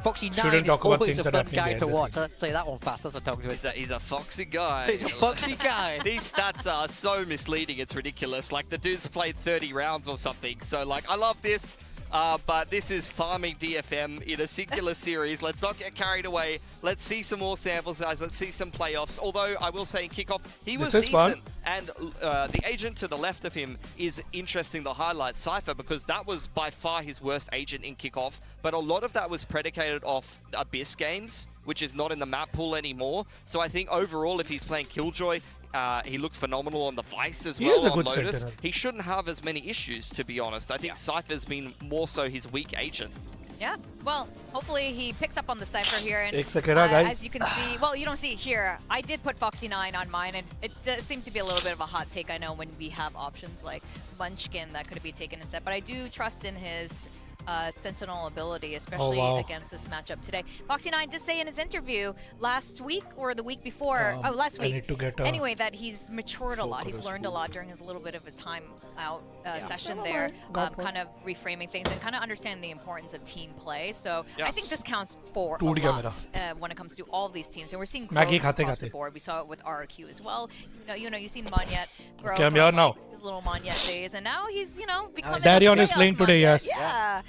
Foxy9 is always a fun guy to watch. Let's say that one fast, that's a tongue twister. He's a foxy guy. He's a foxy guy. These stats are so misleading, it's ridiculous. Like, the dude's played 30 rounds or something. So, like, I love this. But this is farming DFM in a singular series. Let's not get carried away. Let's see some more samples, guys. Let's see some playoffs. Although I will say in kickoff, he was decent. And the agent to the left of him is interesting to highlight, Cypher, because that was by far his worst agent in kickoff. But a lot of that was predicated off Abyss games, which is not in the map pool anymore. So I think overall, if he's playing Killjoy, he looks phenomenal on the Vice as well on Lotus. He shouldn't have as many issues, to be honest. I think Cypher's been more so his weak agent. Yeah, well, hopefully he picks up on the Cypher here. And as you can see, well, you don't see it here. I did put Foxy9 on mine, and it seemed to be a little bit of a hot take. I know when we have options like Munchkin that could be taken a set, but I do trust in his Sentinel ability, especially against this matchup today. Foxy9 did say in his interview last week or the week before, last week, anyway, that he's matured a lot. He's learned a lot during his little bit of a time out session there, kind of reframing things and kind of understanding the importance of team play. So I think this counts for a lot when it comes to all of these teams. And we're seeing growth across the board. We saw it with RRQ as well. You know, you've seen Monyet grow from his little Monyet days, and now he's, you know, becoming Darion is playing today, yes. Yeah.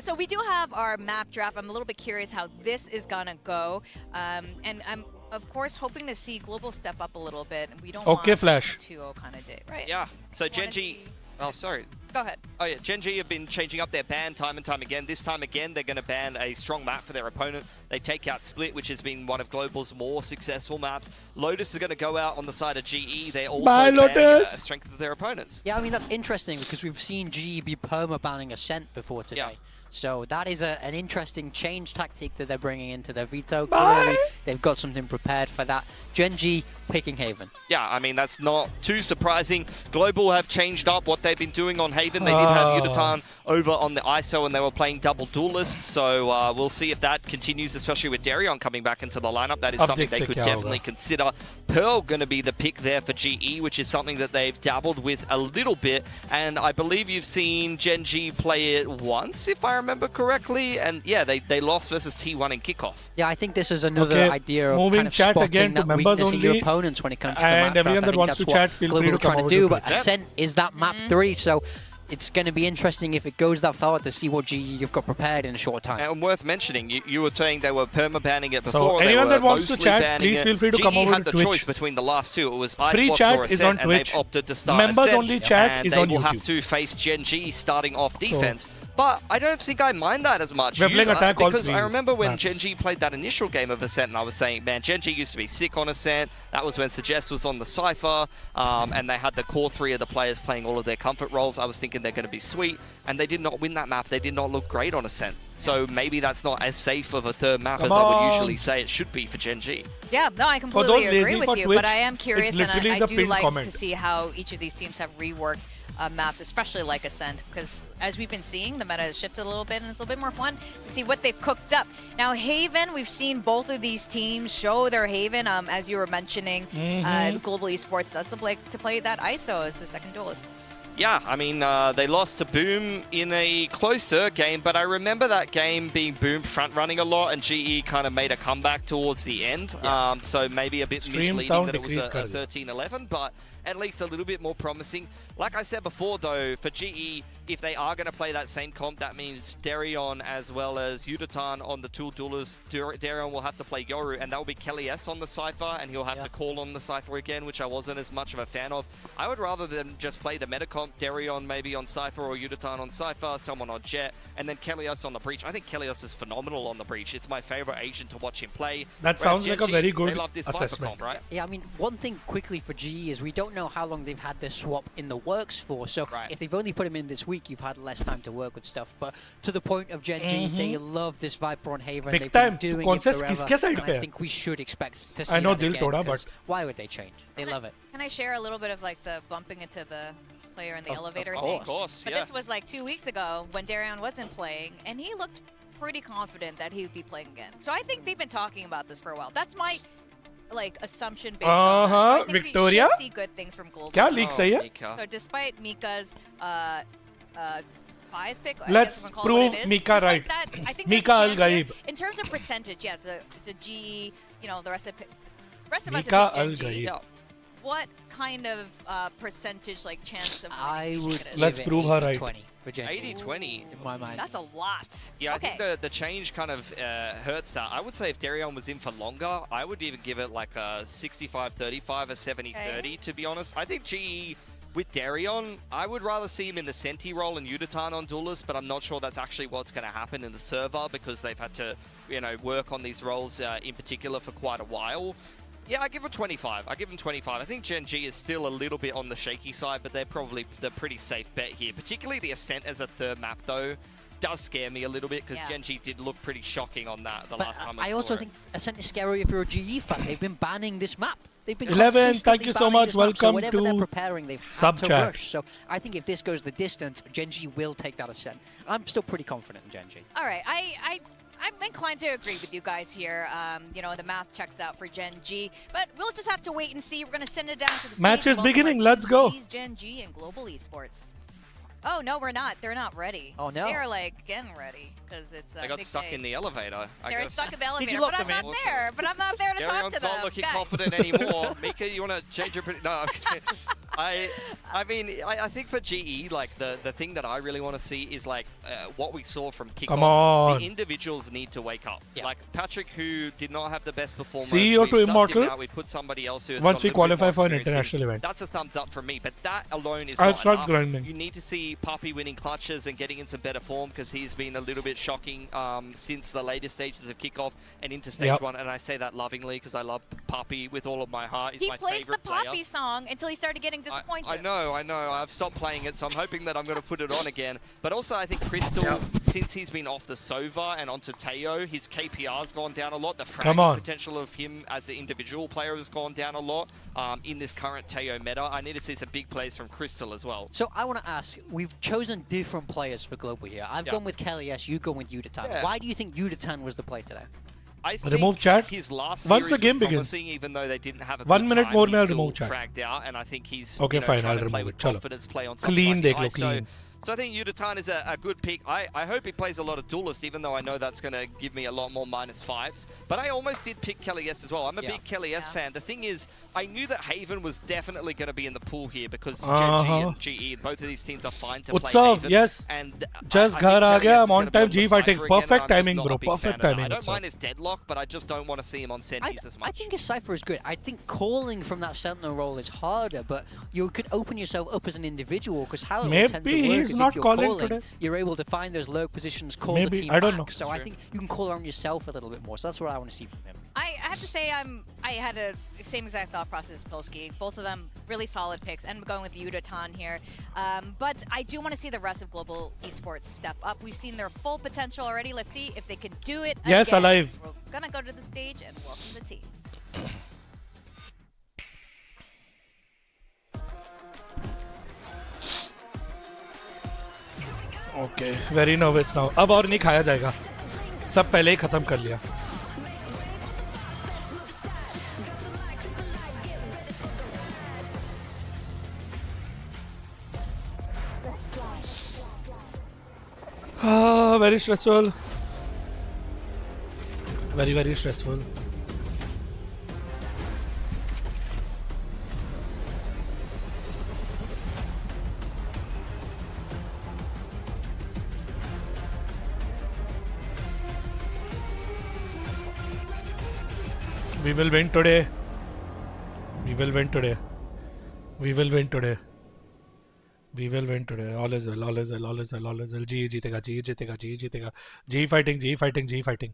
So we do have our map draft. I'm a little bit curious how this is gonna go, and I'm of course hoping to see Global step up a little bit. We don't want Flash 2-0 kind of day, right? Yeah. So GenG. Oh, sorry. Go ahead. Oh yeah, GenG have been changing up their ban time and time again. This time again, they're going to ban a strong map for their opponent. They take out Split, which has been one of Global's more successful maps. Lotus is going to go out on the side of GE. They also ban a strength of their opponents. Yeah, I mean, that's interesting because we've seen GE be perma-banning Ascent before today. Yeah. So that is an interesting change tactic that they're bringing into their veto. Clearly, they've got something prepared for that. GenG picking Haven. Yeah, I mean, that's not too surprising. Global have changed up what they've been doing on Haven. They did have Yudatan over on the ISO and they were playing double duelists. So we'll see if that continues, especially with Darion coming back into the lineup. That is something they could definitely consider. Pearl going to be the pick there for GE, which is something that they've dabbled with a little bit. And I believe you've seen GenG play it once, if I remember correctly. And yeah, they lost versus T1 in kickoff. Yeah, I think this is another idea of moving kind of chat spotting again to that members weakness in only, your opponents when it comes to the and map everyone draft. that wants to chat, feel free to come over do, to but Twitch. Ascent is that map 3, so it's going to be interesting if it goes that far to see what GE you've got prepared in a short time. And worth mentioning, you were saying they were perma-banning it So before. anyone that wants to chat, please feel free to come over to Twitch. GE had the choice between the last two. It was Free Icebox chat or is Ascent, on and they've Twitch. opted to start Members Ascent, only chat and is they on will YouTube. have to face GenG starting off defense. But I don't think I mind that as much. We're playing attack all because three I remember when maps. GenG played that initial game of Ascent, and I was saying, man, GenG used to be sick on Ascent. That was when Suggest was on the Cypher, and they had the core 3 of the players playing all of their comfort roles. I was thinking they're going to be sweet, and they did not win that map. They did not look great on Ascent. So maybe that's not as safe of a third map as I would usually say it should be for GenG. Yeah, no, I completely agree with you, but I am curious, and I do like to see how each of these teams have reworked maps, especially like Ascent, because as we've been seeing, the meta has shifted a little bit, and it's a little bit more fun to see what they've cooked up. Now, Haven, we've seen both of these teams show their Haven, as you were mentioning. Global Esports does to play that ISO as the second duelist. Yeah, I mean, they lost to Boom in a closer game, but I remember that game being Boom front-running a lot, and GE kind of made a comeback towards the end. Yeah. So maybe a bit misleading that it was a 13-11, but at least a little bit more promising. Like I said before, though, for GE, if they are going to play that same comp, that means Darion as well as Yudatan on the two duelers. Darion will have to play Yoru, and that will be Kelly S on the Cypher, and he'll have to call on the Cypher again, which I wasn't as much of a fan of. I would rather than just play the meta comp, Darion maybe on Cypher or Yudatan on Cypher, someone on Jet, and then Kelios on the Breach. I think Kelios is phenomenal on the Breach. It's my favorite agent to watch him play. That sounds like a very good they love this assessment. comp, right? Yeah, I mean, one thing quickly for GE is we don't know how long they've had this swap in the works for, so if they've only put him in this week, you've had less time to work with stuff, but to the point of GenG, they love this Viper on Haven. Big They've time. been doing कौन it से forever, किसके side and पे I है? think we should expect to see I know that दिल again, तोड़ा, because but why would they change? They love it. Can I share a little bit of like the bumping into the player in the elevator of thing? course, But this was like 2 weeks ago when Darion wasn't playing, and he looked pretty confident that he would be playing again. So I think they've been talking about this for a while. That's my like assumption based on that. So I think Victoria? we should see good things from Global. क्या leak सही है? So despite Mika's bias pick, Let's prove Mika right. that, I think Mika there's a chance Al-Ghaib. here. In terms of percentage, yes, the GE, you know, the rest of us Mika have picked Al-Ghaib. GenG. Yeah. What kind of percentage, like, chance of I would give Let's it prove her right. 80-20 for GenG. 80-20 in my mind. That's a lot. Yeah, okay. I think the change kind of hurts that. I would say if Darion was in for longer, I would even give it like a 65-35, a 70-30, to be honest. I think GE with Darion, I would rather see him in the Senti role and Yudatan on Duelist, but I'm not sure that's actually what's going to happen in the server because they've had to, you know, work on these roles in particular for quite a while. Yeah, I give it 25. I give him 25. I think GenG is still a little bit on the shaky side, but they're probably the pretty safe bet here. Particularly the Ascent as a third map, though, does scare me a little bit because GenG did look pretty shocking on that the last time I saw also it. think Ascent is scary if you're a GE fan. They've been banning this map. They've been 11, thank you so consistently much. banning this map, so Welcome whatever they're to preparing, they've had sub to chat. rush. So I think if this goes the distance, GenG will take that Ascent. I'm still pretty confident in GenG. All right, I'm inclined to agree with you guys here. You know, the math checks out for GenG, but we'll just have to wait and see. We're going to send it down to the Match stage. is beginning. Let's go. GenG and Global Esports. Oh, no, we're not. They're not ready. Oh, no. They're, like, getting ready because it's a They got big stuck day. in the elevator. They're stuck in the elevator, you but lock I'm them not in? there. But I'm not there to talk to them. not looking Guys. confident anymore. Mika, you want to change your... No, I'm kidding. I mean, I think for GE, like, the thing that I really want to see is, like, what we saw from kickoff. Come on. The individuals need to wake up. Yeah. Like, Patrick, who did not have the best performance. CEO we've to subbed him Immortal. out, we put somebody else who has Once got we a little bit qualify more for an experience international in. event. That's a thumbs up for me, but that alone is I'll not start enough. grinding. You need to see Puppy winning clutches and getting in some better form because he's been a little bit shocking since the later stages of kickoff and into stage 1, and I say that lovingly because I love Puppy with all of my heart. He's He my plays the favorite player. Poppy song until he started getting disappointed. I know. I've stopped playing it, so I'm hoping that I'm going to put it on again. But also, I think Crystal, since he's been off the Sova and onto Teo, his KPR's gone down a lot. The frag potential of him as the individual player has gone down a lot in this current Teo meta. I need to see some big plays from Crystal as well. So I want to ask, we've chosen different players for Global here. I've gone with Kelly S, you go with Udatan. Why do you think Udatan was the play today? I think remove chat. His last Once the series game was begins, promising, even though they didn't have a 1 good minute time, more, he's I'll still remove chat. fragged out, and I think he's okay, fine, trying I'll to play remove with it. Chalo. confidence, play on something Clean, like dekh lo, clean. So I think Udatan is a good pick. I hope he plays a lot of Duelist, even though I know that's going to give me a lot more -5s. But I almost did pick Kelly S as well. I'm a big Kelly S fan. The thing is, I knew that Haven was definitely going to be in the pool here because GenG and GE, both of these teams are fine to play Haven. Yes. And Just ghar aa gaya. I'm on time. G fighting. Perfect timing, bro. Perfect timing. I don't mind his deadlock, but I just don't want to see him on Sentis as much. I think his Cypher is good. I think calling from that Sentinel role is harder, but you could open yourself up as an individual because how it will tend to work is if you're calling, you're able to find those lurk positions, call the team back. So I think you can call around yourself a little bit more. So that's what I want to see from him. I have to say I had a same exact thought process as Polsky. Both of them really solid picks, and I'm going with Udatan here. But I do want to see the rest of Global Esports step up. We've seen their full potential already. Let's see if they can do it Yes, again. alive. We're gonna go to the stage and welcome the teams. Okay, very nervous now. अब और नहीं खाया जाएगा. सब पहले ही खत्म कर लिया. Very stressful. Very stressful. We will win today. We will win today. We will win today. We will win today. All is well. All is well. All is well. All is well. G जीतेगा. G जीतेगा. G जीतेगा. G fighting. G fighting. G fighting.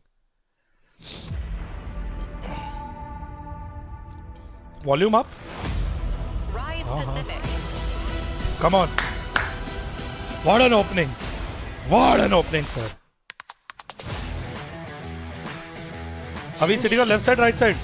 Volume up. Rise Pacific. Come on. What an opening. What an opening, sir. Are we sitting on left side, right side?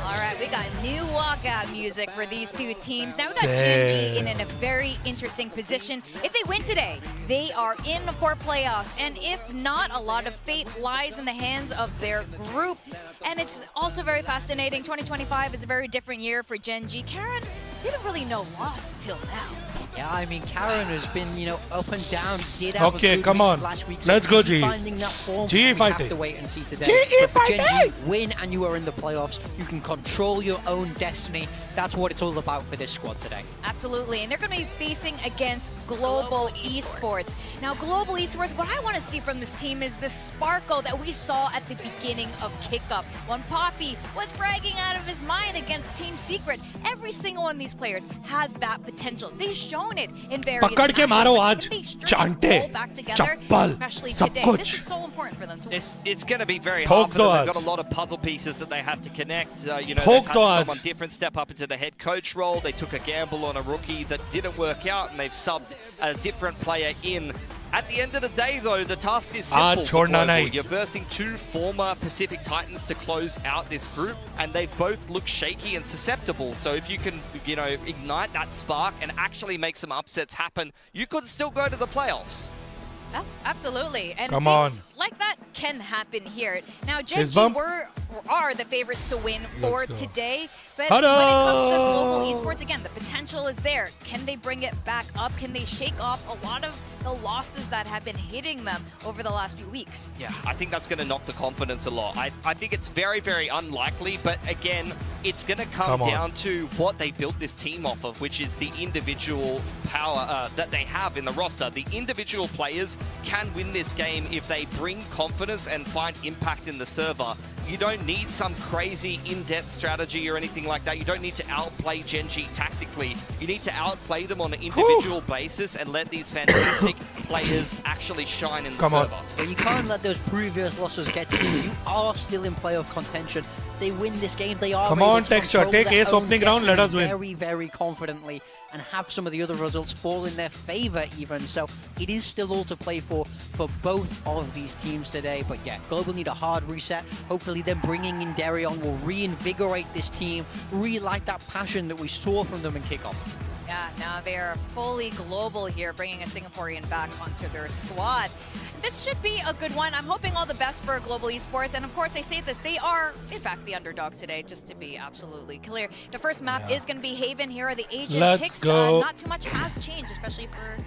Alright, we got new walkout music for these two teams. Now we got GenG in a very interesting position. If they win today, they are in for playoffs. And if not, a lot of fate lies in the hands of their group. And it's also very fascinating. 2025 is a very different year for GenG. Karen didn't really know loss till now. Yeah, I mean, Karen has been, up and down. Did have okay, a good come on. last week, Let's go, G. Finding that form, G we fighting. have to wait and see today. GE but fighting. GenG, win and you are in the playoffs. You can control your own destiny. That's what it's all about for this squad today. Absolutely, and they're going to be facing against Global Esports. Now, Global Esports, what I want to see from this team is the sparkle that we saw at the beginning of kickoff when Poppy was fragging out of his mind against Team Secret. Every single one of these players has that potential. They've shown it in various पकड़ के मारो आज चांटे back together, चप्पल especially सब today. कुछ This is so important for them to win. It's going to be very hard for them. They've got a lot of puzzle pieces that they have to connect. They've had someone different step up into the head coach role. They took a gamble on a rookie that didn't work out, and they've subbed a different player in. At the end of the day, though, the task is simple for Global. You're versing two former Pacific Titans to close out this group, and they both look shaky and susceptible. So if you can, ignite that spark and actually make some upsets happen, you could still go to the playoffs. Oh, absolutely. And Come things like that can happen here. Now, GenG are the favorites to win for today. But when it comes to Global Esports, again, the potential is there. Can they bring it back up? Can they shake off a lot of the losses that have been hitting them over the last few weeks? Yeah, I think that's going to knock the confidence a lot. I think it's very, very unlikely. But again, it's going to come down to what they built this team off of, which is the individual power that they have in the roster. The individual players can win this game if they bring confidence and find impact in the server. You don't need some crazy in-depth strategy or anything like that. You don't need to outplay GenG tactically. You need to outplay them on an individual basis and let these fantastic players actually shine in the Come on. server. Yeah, you can't let those previous losses get to you. You are still in playoff contention. They win this game. They are. Come able on, to Texture. control Take their ace own opening round. Let us win. very, very confidently, and have some of the other results fall in their favor even. So it is still all to play for both of these teams today. But yeah, Global need a hard reset. Hopefully them bringing in Darion will reinvigorate this team, relight that passion that we saw from them in kickoff. Yeah, now they are fully global here, bringing a Singaporean back onto their squad. This should be a good one. I'm hoping all the best for Global Esports. And of course, I say this, they are, in fact, the underdogs today, just to be absolutely clear. The first map is going to be Haven. Here are the agent picks. Not too much has changed, especially for...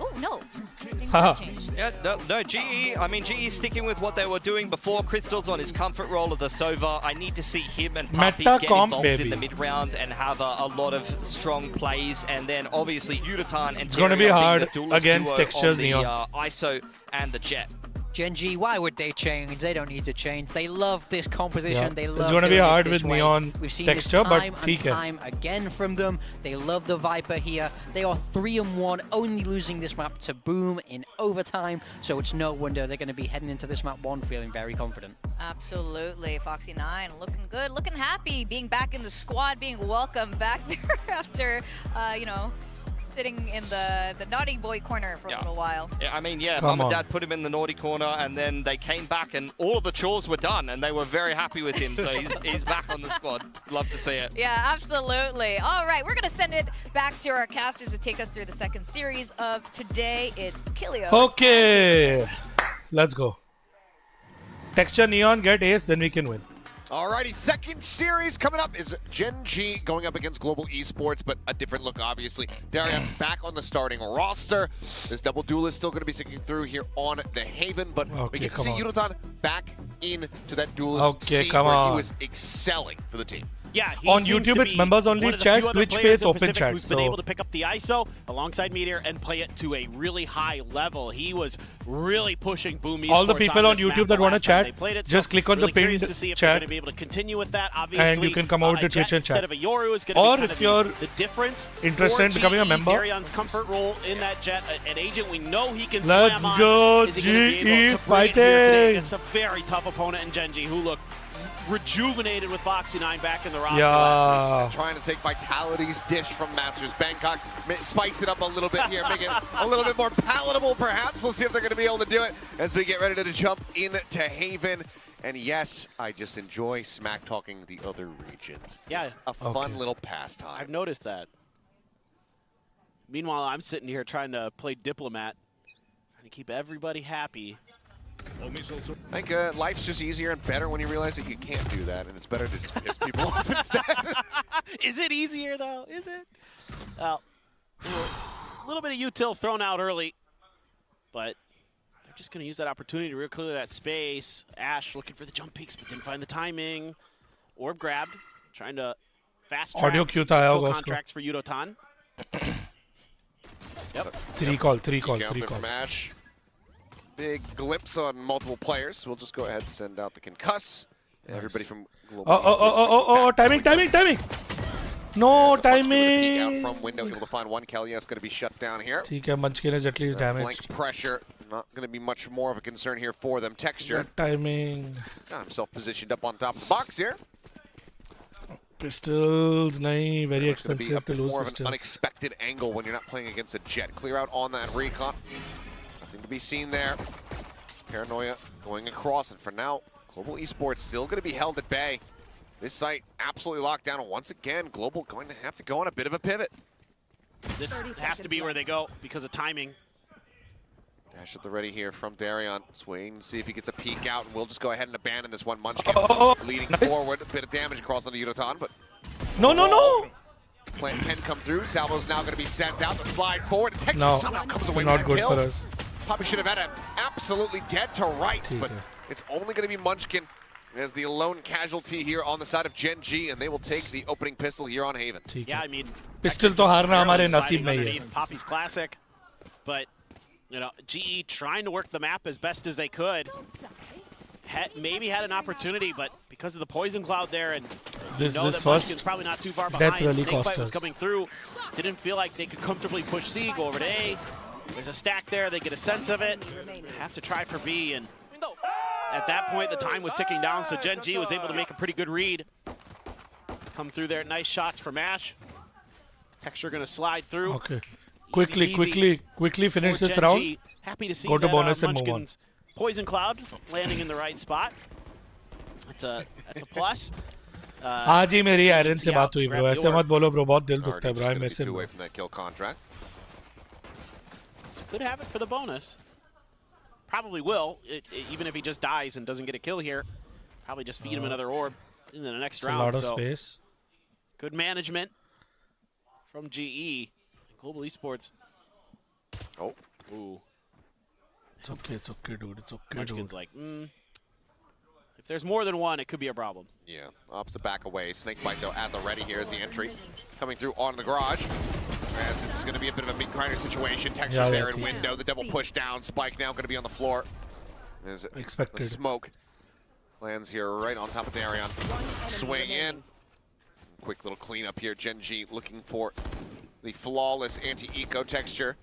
Oh, no. Things have changed. Yeah, no, GE, I mean, GE sticking with what they were doing before. Crystal's on his comfort role of the Sova. I need to see him and Puppy get involved in the mid-round and have a lot of strong plays. And then, obviously, Yutatan and it's going to be hard against Textures the, Neon. ISO and the Jet. GenG, why would they change? They don't need to change. They love this composition. Yeah. They love it's going to be hard with way. Neon We've seen Texture, this but time and time again from them. They love the Viper here. They are 3-1, only losing this map to Boom in overtime. So it's no wonder they're going to be heading into this map 1 feeling very confident. Absolutely. Foxy9 looking good, looking happy, being back in the squad, being welcomed back there after, you know, sitting in the naughty boy corner for a little while. Yeah, I mean, Mum and Dad put him in the naughty corner, and then they came back, and all of the chores were done, and they were very happy with him. So he's back on the squad. Love to see it. Yeah, absolutely. All right, we're gonna send it back to our casters to take us through the second series of today. It's Achilles. Okay, let's go. Texture Neon get ace, then we can win. Alrighty, second series coming up is GenG going up against Global Esports, but a different look, obviously. Darion back on the starting roster. This double duel is still going to be sticking through here on the Haven, but we get to see Yutatan back into that duelist scene where he was excelling for the team. Yeah, on YouTube it's members only chat, Twitch space open chat. Who's been able to pick up the ISO alongside Meteor and play it to a really high level. He was really pushing Boom Esports. All the people on YouTube that want to chat, just click on really the pinned to see if chat, going to be able to continue with that. Obviously, and you can come over to Twitch and chat. Instead of a Yoru is going or to be if you're the difference. interested in becoming a member, Darion's comfort role in that Jet, an agent we know he can let's slam on. go, Is he going to be able to bring it here today? It's a very tough opponent in GenG who look rejuvenated with Foxy9 back in the roster last week. Trying to take Vitality's dish from Masters Bangkok, spice it up a little bit here, make it a little bit more palatable perhaps. We'll see if they're going to be able to do it as we get ready to jump into Haven. And yes, I just enjoy smack talking the other regions. Yeah. It's a fun little pastime. I've noticed that. Meanwhile, I'm sitting here trying to play diplomat, trying to keep everybody happy. I think life's just easier and better when you realize that you can't do that, and it's better to just piss people off instead. Is it easier, though? Is it? Well, a little bit of util thrown out early, but they're just going to use that opportunity to real clear that space. Ash looking for the jump peaks, but didn't find the timing. Orb grabbed, trying to fast track contracts for Yutatan. Yep. Three call. From Ash. Big glimpse on multiple players. We'll just go ahead and send out the concuss. Nice. Everybody from Global. Timing. No timing. Peek out from window, able to find one. Kelly's going to be shut down here. Munchkin is at least damaged. Flank pressure, not going to be much more of a concern here for them. Texture. That timing. Got himself positioned up on top of the box here. Pistols, very expensive to lose more pistols. Of an unexpected angle when you're not playing against a Jet. Clear out on that recon. Nothing to be seen there. Paranoia going across, and for now, Global Esports still going to be held at bay. This site absolutely locked down, and once again, Global going to have to go on a bit of a pivot. This has to be where they go because of timing. Dash at the ready here from Darion. Just waiting to see if he gets a peek out, and we'll just go ahead and abandon this one. Munchkin leading forward. A bit of damage across on the Yutatan, but... No! Plant 10 come through. Salvo's now going to be sent out to slide forward. Texture somehow comes it's away not with good kill. for us. Probably should have had an absolutely dead to rights, but it's only going to be Munchkin as the lone casualty here on the side of GenG, and they will take the opening pistol here on Haven. Yeah, I mean, pistol to हारना हमारे नसीब में ही है. Poppy's classic, but you know, GE trying to work the map as best as they could. Maybe had an opportunity, but because of the poison cloud there, and this Munchkin's probably not too far behind. Really Snakebite was coming through. Didn't feel like they could comfortably push C, go over to A. There's a stack there. They get a sense of it. Have to try for B, and at that point, the time was ticking down, so GenG was able to make a pretty good read. Come through there. Nice shots from Ash. Texture going to slide through. Okay. Quickly finish this round. Happy to see go to that, bonus and move on. Poison Cloud landing in the right spot. That's a plus. आज ही मेरी iron से बात हुई bro ऐसे मत बोलो bro बहुत दिल दुखता है ब्रो मैं से away from that kill contract. Could have it for the bonus. Probably will, even if he just dies and doesn't get a kill here. Probably just feed him another orb in the next round. A lot of space. Good management from GE. Global Esports. Oh. Ooh. It's okay, dude. It's okay, Munchkin's dude. like, if there's more than one, it could be a problem. Yeah, opts to back away. Snakebite, though, at the ready here is the entry. Coming through on the garage. As it's going to be a bit of a meat grinder situation. Textures there in window. The double push down. Spike now going to be on the floor. As expected. The smoke lands here right on top of Darion. Swing in. Quick little cleanup here. GenG looking for the flawless anti-eco texture.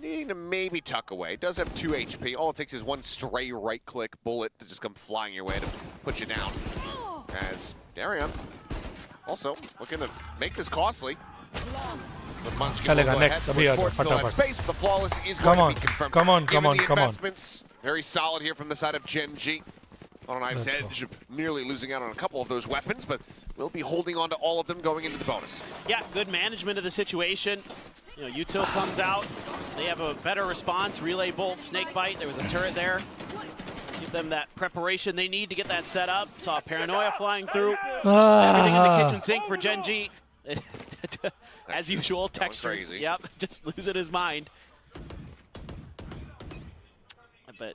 Needing to maybe tuck away. Does have 2 HP. All it takes is one stray right-click bullet to just come flying your way to put you down. As Darion also looking to make this costly. Chalega next. Space. The flawless is come going on, to be confirmed. come on. Very solid here from the side of GenG. On a knife's edge, nearly losing out on a couple of those weapons, but we'll be holding on to all of them going into the bonus. Yeah, good management of the situation. You know, Util comes out. They have a better response. Relay bolt, snakebite. There was a turret there. Give them that preparation they need to get that set up. Saw Paranoia flying through. Everything in the kitchen sink for GenG. As usual, Textures. Yep, just losing his mind. But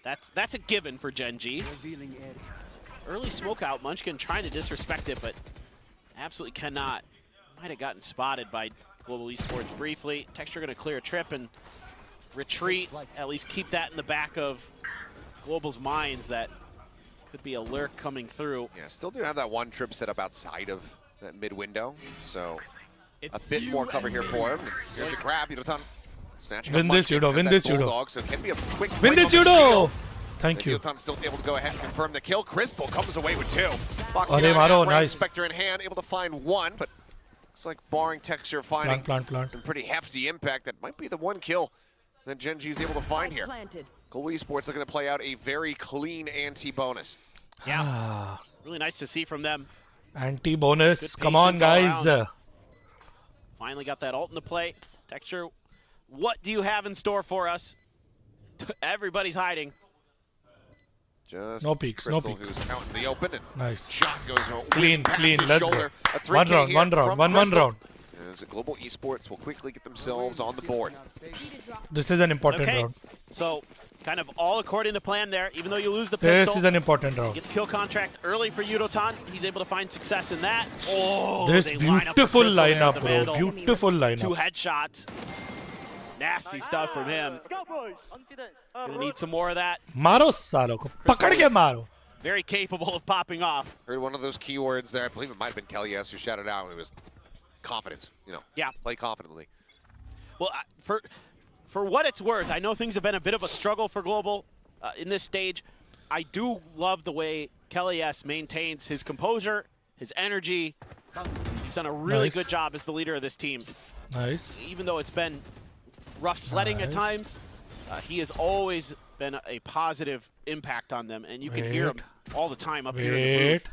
that's a given for GenG. Early smoke out, Munchkin trying to disrespect it, but absolutely cannot. Might have gotten spotted by Global Esports briefly. Texture going to clear a trip and retreat. At least keep that in the back of Global's minds that could be a lurk coming through. Yeah, still do have that one trip set up outside of that mid window, so a bit more cover here for him. Here's the grab, Yudotan. Win this, Yudo. Win this, Yudo. So it can be a quick win this, Yudo. Thank you. Yudotan's still able to go ahead and confirm the kill. Crystal comes away with 2. Nice. Spectre in hand, able to find 1, but looks like barring Texture finding plant. some pretty hefty impact. That might be the one kill that GenG is able to find here. Global Esports looking to play out a very clean anti-bonus. Yeah, really nice to see from them. Anti-bonus, come on guys. Finally got that ult into play. Texture, what do you have in store for us? Everybody's hiding. Just no peeks, Crystal, who's out in the open, and nice. Shot goes clean. Let's shoulder. go. One round. As Global Esports will quickly get themselves on the board. This is an important round. So, kind of all according to plan there. Even though you lose the pistol, this is an important round. Get the kill contract early for Yudotan. He's able to find success in that. Oh, this beautiful lineup, bro. Beautiful lineup. 2 headshots. Nasty stuff from him. Gonna need some more of that. Maro salo ko. Pakad ke maro. Very capable of popping off. Heard one of those keywords there. I believe it might have been Kellyes who shouted out. It was confidence. You know. Yeah. Play confidently. Well, for what it's worth, I know things have been a bit of a struggle for Global in this stage. I do love the way Kellyes maintains his composure, his energy. He's done a really good job as the leader of this team. Nice. Even though it's been rough sledding at times, he has always been a positive impact on them, and you can hear him all the time up here in the booth.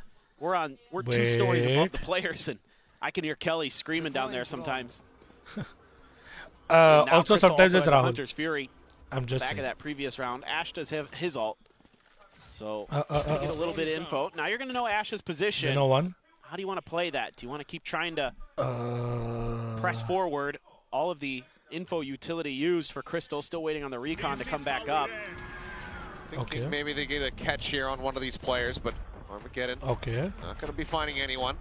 We're 2 stories above the players, and I can hear Kelly screaming down there sometimes. Also, sometimes it's Rahul. Hunter's Fury. I'm just back saying. of that previous round. Ash does have his ult, so get a little bit of info. Now you're going to know Ash's position. You know one. How do you want to play that? Do you want to keep trying to press forward? All of the info utility used for Crystal, still waiting on the recon to come back up. Thinking maybe they get a catch here on one of these players, but Armageddon not going to be finding anyone.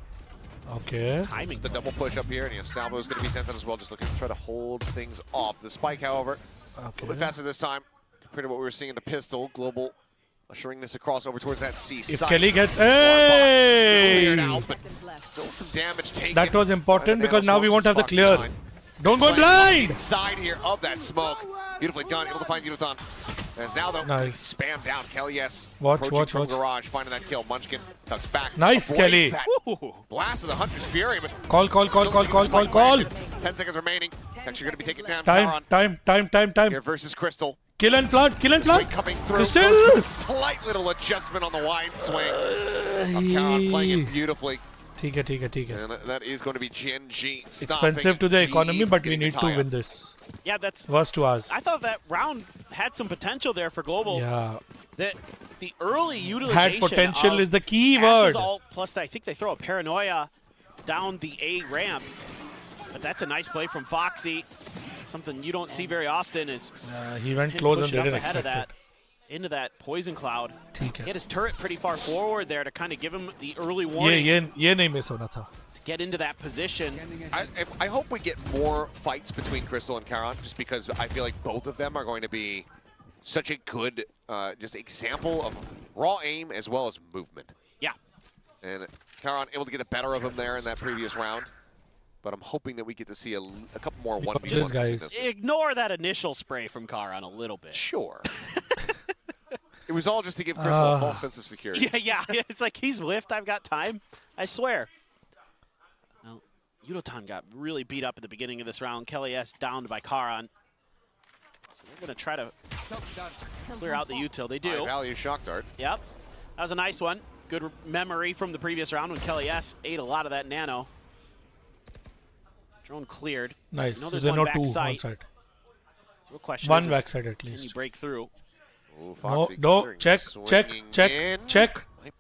Timing. The double push up here, and Salvo is going to be sent out as well, just looking to try to hold things off. The spike, however, a little bit faster this time compared to what we were seeing in the pistol. Global ushering this across over towards that C If side. Kelly gets hey! Cleared out, but still some damage taken. That was important because now we won't have the clear. Don't go blind! Inside here of that smoke. Beautifully done. Able to find Yudotan. As now though, nice. Spam down. Kelly, yes. Watch. Garage, finding that kill. Munchkin tucks back. Nice, Kelly. Blast of the Hunter's Fury. But call. 10 seconds remaining. Texture gonna be taken down. Time. Here versus Crystal. Kill and plant. Coming through. Crystal! Slight little adjustment on the wide swing. Charon playing it beautifully. ठीक है. And that is going to be GenG. Expensive to the economy, but we need to win this. Yeah, that's worst to us. I thought that round had some potential there for Global. Yeah. The early utilization Had potential is the key Ash's word. Ult, plus I think they throw a paranoia down the A ramp. But that's a nice play from Foxy. Something you don't see very often is he went close and didn't ahead expect of that. it. Into that poison cloud. ठीक है. He had his turret pretty far forward there to kind of give him the early warning. ये नहीं miss होना था. To get into that position. I hope we get more fights between Crystal and Charon, just because I feel like both of them are going to be such a good just example of raw aim as well as movement. Yeah. And Charon able to get the better of him there in that previous round. But I'm hoping that we get to see a couple more 1v1s. Guys. Ignore that initial spray from Charon a little bit. Sure. It was all just to give Crystal a false sense of security. Yeah. It's like, he's whiffed. I've got time. I swear. Well, Yudotan got really beat up at the beginning of this round. Kelly S downed by Charon. So they're going to try to clear out the util. They do. High value shock dart. Yep. That was a nice one. Good memory from the previous round when Kelly S ate a lot of that nano. Drone cleared. Nice. So So they're not two one side. Real question one is, backside at can you least. break through? Ooh, No. Check.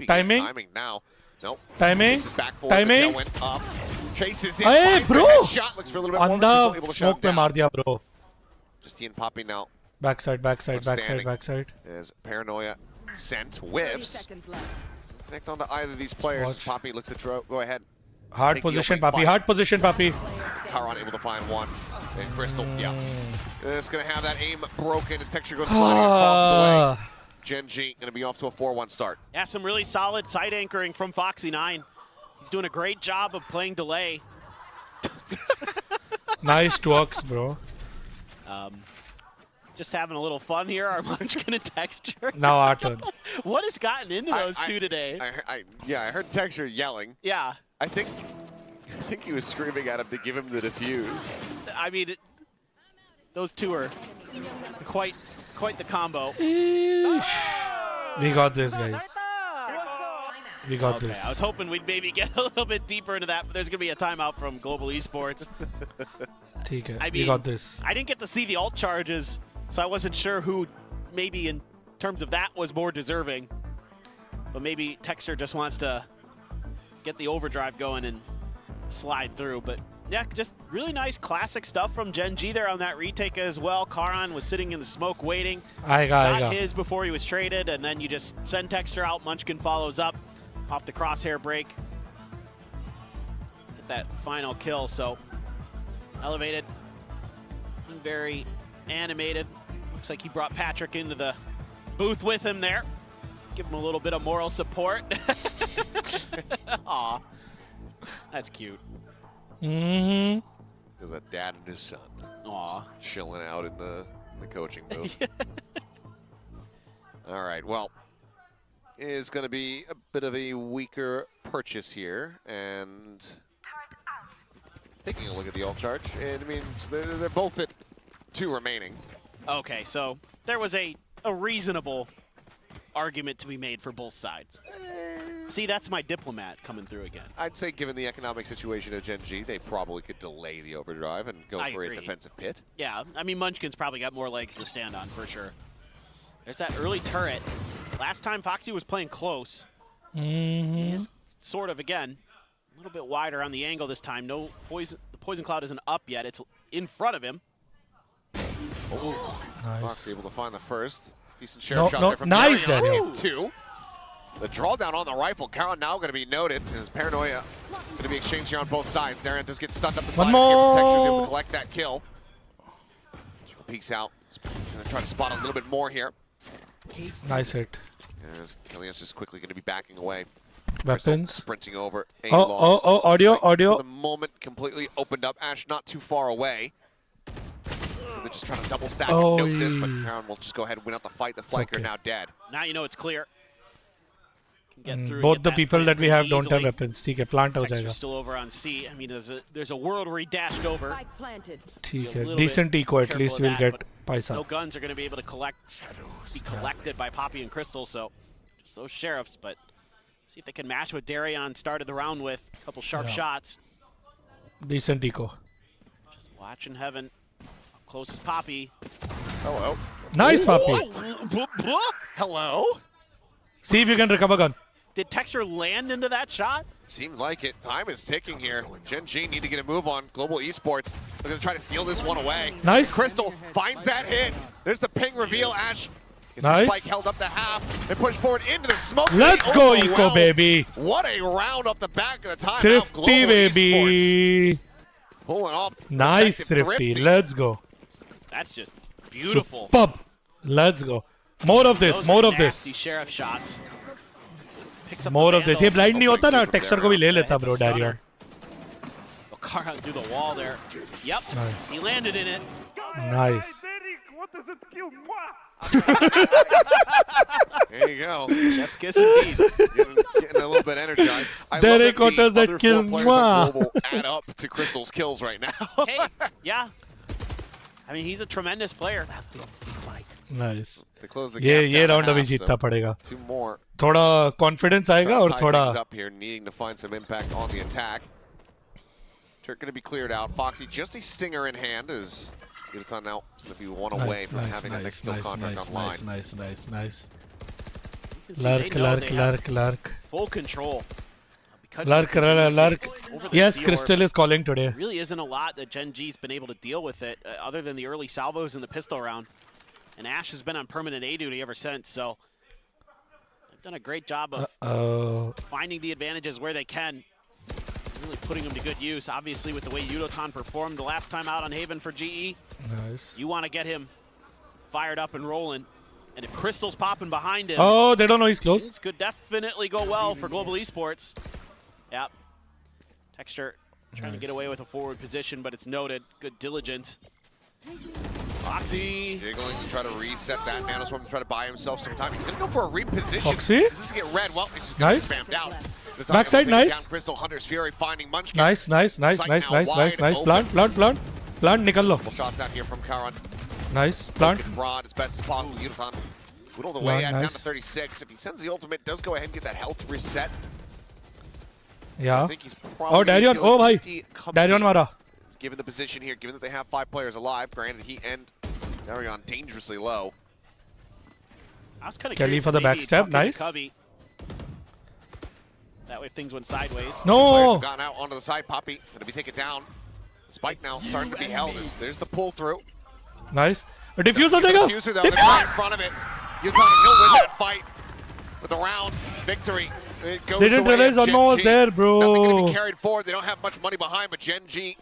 Timing. Timing now. Nope. Timing. Back forward. Timing. Went up. Chases in. Hey, bro. Shot looks for a little bit more. Anda Able to smoke shut पे मार दिया bro. Justine popping now. Backside. As Paranoia sent whiffs. Connect onto either of these players. Watch. Poppy looks to go ahead. Hard position, Papi. Charon able to find one. And Crystal, yeah. It's going to have that aim broken as Texture goes sliding across the way. GenG going to be off to a 4-1 start. Yeah, some really solid side anchoring from Foxy9. He's doing a great job of playing delay. Nice twerks, bro. Just having a little fun here. Our Munchkin and Texture. Now our turn. What has gotten into those two today? I heard Texture yelling. Yeah. I think he was screaming at him to give him the defuse. I mean, those two are quite the combo. We got this, guys. We got this. I was hoping we'd maybe get a little bit deeper into that, but there's going to be a timeout from Global Esports. ठीक है. I mean, We got this. I didn't get to see the ult charges, so I wasn't sure who maybe in terms of that was more deserving. But maybe Texture just wants to get the overdrive going and slide through. But yeah, just really nice classic stuff from GenG there on that retake as well. Charon was sitting in the smoke waiting. Got his before he was traded, and then you just send Texture out. Munchkin follows up off the crosshair break. Get that final kill. So elevated, very animated. Looks like he brought Patrick into the booth with him there. Give him a little bit of moral support. Aw, that's cute. Mm-hmm. There's a dad and his son. Aw. Just chilling out in the coaching booth. All right, well, it is going to be a bit of a weaker purchase here, and taking a look at the ult charge, and I mean, they're both at 2 remaining. Okay, so there was a reasonable argument to be made for both sides. See, that's my diplomat coming through again. I'd say given the economic situation of GenG, they probably could delay the overdrive and go for a defensive pit. Yeah, I mean, Munchkin's probably got more legs to stand on for sure. There's that early turret. Last time Foxy was playing close. He is sort of, again, a little bit wider on the angle this time. No poison. The poison cloud isn't up yet. It's in front of him. Oh, nice. Fox able to find the first. Decent share shot there from nice, Darian. 2. The drawdown on the rifle. Charon now going to be noted. His paranoia going to be exchanged here on both sides. Darian does get stunned up the side. Texture's able to collect that kill. Peeks out. Going to try to spot a little bit more here. Nice hit. As Kilian's just quickly going to be backing away. Weapons. Sprinting over. Audio. For the moment, completely opened up. Ash not too far away. They're just trying to double stack and note this, but Karen will just go ahead and win out the fight. The flanker now dead. Now you know it's clear. Both the people that we have don't have weapons. ठीक है, plant हो जाएगा. Still over on C. I mean, there's a world where he dashed over. ठीक है, decent eco at least we'll get paisa. No guns are going to be able to be collected by Poppy and Crystal, so just those sheriffs. But see if they can match what Darion started the round with. A couple sharp shots. Decent eco. Just watching heaven. Close as Poppy. Hello. Nice, Poppy. Hello. See if you can recover gun. Did Texture land into that shot? Seemed like it. Time is ticking here. GenG need to get a move on. Global Esports. They're going to try to seal this one away. Nice. Crystal finds that hit. There's the ping reveal. Ash gets nice. The spike held up to half. They push forward into the smoke. Let's go, Eco, baby. What a round up the back of the timeout. Thrifty, baby. Esports. Pulling off. Nice, Thrifty. Let's go. That's just beautiful. Superb. Let's go. More of this. More of this. Sheriff shots. More of this. ये blind नहीं होता ना, texture को भी ले लेता bro, Darion. Karan through the wall there. Yep. Nice. He landed in it. Nice. There you go. Chef's kiss indeed. Getting a little bit energized. Derek, what does that kill? Global add up to Crystal's kills right now. Hey, yeah. I mean, he's a tremendous player. Nice. ये round अभी जीतना पड़ेगा. Two more. थोड़ा confidence आएगा और थोड़ा. Up here, needing to find some impact on the attack. Turret going to be cleared out. Foxy just a stinger in hand as Yudotan now going to be one away from having a next kill contract online. Nice. Lurk. Full control. Lurk. Yes, Crystal is calling today. There really isn't a lot that GenG's been able to deal with it, other than the early salvos in the pistol round. And Ash has been on permanent A duty ever since, so they've done a great job of finding the advantages where they can, really putting them to good use. Obviously, with the way Yudotan performed the last time out on Haven for GE, nice. You want to get him fired up and rolling. And if Crystal's popping behind him, they don't know he's close. This could definitely go well for Global Esports. Yep. Texture trying to get away with a forward position, but it's noted. Good diligence. Foxy. Jiggling to try to reset that. Nanoswarm to try to buy himself some time. He's going to go for a reposition. Foxy. Does this get red? Well, he's just nice. Spammed out. Backside, nice. Crystal, Hunter's Fury finding Munchkin. Nice. Plant. Nikal lo. Shots out here from Karan. Nice. Plant. Broad as best as possible. Yudotan whittled away down to 36. If he sends the ultimate, does go ahead and get that health reset. Yeah. I think he's probably Darion. Oh, bhai. Darion mara. Given the position here, given that they have 5 players alive, granted he and Darion dangerously low. I was kind of Kelly for the backstab. Nice. That way things went sideways. No. Gone out onto the side. Poppy going to be taken down. Spike now starting to be held. There's the pull through. Nice. A diffuse हो जाएगा. Diffuser though, they're right in front of it. Yudotan, he'll win that fight with the round victory. They didn't realize Onmo was there, bro. Nothing going to be carried forward. They don't have much money behind, but GenG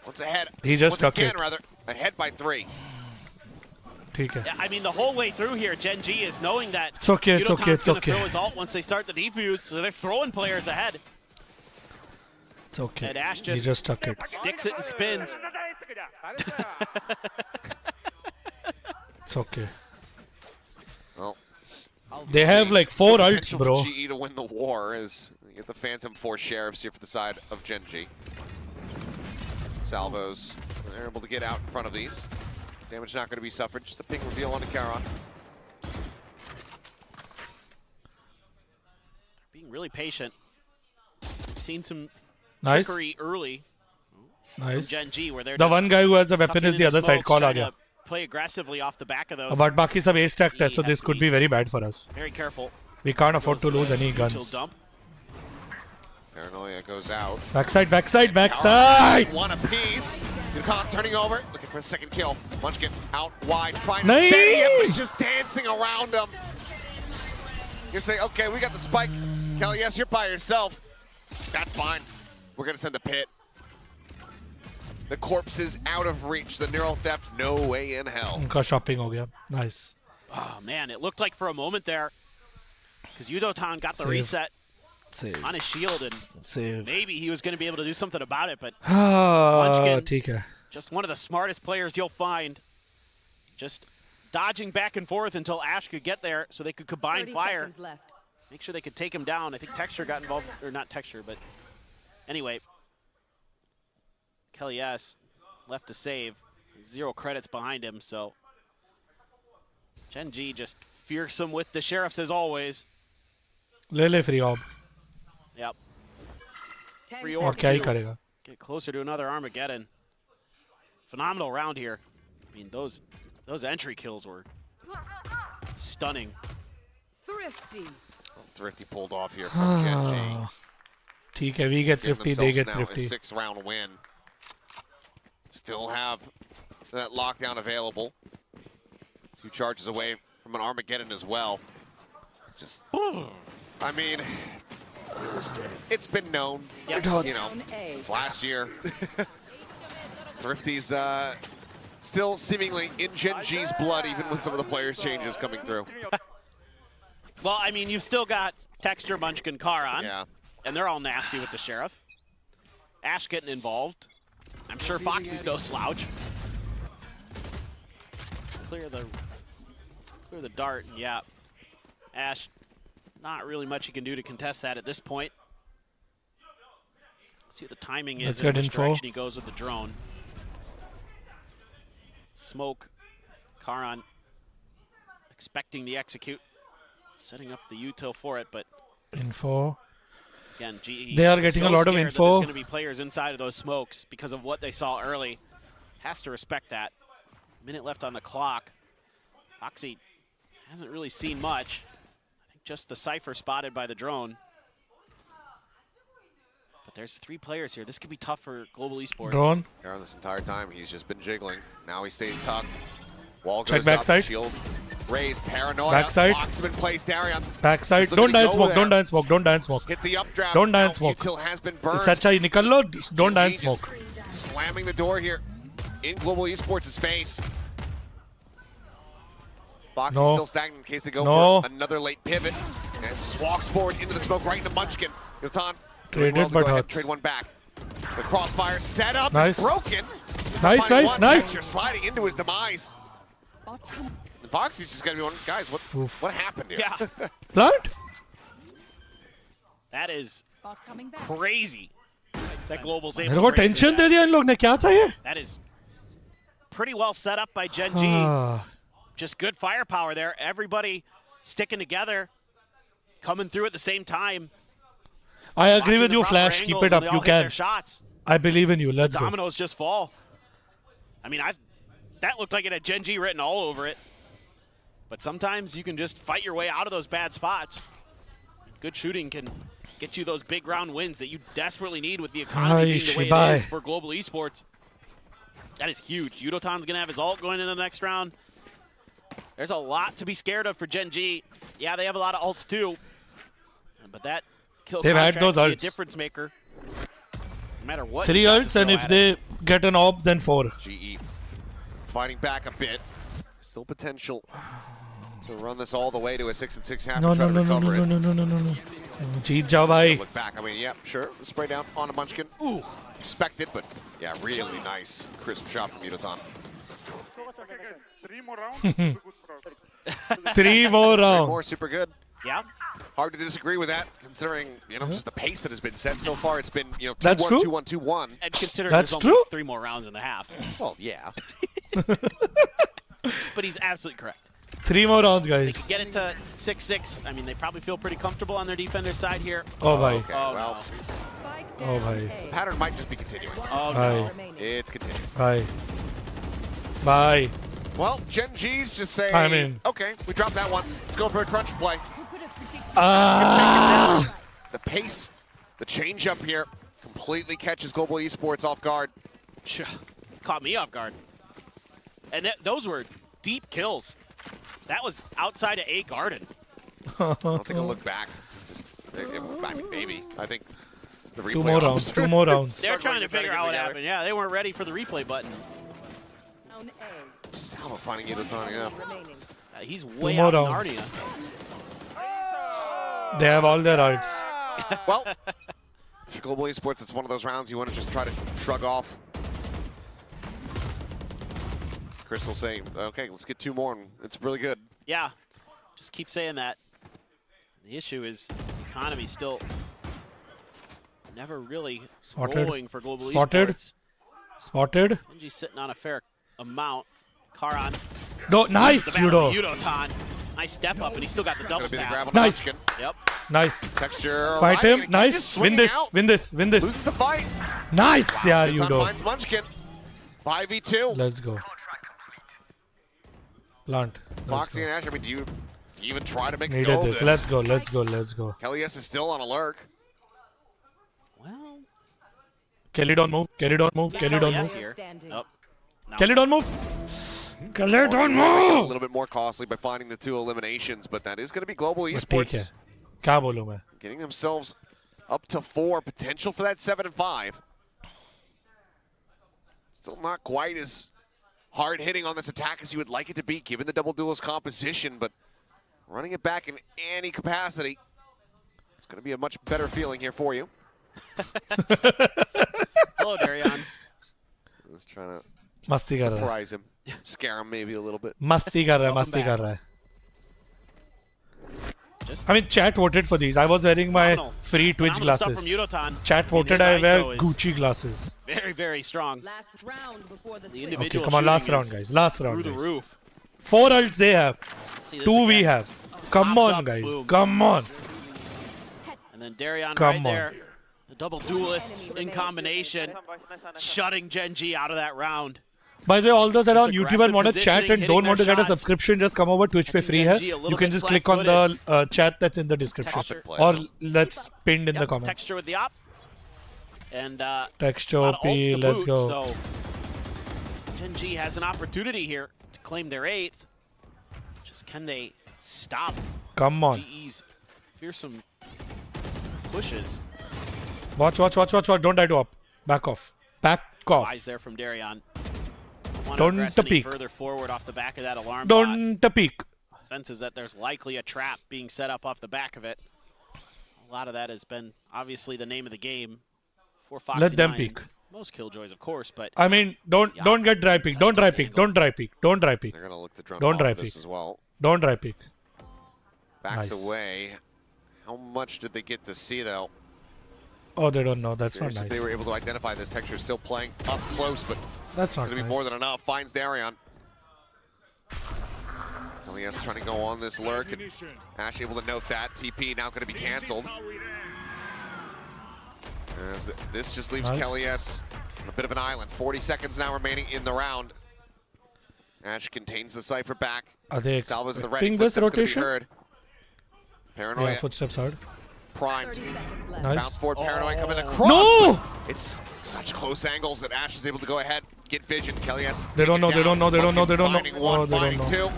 once ahead. He just stuck again, it. Rather, ahead by 3. Yeah, I mean, the whole way through here, GenG is knowing that it's okay. Gonna throw his ult once they start the defuse, so they're throwing players ahead. It's okay. And Ash he just stuck it. Sticks it and spins. It's okay. Well, they have like 4 ults, bro. GE to win the war as you get the Phantom 4 sheriffs here for the side of GenG. Salvos, they're able to get out in front of these. Damage not going to be suffered. Just a ping reveal onto Karan. Being really patient. We've seen some nice. trickery early. Nice. From GenG, where they're the one guy who has the weapon is the other side. Call aa gaya. Play aggressively off the back of those. But baki sab ace stacked hai, so this could be very bad for us. Very careful. We can't afford to lose any guns. Paranoia goes out. Backside. One apiece. Yudotan turning over, looking for a second kill. Munchkin out wide, trying to steady him, but he's just dancing around him. You say, okay, we got the spike. Kelly, yes, you're by yourself. That's fine. We're going to send the pit. The corpse is out of reach. The neural theft, no way in hell. Unka shopping ho gaya. Nice. Oh, man, it looked like for a moment there, because Yudotan got the reset. Save. on his shield, and Save. maybe he was going to be able to do something about it, but Munchkin, just one of the smartest players you'll find. Just dodging back and forth until Ash could get there so they could combine fire. Make sure they could take him down. I think Texture got involved, or not Texture, but anyway. Kelly S left to save. 0 credits behind him, so GenG just fearsome with the sheriffs as always. Lele free orb. Yep. Free और orb. क्या ही करेगा? Get closer to another Armageddon. Phenomenal round here. I mean, those entry kills were stunning. Thrifty. Well, Thrifty pulled off here from GenG. ठीक है, we get Thrifty, they get Thrifty. 6-round win. Still have that lockdown available. 2 charges away from an Armageddon as well. Just, I mean, it's been known, you know, since last year. Thrifty's still seemingly in GenG's blood, even with some of the players' changes coming through. Well, I mean, you've still got Texture, Munchkin, Karan, and they're all nasty with the Sheriff. Ash getting involved. I'm sure Foxy's no slouch. Clear the dart, and yeah. Ash, not really much he can do to contest that at this point. Let's see what the timing is and which direction he goes with the drone. Smoke, Karan expecting the execute, setting up the util for it, but info. Again, GE, they are getting a lot of info. There's going to be players inside of those smokes because of what they saw early. Has to respect that. Minute left on the clock. Foxy hasn't really seen much. I think just the Cypher spotted by the drone. But there's 3 players here. This could be tough for Global Esports. Drone. This entire time, he's just been jiggling. Now he stays tucked. Wall Check goes backside. up, shield raised, paranoia. Backside. Locks him in place, Darion. Backside. Don't die and smoke. Don't die and smoke. Don't die and smoke. Hit the updraft. Don't die and smoke. Util has been burned. इससे अच्छा ही निकल लो. Don't die and smoke. Slamming the door here in Global Esports' space. Foxy's still stagnant in case they go for another late pivot. And walks forward into the smoke right into Munchkin. Yotan Traded but hurts. Trade one back. The crossfire set up Nice. is broken. Nice. Texture sliding into his demise. And Foxy's just gonna be one, guys, what happened here? Yeah. Plant? That is crazy. That Global's able मेरे to को break tension through दे दिया इन लोग ने. क्या था ये? That is pretty well set up by GenG. Just good firepower there. Everybody sticking together, coming through at the same time. I agree with you, Flash. Keep it up. You can. Shots. I believe in you. Let's go. Dominoes just fall. I mean, that looked like it had GenG written all over it. But sometimes you can just fight your way out of those bad spots. Good shooting can get you those big round wins that you desperately need with the economy being the way it is for Global Esports. That is huge. Yudotan's going to have his ult going into the next round. There's a lot to be scared of for GenG. Yeah, they have a lot of ults too. But that kill contract those can be a ults. difference maker. No matter what. 3 ults, and if they get an orb, then 4. GE fighting back a bit. Still potential to run this all the way to a 6-6 half. No. Jeet jao bhai. Look back. I mean, yeah, sure. The spray down on a Munchkin. Ooh, expected, but yeah, really nice, crisp shot from Yudotan. 3 more rounds. 3 more rounds. 3 more, super good. Yeah. Hard to disagree with that, considering just the pace that has been set so far. It's been 2-1, That's true. 2-1, 2-1. And considering That's there's true. only 3 more rounds and a half. Well, yeah. But he's absolutely correct. 3 more rounds, They guys. can get it to 6-6. I mean, they probably feel pretty comfortable on their defender side here. Oh, bhai. Okay, well, Oh, bhai. the pattern might just be continuing. Oh, Bye. no. It's continuing. Bye. Bye. Well, GenG's just saying, I mean- okay, we dropped that one. Let's go for a crunch play. The pace, the change up here completely catches Global Esports off guard. Caught me off guard. And those were deep kills. That was outside of A garden. I don't think I'll look back. Just, I mean, maybe. I think the replay 2 more rounds. 2 more rounds. They're trying to figure out what happened. Yeah, they weren't ready for the replay button. Salva finding Yudotan, yeah. He's way more out in rounds. Narnia. They have all their ults. Well, for Global Esports, it's one of those rounds you want to just try to shrug off. Crystal saying, okay, let's get 2 more, and it's really good. Yeah, just keep saying that. The issue is the economy still never really rolling for Global Esports. Spotted. GenG's sitting on a fair amount. Karan. No, nice, Yudo. Yudo-tan. Nice step up, and he's still got the double tap. Nice. Yep. Nice. Texture. Fight him. Nice. Win this. Win this. Win this. Loses the fight. Nice, yeah, Yudo. Yudo. Munchkin. 5v2. Let's go. Plant. Foxy and Ash, I mean, do you even try to make a Needed go of this. this? Let's go. Let's go. Let's go. Kelly S is still on a lurk. Well. Kelly don't move. Kelly don't move. Kelly don't move. Nope. Kelly don't move. Kelly don't move. A little bit more costly by finding the 2 eliminations, but that is going to be Global Esports. क्या बोलूं मैं? Getting themselves up to 4, potential for that 7 and 5. Still not quite as hard hitting on this attack as you would like it to be, given the double duelist composition, but running it back in any capacity, it's going to be a much better feeling here for you. Hello, Darian. Just trying to मस्ती कर रहा है. surprise him, scare him maybe a little bit. मस्ती कर रहा है. मस्ती कर रहा है. I mean, chat voted for these. I was wearing my free Twitch glasses. Chat voted I wear Gucci glasses. Very, very strong. Okay, come on, last round, guys. Last round, Through the guys. roof. 4 ults they have. 2 we have. Come on, guys. Come on. And then Darian Come right on. there. The double duelists in combination, shutting GenG out of that round. By the way, all those that are on Just YouTube and want to aggressive chat and positioning, don't want to hitting get a their shots. subscription, just come over Twitch pay free hai. GenG a little You can bit just click on the chat that's in the description. Or let's pinned in the comments. Texture with the op. And Texture a lot of OP, ults to let's boot, go. So GenG has an opportunity here to claim their 8th. Just can they stop Come on. GE's fearsome pushes? Watch. Don't die to up. Back off. Back off. Eyes there from Darian. Don't peek. Further forward off the back of that alarm bot. Don't peek. Senses that there's likely a trap being set up off the back of it. A lot of that has been obviously the name of the game for Foxy. Let them 9. peek. Most killjoys, of course, but I mean, don't get dry peek. Don't dry peek. Don't dry peek. Don't dry peek. They're going to look to drum Don't dry off peek. this as well. Don't dry peek. Backs Nice. away. How much did they get to see, though? Oh, they don't know. That's not Curious nice. if they were able to identify this. Texture still playing up close, but That's not going to be nice. more than enough. Finds Darian. Elias trying to go on this lurk, and Ash able to note that. TP now going to be canceled. As this just leaves Nice. Kelly S on a bit of an island. 40 seconds now remaining in the round. Ash contains the Cypher back. Are they Salva's in the ready. expecting this Footsteps gonna be rotation? heard. Paranoia Yeah, footsteps hard. primed. Nice. Bounce forward, Paranoia coming across. No! It's such close angles that Ash is able to go ahead, get vision. Kelly S. They don't know. They don't know. They don't know. They don't know. Finding one, Oh, they don't finding know. 2.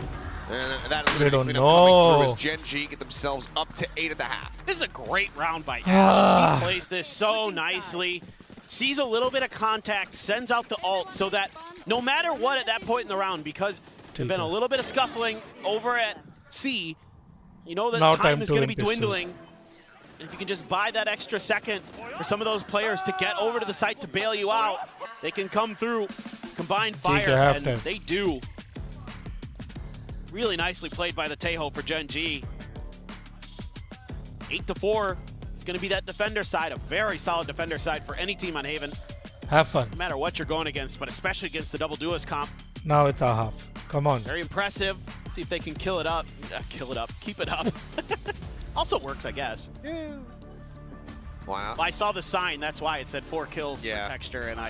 And that They don't elimination coming through know. as GenG get themselves up to 8.5. this is a great round by Ah. Ash. He plays this so nicely. Sees a little bit of contact, sends out the ult so that no matter what at that point in the round, because there's been a little bit of scuffling over at C, you know that Now time time is to going to win be pistols. dwindling. If you can just buy that extra second for some of those players to get over to the site to bail you out, they can come through combined fire, half and time. they do. Really nicely played by the Tejo for GenG. 8-4. It's going to be that defender side, a very solid defender side for any team on Haven, Have fun. no matter what you're going against, but especially against the double duelist comp. Now it's our half. Come on. Very impressive. See if they can kill it up. Kill it up. Keep it up. Also works, I guess. Why not? I saw the sign. That's why it said 4 kills Yeah. for Texture, and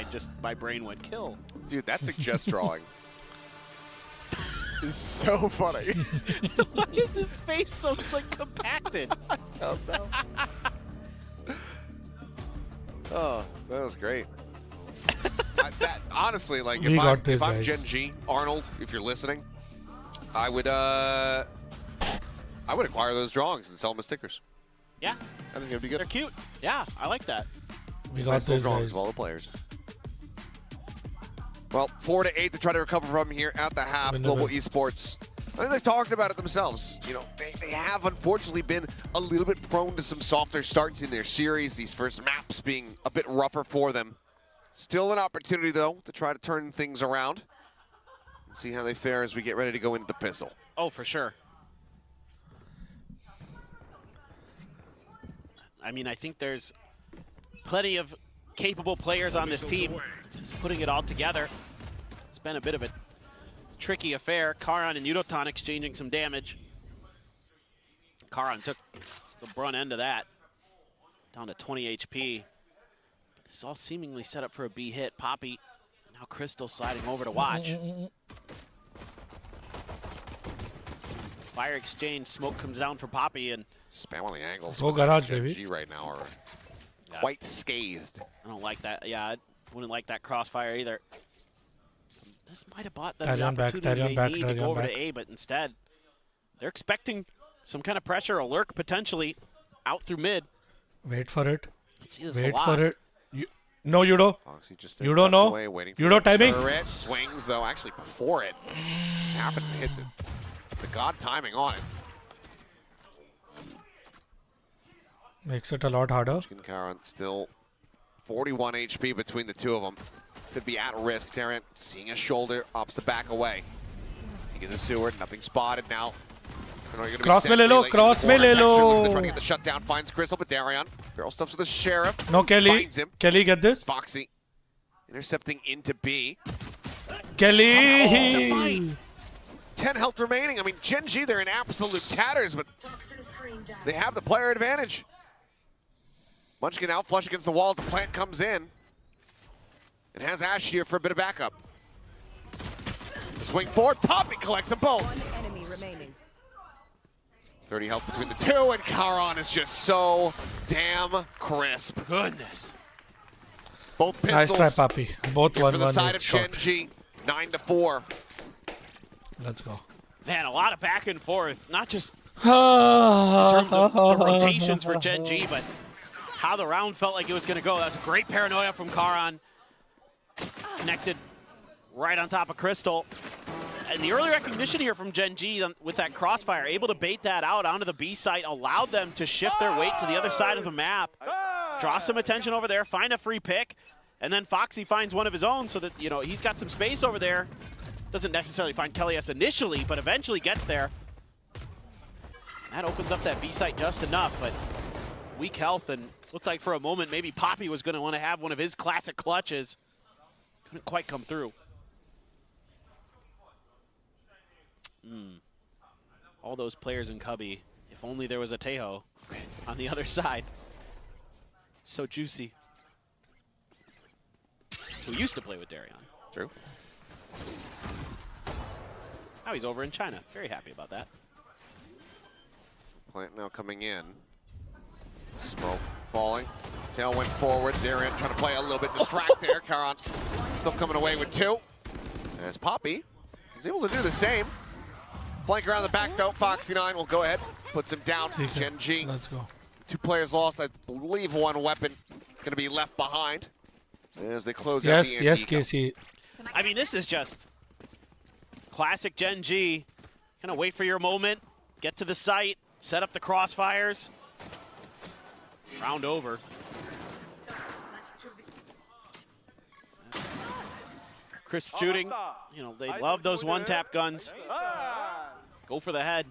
my brain went kill. Dude, that suggest drawing is so funny. Why is his face so like compacted? I don't know. Oh, that was great. Honestly, like We got this, if I'm guys. GenG, Arnold, if you're listening, I would acquire those drawings and sell them as stickers. Yeah, I think it'd be good. they're cute. Yeah, I like that. We got Nice little this, drawings guys. of all the players. Well, 4-8 to try to recover from here at the half. Win the Global win. Esports I think they've talked about it themselves. You know, they have unfortunately been a little bit prone to some softer starts in their series, these first maps being a bit rougher for them. Still an opportunity, though, to try to turn things around and see how they fare as we get ready to go into the pistol. Oh, for sure. I mean, I think there's plenty of capable players on this team. Just putting it all together. It's been a bit of a tricky affair. Karan and Udotan exchanging some damage. Karan took the brunt end of that. Down to 20 HP. It's all seemingly set up for a B hit. Poppy, now Crystal sliding over to watch. Fire exchange, smoke comes down for Poppy, and spam on the angles. Go garage, GenG baby. right now are quite scathed. I don't like that. Yeah, I wouldn't like that crossfire either. This might have bought them the opportunity they need to go over to A, but instead, they're expecting some kind of pressure, a lurk potentially out through mid. Wait for it. Let's see this Wait a lot. for it. No, you don't. You don't know. You don't timing. Swings though, actually before it. Just happens to hit the god timing on it. Makes it a lot harder. Karan still 41 HP between the two of them. Could be at risk. Darren seeing a shoulder, opts to back away. He gets the sewer, nothing spotted now. Cross में ले लो, cross में ले लो. Trying to get the shutdown, finds Crystal, but Darion barrel stuffs with the Sheriff. No, Kelly. Finds him. Kelly, get this. Foxy intercepting into B. Kelly. 10 health remaining. I mean, GenG, they're in absolute tatters, but they have the player advantage. Munchkin out, flush against the walls. The plant comes in. It has Ash here for a bit of backup. Swing forward, Poppy collects them both. 30 health between the two, and Karan is just so damn crisp. Goodness. Both pistols. Nice try, Poppy. Both for the 1-1 side of shot. GenG, 9-4. Let's go. Man, a lot of back and forth. Not just in terms of the rotations for GenG, but how the round felt like it was going to go. That's a great paranoia from Karan. Connected right on top of Crystal. And the early recognition here from GenG with that crossfire, able to bait that out onto the B site, allowed them to shift their weight to the other side of the map. Draw some attention over there, find a free pick, and then Foxy finds one of his own so that, you know, he's got some space over there. Doesn't necessarily find Kelly S initially, but eventually gets there. That opens up that B site just enough, but weak health, and looked like for a moment maybe Poppy was going to want to have one of his classic clutches. Couldn't quite come through. All those players in Cubby, if only there was a Tejo on the other side. So juicy. Who used to play with Darion. True. Now he's over in China. Very happy about that. Plant now coming in. Smoke falling. Tailwind forward. Darion trying to play a little bit distract there. Karan still coming away with two. As Poppy is able to do the same. Flank around the back though. Foxy9 will go ahead. Puts him down. GenG. Let's go. 2 players lost. I believe 1 weapon going to be left behind as they close out the Yes, Casey. I mean, this is just classic GenG. Kind of wait for your moment, get to the site, set up the crossfires. Round over. That's crisp shooting. You know, they love those one-tap guns. Go for the head.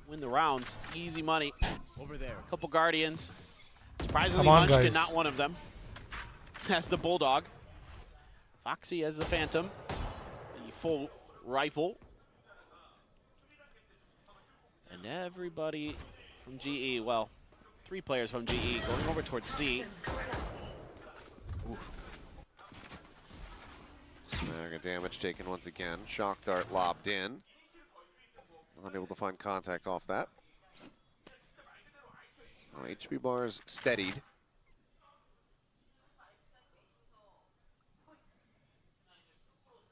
Win the rounds. Easy money. Over there. Couple Guardians. Surprisingly, Come on, Munchkin guys. not one of them. As the Bulldog. Foxy as the Phantom. The full rifle. And everybody from GE, well, 3 players from GE going over towards C. Oof. Mega damage taken once again. Shock dart lobbed in. Unable to find contact off that. Oh, HP bars steadied.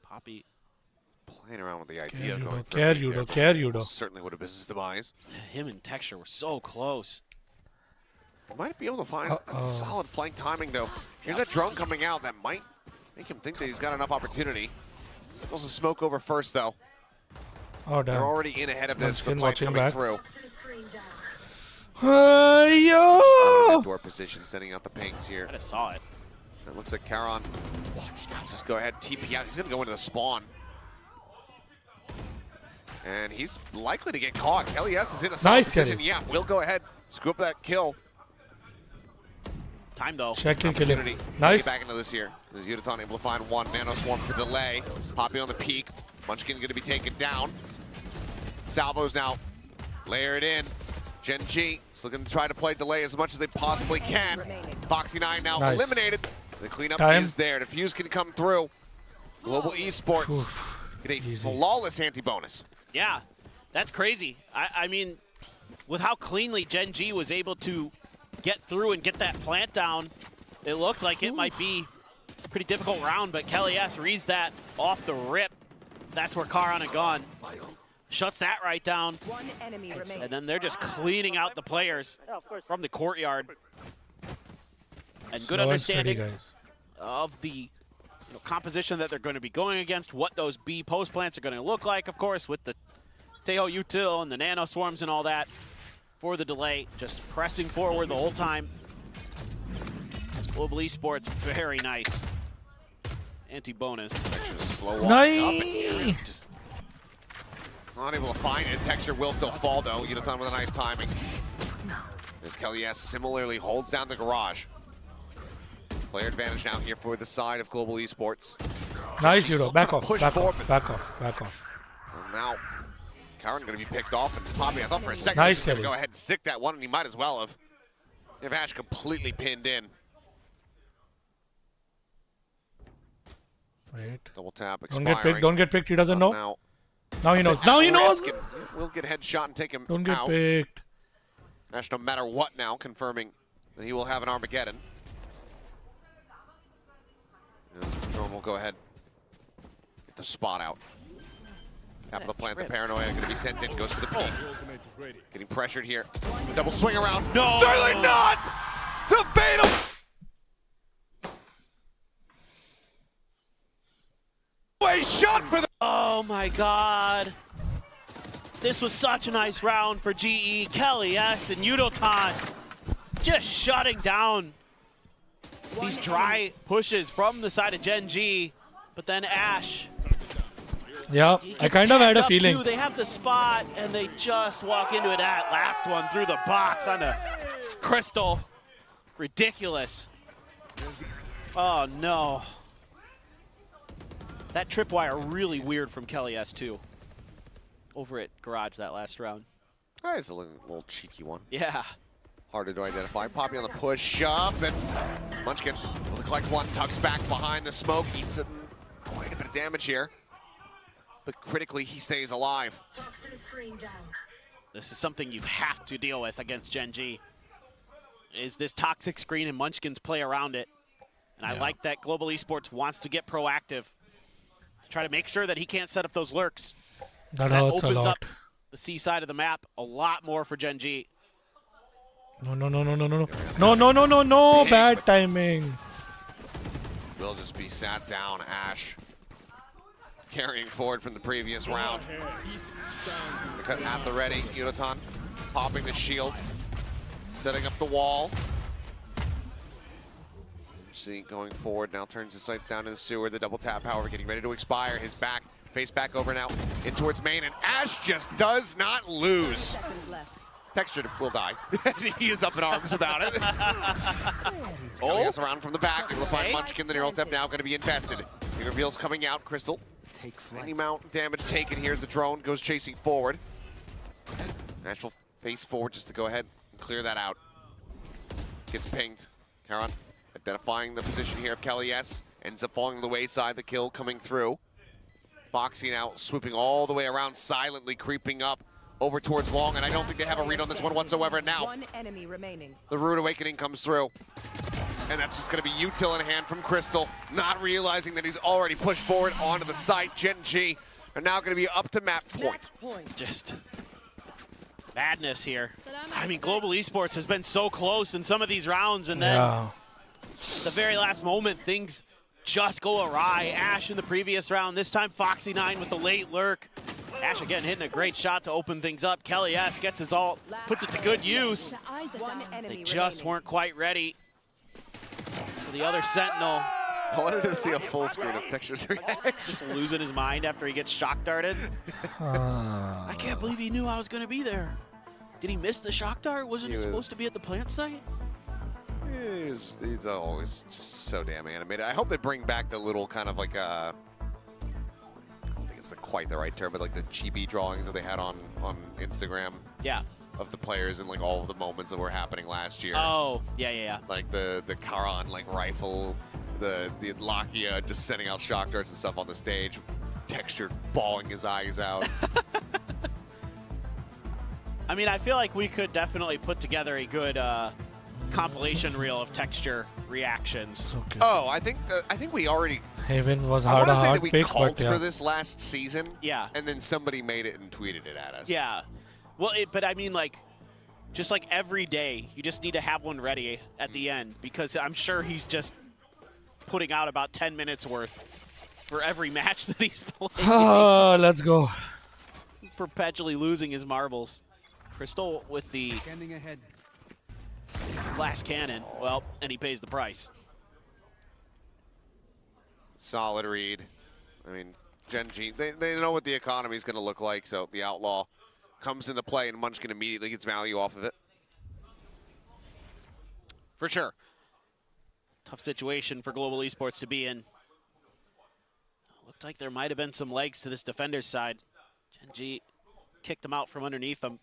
Poppy playing around with the idea of you going don't for care, a you there, don't but care, you don't. certainly would have been his demise. Him and Texture were so close. Might be able to find solid flank timing though. Here's a drone coming out that might make him think that he's got enough opportunity. Supposed to smoke over first though. Oh, damn. They're already in ahead of this. The Munchkin play coming back. through. Yo! Door position, setting out the pings here. I just saw it. It looks like Charon. Just go ahead, TP out. He's going to go into the spawn. And he's likely to get caught. Kelly S is in a solid position. Yeah, we'll go ahead. Scoop that kill. Time though. Check and kill him. Nice. Nice. Get back into this here. There's Yudaton able to find one. Nano Swarm for delay. Poppy on the peak. Munchkin going to be taken down. Salvo's now layered in. GenG is looking to try to play delay as much as they possibly can. Foxy9 now eliminated. The cleanup is there. Defuse can come through. Global Esports get a flawless anti-bonus. Yeah, that's crazy. I mean, with how cleanly GenG was able to get through and get that plant down, it looked like it might be a pretty difficult round, but Kelly S reads that off the rip. That's where Charon had gone. Shuts that right down. One enemy remaining. And then they're just cleaning out the players from the courtyard. And good understanding of the composition that they're going to be going against, what those B post plants are going to look like, of course, with the Teho util and the nano swarms and all that for the delay. Just pressing forward the whole time. Global Esports, very nice. Anti-bonus. Slow walk up and just not able to find it. Texture will still fall though. Yudaton with a nice timing. As Kelly S similarly holds down the garage. Player advantage now here for the side of Global Esports. Nice, Yudo. Back off. Back off. Back off. Back off. And now, Charon going to be picked off. And Poppy, I thought for a second nice, he was going to go ahead and stick that one, and he might as well have. If Ash completely pinned in. Wait. Double tap Don't expiring. get picked. Don't get picked. He doesn't know. Now he knows. Ash Now he knows. Will get headshot and take him Don't get out. picked. Ash, no matter what now, confirming that he will have an Armageddon. Drone will go ahead. Get the spot out. Tap of the plant, the paranoia going to be sent in, goes for the peak. Getting pressured here. The double swing around. No! Certainly not! The fatal! Way shot for the... Oh my god. This was such a nice round for GE. Kelly S and Yudoton just shutting down these dry pushes from the side of GenG, but then Ash. Yeah, I kind of had a feeling. They have the spot, and they just walk into it. That last one through the box on the Crystal. Ridiculous. Oh, no. That tripwire really weird from Kelly S, too. Over at Garage that last round. That is a little cheeky one. Yeah. Harder to identify. Poppy on the push up, and Munchkin will collect one, tucks back behind the smoke, eats quite a bit of damage here. But critically, he stays alive. This is something you have to deal with against GenG. Is this toxic screen and Munchkin's play around it. And I like that Global Esports wants to get proactive. Try to make sure that he can't set up those lurks. That hurts a opens lot. up the C side of the map a lot more for GenG. No, no, no, no, no, no, no. No, no, no, no, no. Bad timing. Will just be sat down, Ash. Carrying forward from the previous round. At the ready, Yudaton popping the shield. Setting up the wall. See, going forward now, turns his sights down to the sewer. The double tap, however, getting ready to expire. His back, face back over now, in towards main, and Ash just does not lose. Texture will die. He is up in arms about it. Oh, around from the back. We'll find Munchkin. The neural tap now going to be infested. The reveal's coming out. Crystal. Any amount of damage taken. Here's the drone. Goes chasing forward. Ash will face forward just to go ahead and clear that out. Gets pinged. Charon identifying the position here of Kelly S. Ends up falling to the wayside. The kill coming through. Foxy now swooping all the way around, silently creeping up over towards long, and I don't think they have a read on this one whatsoever. Now, One enemy remaining. the Rude Awakening comes through. And that's just going to be util in hand from Crystal, not realizing that he's already pushed forward onto the site. GenG are now going to be up to map point. Just madness here. I mean, Global Esports has been so close in some of these rounds, and then at the very last moment, things just go awry. Ash in the previous round, this time Foxy9 with the late lurk. Ash again hitting a great shot to open things up. Kelly S gets his ult, puts it to good use. They just weren't quite ready. So the other Sentinel. I wanted to see a full screen of Texture's reaction. Just losing his mind after he gets shock darted. I can't believe he knew I was going to be there. Did he miss the shock dart? Wasn't he supposed to be at the plant site? He's always just so damn animated. I hope they bring back the little kind of like I don't think it's quite the right term, but like the chibi drawings that they had on Instagram. Yeah. Of the players and like all of the moments that were happening last year. Oh, yeah. Like the Karan like rifle, the Lakia just sending out shock darts and stuff on the stage. Texture bawling his eyes out. I mean, I feel like we could definitely put together a good compilation reel of Texture reactions. Okay. Oh, I think we already. Haven was I hard want to say hard that we pick, called but yeah. for this last season. Yeah. And then somebody made it and tweeted it at us. Yeah. Well, but I mean, like, just like every day, you just need to have one ready at the end, because I'm sure he's just putting out about 10 minutes worth for every match that he's playing. Let's go. He's perpetually losing his marbles. Crystal with the glass cannon. Well, and he pays the price. Solid read. I mean, GenG, they know what the economy is going to look like, so the Outlaw comes into play and Munchkin immediately gets value off of it. For sure. Tough situation for Global Esports to be in. Looked like there might have been some legs to this defender's side. GenG kicked him out from underneath him.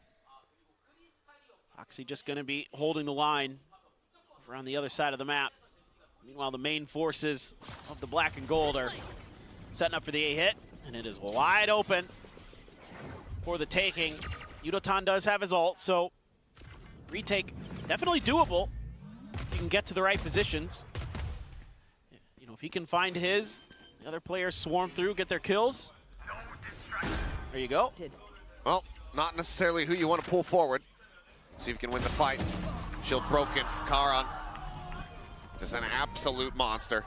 Foxy just going to be holding the line over on the other side of the map. Meanwhile, the main forces of the black and gold are setting up for the A hit, and it is wide open for the taking. Yudotan does have his ult, so retake definitely doable if you can get to the right positions. You know, if he can find his, the other players swarm through, get their kills. There you go. Well, not necessarily who you want to pull forward. See if you can win the fight. Shield broken. Karan. Just an absolute monster.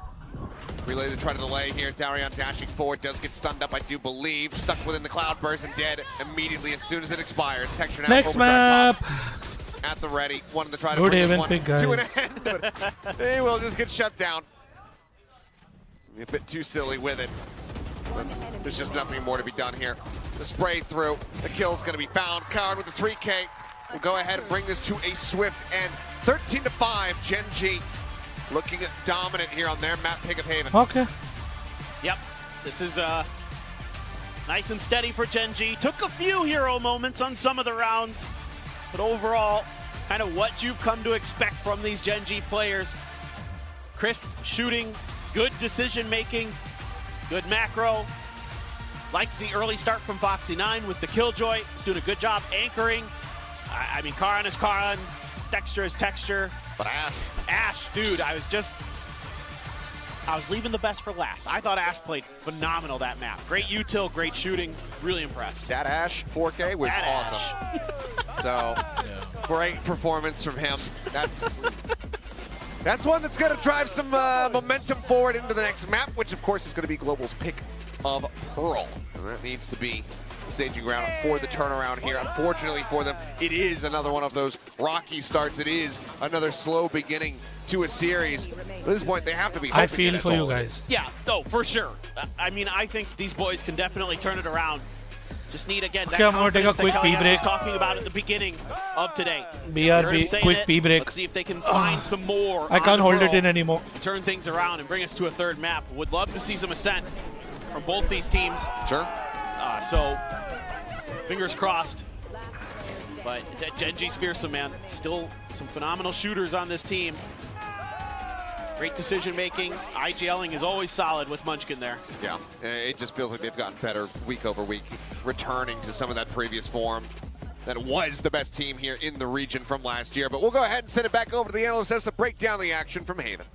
Relay to try to delay here. Darion dashing forward. Does get stunned up, I do believe. Stuck within the cloudburst and dead immediately as soon as it expires. Texture now. Next map. At the ready. Wanted to try to Good bring this Haven one pick, to an guys. end, but they will just get shut down. A bit too silly with it. But there's just nothing more to be done here. The spray through. The kill's going to be found. Karan with the 3K. We'll go ahead and bring this to a swift end. 13-5, GenG looking dominant here on their map pick of Haven. Okay. Yep, this is nice and steady for GenG. Took a few hero moments on some of the rounds, but overall, kind of what you've come to expect from these GenG players. Crisp shooting, good decision making, good macro. Like the early start from Foxy9 with the Killjoy. He's doing a good job anchoring. I mean, Karan is Karan, Texture is Texture. But Ash, dude, I was leaving the best for last. I thought Ash played phenomenal that map. Great util, great shooting, really impressed. That Ash 4K was awesome. So, great performance from him. That's one that's going to drive some momentum forward into the next map, which of course is going to be Global's pick of Pearl. And that needs to be staging ground for the turnaround here. Unfortunately for them, it is another one of those rocky starts. It is another slow beginning to a series. At this point, they have to be hoping I feel that for it's you all it guys. is. Yeah, no, for sure. I mean, I think these boys can definitely turn it around. Just need, again, that Okay, I'm gonna take a confidence that quick pee Kelly break. was talking about at the beginning of today. BRB, quick pee break. Let's see if they can find some more. I can't hold it Pearl in anymore. and turn things around and bring us to a third map. Would love to see some ascent from both these teams. Sure. So, fingers crossed. But GenG's fearsome, man. Still some phenomenal shooters on this team. Great decision making. IGLing is always solid with Munchkin there. Yeah, it just feels like they've gotten better week over week, returning to some of that previous form that was the best team here in the region from last year. But we'll go ahead and send it back over to the analysts to break down the action from Haven.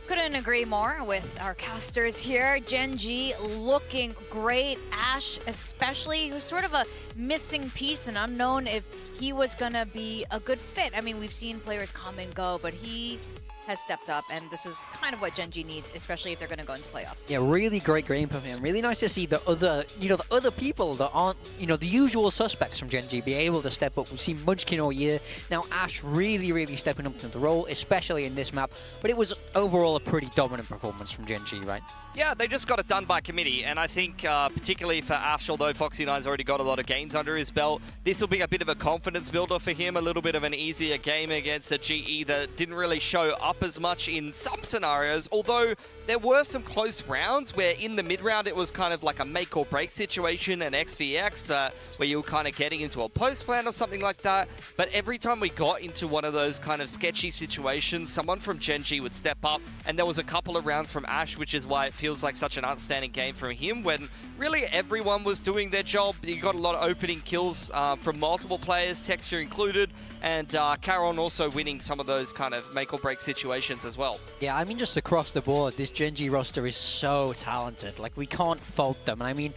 Couldn't agree more with our casters here. GenG looking great. Ash especially, who's sort of a missing piece and unknown if he was gonna be a good fit. I mean, we've seen players come and go, but he has stepped up, and this is kind of what GenG needs, especially if they're going to go into playoffs. Yeah, really great game from him. Really nice to see the other people that aren't, the usual suspects from GenG be able to step up. We've seen Munchkin all year. Now Ash really stepping up to the role, especially in this map. But it was overall a pretty dominant performance from GenG, right? Yeah, they just got it done by committee, and I think particularly for Ash, although Foxy9's already got a lot of games under his belt, this will be a bit of a confidence builder for him, a little bit of an easier game against a GE that didn't really show up as much in some scenarios, although there were some close rounds where in the mid-round it was kind of like a make or break situation, an XVX, where you were kind of getting into a post plan or something like that. But every time we got into one of those kind of sketchy situations, someone from GenG would step up, and there was a couple of rounds from Ash, which is why it feels like such an outstanding game from him, when really everyone was doing their job. You got a lot of opening kills from multiple players, Texture included, and Caron also winning some of those kind of make or break situations as well. Yeah, I mean, just across the board, this GenG roster is so talented. Like, we can't fault them. And I mean,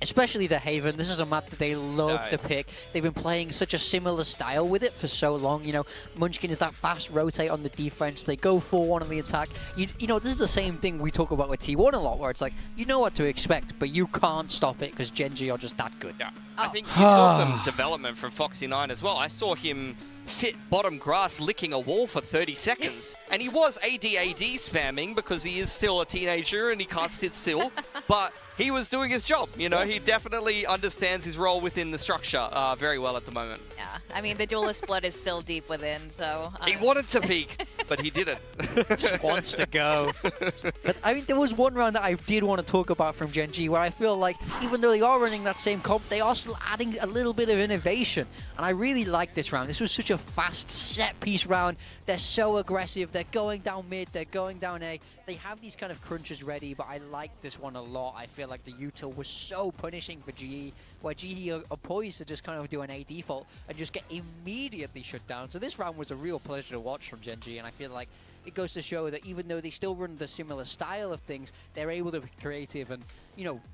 especially the Haven, this is a map that they love to pick. They've been playing such a similar style with it for so long. Munchkin is that fast rotate on the defense. They go 4-1 on the attack. This is the same thing we talk about with T1 a lot, where it's like, you know what to expect, but you can't stop it because GenG are just that good. Yeah, I think you saw some development from Foxy9 as well. I saw him sit bottom grass licking a wall for 30 seconds. And he was AD spamming because he is still a teenager and he can't sit still. But he was doing his job. He definitely understands his role within the structure very well at the moment. Yeah, I mean, the duelist blood is still deep within, so... He wanted to peak, but he didn't. Just wants to go. But I mean, there was one round that I did want to talk about from GenG where I feel like, even though they are running that same comp, they are still adding a little bit of innovation. And I really like this round. This was such a fast set-piece round. They're so aggressive. They're going down mid. They're going down A. They have these kind of crunches ready, but I like this one a lot. I feel like the util was so punishing for GE, where GE are poised to just kind of do an A default and just get immediately shut down. So this round was a real pleasure to watch from GenG, and I feel like it goes to show that even though they still run the similar style of things, they're able to be creative and,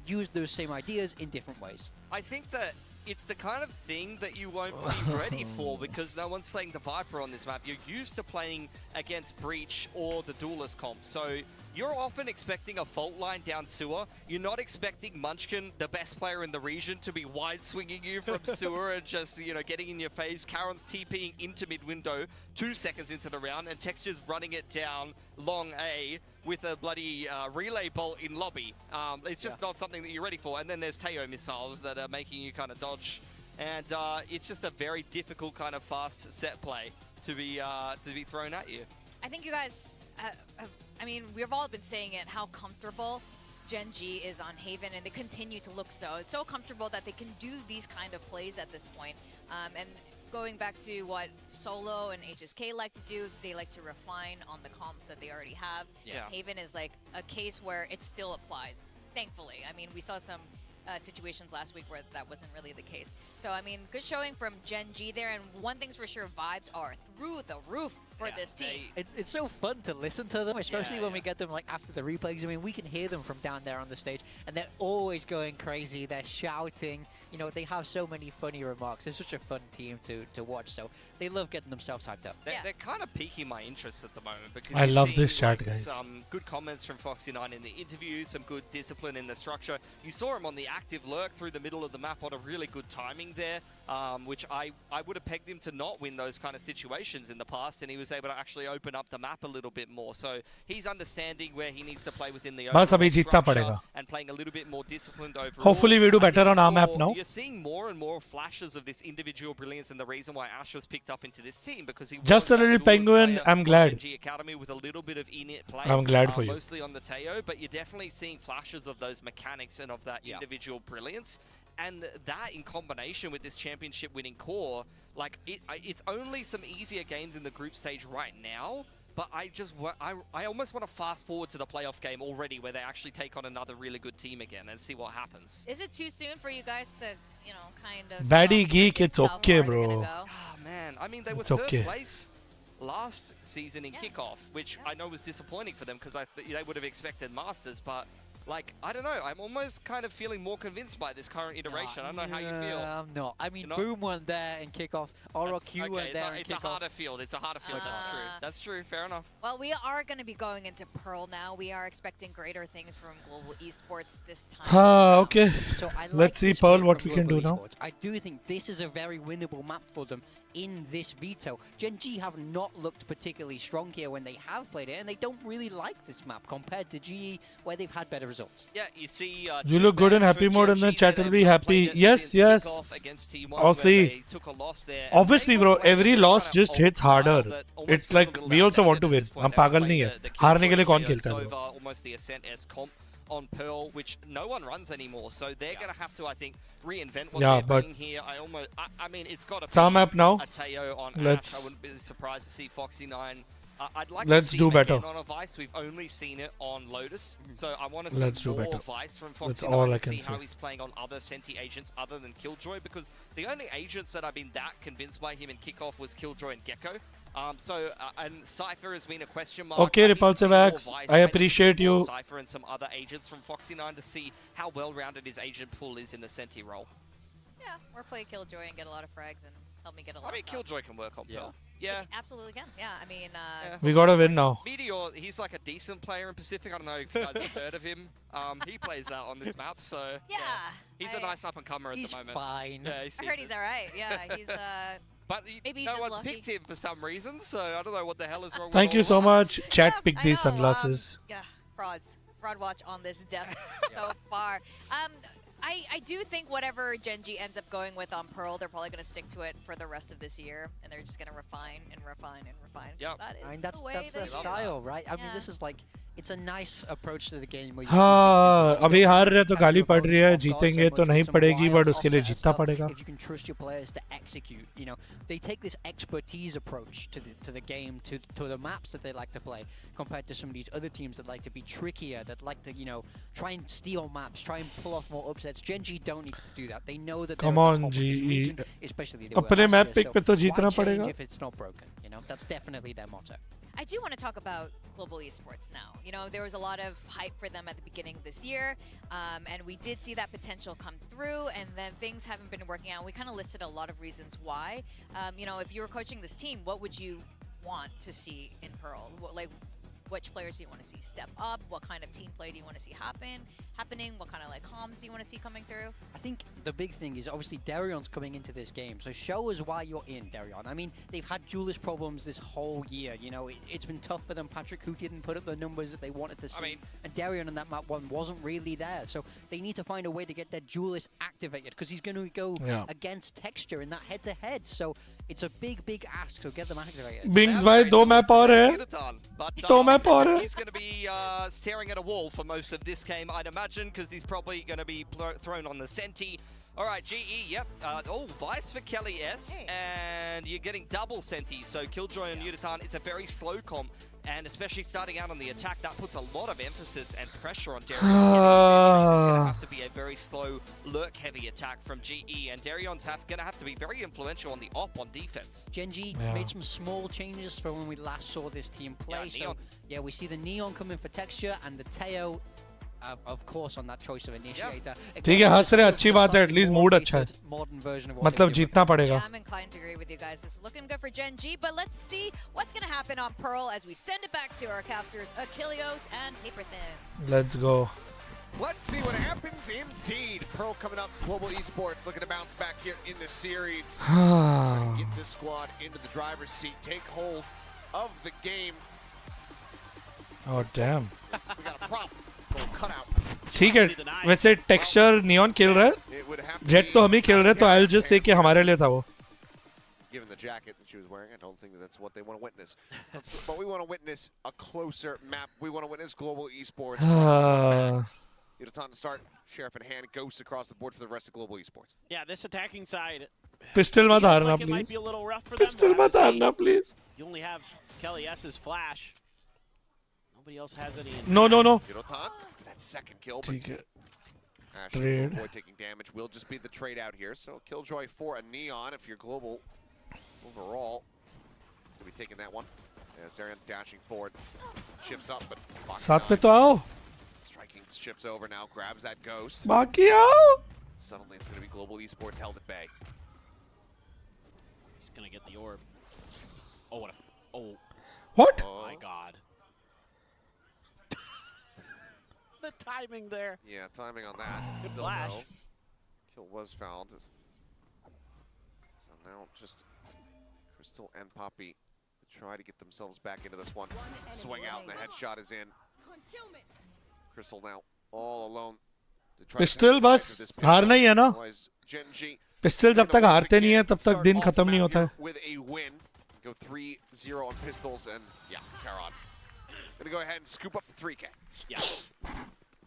use those same ideas in different ways. I think that it's the kind of thing that you won't be ready for because no one's playing the Viper on this map. You're used to playing against Breach or the Duelist comp, so you're often expecting a fault line down sewer. You're not expecting Munchkin, the best player in the region, to be wide swinging you from sewer and just, getting in your face. Caron's TPing into mid window 2 seconds into the round, and Texture's running it down long A with a bloody relay bolt in lobby. It's just not something that you're ready for. And then there's Teo missiles that are making you kind of dodge. And it's just a very difficult kind of fast set play to be thrown at you. I think you guys I mean, we've all been saying it, how comfortable GenG is on Haven, and they continue to look so. It's so comfortable that they can do these kind of plays at this point. And going back to what Solo and HSK like to do, they like to refine on the comps that they already have. Yeah. Haven is like a case where it still applies, thankfully. I mean, we saw some situations last week where that wasn't really the case. So, I mean, good showing from GenG there, and one thing's for sure, vibes are through the roof for this team. It's so fun to listen to them, especially when we get them like after the replays. I mean, we can hear them from down there on the stage, and they're always going crazy. They're shouting. They have so many funny remarks. It's such a fun team to watch. So they love getting themselves hyped up. They're kind of piquing my interest at the moment because I love this chat, guys. Some good comments from Foxy9 in the interview, some good discipline in the structure. You saw him on the active lurk through the middle of the map on a really good timing there, which I would have pegged him to not win those kind of situations in the past, and he was able to actually open up the map a little bit more. So he's understanding where he needs to play within the overall structure and playing a little bit more disciplined overall. Hopefully we do better on our map now. You're seeing more and more flashes of this individual brilliance, and the reason why Ash was picked up into this team because he just a little penguin. I'm glad. GenG Academy with a little bit of init play. I'm glad for you. Mostly on the Teo, but you're definitely seeing flashes of those mechanics and of that individual brilliance. And that in combination with this championship winning core, like it's only some easier games in the group stage right now, but I almost want to fast forward to the playoff game already where they actually take on another really good team again and see what happens. Is it too soon for you guys to, kind of... Baddie Geek, it's okay, bro. Oh, man. I mean, they were third place last season in kickoff, which I know was disappointing for them because they would have expected Masters, but like, I don't know, I'm almost kind of feeling more convinced by this current iteration. I don't know how you feel. I'm not. I mean, Boom weren't there in kickoff. RRQ weren't there in kickoff. It's a harder field. It's a harder field. That's true. That's true. Fair enough. Well, we are going to be going into Pearl now. We are expecting greater things from Global Esports this time. Okay. So Let's see, Pearl, what we can do now. I do think this is a very winnable map for them in this veto. GenG have not looked particularly strong here when they have played it, and they don't really like this map compared to GE, where they've had better results. Yeah, you see... you look good in happy mode, and the chat will be happy. Yes, yes. I'll see. Obviously, bro, every loss just hits harder. It's like, we also want to win. हम पागल नहीं है. हारने के लिए कौन खेलता है? Almost the Ascent S comp on Pearl, which no one runs anymore, so they're going to have to, I think, reinvent what they're doing here. I mean, it's got to be map now. A Teo on Ash. I wouldn't be surprised to see Foxy9. I'd like Let's to see do him better. again on a Vice. We've only seen it on Lotus, so I want to see Let's do more better. Vice from Foxy9. That's all I can see say. how he's playing on other Senti agents other than Killjoy, because the only agents that I've been that convinced by him in kickoff was Killjoy and Gecko. And Cypher has been a question mark. Okay, Repulsive Axe, I appreciate you. Cypher and some other agents from Foxy9 to see how well-rounded his agent pool is in the Senti role. Yeah, or play Killjoy and get a lot of frags and help me get a lot. I mean, Killjoy can work on Pearl. Yeah. It absolutely can. Yeah, I mean... We gotta win now. Meteor, he's like a decent player in Pacific. I don't know if you guys have heard of him. He plays that on this map, so... Yeah. He's a nice up-and-comer at the moment. He's fine. Yeah, I heard he's alright. Yeah, he's... But maybe no he's one's lucky. picked him for some reason, so I don't know what the hell is wrong Thank with you so all of us. much. Chat picked these sunglasses. Yeah, frauds. Fraud watch on this desk so far. I do think whatever GenG ends up going with on Pearl, they're probably going to stick to it for the rest of this year, and they're just going to refine and refine and refine. Yep. That is I mean, that's the their style, right? I mean, this is like, it's a nice approach to the game. Where हाँ, अभी हार रहे तो गाली पड़ रही है, जीतेंगे तो नहीं पड़ेगी, but उसके लिए जीतना पड़ेगा. If you can trust your players to execute, you know, they take this expertise approach to the game, to the maps that they like to play, compared to some of these other teams that like to be trickier, that like to, you know, try and steal maps, try and pull off more upsets. GenG don't need to do that. They know that they're Come at the on, top of this GE. region, especially अपने map pick पे तो why जीतना change पड़ेगा. if it's not broken, you know, that's definitely their motto. I do want to talk about Global Esports now. You know, there was a lot of hype for them at the beginning of this year, and we did see that potential come through, and then things haven't been working out. We kind of listed a lot of reasons why. You know, if you were coaching this team, what would you want to see in Pearl? Which players do you want to see step up? What kind of team play do you want to see happening? What kind of like comms do you want to see coming through? I think the big thing is obviously Darion's coming into this game, so show us why you're in, Darion. I mean, they've had duelist problems this whole year. You know, it's been tough for them. Patrick, who didn't put up the numbers that they wanted to see, and Darion on that map one wasn't really there. So they need to find a way to get their duelist activated, because he's going to go against Texture in that head-to-head. So it's a big ask to get them activated. Bings भाई दो map और है. दो map और है. He's going to be staring at a wall for most of this game, I'd imagine, because he's probably going to be thrown on the Senti. All right, GE, yep. Vice for Kelly S, and you're getting double Senti. So Killjoy and Udatan, it's a very slow comp, and especially starting out on the attack, that puts a lot of emphasis and pressure on Darion. It's going to have to be a very slow, lurk-heavy attack from GE, and Darion's going to have to be very influential on the op on defense. GenG made some small changes from when we last saw this team play. Yeah, so, we see the Neon coming for Texture, and the Teo, of course, on that choice of initiator. ठीक है, हंस रहे अच्छी बात है, at least mood अच्छा है. मतलब जीतना पड़ेगा. Yeah, I'm inclined to agree with you guys. This is looking good for GenG, but let's see what's going to happen on Pearl as we send it back to our casters, Achilleos and Paperthin. Let's go. Let's see what happens indeed. Pearl coming up, Global Esports looking to bounce back here in the series. Get this squad into the driver's seat, take hold of the game. Oh damn. We got a problem. ठीक है, वैसे texture neon खेल रहा है, jet तो हम ही खेल रहे हैं, तो I'll just say कि हमारे लिए था वो. Given the jacket that she was wearing, I don't think that's what they want to witness. But we want to witness a closer map. We want to witness Global Esports. It's time to start. Sheriff in hand, Ghost across the board for the rest of Global Esports. Yeah, this attacking side. Pistol मत हारना It might please. be a little rough for Pistol them. मत हारना please. You only have Kelly S's flash. Nobody else has any. No. That second kill. ठीक है. Trade. Boy taking damage will just be the trade out here. So Killjoy for a Neon if you're Global overall. Gonna be taking that one. As Darion dashing forward. Shifts up, but साथ पे तो आओ. striking Shifts over now, grabs that ghost. Bakio! Suddenly it's going to be Global Esports held at bay. He's going to get the orb. Oh, what a... Oh. What? Oh, my God. The timing there. Yeah, timing on that. Good flash. Kill was found. So now just Crystal and Poppy try to get themselves back into this one. Swing out and the headshot is in. Crystal now all alone. Pistol बस हारना ही है ना pistol जब तक हारते नहीं है तब तक दिन खत्म नहीं होता है with a win. Go 3-0 on pistols and yeah, Karon. Gonna go ahead and scoop up the 3K. Yeah.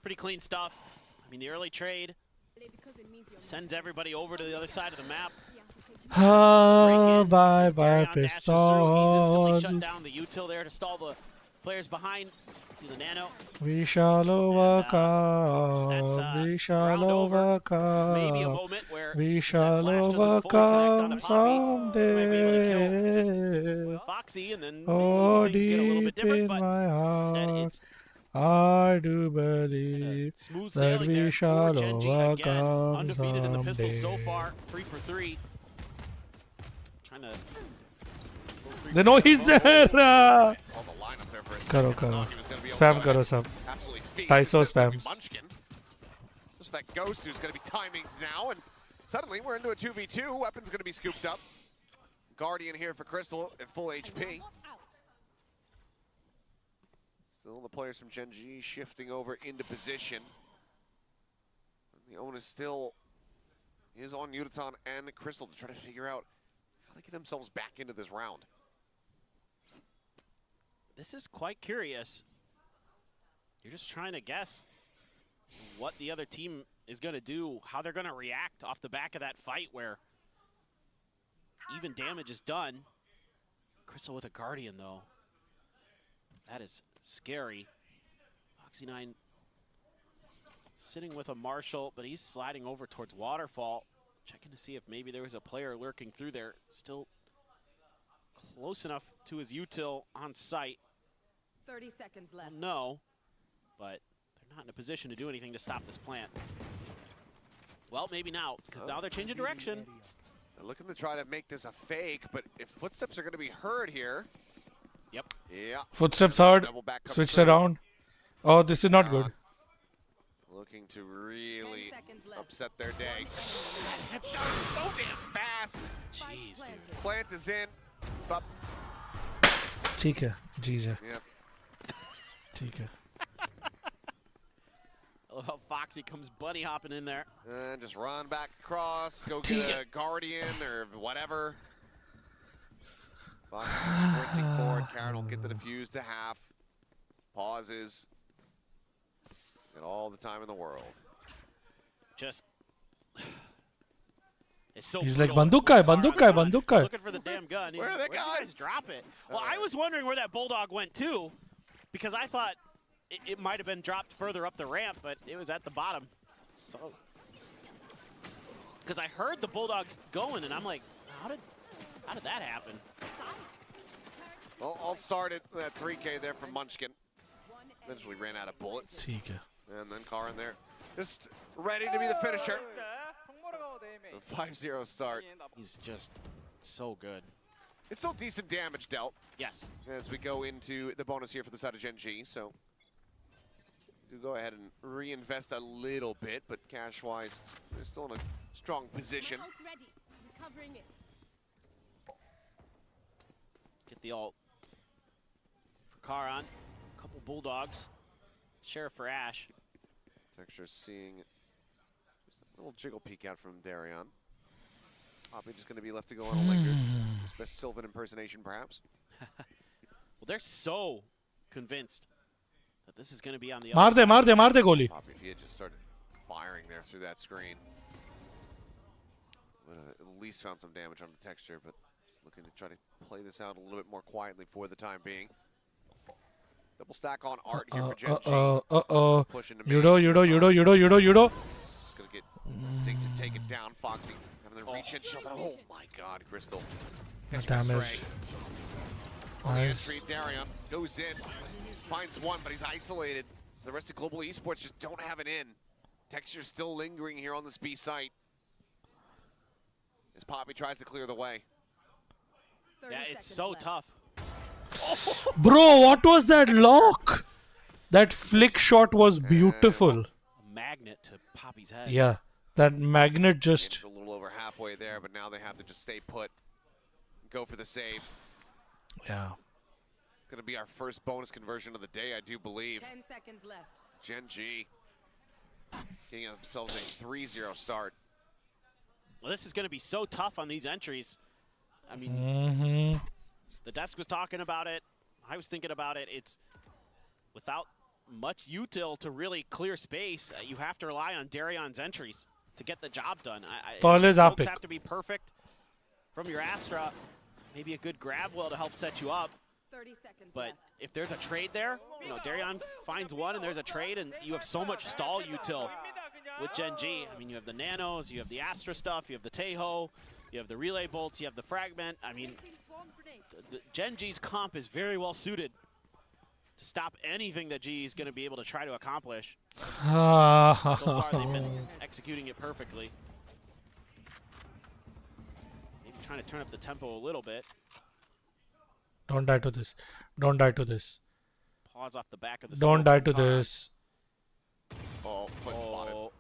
Pretty clean stuff. I mean, the early trade sends everybody over to the other side of the map. Bye pistol. He's instantly shut down the util there to stall the players behind. See the nano. We shall overcome. We shall overcome. Maybe a moment where we shall overcome someday. Foxy, and then oh, things get a little bit different, but instead it's I do believe that we shall overcome undefeated in the pistol someday. so far, 3 for 3. Trying to. They know he's there. Karo. Spam karo sab. Taiso spams. Just that ghost who's going to be timing now, and suddenly we're into a 2v2. Weapon's going to be scooped up. Guardian here for Crystal at full HP. Still the players from GenG shifting over into position. And the onus still is on Yurutan and Crystal to try to figure out how they get themselves back into this round. This is quite curious. You're just trying to guess what the other team is going to do, how they're going to react off the back of that fight where even damage is done. Crystal with a Guardian, though. That is scary. Foxy9 sitting with a Marshall, but he's sliding over towards Waterfall. Checking to see if maybe there was a player lurking through there. Still close enough to his util on site. 30 seconds left. No, but they're not in a position to do anything to stop this plant. Well, maybe now, because now they're changing direction. They're looking to try to make this a fake, but if footsteps are going to be heard here. Yep. Yeah. Footsteps heard. Switched around. Oh, this is not good. Looking to really upset their day. That shot is so damn fast. Jeez, dude. Plant is in. But ठीक है, जीजा. Yep. ठीक है. I love how Foxy comes bunny hopping in there. And just run back across, go get a Guardian or whatever. Foxy sprinting forward. Karen will get the defuse to half. Pauses. Get all the time in the world. Just. It's so He's like, banduk ka hai. Looking for the damn gun. Where are the guys? Drop it. Well, I was wondering where that Bulldog went too, because I thought it might have been dropped further up the ramp, but it was at the bottom. So, because I heard the Bulldogs going, and I'm like, how did that happen? Well, I'll start at that 3K there from Munchkin. Eventually ran out of bullets. ठीक है. And then Karin there, just ready to be the finisher. The 5-0 start. He's just so good. It's still decent damage dealt. Yes. As we go into the bonus here for the side of GenG, so do go ahead and reinvest a little bit, but cash-wise, they're still in a strong position. Get the ult for Karan. A couple Bulldogs. Sheriff for Ash. Texture seeing just a little jiggle peek out from Darion. Poppy just going to be left to go on a linger. His best Sylvan impersonation, perhaps. Well, they're so convinced that this is going to be on the मार other दे गोली. Poppy, if he had just started firing there through that screen, would have at least found some damage on the Texture, but just looking to try to play this out a little bit more quietly for the time being. Double stack on Art here for GenG. Pushing to Judo. Just gonna get to take it down. Foxy having the reach and shield. Oh my God, Crystal. Damage. On the entry, Darion goes in, finds one, but he's isolated. So the rest of Global Esports just don't have it in. Texture's still lingering here on this B site. As Poppy tries to clear the way. Yeah, it's so tough. Bro, what was that lock? That flick shot was beautiful. A magnet to Poppy's head. Yeah, that magnet just... A little over halfway there, but now they have to just stay put. Go for the save. Yeah. It's going to be our first bonus conversion of the day, I do believe. 10 seconds left. GenG getting themselves a 3-0 start. Well, this is going to be so tough on these entries. I mean, the desk was talking about it. I was thinking about it. It's without much util to really clear space. You have to rely on Darion's entries to get the job done. Smokes have to be perfect from your Astra. Maybe a good grab well to help set you up. 30 seconds but left. If there's a trade there, you know, Darion finds one and there's a trade, and you have so much stall util with GenG. I mean, you have the nanos, you have the Astra stuff, you have the Teho, you have the relay bolts, you have the fragment. I mean, GenG's comp is very well suited to stop anything that G is going to be able to try to accomplish. So far, they've been executing it perfectly. Maybe trying to turn up the tempo a little bit. Don't die to this. Don't die to this. Pause off the back of the Don't die to this. Oh, foot spotted.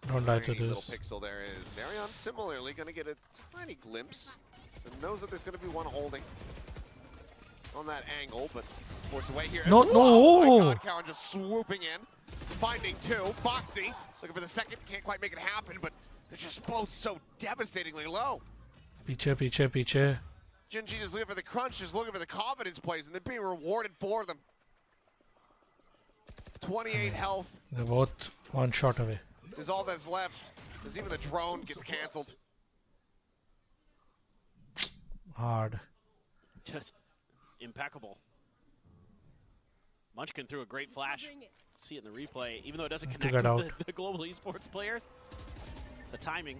Don't die to Little this. pixel there is. Darion similarly going to get a tiny glimpse. So knows that there's going to be one holding on that angle, but forced away here. No, Oh my God, Cowan just swooping in, finding two. Foxy looking for the second, can't quite make it happen, but they're just both so devastatingly low. Piche, piche, piche. GenG just looking for the crunch, just looking for the confidence plays, and they're being rewarded for them. 28 health. They're both one shot away. Is all that's left. Because even the drone gets canceled. Hard. Just impeccable. Munchkin threw a great flash. See it in the replay. Even though it doesn't connect with the global esports players, the timing.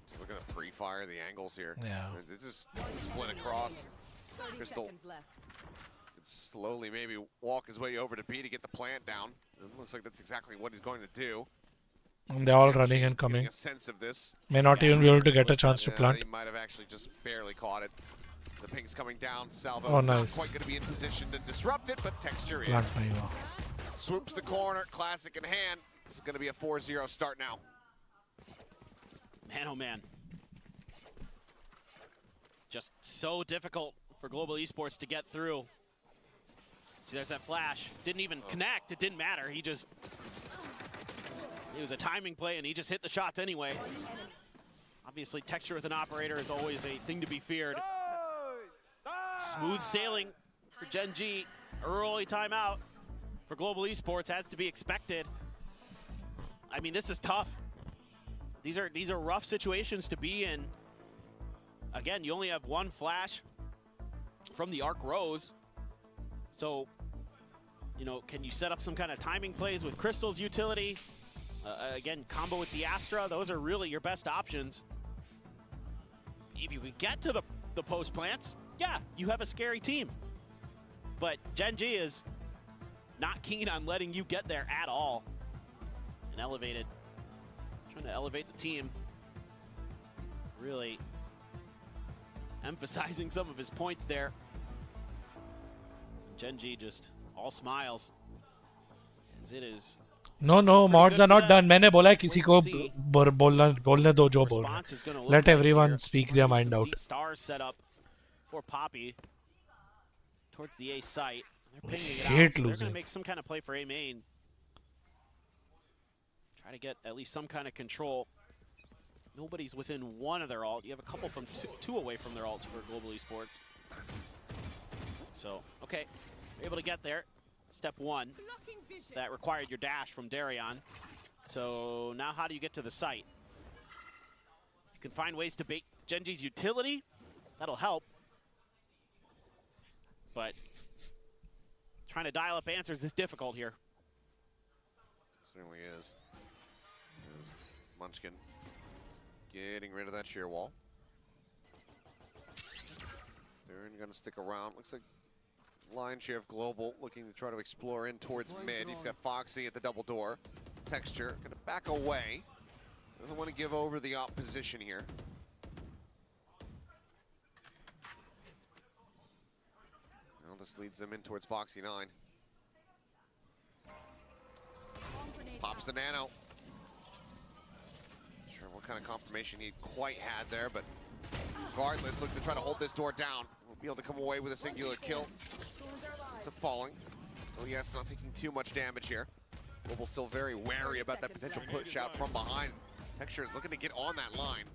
Just looking to pre-fire the angles here. Yeah. They just split across. 30 Crystal seconds left. could slowly maybe walk his way over to B to get the plant down. It looks like that's exactly what he's going to do. And they're all running and coming. A sense of this. May not even be able to get a chance to plant. He might have actually just barely caught it. The ping's coming down. Salvo Oh, not nice. quite going to be in position to disrupt it, but Texture Plant is. nahi hua. Swoops the corner, classic in hand. It's going to be a 4-0 start now. Man, oh man. Just so difficult for global esports to get through. See, there's that flash. Didn't even connect. It didn't matter. He just... It was a timing play, and he just hit the shots anyway. Obviously, Texture with an operator is always a thing to be feared. Smooth sailing for GenG. Early timeout for global esports, as to be expected. I mean, this is tough. These are rough situations to be in. Again, you only have one flash from the Arc Rose. So, you know, can you set up some kind of timing plays with Crystal's utility? Again, combo with the Astra, those are really your best options. If you can get to the post plants, yeah, you have a scary team. But GenG is not keen on letting you get there at all. And trying to elevate the team. Really emphasizing some of his points there. GenG just all smiles, as it is. No, mods are not done. मैंने बोला है किसी को बोलने दो जो बोल रहे हैं. Let everyone speak their mind out. Stars set up for Poppy towards the A site. They're pinging it Hate out, so they're losing. going to make some kind of play for A main. Try to get at least some kind of control. Nobody's within one of their ult. You have a couple from two away from their ults for global esports. So, okay, you're able to get there. Step one, that required your dash from Darion. So now how do you get to the site? You can find ways to bait GenG's utility. That'll help. But trying to dial up answers is difficult here. Certainly is. There's Munchkin getting rid of that shear wall. They're going to stick around. Looks like Lion's share of Global looking to try to explore in towards mid. You've got Foxy at the double door. Texture gonna back away. Doesn't want to give over the op position here. Well, this leads them in towards Foxy 9. Pops the nano. Not sure what kind of confirmation he quite had there, but regardless, looks to try to hold this door down. We'll be able to come away with a singular kill. It's a falling. So yes, not taking too much damage here. Global still very wary about that potential push out from behind. Texture is looking to get on that line.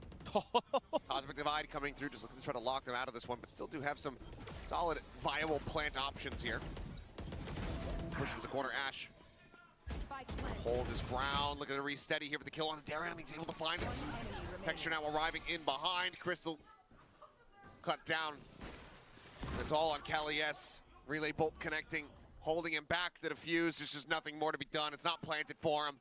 Cosmic Divide coming through, just looking to try to lock them out of this one, but still do have some solid, viable plant options here. Push into the corner, Ash. Hold his ground, look at the re-steady here for the kill on the Darren. He's able to find it. Texture now arriving in behind. Crystal cut down. It's all on Kalies. Relay bolt connecting, holding him back. The defuse, there's just nothing more to be done. It's not planted for him.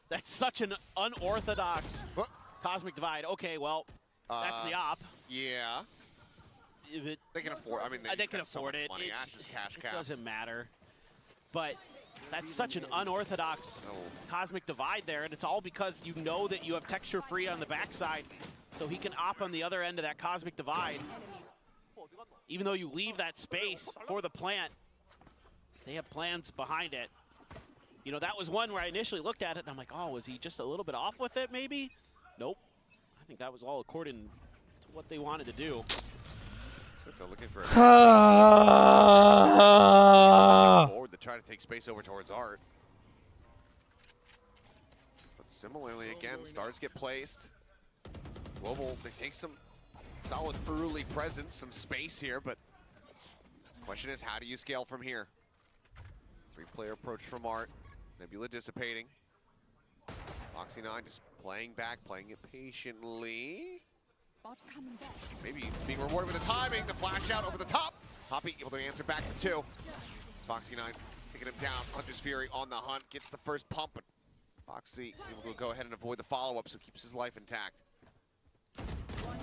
That's such an unorthodox Cosmic Divide. Okay, well, that's the op. Yeah. They can afford. I mean, they can afford it. Money. Ash is cash it doesn't matter. But that's such an unorthodox Cosmic Divide there, and it's all because you know that you have Texture free on the backside, so he can op on the other end of that Cosmic Divide. Even though you leave that space for the plant, they have plans behind it. You know, that was one where I initially looked at it and I'm like, oh, was he just a little bit off with it maybe? Nope. I think that was all according to what they wanted to do. They're looking for forward to try to take space over towards Art. But similarly, again, stars get placed. Global, they take some solid early presence, some space here, but the question is, how do you scale from here? 3-player approach from Art. Nebula dissipating. Foxy 9 just playing back, playing it patiently. Maybe being rewarded with the timing, the flash out over the top. Hoppy able to answer back for 2. Foxy 9 taking him down. Hunter's Fury on the hunt, gets the first pump, but Foxy able to go ahead and avoid the follow-up, so keeps his life intact.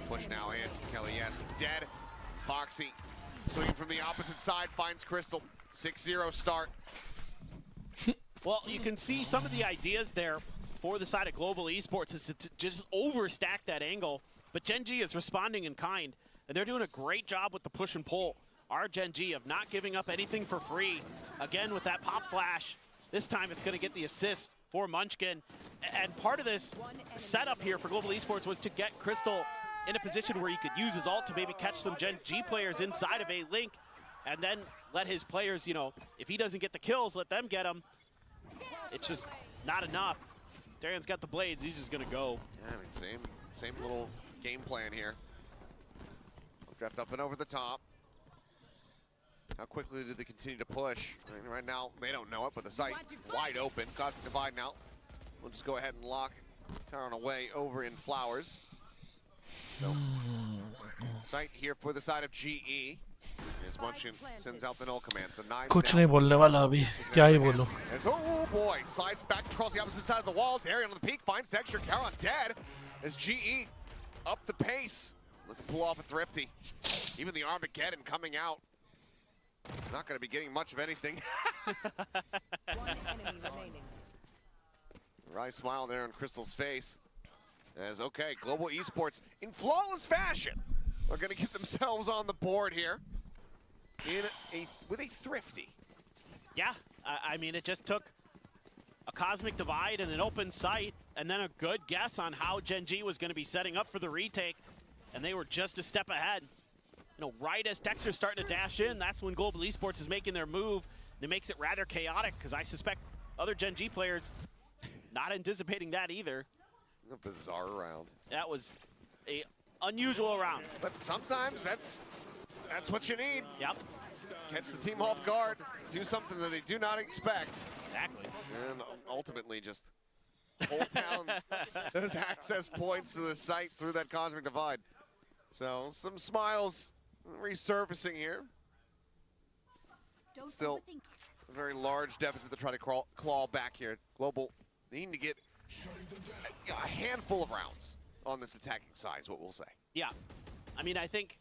Push now in. Kalies dead. Foxy swinging from the opposite side, finds Crystal. 6-0 start. Well, you can see some of the ideas there for the side of Global Esports is to just overstack that angle. But GenG is responding in kind, and they're doing a great job with the push and pull. Our GenG of not giving up anything for free. Again, with that pop flash, this time it's going to get the assist for Munchkin. And part of this setup here for Global Esports was to get Crystal in a position where he could use his ult to maybe catch some GenG players inside of a link, and then let his players, you know, if he doesn't get the kills, let them get them. It's just not enough. Darian's got the blades, he's just gonna go. Yeah, I mean, same little game plan here. Draft up and over the top. How quickly do they continue to push? I mean, right now, they don't know it, but the site wide open. Cosmic Divide now. We'll just go ahead and lock Taron away over in Flowers. So, site here for the side of GE. As Munchkin sends out the null command, so 9. कुछ नहीं बोलने वाला अभी क्या ही बोलूं. Oh boy, slides back across the opposite side of the wall. Darian on the peak finds Texture. Caron dead as GE up the pace. Looking to pull off a Thrifty. Even the Armageddon coming out. Not going to be getting much of anything. Wry smile there on Crystal's face. As okay, Global Esports in flawless fashion are going to get themselves on the board here with a Thrifty. Yeah, I mean, it just took a Cosmic Divide and an open sight, and then a good guess on how GenG was going to be setting up for the retake, and they were just a step ahead. You know, right as Texter's starting to dash in, that's when Global Esports is making their move. And it makes it rather chaotic, because I suspect other GenG players not anticipating that either. A bizarre round. That was a unusual round. But sometimes that's what you need. Yep. Catch the team off guard, do something that they do not expect. Exactly. And ultimately just hold down those access points to the site through that Cosmic Divide. So some smiles resurfacing here. Still a very large deficit to try to claw back here. Global needing to get a handful of rounds on this attacking side is what we'll say. Yeah. I mean, I think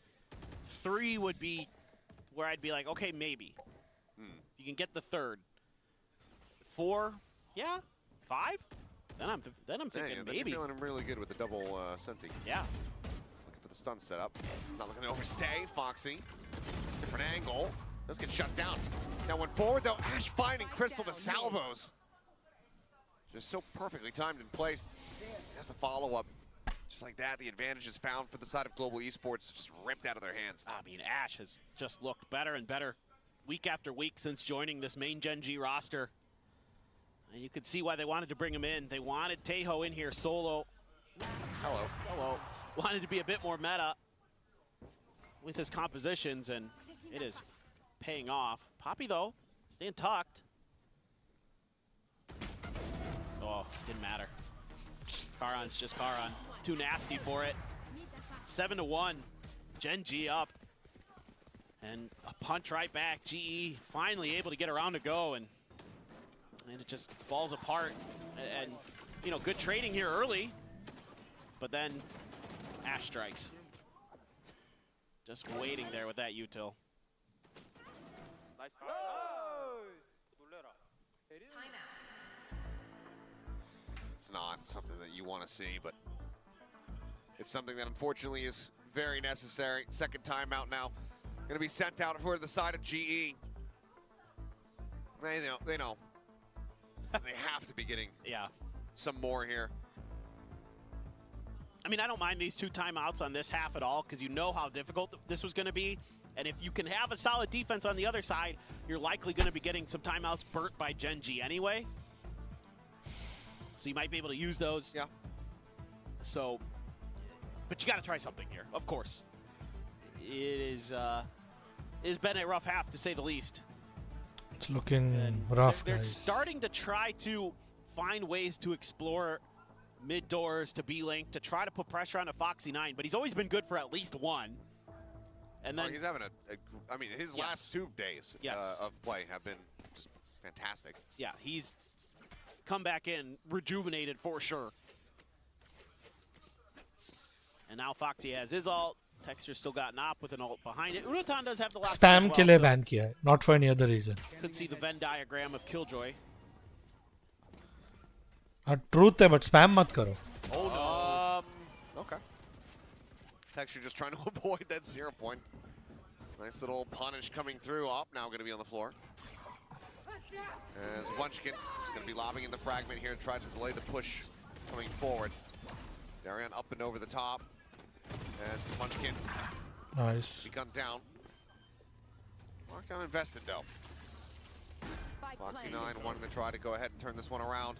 3 would be where I'd be like, okay, maybe. You can get the 3rd. 4, yeah. 5? Then I'm thinking yeah, maybe. You're feeling really good with the double Senti. Yeah. Looking for the stun setup. Not looking to overstay. Foxy. Different angle. Does get shut down. Now went forward though. Ash finding Crystal the salvos. Just so perfectly timed and placed. Has the follow-up. Just like that, the advantage is found for the side of Global Esports, just ripped out of their hands. I mean, Ash has just looked better and better week after week since joining this main GenG roster. And you could see why they wanted to bring him in. They wanted Tejo in here solo. Hello. Wanted to be a bit more meta with his compositions, and it is paying off. Poppy, though, staying tucked. Oh, didn't matter. Karan's just Karan. Too nasty for it. 7-1. GenG up. And a punch right back. GE finally able to get around to go, and it just falls apart. And you know, good trading here early, but then Ash strikes. Just waiting there with that util. It's not something that you want to see, but it's something that unfortunately is very necessary. Second timeout now. Going to be sent out for the side of GE. They know. They have to be getting some more here. I mean, I don't mind these 2 timeouts on this half at all, because you know how difficult this was going to be. And if you can have a solid defense on the other side, you're likely going to be getting some timeouts burnt by GenG anyway. So you might be able to use those. Yeah. So, but you got to try something here, of course. It's been a rough half, to say the least. It's looking rough, they're guys. starting to try to find ways to explore mid doors to B-Link, to try to put pressure on a Foxy 9, but he's always been good for at least 1. And then he's having I mean, his last 2 days of play have been just fantastic. Yeah, he's come back in rejuvenated for sure. And now Foxy has his ult. Texture still got an op with an ult behind it. Unotan does have the last Spam well, ke liye ban kiya hai, not for any other reason. Could see the Venn diagram of Killjoy. Truth hai, but spam mat karo. Oh no. Okay. Texture just trying to avoid that 0 point. Nice little punish coming through. Op now going to be on the floor. As Munchkin is going to be lobbing in the fragment here, trying to delay the push coming forward. Darian up and over the top. As Munchkin Nice. be gunned down. Lockdown invested though. Foxy 9 wanting to try to go ahead and turn this one around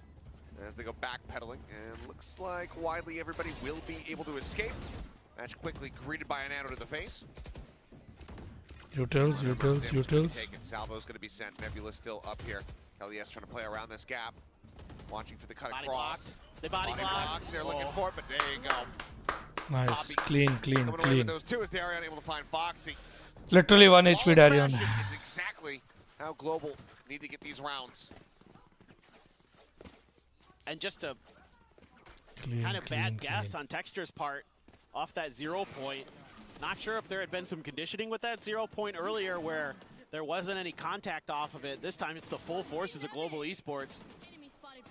as they go backpedaling, and looks like widely everybody will be able to escape. Match quickly greeted by an arrow to the face. Utils. Salvo's going to be sent. Nebula still up here. LES trying to play around this gap. Watching for the cut Body across. blocked. They body blocked. They're looking for it, but there you go. Nice. Poppy Clean. coming away with those 2 as Darian able to find Foxy. Literally 1 HP Darian. It's exactly how Global need to get these rounds. And just a kind of bad guess on Texture's part off that 0 point. Not sure if there had been some conditioning with that 0 point earlier where there wasn't any contact off of it. This time it's the full forces of Global Esports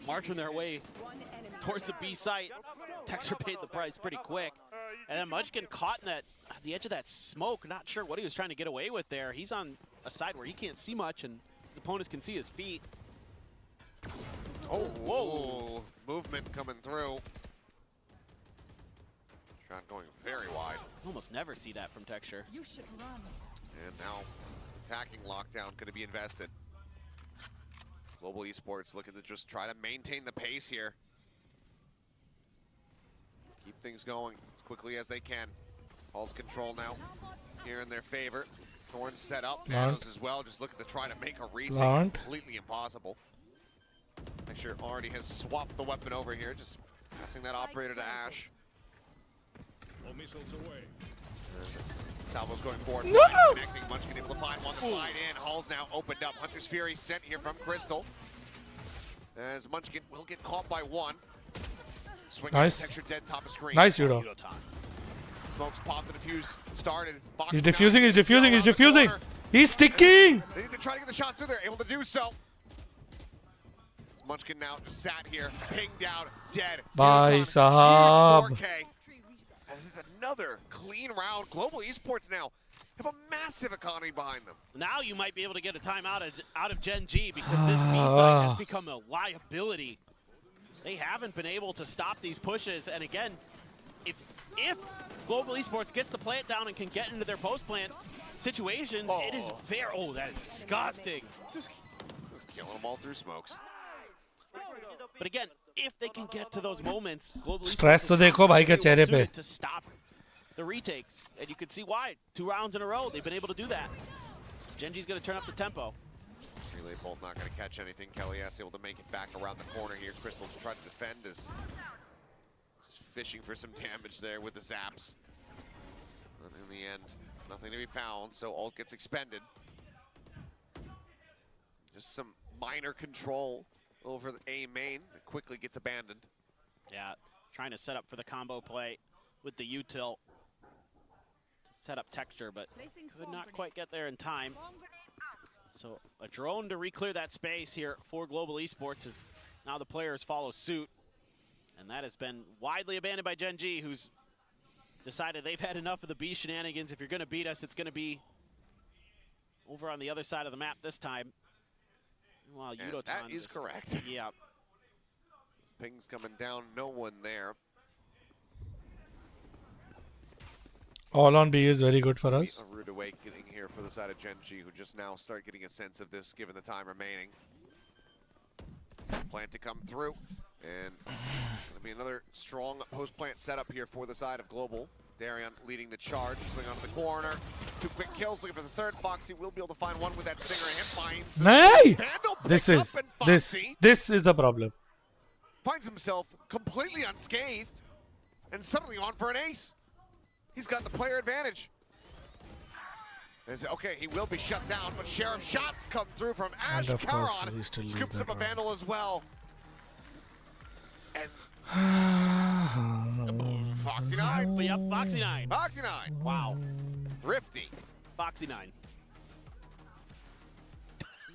marching their way towards the B site. Texture paid the price pretty quick. And then Munchkin caught in the edge of that smoke. Not sure what he was trying to get away with there. He's on a side where he can't see much and his opponents can see his feet. Oh, whoa. Movement coming through. Shot going very wide. Almost never see that from Texture. You should run. And now attacking lockdown going to be invested. Global Esports looking to just try to maintain the pace here. Keep things going as quickly as they can. All's control now here in their favor. Thorn set up. Nanos as well. Just looking to try to make a retake. Completely impossible. Texture already has swapped the weapon over here. Just passing that operator to Ash. All missiles away. Salvo's going forward. No! Connecting. Munchkin able to find one to slide in. Hall's now opened up. Hunter's Fury sent here from Crystal. As Munchkin will get caught by 1. Swing Nice. Texture dead top of screen. Nice, Yudo. Smokes popped and defuse started. He's defusing, he's defusing, he's defusing. He's sticking. They need to try to get the shots through. They're able to do so. Munchkin now just sat here, pinged out, dead. Bye, Sahab. As it's another clean round. Global Esports now have a massive economy behind them. Now you might be able to get a timeout out of GenG because this B-side has become a liability. They haven't been able to stop these pushes, and again, if Global Esports gets the plant down and can get into their post-plant situations, it is very, that is disgusting. Just killing them all through smokes. But again, if they can get to those moments, Global Stress to dekho bhai ke chehre pe. To stop the retakes, and you can see why. 2 rounds in a row, they've been able to do that. GenG's going to turn up the tempo. Relay Bolt not going to catch anything. Kellyas able to make it back around the corner here. Crystal trying to defend is just fishing for some damage there with the zaps. And in the end, nothing to be found, so ult gets expended. Just some minor control over the A main. It quickly gets abandoned. Yeah, trying to set up for the combo play with the util. Set up texture, but could not quite get there in time. So a drone to re-clear that space here for Global Esports as now the players follow suit. And that has been widely abandoned by GenG, who's decided they've had enough of the B shenanigans. If you're going to beat us, it's going to be over on the other side of the map this time. Well, that is correct. Yeah. Ping's coming down, no one there. All on B is very good for us. A rude awakening here for the side of GenG, who just now start getting a sense of this given the time remaining. Plant to come through, and gonna be another strong post-plant setup here for the side of Global. Darian leading the charge, swing onto the corner. 2 quick kills, looking for the third. Foxy will be able to find one with that stinger. Hit finds. Nay! This is the problem. Finds himself completely unscathed, and suddenly on for an ace. He's got the player advantage. Okay, he will be shut down, but Sheriff shots come through from Ash. And of course, Caron we still lose scoops that up a Vandal as well. And Foxy 9. Yep, Foxy 9. Foxy 9. Wow. Thrifty. Foxy 9.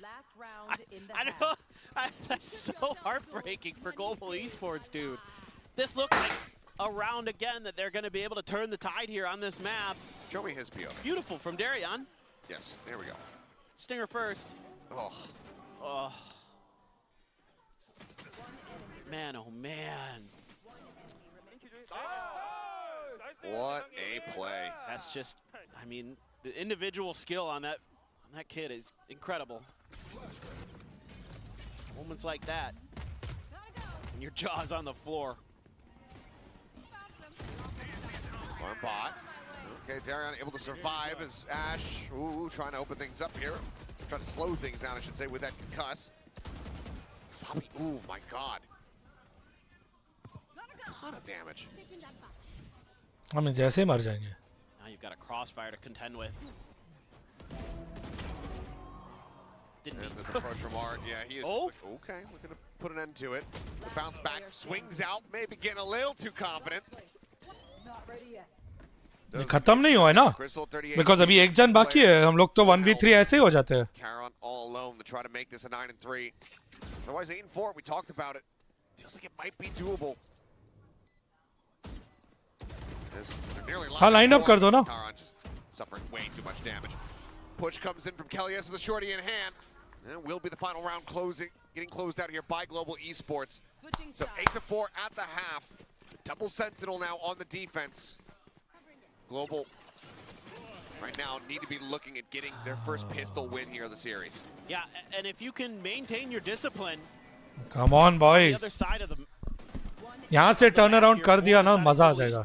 Last round in the I know. That's so heartbreaking for Global Esports, dude. This looked like a round again that they're going to be able to turn the tide here on this map. Show me his PO. Beautiful from Darian. Yes, there we go. Stinger first. Oh. Oh. Man, oh man. What a play. That's just, I mean, the individual skill on that kid is incredible. Moments like that, and your jaw's on the floor. One bot. Okay, Darian able to survive as Ash, trying to open things up here. Trying to slow things down, I should say, with that concuss. Poppy, my God. A ton of damage. हम जैसे मर जाएंगे. Now you've got a crossfire to contend with. And this approach from Art, yeah, he is okay, we're gonna put an end to it. The bounce back, swings out, maybe getting a little too confident. खत्म नहीं हुआ है ना, because अभी एक जन बाकी है, हम लोग तो 1v3 ऐसे ही हो जाते हैं. Caron all alone to try to make this a 9-3. Otherwise 8-4, we talked about it. Feels like it might be doable. हाँ, line up कर दो ना. Caron just suffering way too much damage. Push comes in from Kellyas with a shorty in hand. And will be the final round getting closed out here by Global Esports. So 8-4 at the half. Double Sentinel now on the defense. Global right now need to be looking at getting their first pistol win here of the series. Yeah, and if you can maintain your discipline. Come on, boys. On the other side of the यहाँ से turn around कर दिया ना, मजा आ जाएगा.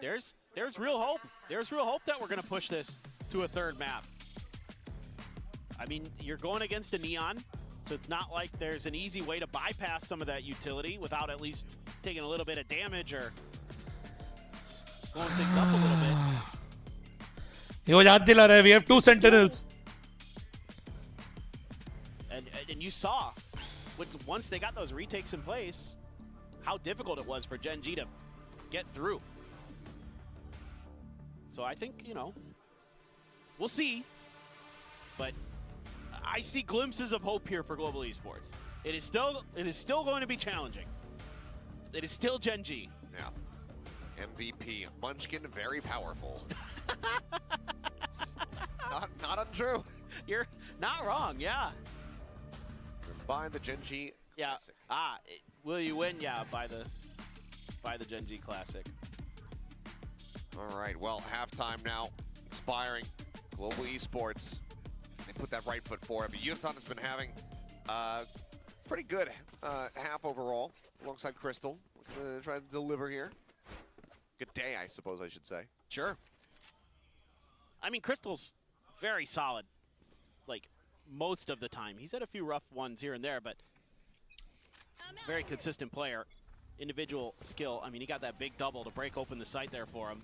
There's real hope. There's real hope that we're going to push this to a third map. I mean, you're going against a Neon, so it's not like there's an easy way to bypass some of that utility without at least taking a little bit of damage or slowing things up a little bit. वो याद दिला रहा है, we have 2 sentinels. And you saw, once they got those retakes in place, how difficult it was for GenG to get through. So I think, you know, we'll see. But I see glimpses of hope here for Global Esports. It is still going to be challenging. It is still GenG. Yeah. MVP, Munchkin, very powerful. not untrue. You're not wrong, yeah. By the GenG Classic. Yeah. Will you win? Yeah, by the GenG Classic. All right, well, halftime now, expiring. Global Esports, they put that right foot forward. But Uton has been having pretty good half overall, alongside Crystal, trying to deliver here. Good day, I suppose I should say. Sure. I mean, Crystal's very solid, like, most of the time. He's had a few rough ones here and there, but he's a very consistent player. Individual skill. I mean, he got that big double to break open the site there for him.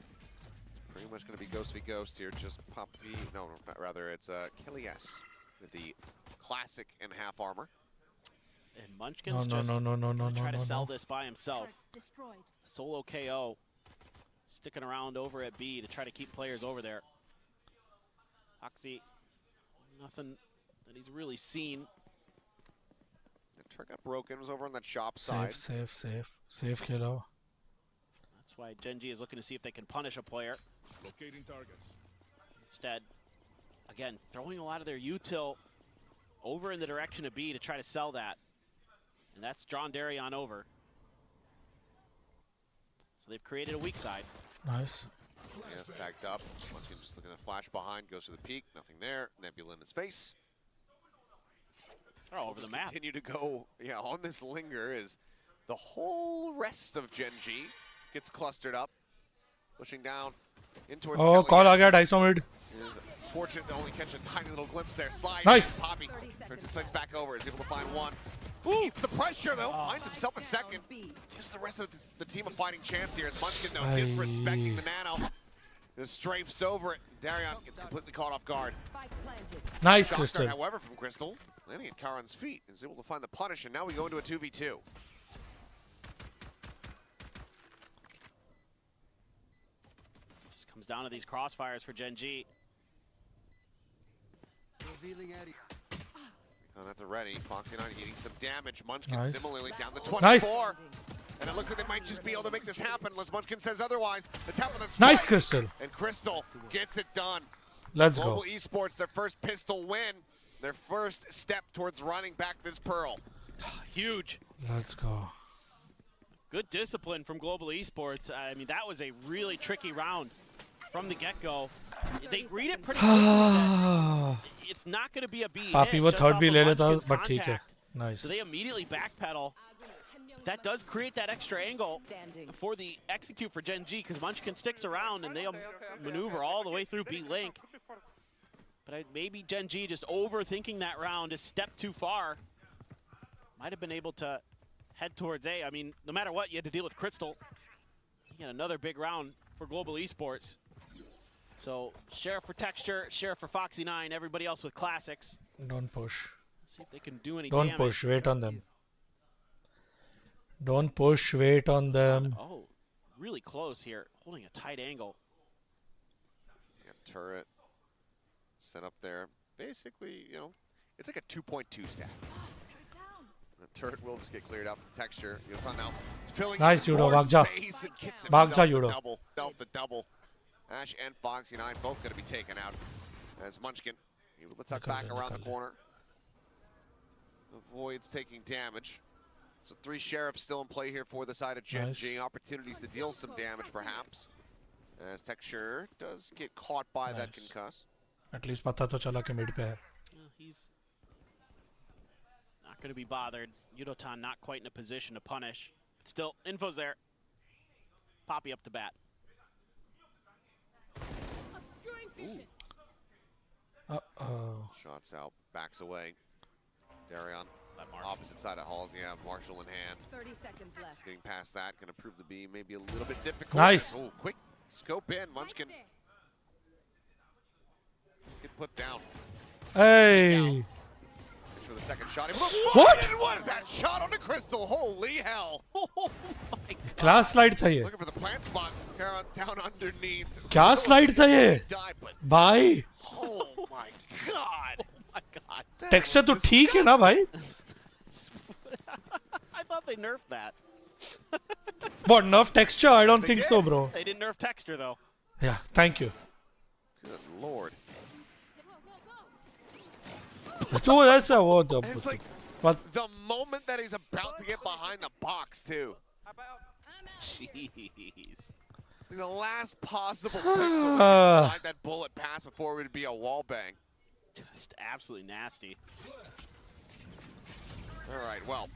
It's pretty much going to be Ghost v Ghost here. Just pop the... No, rather, it's Kelly S with the classic and half armor. And Munchkin's try to sell this by himself. Solo KO. Sticking around over at B to try to keep players over there. Oxy, nothing that he's really seen. The turret got broken, was over on that shop side. Safe kilo. That's why GenG is looking to see if they can punish a player. Locating targets. Instead, again, throwing a lot of their util over in the direction of B to try to sell that. And that's drawn Darion over. So they've created a weak side. Nice. Yes, tagged up. Munchkin just looking at flash behind, goes to the peak, nothing there. Nebula in his face. They're all over the map. Continue to go, on this linger is the whole rest of GenG gets clustered up, pushing down in towards Oh, call aa gaya 250 mid. Is fortunate to only catch a tiny little glimpse there. Slide. Nice. Poppy turns his sights back over, is able to find one. Eats the pressure though, finds himself a second. Just the rest of the team a fighting chance here as Munchkin though disrespecting the nano. Just strafes over it. Darion gets completely caught off guard. Nice, Shot Crystal. guard, however, from Crystal, landing at Karan's feet, is able to find the punish, and now we go into a 2v2. Just comes down to these crossfires for GenG. On at the ready, Foxy 9 eating some damage. Munchkin Nice. similarly down to 24. Nice. And it looks like they might just be able to make this happen unless Munchkin says otherwise. The tap of the spike. Nice, Crystal. And Crystal gets it done. Let's Global go. Esports, their first pistol win. Their first step towards running back this Pearl. Huge. Let's go. Good discipline from Global Esports. I mean, that was a really tricky round from the get-go. They read it pretty quickly. It's not going to be a B Papi वो hit third just भी off ले of लेता, Munchkin's but ठीक है. contact. Nice. So they immediately backpedal. That does create that extra angle for the execute for GenG because Munchkin sticks around and they'll maneuver all the way through B-Link. But maybe GenG just overthinking that round, a step too far. Might have been able to head towards A. I mean, no matter what, you had to deal with Crystal. You got another big round for Global Esports. So, Sheriff for Texture, Sheriff for Foxy 9, everybody else with classics. Don't push. See if they can do any Don't damage. push. Wait on them. Don't push. Wait on them. Oh, really close here. Holding a tight angle. Yeah, turret set up there. Basically, it's like a 2.2 stack. The turret will just get cleared out from Texture. Yotan now filling Nice, in Yudo. more Bhag ja. space and gets Bhag himself ja, the Yudo. double. The double. Ash and Foxy 9 both going to be taken out. As Munchkin able to tuck back around the corner. Avoids taking damage. So 3 Sheriffs still in play here for the side of GenG. Nice. Opportunities to deal some damage perhaps. As Texture does get caught by that concuss. At least पता तो चला कि mid पे है. He's not going to be bothered. Yudotan not quite in a position to punish. But still, info's there. Poppy up to bat. Ooh. Uh-oh. Shots out, backs away. Darion, opposite side of Halls. Yeah, Marshall in hand. 30 seconds left. Getting past that, going to prove to be maybe a little bit difficult. Nice. Oh, quick scope in. Munchkin. Just get put down. Hey. For the second shot. What? What is that shot on the Crystal? Holy hell. Class slide था ये. Looking for the plant spot. Karan Darion down underneath. क्या slide था ये? भाई. Oh my god. Oh my god. Texture तो ठीक है ना भाई? I thought they nerfed that. What, nerf texture? I don't think so, bro. They didn't nerf texture though. Yeah, thank you. Good lord. So that's what It's like what? the moment that he's about to get behind the box too. Jeez. The last possible pixel to slide that bullet past before it would be a wall bang. Just absolutely nasty. All right, well,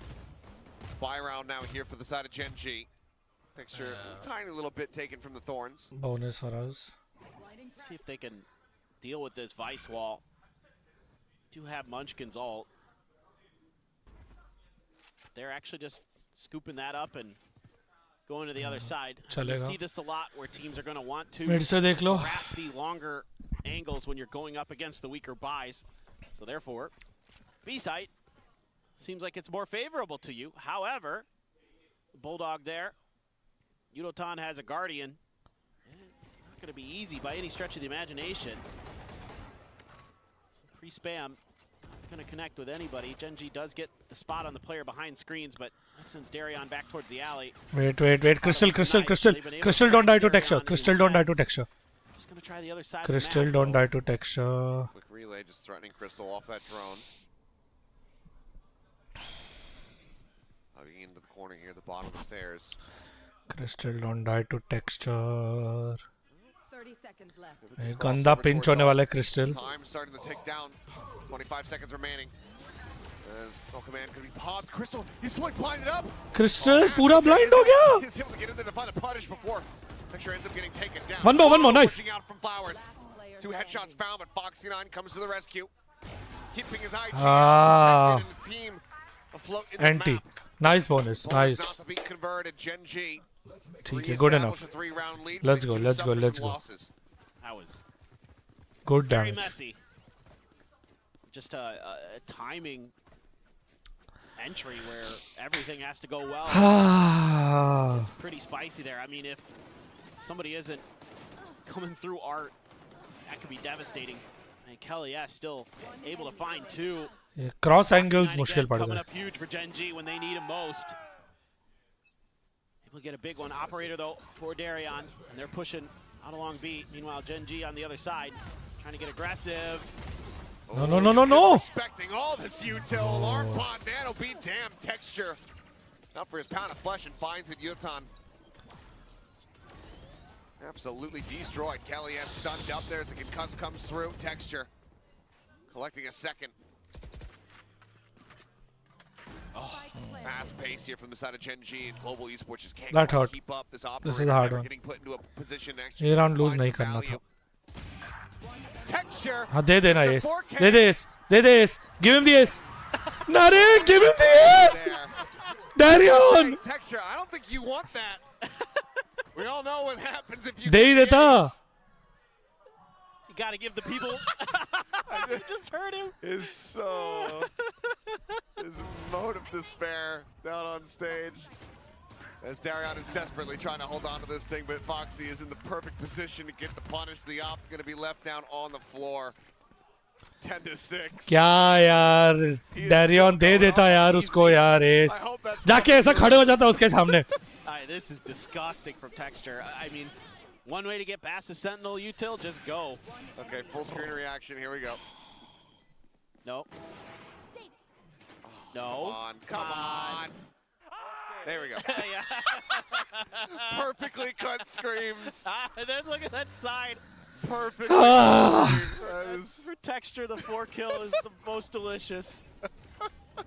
buy round now here for the side of GenG. Texture, a tiny little bit taken from the thorns. Bonus for us. See if they can deal with this Vice wall. Do have Munchkin's ult. They're actually just scooping that up and going to the other side. You see this a lot where teams are going to want to grasp the longer angles when you're going up against the weaker buys. So therefore, B-site seems like it's more favorable to you. However, Bulldog there, Yudotan has a Guardian. Not going to be easy by any stretch of the imagination. So pre-spam, not going to connect with anybody. GenG does get the spot on the player behind screens, but that sends Darion back towards the alley. Wait. Crystal, don't die to texture. Crystal, don't die to texture. Just going to try the other side. Crystal, don't die to texture. Quick relay, just threatening Crystal off that drone. Hugging into the corner here, the bottom of the stairs. Crystal, don't die to texture. 30 seconds left. गंदा pinch होने वाला है Crystal. Time starting to tick down. 25 seconds remaining. As no command could be popped. Crystal, he's fully blinded up. Crystal, पूरा blind हो गया. He's able to get in there to find a punish before. Picture ends up getting taken down. One more, nice. Pushing out from Flowers. 2 headshots found, but Foxy9 comes to the rescue. Keeping his IG and his team afloat in the Anti. map. Nice bonus, nice. Not to be converted. GenG. Good enough. Let's go. That was good very damage. messy. Just a timing entry where everything has to go well. It's pretty spicy there. I mean, if somebody isn't coming through art, that could be devastating. And Kelly, still able to find 2. Yeah, cross angles मुश्किल पड़ coming गया. up huge for GenG when they need him most. Able to get a big one. Operator though for Darion, and they're pushing out along B. Meanwhile, GenG on the other side, trying to get aggressive. No. Expecting all this util. Alarm pod, nano, be damn texture. Up for his pound of flesh and finds it. Yutan. Absolutely destroyed. Kelly has stunned up there as the concuss comes through. Texture collecting a second. Fast pace here from the side of GenG and Global Esports just can't keep up. This is a hard one. getting put into a position actually. ये round lose नहीं करना था. Texture. हाँ दे देना ace. They they ace. Give him the ace. Nare, give him the ace. Darion. Texture, I don't think you want that. We all know what happens if you. दे ही देता. You got to give the people. I just heard him. His mode of despair down on stage. As Darion is desperately trying to hold on to this thing, but Foxy is in the perfect position to get the punish. The op going to be left down on the floor. 10-6. क्या यार, Darion दे देता यार उसको यार ace. जाके ऐसा खड़े हो जाता उसके सामने. This is disgusting from Texture. I mean, one way to get past the Sentinel util, just go. Okay, full screen reaction. Here we go. No. No. Come on. There we go. Perfectly cut screams. Then look at that side. Perfect. For Texture, the 4-kill is the most delicious.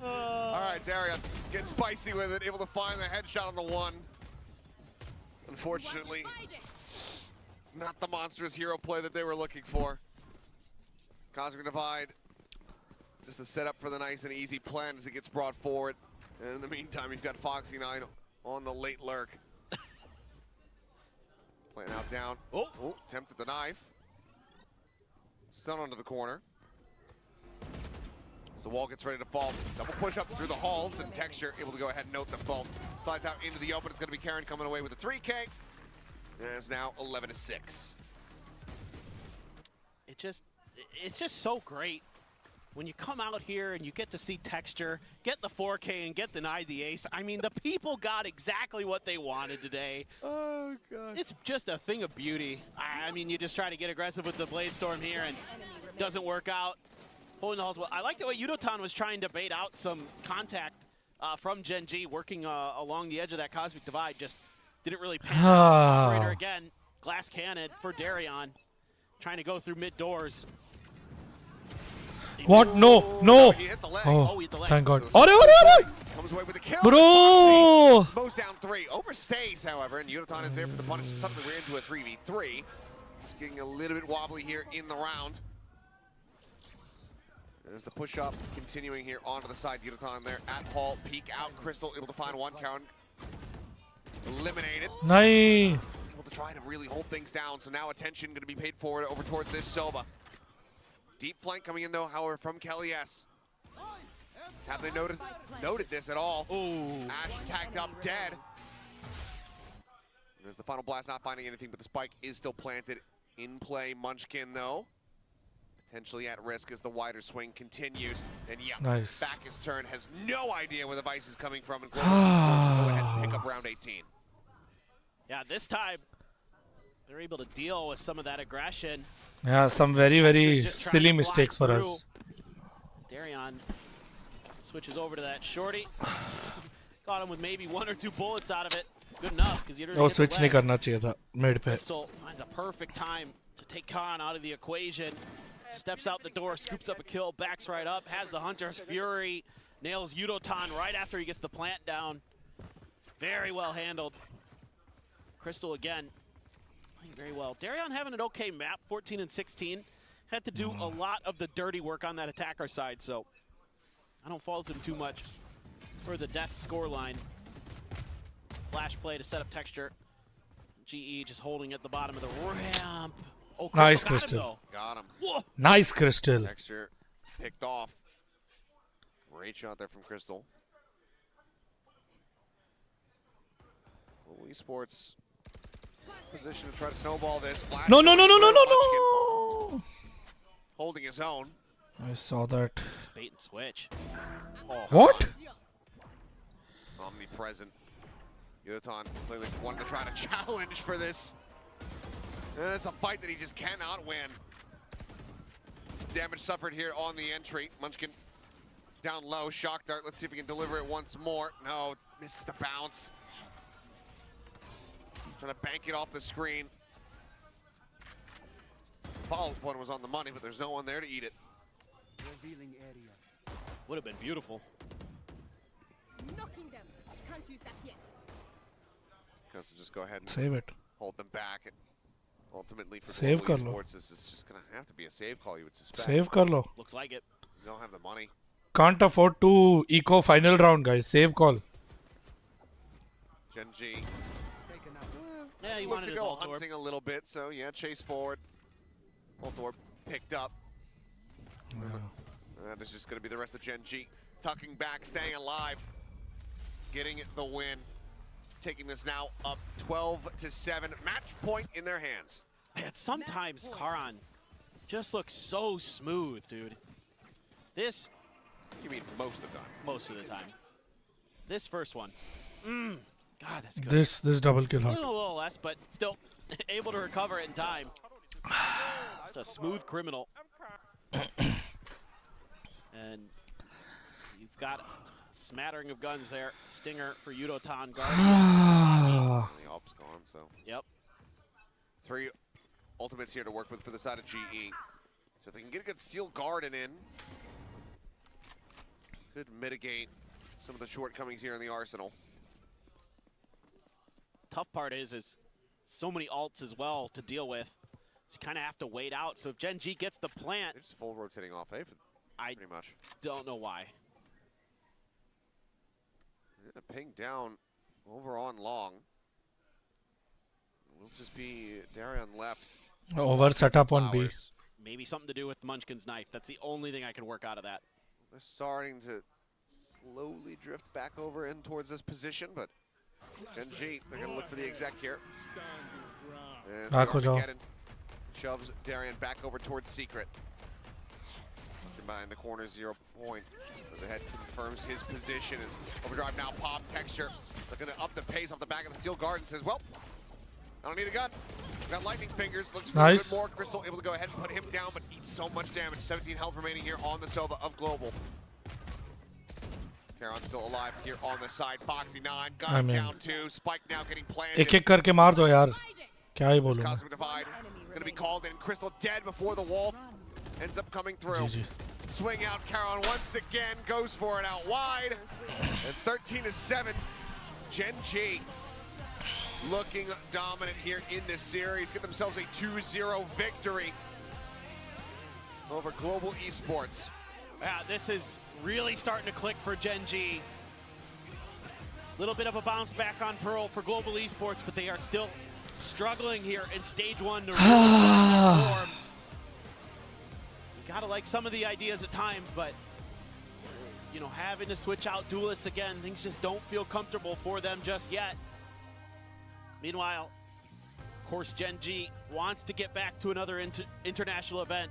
All right, Darion, getting spicy with it, able to find the headshot on the 1. Unfortunately, not the monstrous hero play that they were looking for. Cosmic Divide, just a setup for the nice and easy plan as it gets brought forward. And in the meantime, you've got Foxy9 on the late lurk. Playing out down. Oh, attempted the knife. Stun onto the corner. As the wall gets ready to fall, double push up through the halls, and Texture able to go ahead and note them both. Slides out into the open. It's going to be Karen coming away with a 3K. It's now 11-6. It's just so great when you come out here and you get to see Texture, get the 4K, and get denied the ace. I mean, the people got exactly what they wanted today. Oh, God. It's just a thing of beauty. I mean, you just try to get aggressive with the Blade Storm here, and doesn't work out. Pulling the halls well. I like the way Yudotan was trying to bait out some contact from GenG, working along the edge of that Cosmic Divide. Just didn't really pan out. Operator again, glass cannon for Darion, trying to go through mid doors. What? No, no. He hit the leg. Oh, he hit the leg. thank God. Comes away with a kill. Bro! Mo's down 3. Overstays, however, and Yudotan is there for the punish. Suddenly we're into a 3v3. Just getting a little bit wobbly here in the round. There's the push-up continuing here onto the side. Yudotan there at Hall. Peek out. Crystal able to find one count. Eliminated. Nice. Able to try to really hold things down. So now attention going to be paid forward over towards this Soba. Deep flank coming in though, however, from Kelly S. Have they noted this at all? Ooh. Ash tagged up dead. There's the final blast, not finding anything, but the spike is still planted in play. Munchkin though, potentially at risk as the wider swing continues. And yeah, nice. back his turn, has no idea where the vice is coming from, and Global Esports will go ahead and pick up round 18. Yeah, this time they're able to deal with some of that aggression. Yeah, some very, very silly mistakes for us. Darion switches over to that shorty. Got him with maybe 1 or 2 bullets out of it. Good enough, because you didn't. Oh, switch नहीं करना चाहिए था mid पे. Crystal finds a perfect time to take Khan out of the equation. Steps out the door, scoops up a kill, backs right up, has the Hunter's Fury, nails Yudotan right after he gets the plant down. Very well handled. Crystal again. Very well. Darion having an okay map, 14 and 16. Had to do a lot of the dirty work on that attacker side, so I don't fault him too much for the death scoreline. Flash play to set up Texture. GE just holding at the bottom of the ramp. Oh, Crystal nice, got Crystal. Got him. Whoa. Nice, Crystal. Texture picked off. Great shot there from Crystal. Esports position to try to snowball this. Flash No, no, no, no, no, no, no. Holding his own. I saw that. Bait and switch. Oh. What? Omnipresent. Yudotan clearly wanted to try to challenge for this. And it's a fight that he just cannot win. Damage suffered here on the entry. Munchkin down low. Shock dart. Let's see if he can deliver it once more. No, misses the bounce. Trying to bank it off the screen. Follow-up one was on the money, but there's no one there to eat it. Revealing area. Would have been beautiful. Knocking them. Can't use that yet. Because to just go ahead and save it. Hold them back. And ultimately, for Save Global kar lo. Esports, this is just going to have to be a save call, you would suspect. Save kar lo. Looks like it. You don't have the money. Can't afford to eco final round, guys. Save call. GenG. Yeah, he Looked wanted to his go ult orb. hunting a little bit, so yeah, chase forward. Ult orb picked up. That is just going to be the rest of GenG. Tucking back, staying alive. Getting the win. Taking this now up 12-7. Match point in their hands. Man, sometimes Karan just looks so smooth, dude. This... You mean most of the time? Most of the time. This first one. God, that's good. This double kill A hot. little less, but still able to recover it in time. Just a smooth criminal. And you've got a smattering of guns there. Stinger for Yudotan. Guardian. The AWP's gone, so. Yep. 3 ultimates here to work with for the side of GE. So if they can get a good Steel Garden in, could mitigate some of the shortcomings here in the arsenal. Tough part is so many ults as well to deal with. Just kind of have to wait out. So if GenG gets the plant, They're just full rotating off, eh? Pretty much. Don't know why. Gonna ping down over on long. Will just be Darion left. Over setup on B. Maybe something to do with Munchkin's knife. That's the only thing I can work out of that. They're starting to slowly drift back over in towards this position, but GenG, they're gonna look for the exec here. Armageddon shoves Darian back over towards Secret. Behind the corner, 0 point. Goes ahead, confirms his position as Overdrive now pop. Texture looking to up the pace off the back of the Steel Guard and says, well, I don't need a gun. Got lightning fingers. Looks for a bit more. Crystal able to go ahead and put him down, but eats so much damage. 17 health remaining here on the Sova of Global. Caron still alive here on the side. Foxy 9 got him down too. Spike now getting planted. एक-एक करके मार दो यार. क्या ही बोलूं. Cosmic Divide going to be called in. Crystal dead before the wall. Ends up coming through. GG. Swing out, Caron once again goes for it out wide. And 13-7, GenG looking dominant here in this series. Get themselves a 2-0 victory over Global Esports. Yeah, this is really starting to click for GenG. Little bit of a bounce back on Pearl for Global Esports, but they are still struggling here in stage 1 to really perform. You gotta like some of the ideas at times, but you know, having to switch out duelists again, things just don't feel comfortable for them just yet. Meanwhile, of course, GenG wants to get back to another international event,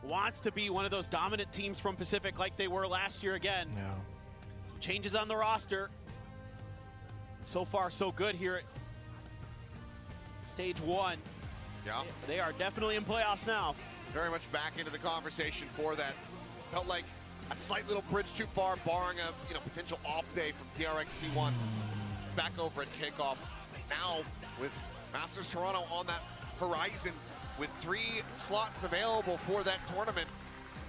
wants to be one of those dominant teams from Pacific like they were last year again. Yeah. Some changes on the roster. So far, so good here at stage 1. Yeah. They are definitely in playoffs now. Very much back into the conversation for that. Felt like a slight little bridge too far, barring a potential off day from DRX T1. Back over at kickoff. Now with Masters Toronto on that horizon, with 3 slots available for that tournament,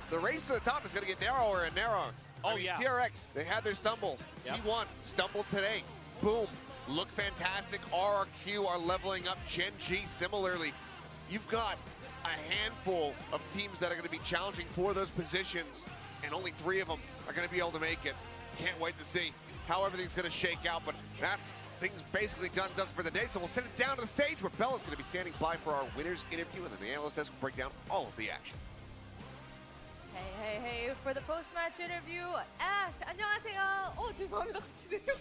the race to the top is going to get narrower and narrower. Oh, I mean, yeah. DRX, they had their stumble. Yep. T1 stumbled today. Boom. Look fantastic. RRQ are leveling up. GenG similarly. You've got a handful of teams that are going to be challenging for those positions, and only 3 of them are going to be able to make it. Can't wait to see how everything's going to shake out, but that's things basically done for the day, so we'll send it down to the stage where Bella's going to be standing by for our winners interview, and then the analyst desk will break down all of the action. Hey, for the post-match interview, Ash, 안녕하세요. 죄송합니다. 같이 내려.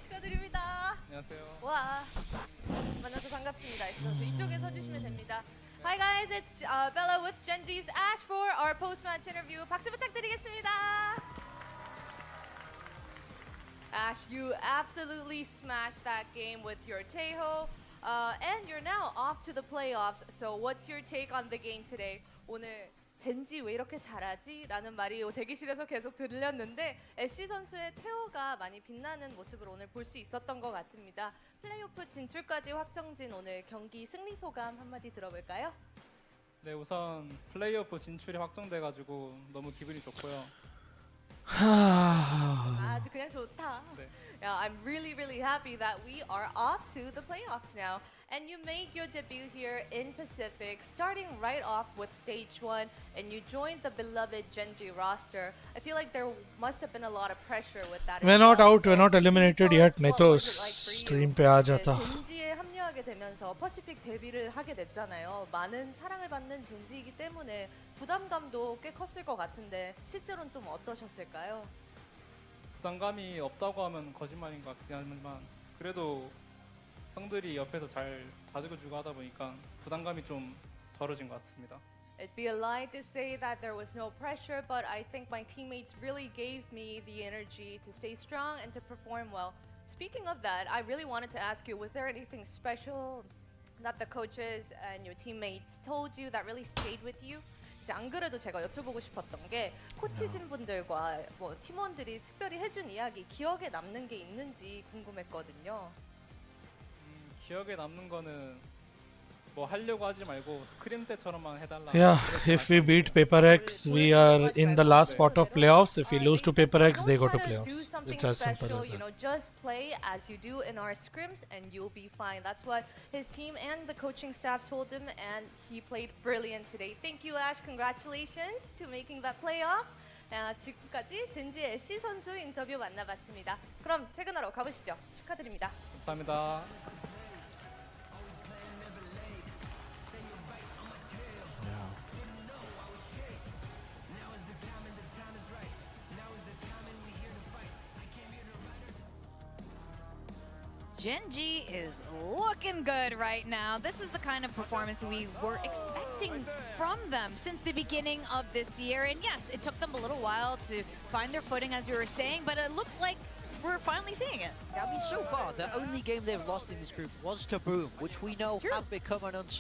축하드립니다. 안녕하세요. 와, 만나서 반갑습니다. 애쉬 선수 이쪽에 서주시면 됩니다. Hi guys, it's Bella with GenG's Ash for our post-match interview. 박수 부탁드리겠습니다. Ash, you absolutely smashed that game with your Taeho, and you're now off to the playoffs. So what's your take on the game today? 오늘 젠지 왜 이렇게 잘하지? 라는 말이 대기실에서 계속 들렸는데 애쉬 선수의 테오가 많이 빛나는 모습을 오늘 볼 수 있었던 것 같습니다. 플레이오프 진출까지 확정진 오늘 경기 승리 소감 한마디 들어볼까요? 네, 우선 플레이오프 진출이 확정돼가지고 너무 기분이 좋고요. 아주 그냥 좋다. 네. Yeah, I'm really happy that we are off to the playoffs now. And you made your debut here in Pacific, starting right off with stage 1, and you joined the beloved GenG roster. I feel like there must have been a lot of pressure with that. We're not out, we're not eliminated yet. नहीं तो stream पे आ जाता. 젠지에 합류하게 되면서 퍼시픽 데뷔를 하게 됐잖아요. 많은 사랑을 받는 젠지이기 때문에 부담감도 꽤 컸을 것 같은데 실제로는 좀 어떠셨을까요? 부담감이 없다고 하면 거짓말인 것 같긴 하지만 그래도 형들이 옆에서 잘 봐주고 하다 보니까 부담감이 좀 덜어진 것 같습니다. It'd be a lie to say that there was no pressure, but I think my teammates really gave me the energy to stay strong and to perform well. Speaking of that, I really wanted to ask you, was there anything special that the coaches and your teammates told you that really stayed with you? 이제 안 그래도 제가 여쭤보고 싶었던 게 코치진 분들과 뭐 팀원들이 특별히 해준 이야기, 기억에 남는 게 있는지 궁금했거든요. 기억에 남는 거는 뭐 하려고 하지 말고 스크림 때처럼만 해달라. Yeah, if we beat Paper X, we are in the last spot of playoffs. If we lose to Paper X, they go to playoffs. It's as simple as You know, that. just play as you do in our scrims, and you'll be fine. That's what his team and the coaching staff told him, and he played brilliant today. Thank you, Ash. Congratulations to making that playoffs. 지금까지 젠지 애쉬 선수 인터뷰 만나봤습니다. 그럼 퇴근하러 가보시죠. 축하드립니다. 감사합니다. GenG is looking good right now. This is the kind of performance we were expecting from them since the beginning of this year. And yes, it took them a little while to find their footing, as we were saying, but it looks like we're finally seeing it. I mean, so far, the only game they've lost in this group was to Boom, which we know have become an